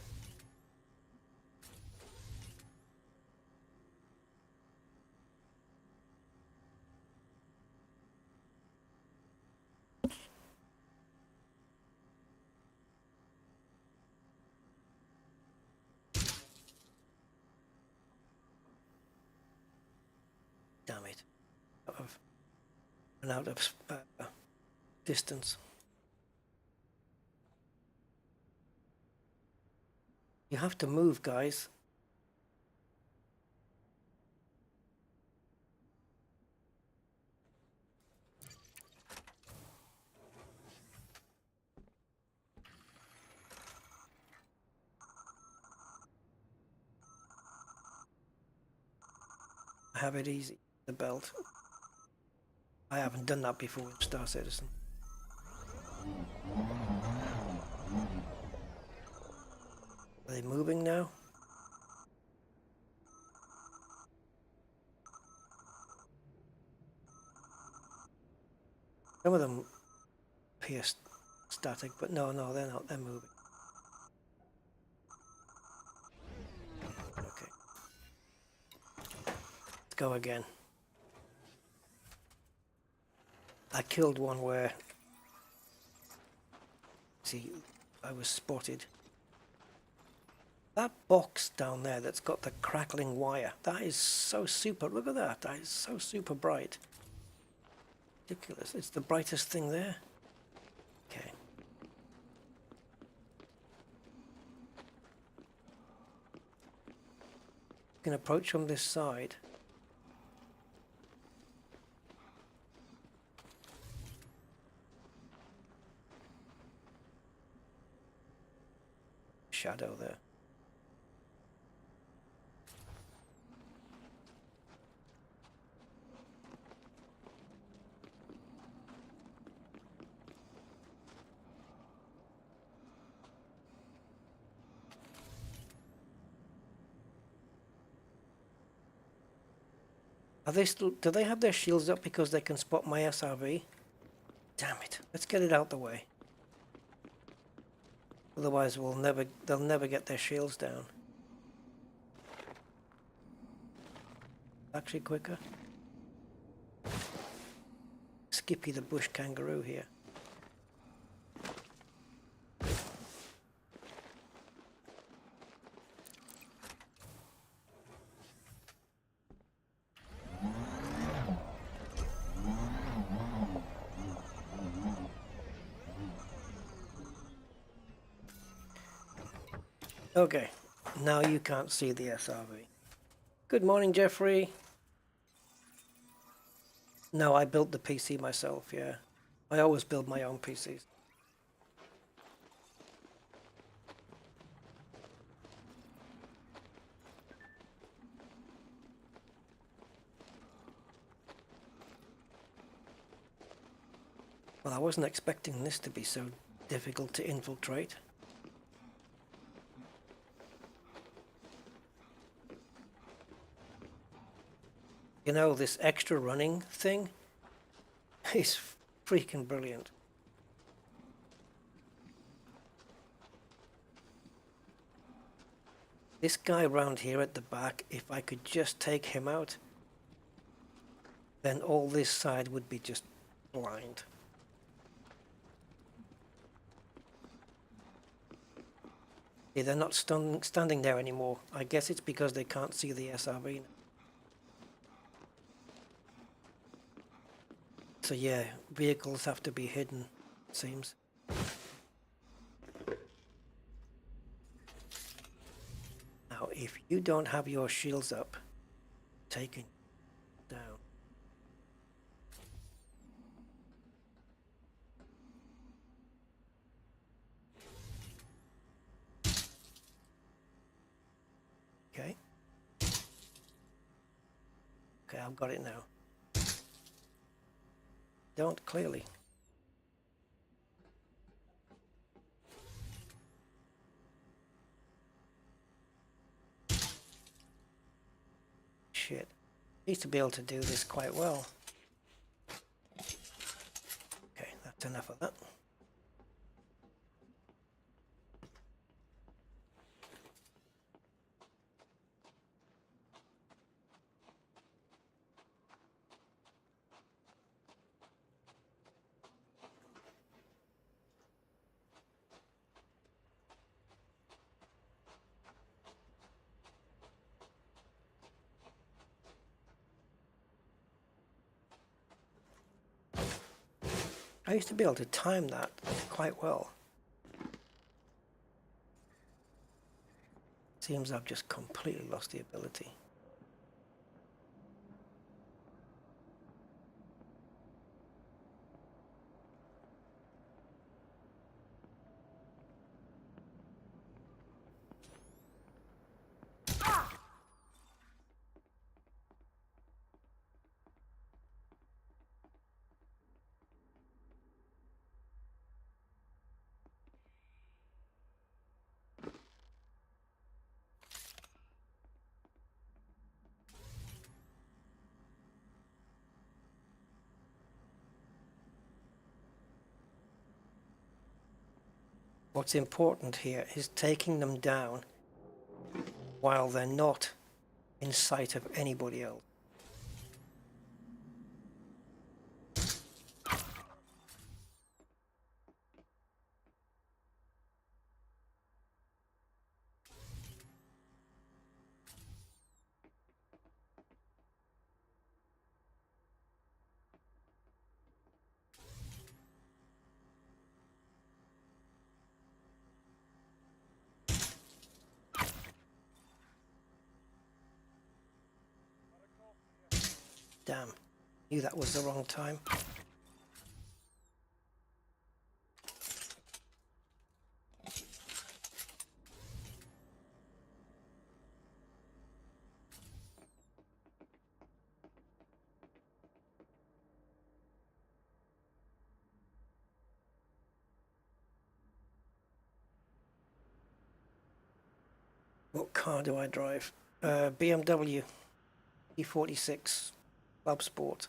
Damn it. Out of distance. You have to move, guys. Have it easy, the belt. I haven't done that before with Star Citizen. Are they moving now? Some of them appear static, but no, they're not. They're moving. Okay. Let's go again. I killed one where, see, I was spotted. That box down there that's got the crackling wire, that is so super, look at that, that is so super bright. Ridiculous, it's the brightest thing there. Okay. You can approach from this side. Shadow there. Are they still, do they have their shields up because they can spot my SRV? Damn it. Let's get it out the way. Otherwise they'll never get their shields down. Actually quicker. Skippy the bush kangaroo here. Okay, now you can't see the SRV. Good morning, Jeffrey. No, I built the PC myself, yeah. I always build my own PCs. Well, I wasn't expecting this to be so difficult to infiltrate. You know, this extra running thing is freaking brilliant. This guy around here at the back, if I could just take him out, then all this side would be just blind. Yeah, they're not standing there anymore. I guess it's because they can't see the SRV. So yeah, vehicles have to be hidden, it seems. Now, if you don't have your shields up, taken down. Okay. Okay, I've got it now. Don't clearly. Shit. Need to be able to do this quite well. Okay, that's enough of that. I used to be able to time that quite well. Seems I've just completely lost the ability. What's important here is taking them down while they're not in sight of anybody else. Damn, knew that was the wrong time. What car do I drive? BMW E46 Clubsport.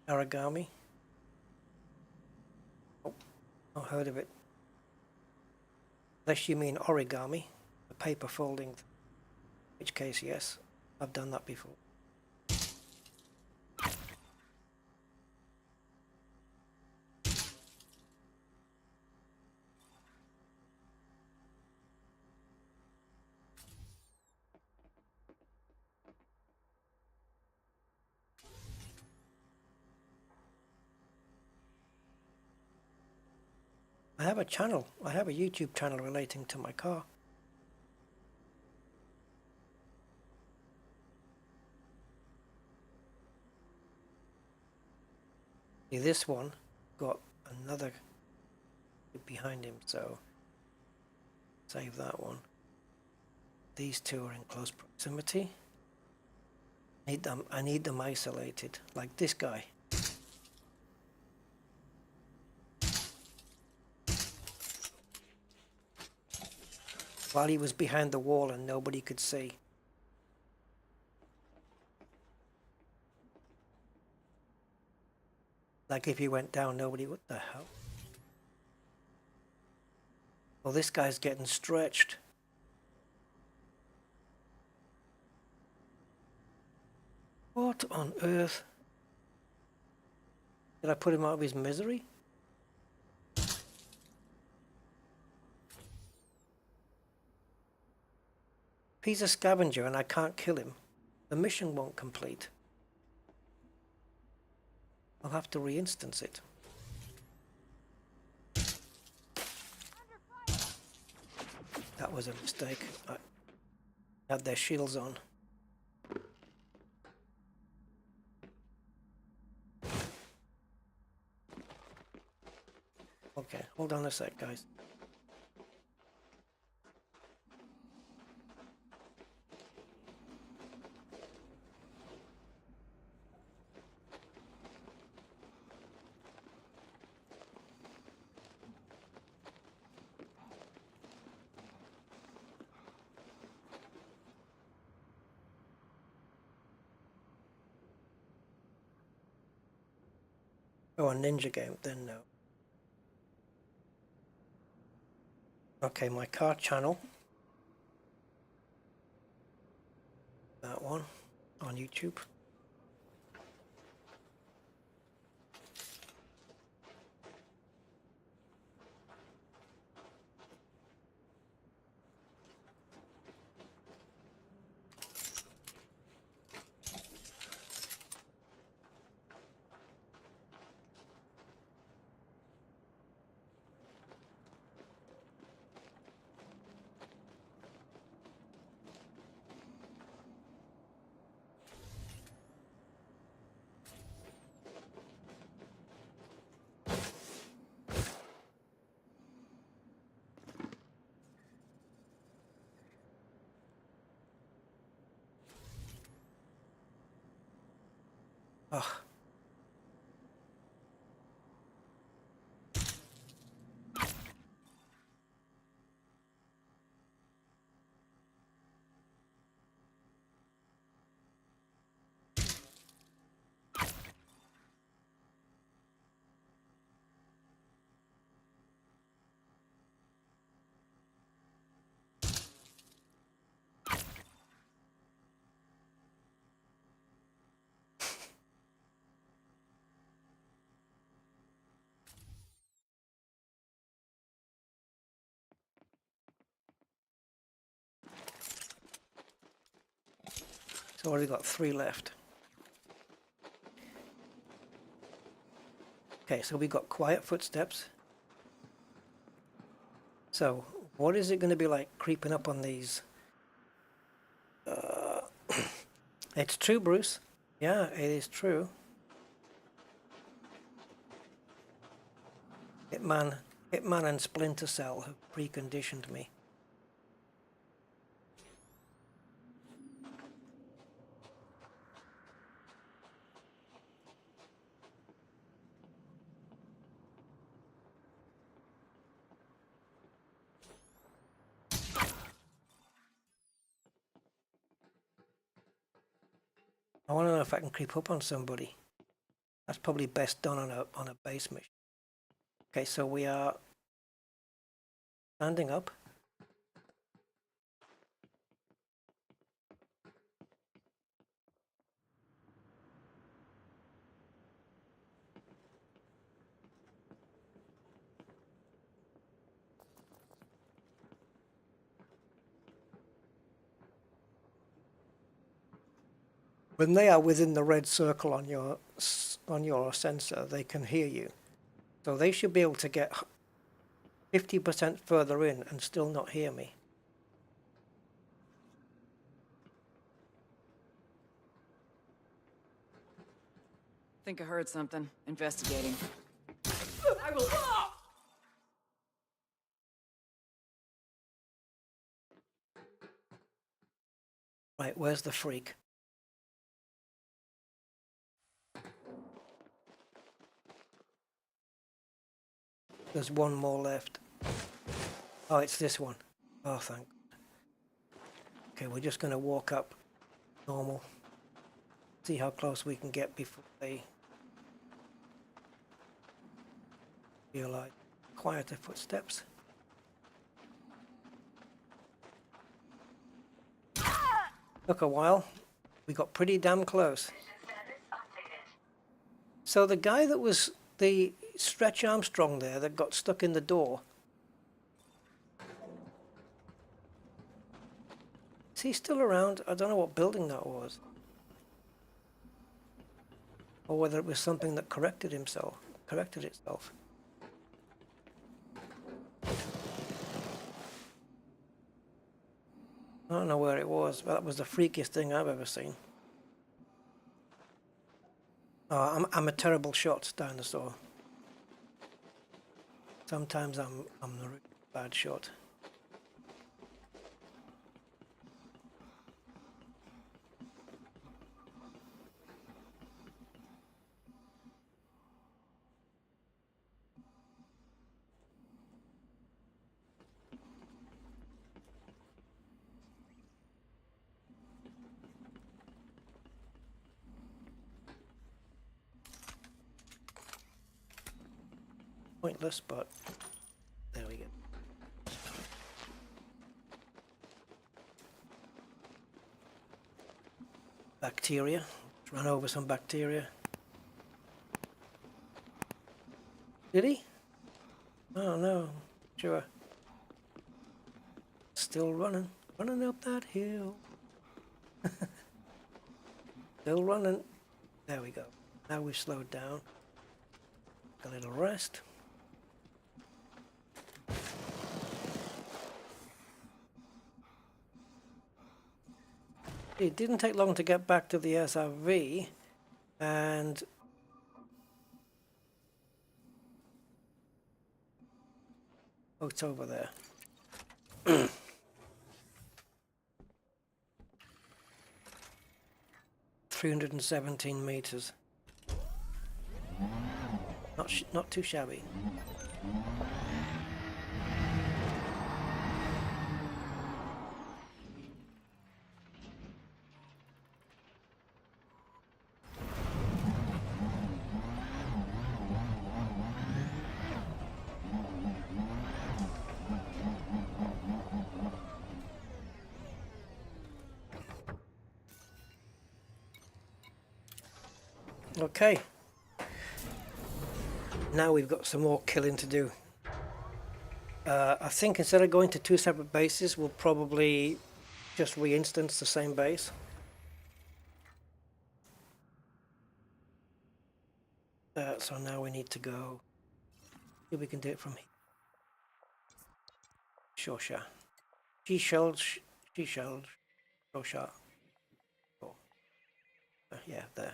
Origami. Oh, not heard of it. Unless you mean origami, the paper folding. In which case, yes, I've done that before. I have a channel. I have a YouTube channel relating to my car. See, this one got another behind him, so save that one. These two are in close proximity. I need them isolated, like this guy. While he was behind the wall and nobody could see. Like if he went down, nobody, what the hell? Well, this guy's getting stretched. What on earth? Did I put him out of his misery? If he's a scavenger and I can't kill him, the mission won't complete. I'll have to re-instance it. That was a mistake. I had their shields on. Okay, hold on a sec, guys. Oh, a ninja game, then no. Okay, my car channel. That one on YouTube. Ugh. So already got 3 left. Okay, so we got quiet footsteps. So what is it going to be like creeping up on these? It's true, Bruce. Yeah, it is true. Hitman and Splinter Cell have preconditioned me. I want to know if I can creep up on somebody. That's probably best done on a base mission. Okay, so we are standing up. When they are within the red circle on your sensor, they can hear you. So they should be able to get 50% further in and still not hear me. Think I heard something. Investigating. I will. Right, where's the freak? There's one more left. Oh, it's this one. Oh, thank God. Okay, we're just going to walk up normal. See how close we can get before they realize. Quieter footsteps. Took a while. We got pretty damn close. So the guy that was the Stretch Armstrong there that got stuck in the door. Is he still around? I don't know what building that was. Or whether it was something that corrected itself. I don't know where it was, but that was the freakiest thing I've ever seen. Oh, I'm a terrible shot, dinosaur. Sometimes I'm the really bad shot. Pointless, but there we go. Bacteria. Let's run over some bacteria. Did he? Oh no, sure. Still running up that hill. Still running. There we go. Now we've slowed down. A little rest. It didn't take long to get back to the SRV, and oh, it's over there. 317 meters. Not too shabby. Okay. Now we've got some more killing to do. I think instead of going to two separate bases, we'll probably just re-instance the same base. So now we need to go. See if we can do it from here. Shosha. She-shelled. Shosha. Oh. Yeah, there.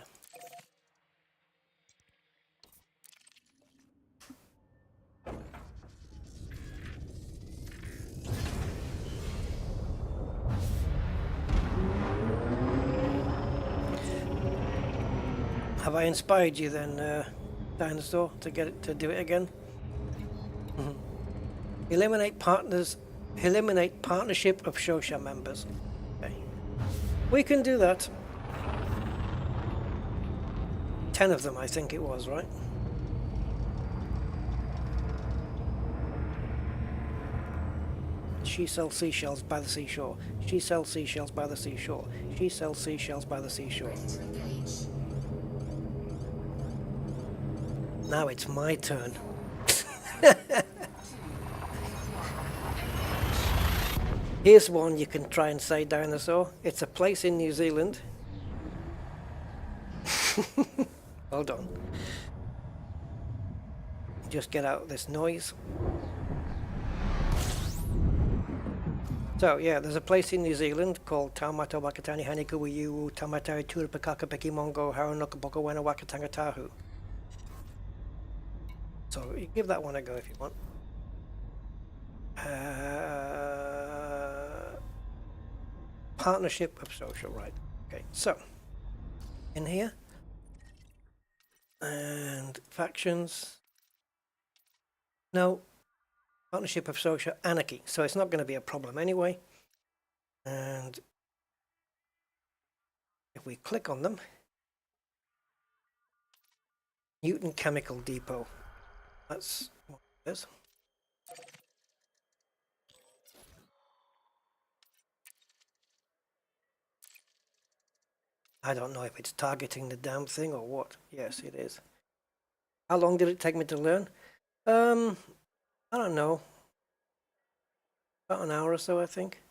Have I inspired you then, Dinosaur, to get it to do it again? Mm-hmm. Eliminate partnership of Shosha members. Okay. We can do that. 10 of them, I think it was, right? She sells seashells by the seashore. She sells seashells by the seashore. She sells seashells by the seashore. Now it's my turn. Here's one you can try and say, dinosaur. It's a place in New Zealand. Hold on. Just get out this noise. So yeah, there's a place in New Zealand called Taumata Wakatani Hanikuwiu Tamatai Turipakaka Peki Mongo Haranokapoko Wena Wakatanga Tahu. So you give that one a go if you want. Partnership of social, right? Okay, so in here and factions. No. Partnership of Social Anarchy, so it's not going to be a problem anyway. And if we click on them, Newton Chemical Depot, that's what it is. I don't know if it's targeting the damn thing or what. Yes, it is. How long did it take me to learn? I don't know. About an hour or so, I think.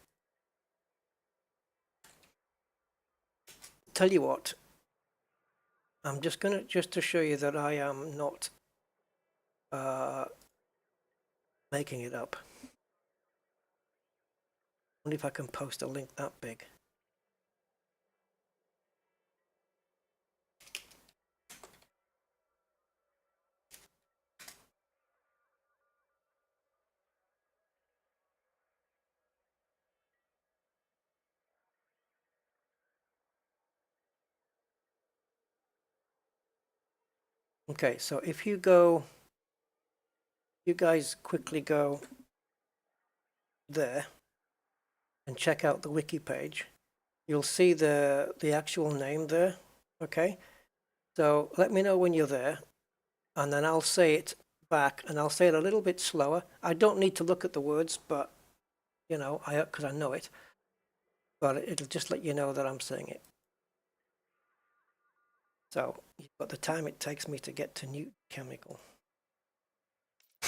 Tell you what, I'm just to show you that I am not making it up. I wonder if I can post a link that big. Okay, so if you go, you guys quickly go there and check out the wiki page, you'll see the actual name there. Okay, so let me know when you're there, and then I'll say it back, and I'll say it a little bit slower. I don't need to look at the words, but you know, because I know it, but it'll just let you know that I'm saying it. So you've got the time it takes me to get to Newton Chemical. I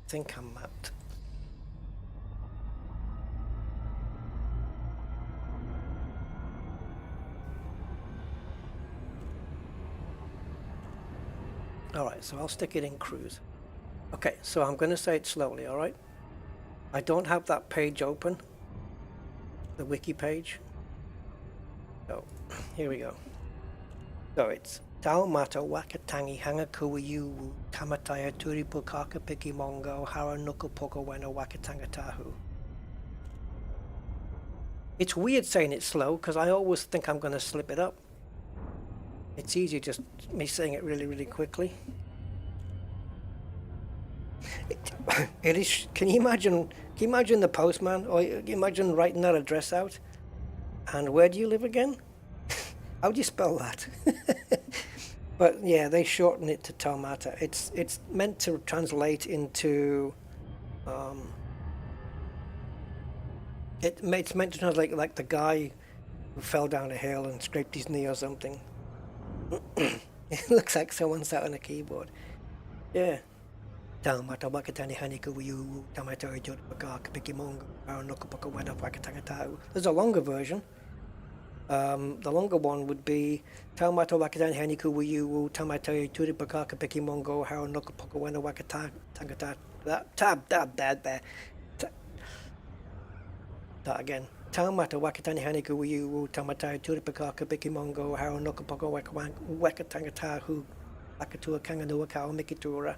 think I'm mapped. Alright, so I'll stick it in cruise. Okay, so I'm going to say it slowly, alright? I don't have that page open, the wiki page. So, here we go. So it's Taumata Wakatangi Hangakuwiu Tamataya Turipukaka Piki Mongo Haranukupoko Wena Wakatanga Tahu. It's weird saying it slow because I always think I'm going to slip it up. It's easier just me saying it really, really quickly. It is. Can you imagine the postman, or imagine writing that address out? And where do you live again? How do you spell that? But yeah, they shorten it to Taumata. It's meant to translate into. It's meant to translate like the guy who fell down a hill and scraped his knee or something. It looks like someone sat on a keyboard. Yeah. There's a longer version. The longer one would be Taumato Wakatan Haniku Wiyu Tamato Turipaka Piki Mongo Haranokapoko Wena Wakata Tangata that again. Taumata Wakatani Haniku Wiyu Tamatai Turipaka Piki Mongo Haranokapoko Wakatangata Hu Akatua Kanganua Kao Mikitura.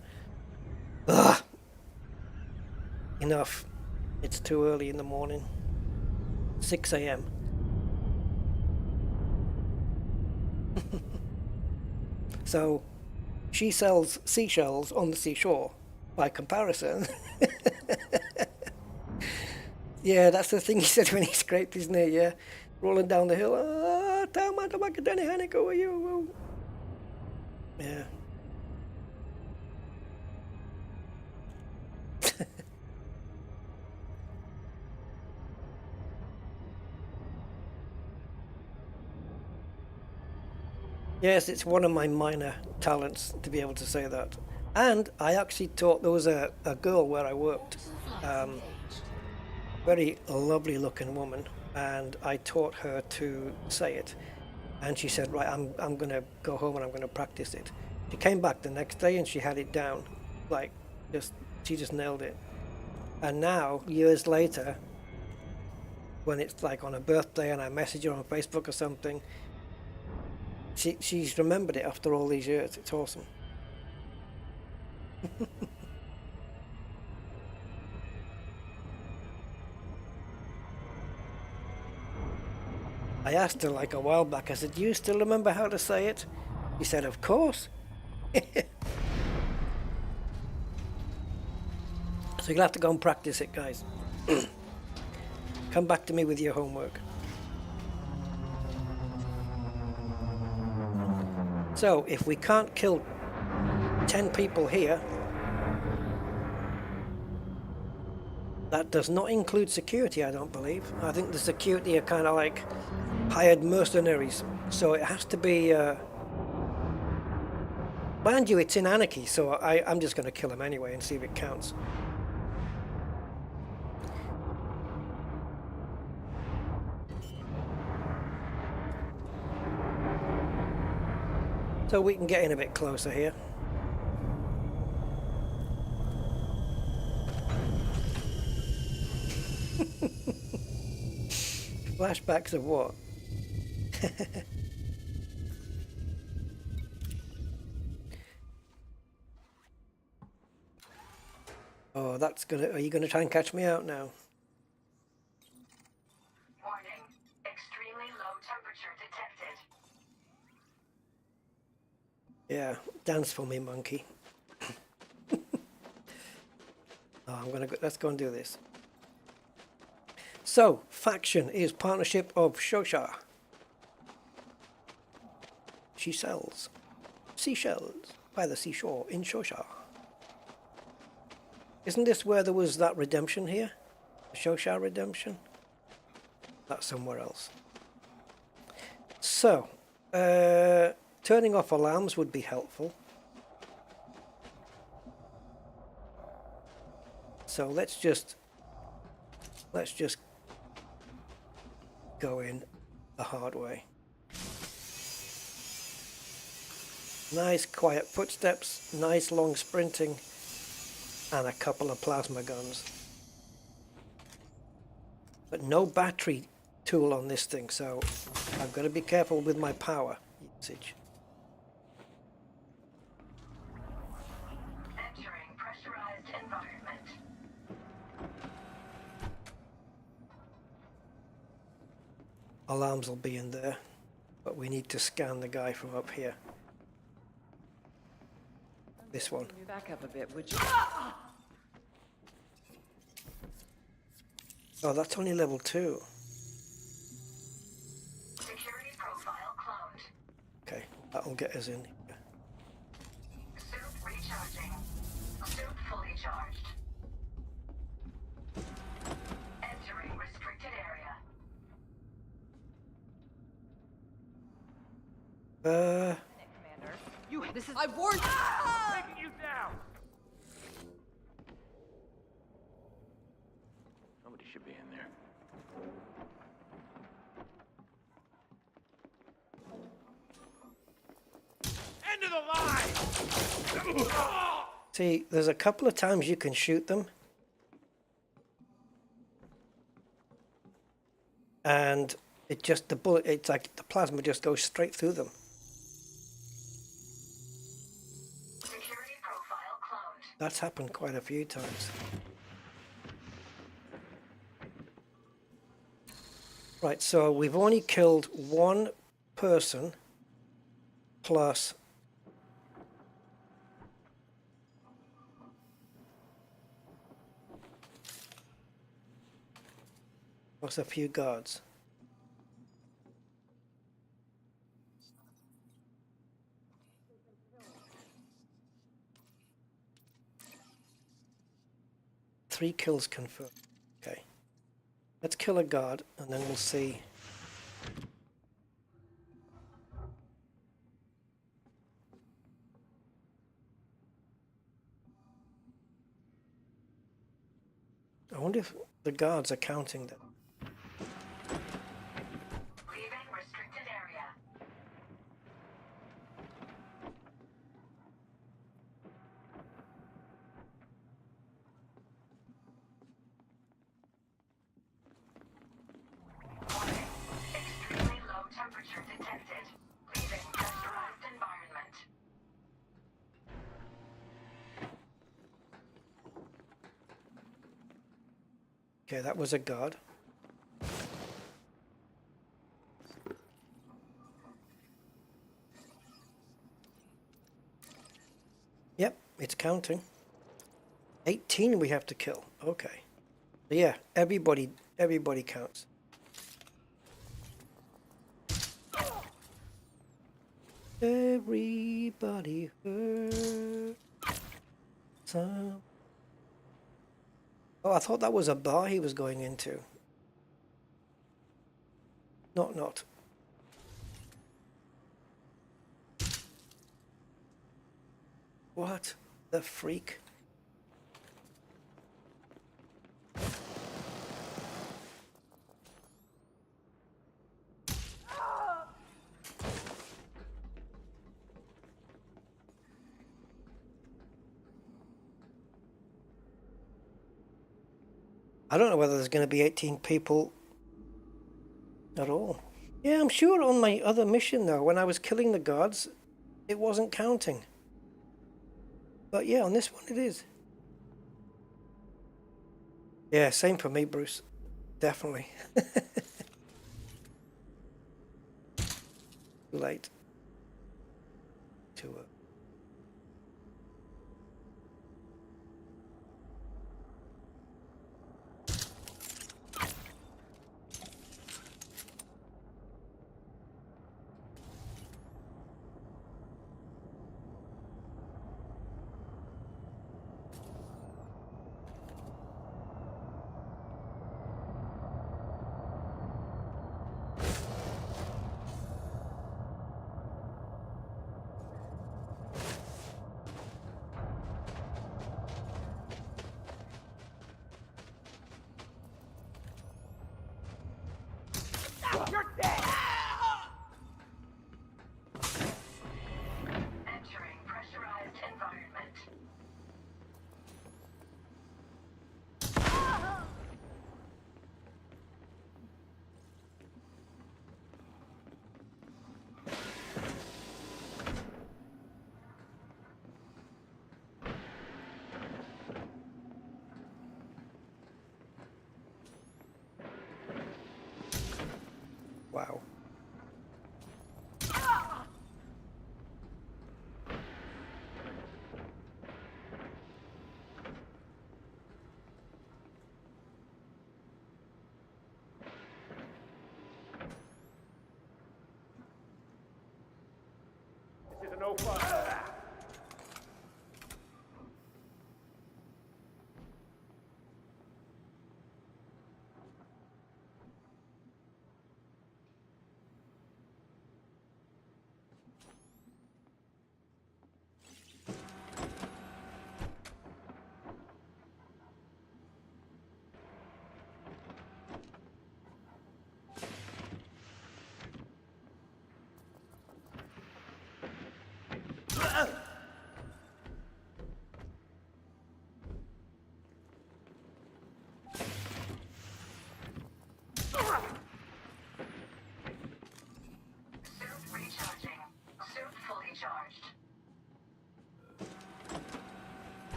Ugh. Enough. It's too early in the morning. 6 a.m. So, she sells seashells on the seashore, by comparison. Yeah, that's the thing he said when he scraped his knee, yeah. Rolling down the hill, who are you? Yeah. Yes, it's one of my minor talents to be able to say that. And I actually taught, there was a girl where I worked, very lovely looking woman, and I taught her to say it. And she said, right, I'm going to go home and I'm going to practice it. She came back the next day and she had it down. Like, she just nailed it. And now, years later, when it's like on her birthday and I message her on Facebook or something, she's remembered it after all these years. It's awesome. I asked her like a while back, I said, do you still remember how to say it? She said, of course. So you'll have to go and practice it, guys. Come back to me with your homework. So, if we can't kill 10 people here, that does not include security, I don't believe. I think the security are kind of like hired mercenaries. So it has to be... mind you, it's in anarchy, so I'm just going to kill them anyway and see if it counts. So we can get in a bit closer here. Flashbacks of what? Oh, that's gonna... Are you gonna try and catch me out now? Warning. Extremely low temperature detected. Yeah, dance for me, monkey. Oh, let's go and do this. So, faction is partnership of Shosha. She sells seashells by the seashore in Shosha. Isn't this where there was that redemption here? The Shosha redemption? That's somewhere else. So, turning off alarms would be helpful. So let's just go in the hard way. Nice quiet footsteps, nice long sprinting, and a couple of plasma guns. But no battery tool on this thing, so I've got to be careful with my power usage. Entering pressurized environment. Alarms will be in there, but we need to scan the guy from up here. This one. Can you back up a bit, would you? Oh, that's only level 2. Security profile cloned. Okay, that'll get us in. Suit recharging. Suit fully charged. Entering restricted area. Commander. This is... I've warned you! Taking you down! Somebody should be in there. End of the line! See, there's a couple of times you can shoot them. And it just, the bullet, it's like the plasma just goes straight through them. Security profile cloned. That's happened quite a few times. Right, so we've only killed one person plus a few guards. 3 kills confirmed. Okay. Let's kill a guard, and then we'll see. I wonder if the guards are counting them. Leaving restricted area. Warning. Extremely low temperature detected. Leaving pressurized environment. Okay, that was a guard. Yep, it's counting. 18 we have to kill. Okay. Yeah, everybody counts. Everybody hurt some. Oh, I thought that was a bar he was going into. Not. What the freak? I don't know whether there's going to be 18 people at all. Yeah, I'm sure on my other mission though, when I was killing the guards, it wasn't counting. But yeah, on this one it is. Yeah, same for me, Bruce. Definitely. Too late. Too You're dead! Entering pressurized environment. wow. This is no fun.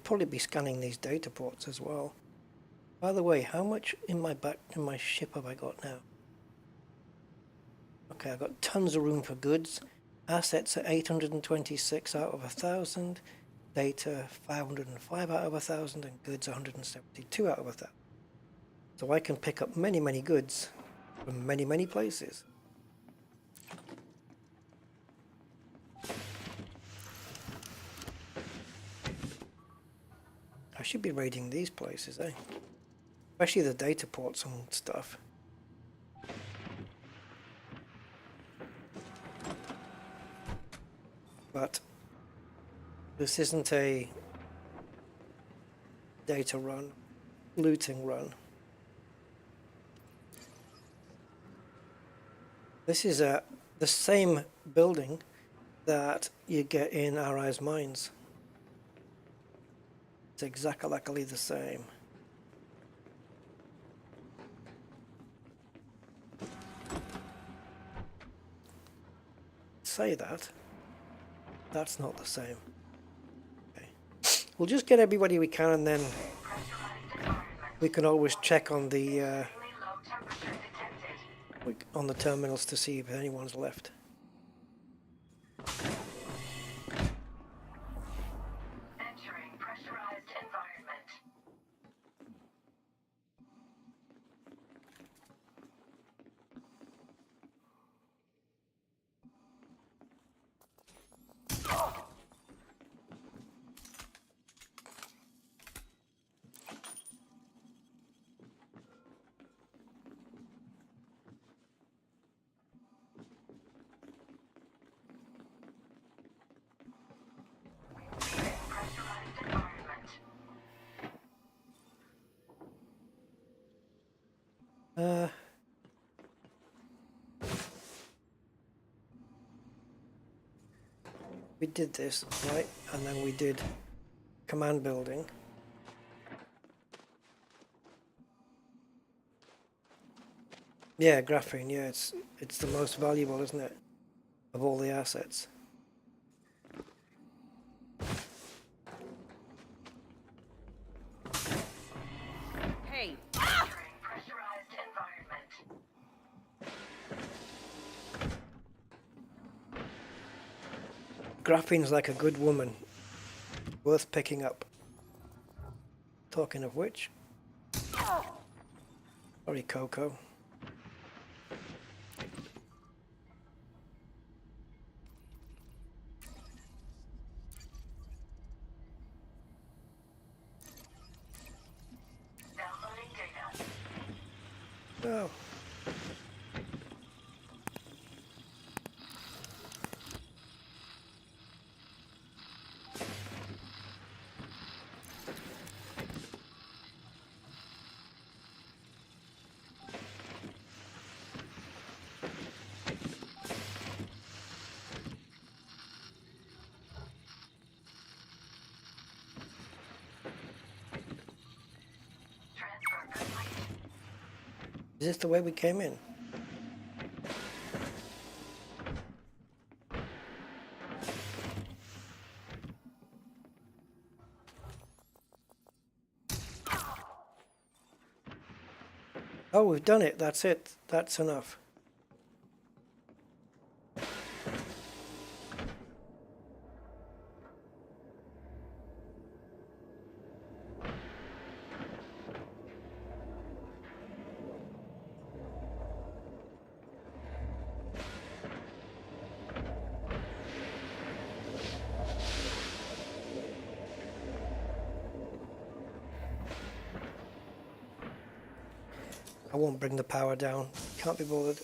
Probably be scanning these data ports as well. By the way, how much in my ship have I got now? Okay, I've got tons of room for goods. Assets are 826 out of 1,000. Data 505 out of 1,000, and goods 172 out of 1,000. So I can pick up many goods from many places. I should be raiding these places, eh? Especially the data ports and stuff. But this isn't a data run, looting run. This is the same building that you get in Arise Mines. It's exactly the same. Say that. That's not the same. Okay. We'll just get everybody we can, and then we can always check on the terminals to see if anyone's left. Entering pressurized environment. We did this, right? And then we did command building. Yeah, graphene, yeah, it's the most valuable, isn't it? Of all the assets. Hey! Entering pressurized environment. Graphene's like a good woman, worth picking up. Talking of which, sorry, Coco. Downloading data. Oh. Is this the way we came in? Oh, we've done it. That's it. That's enough. I won't bring the power down. Can't be bothered.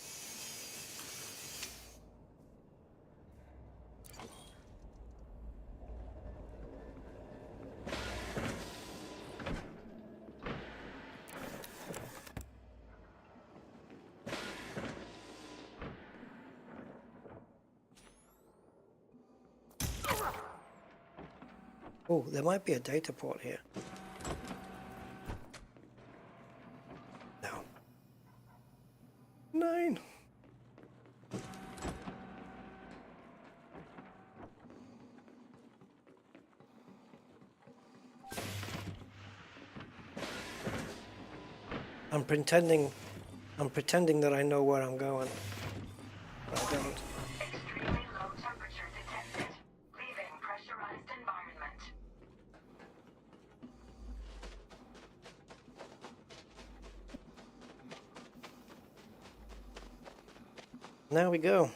Oh, there might be a data port here. No. 9. I'm pretending that I know where I'm going. But I don't. Extremely low temperature detected. Leaving pressurized environment. Now we go.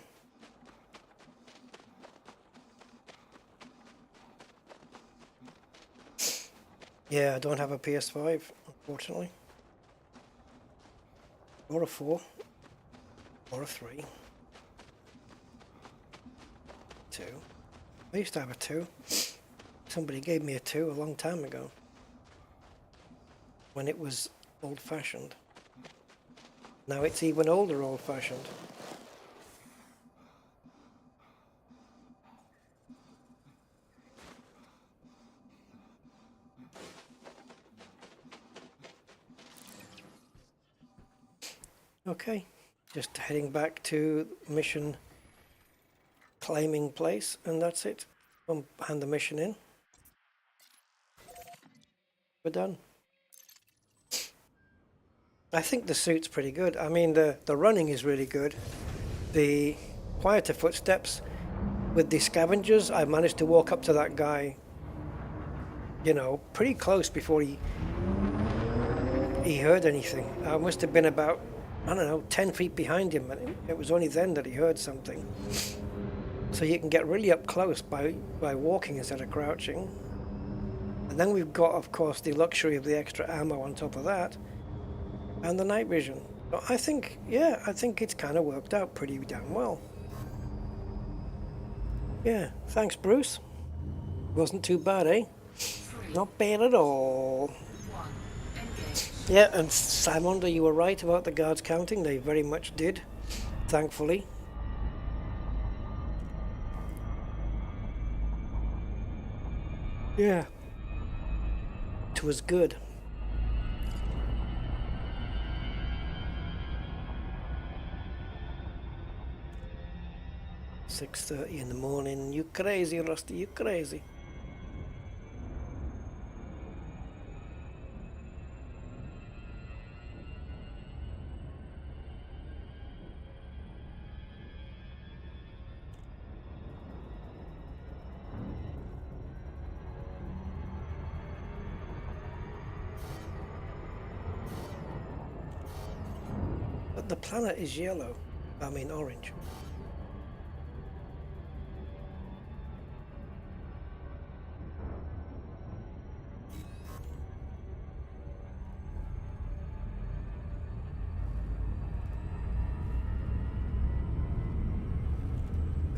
Yeah, I don't have a PS5, unfortunately. Or a 4. Or a 3. 2. I used to have a 2. Somebody gave me a 2 a long time ago. When it was old-fashioned. Now it's even older old-fashioned. Okay, just heading back to mission claiming place, and that's it. I'll hand the mission in. We're done. I think the suit's pretty good. I mean, the running is really good. The quieter footsteps with the scavengers, I managed to walk up to that guy, you know, pretty close before he heard anything. I must have been about, I don't know, 10 feet behind him, and it was only then that he heard something. So you can get really up close by walking instead of crouching. And then we've got, of course, the luxury of the extra ammo on top of that, and the night vision. So I think, yeah, I think it's kind of worked out pretty damn well. Yeah, thanks, Bruce. Wasn't too bad, eh? Not bad at all. Yeah, and Simon, you were right about the guards counting. They very much did, thankfully. Yeah. It was good. $6:30 in the morning. You crazy, Rusty, you crazy. But the planet is yellow. I mean orange.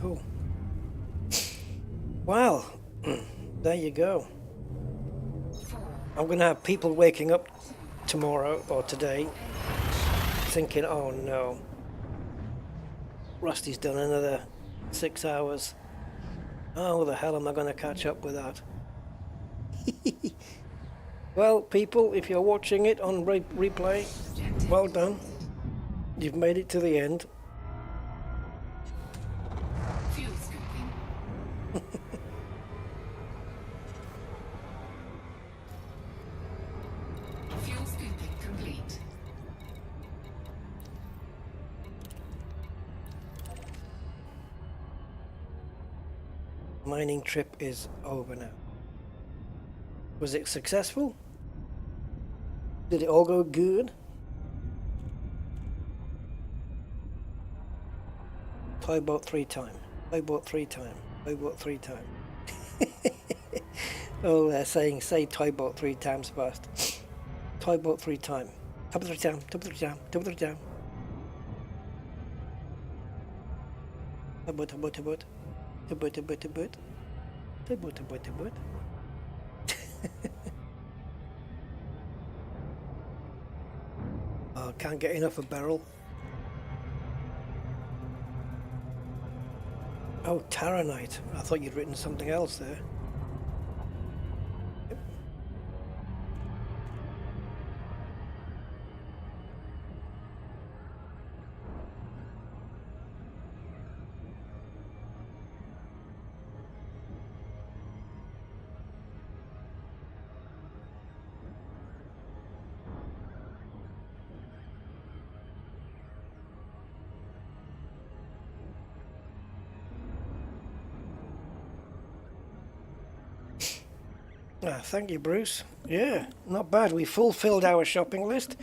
Cool. Well, there you go. I'm going to have people waking up tomorrow or today thinking, oh no, Rusty's done another 6 hours. How the hell am I going to catch up with that? Well, people, if you're watching it on replay, well done. You've made it to the end. Mining trip is over now. Was it successful? Did it all go good? Toy boat 3 times. Toy boat 3 times. Toy boat 3 times. Oh, they're saying, say toy boat 3 times fast. Toy boat 3 times. Top of 3 times. Top of 3 times. Top of 3 times. About. Oh, can't get enough of barrel. Oh, Taranite. I thought you'd written something else there. Thank you, Bruce. Yeah, not bad. We fulfilled our shopping list,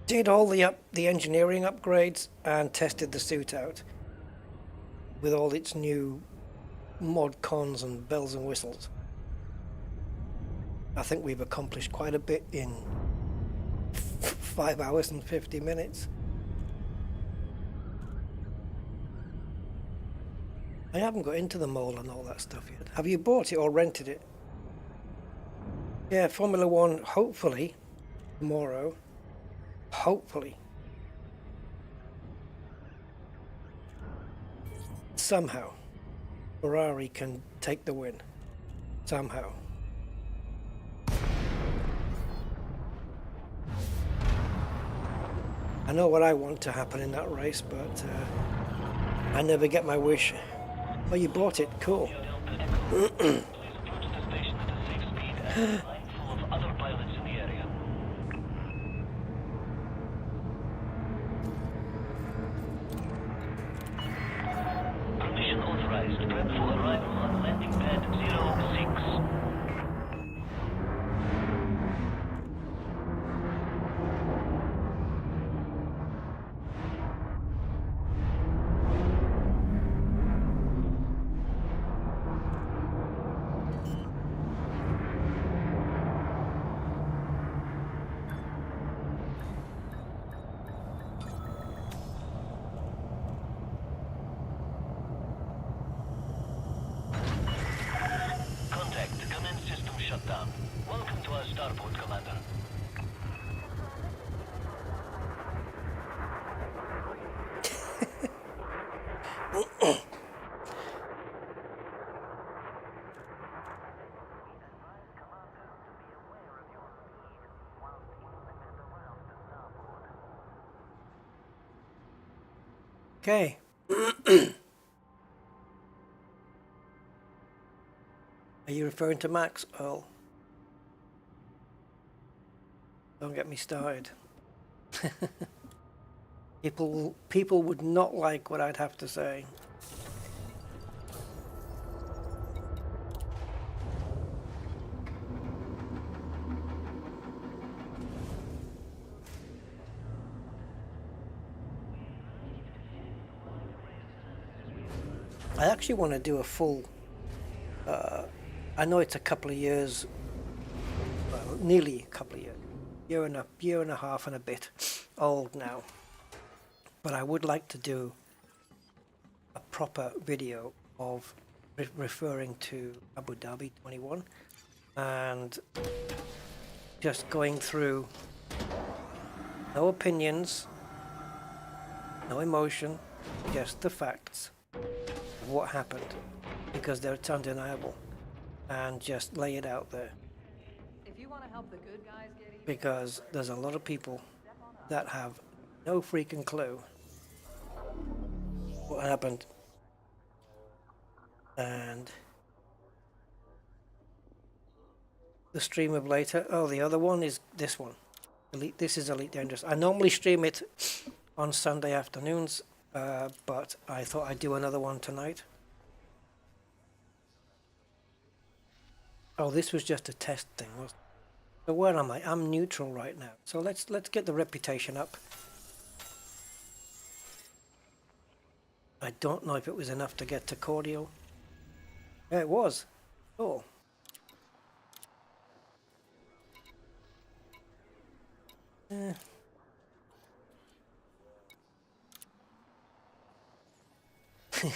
did all the engineering upgrades, and tested the suit out with all its new mod cons and bells and whistles. I think we've accomplished quite a bit in 5 hours and 50 minutes. I haven't got into the mall and all that stuff yet. Have you bought it or rented it? Yeah, Formula One, hopefully, tomorrow. Hopefully. Somehow, Ferrari can take the win. Somehow. I know what I want to happen in that race, but I never get my wish. Oh, you bought it? Cool. Other pilots in the area. Permission authorized. Prep for arrival on landing pad 06. Okay. Are you referring to Max, Earl? Don't get me started. People would not like what I'd have to say. I actually want to do a full, I know it's a couple of years, well, nearly a couple of years, year and a half and a bit old now, but I would like to do a proper video of referring to Abu Dhabi 21 and just going through, no opinions, no emotion, just the facts of what happened, because it's undeniable, and just lay it out there. If you want to help the good guys get even, Because there's a lot of people that have no freaking clue what happened. And the stream of later, oh, the other one is this one. This is Elite Dangerous. I normally stream it on Sunday afternoons, but I thought I'd do another one tonight. Oh, this was just a test thing, wasn't it? So where am I? I'm neutral right now. So let's get the reputation up. I don't know if it was enough to get to cordial. Yeah, it was. Oh.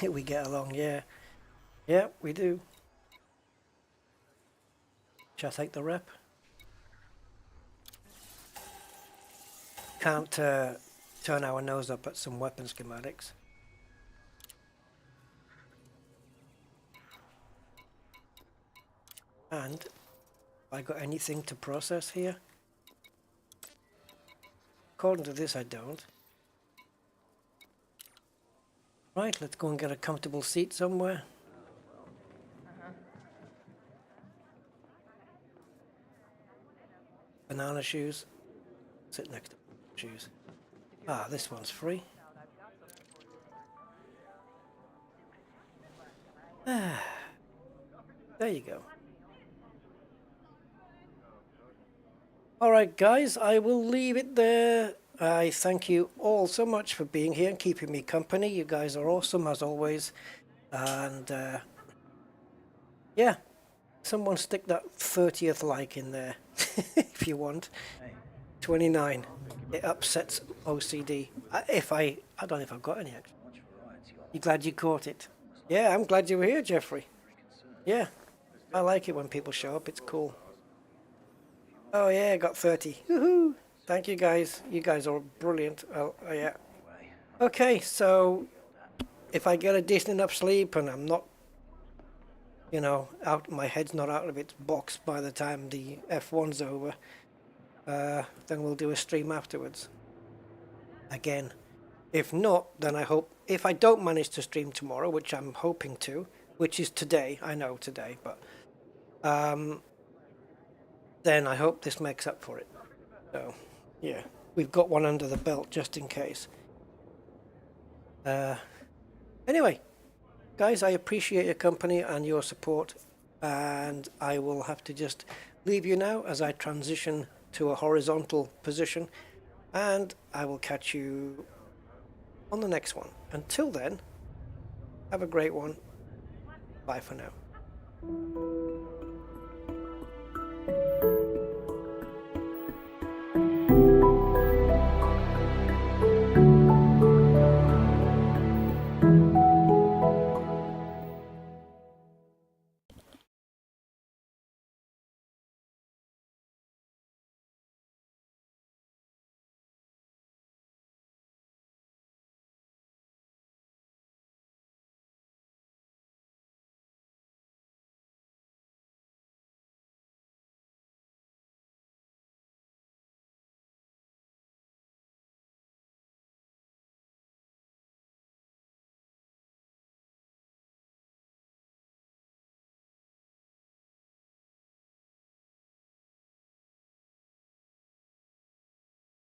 We get along, yeah. Yeah, we do. Shall I take the rep? Can't turn our nose up at some weapon schematics. And have I got anything to process here? According to this, I don't. Right, let's go and get a comfortable seat somewhere. Banana shoes. Sit next to shoes. Ah, this one's free. Ah, there you go. Alright guys, I will leave it there. I thank you all so much for being here and keeping me company. You guys are awesome as always. And yeah, Someone stick that 30th like in there if you want. 29. It upsets OCD. I don't know if I've got any extra. You glad you caught it? Yeah, I'm glad you were here, Jeffrey. Yeah, I like it when people show up. It's cool. Oh yeah, I got 30. Woohoo! Thank you guys. You guys are brilliant. Oh yeah. Okay, so if I get a decent enough sleep and I'm not, you know, my head's not out of its box by the time the F1's over, then we'll do a stream afterwards. Again. If not, then I hope, if I don't manage to stream tomorrow, which I'm hoping to, which is today, I know today, but then I hope this makes up for it. So, yeah, we've got one under the belt just in case. Anyway, guys, I appreciate your company and your support, and I will have to just leave you now as I transition to a horizontal position, and I will catch you on the next one. Until then, have a great one. Bye for now.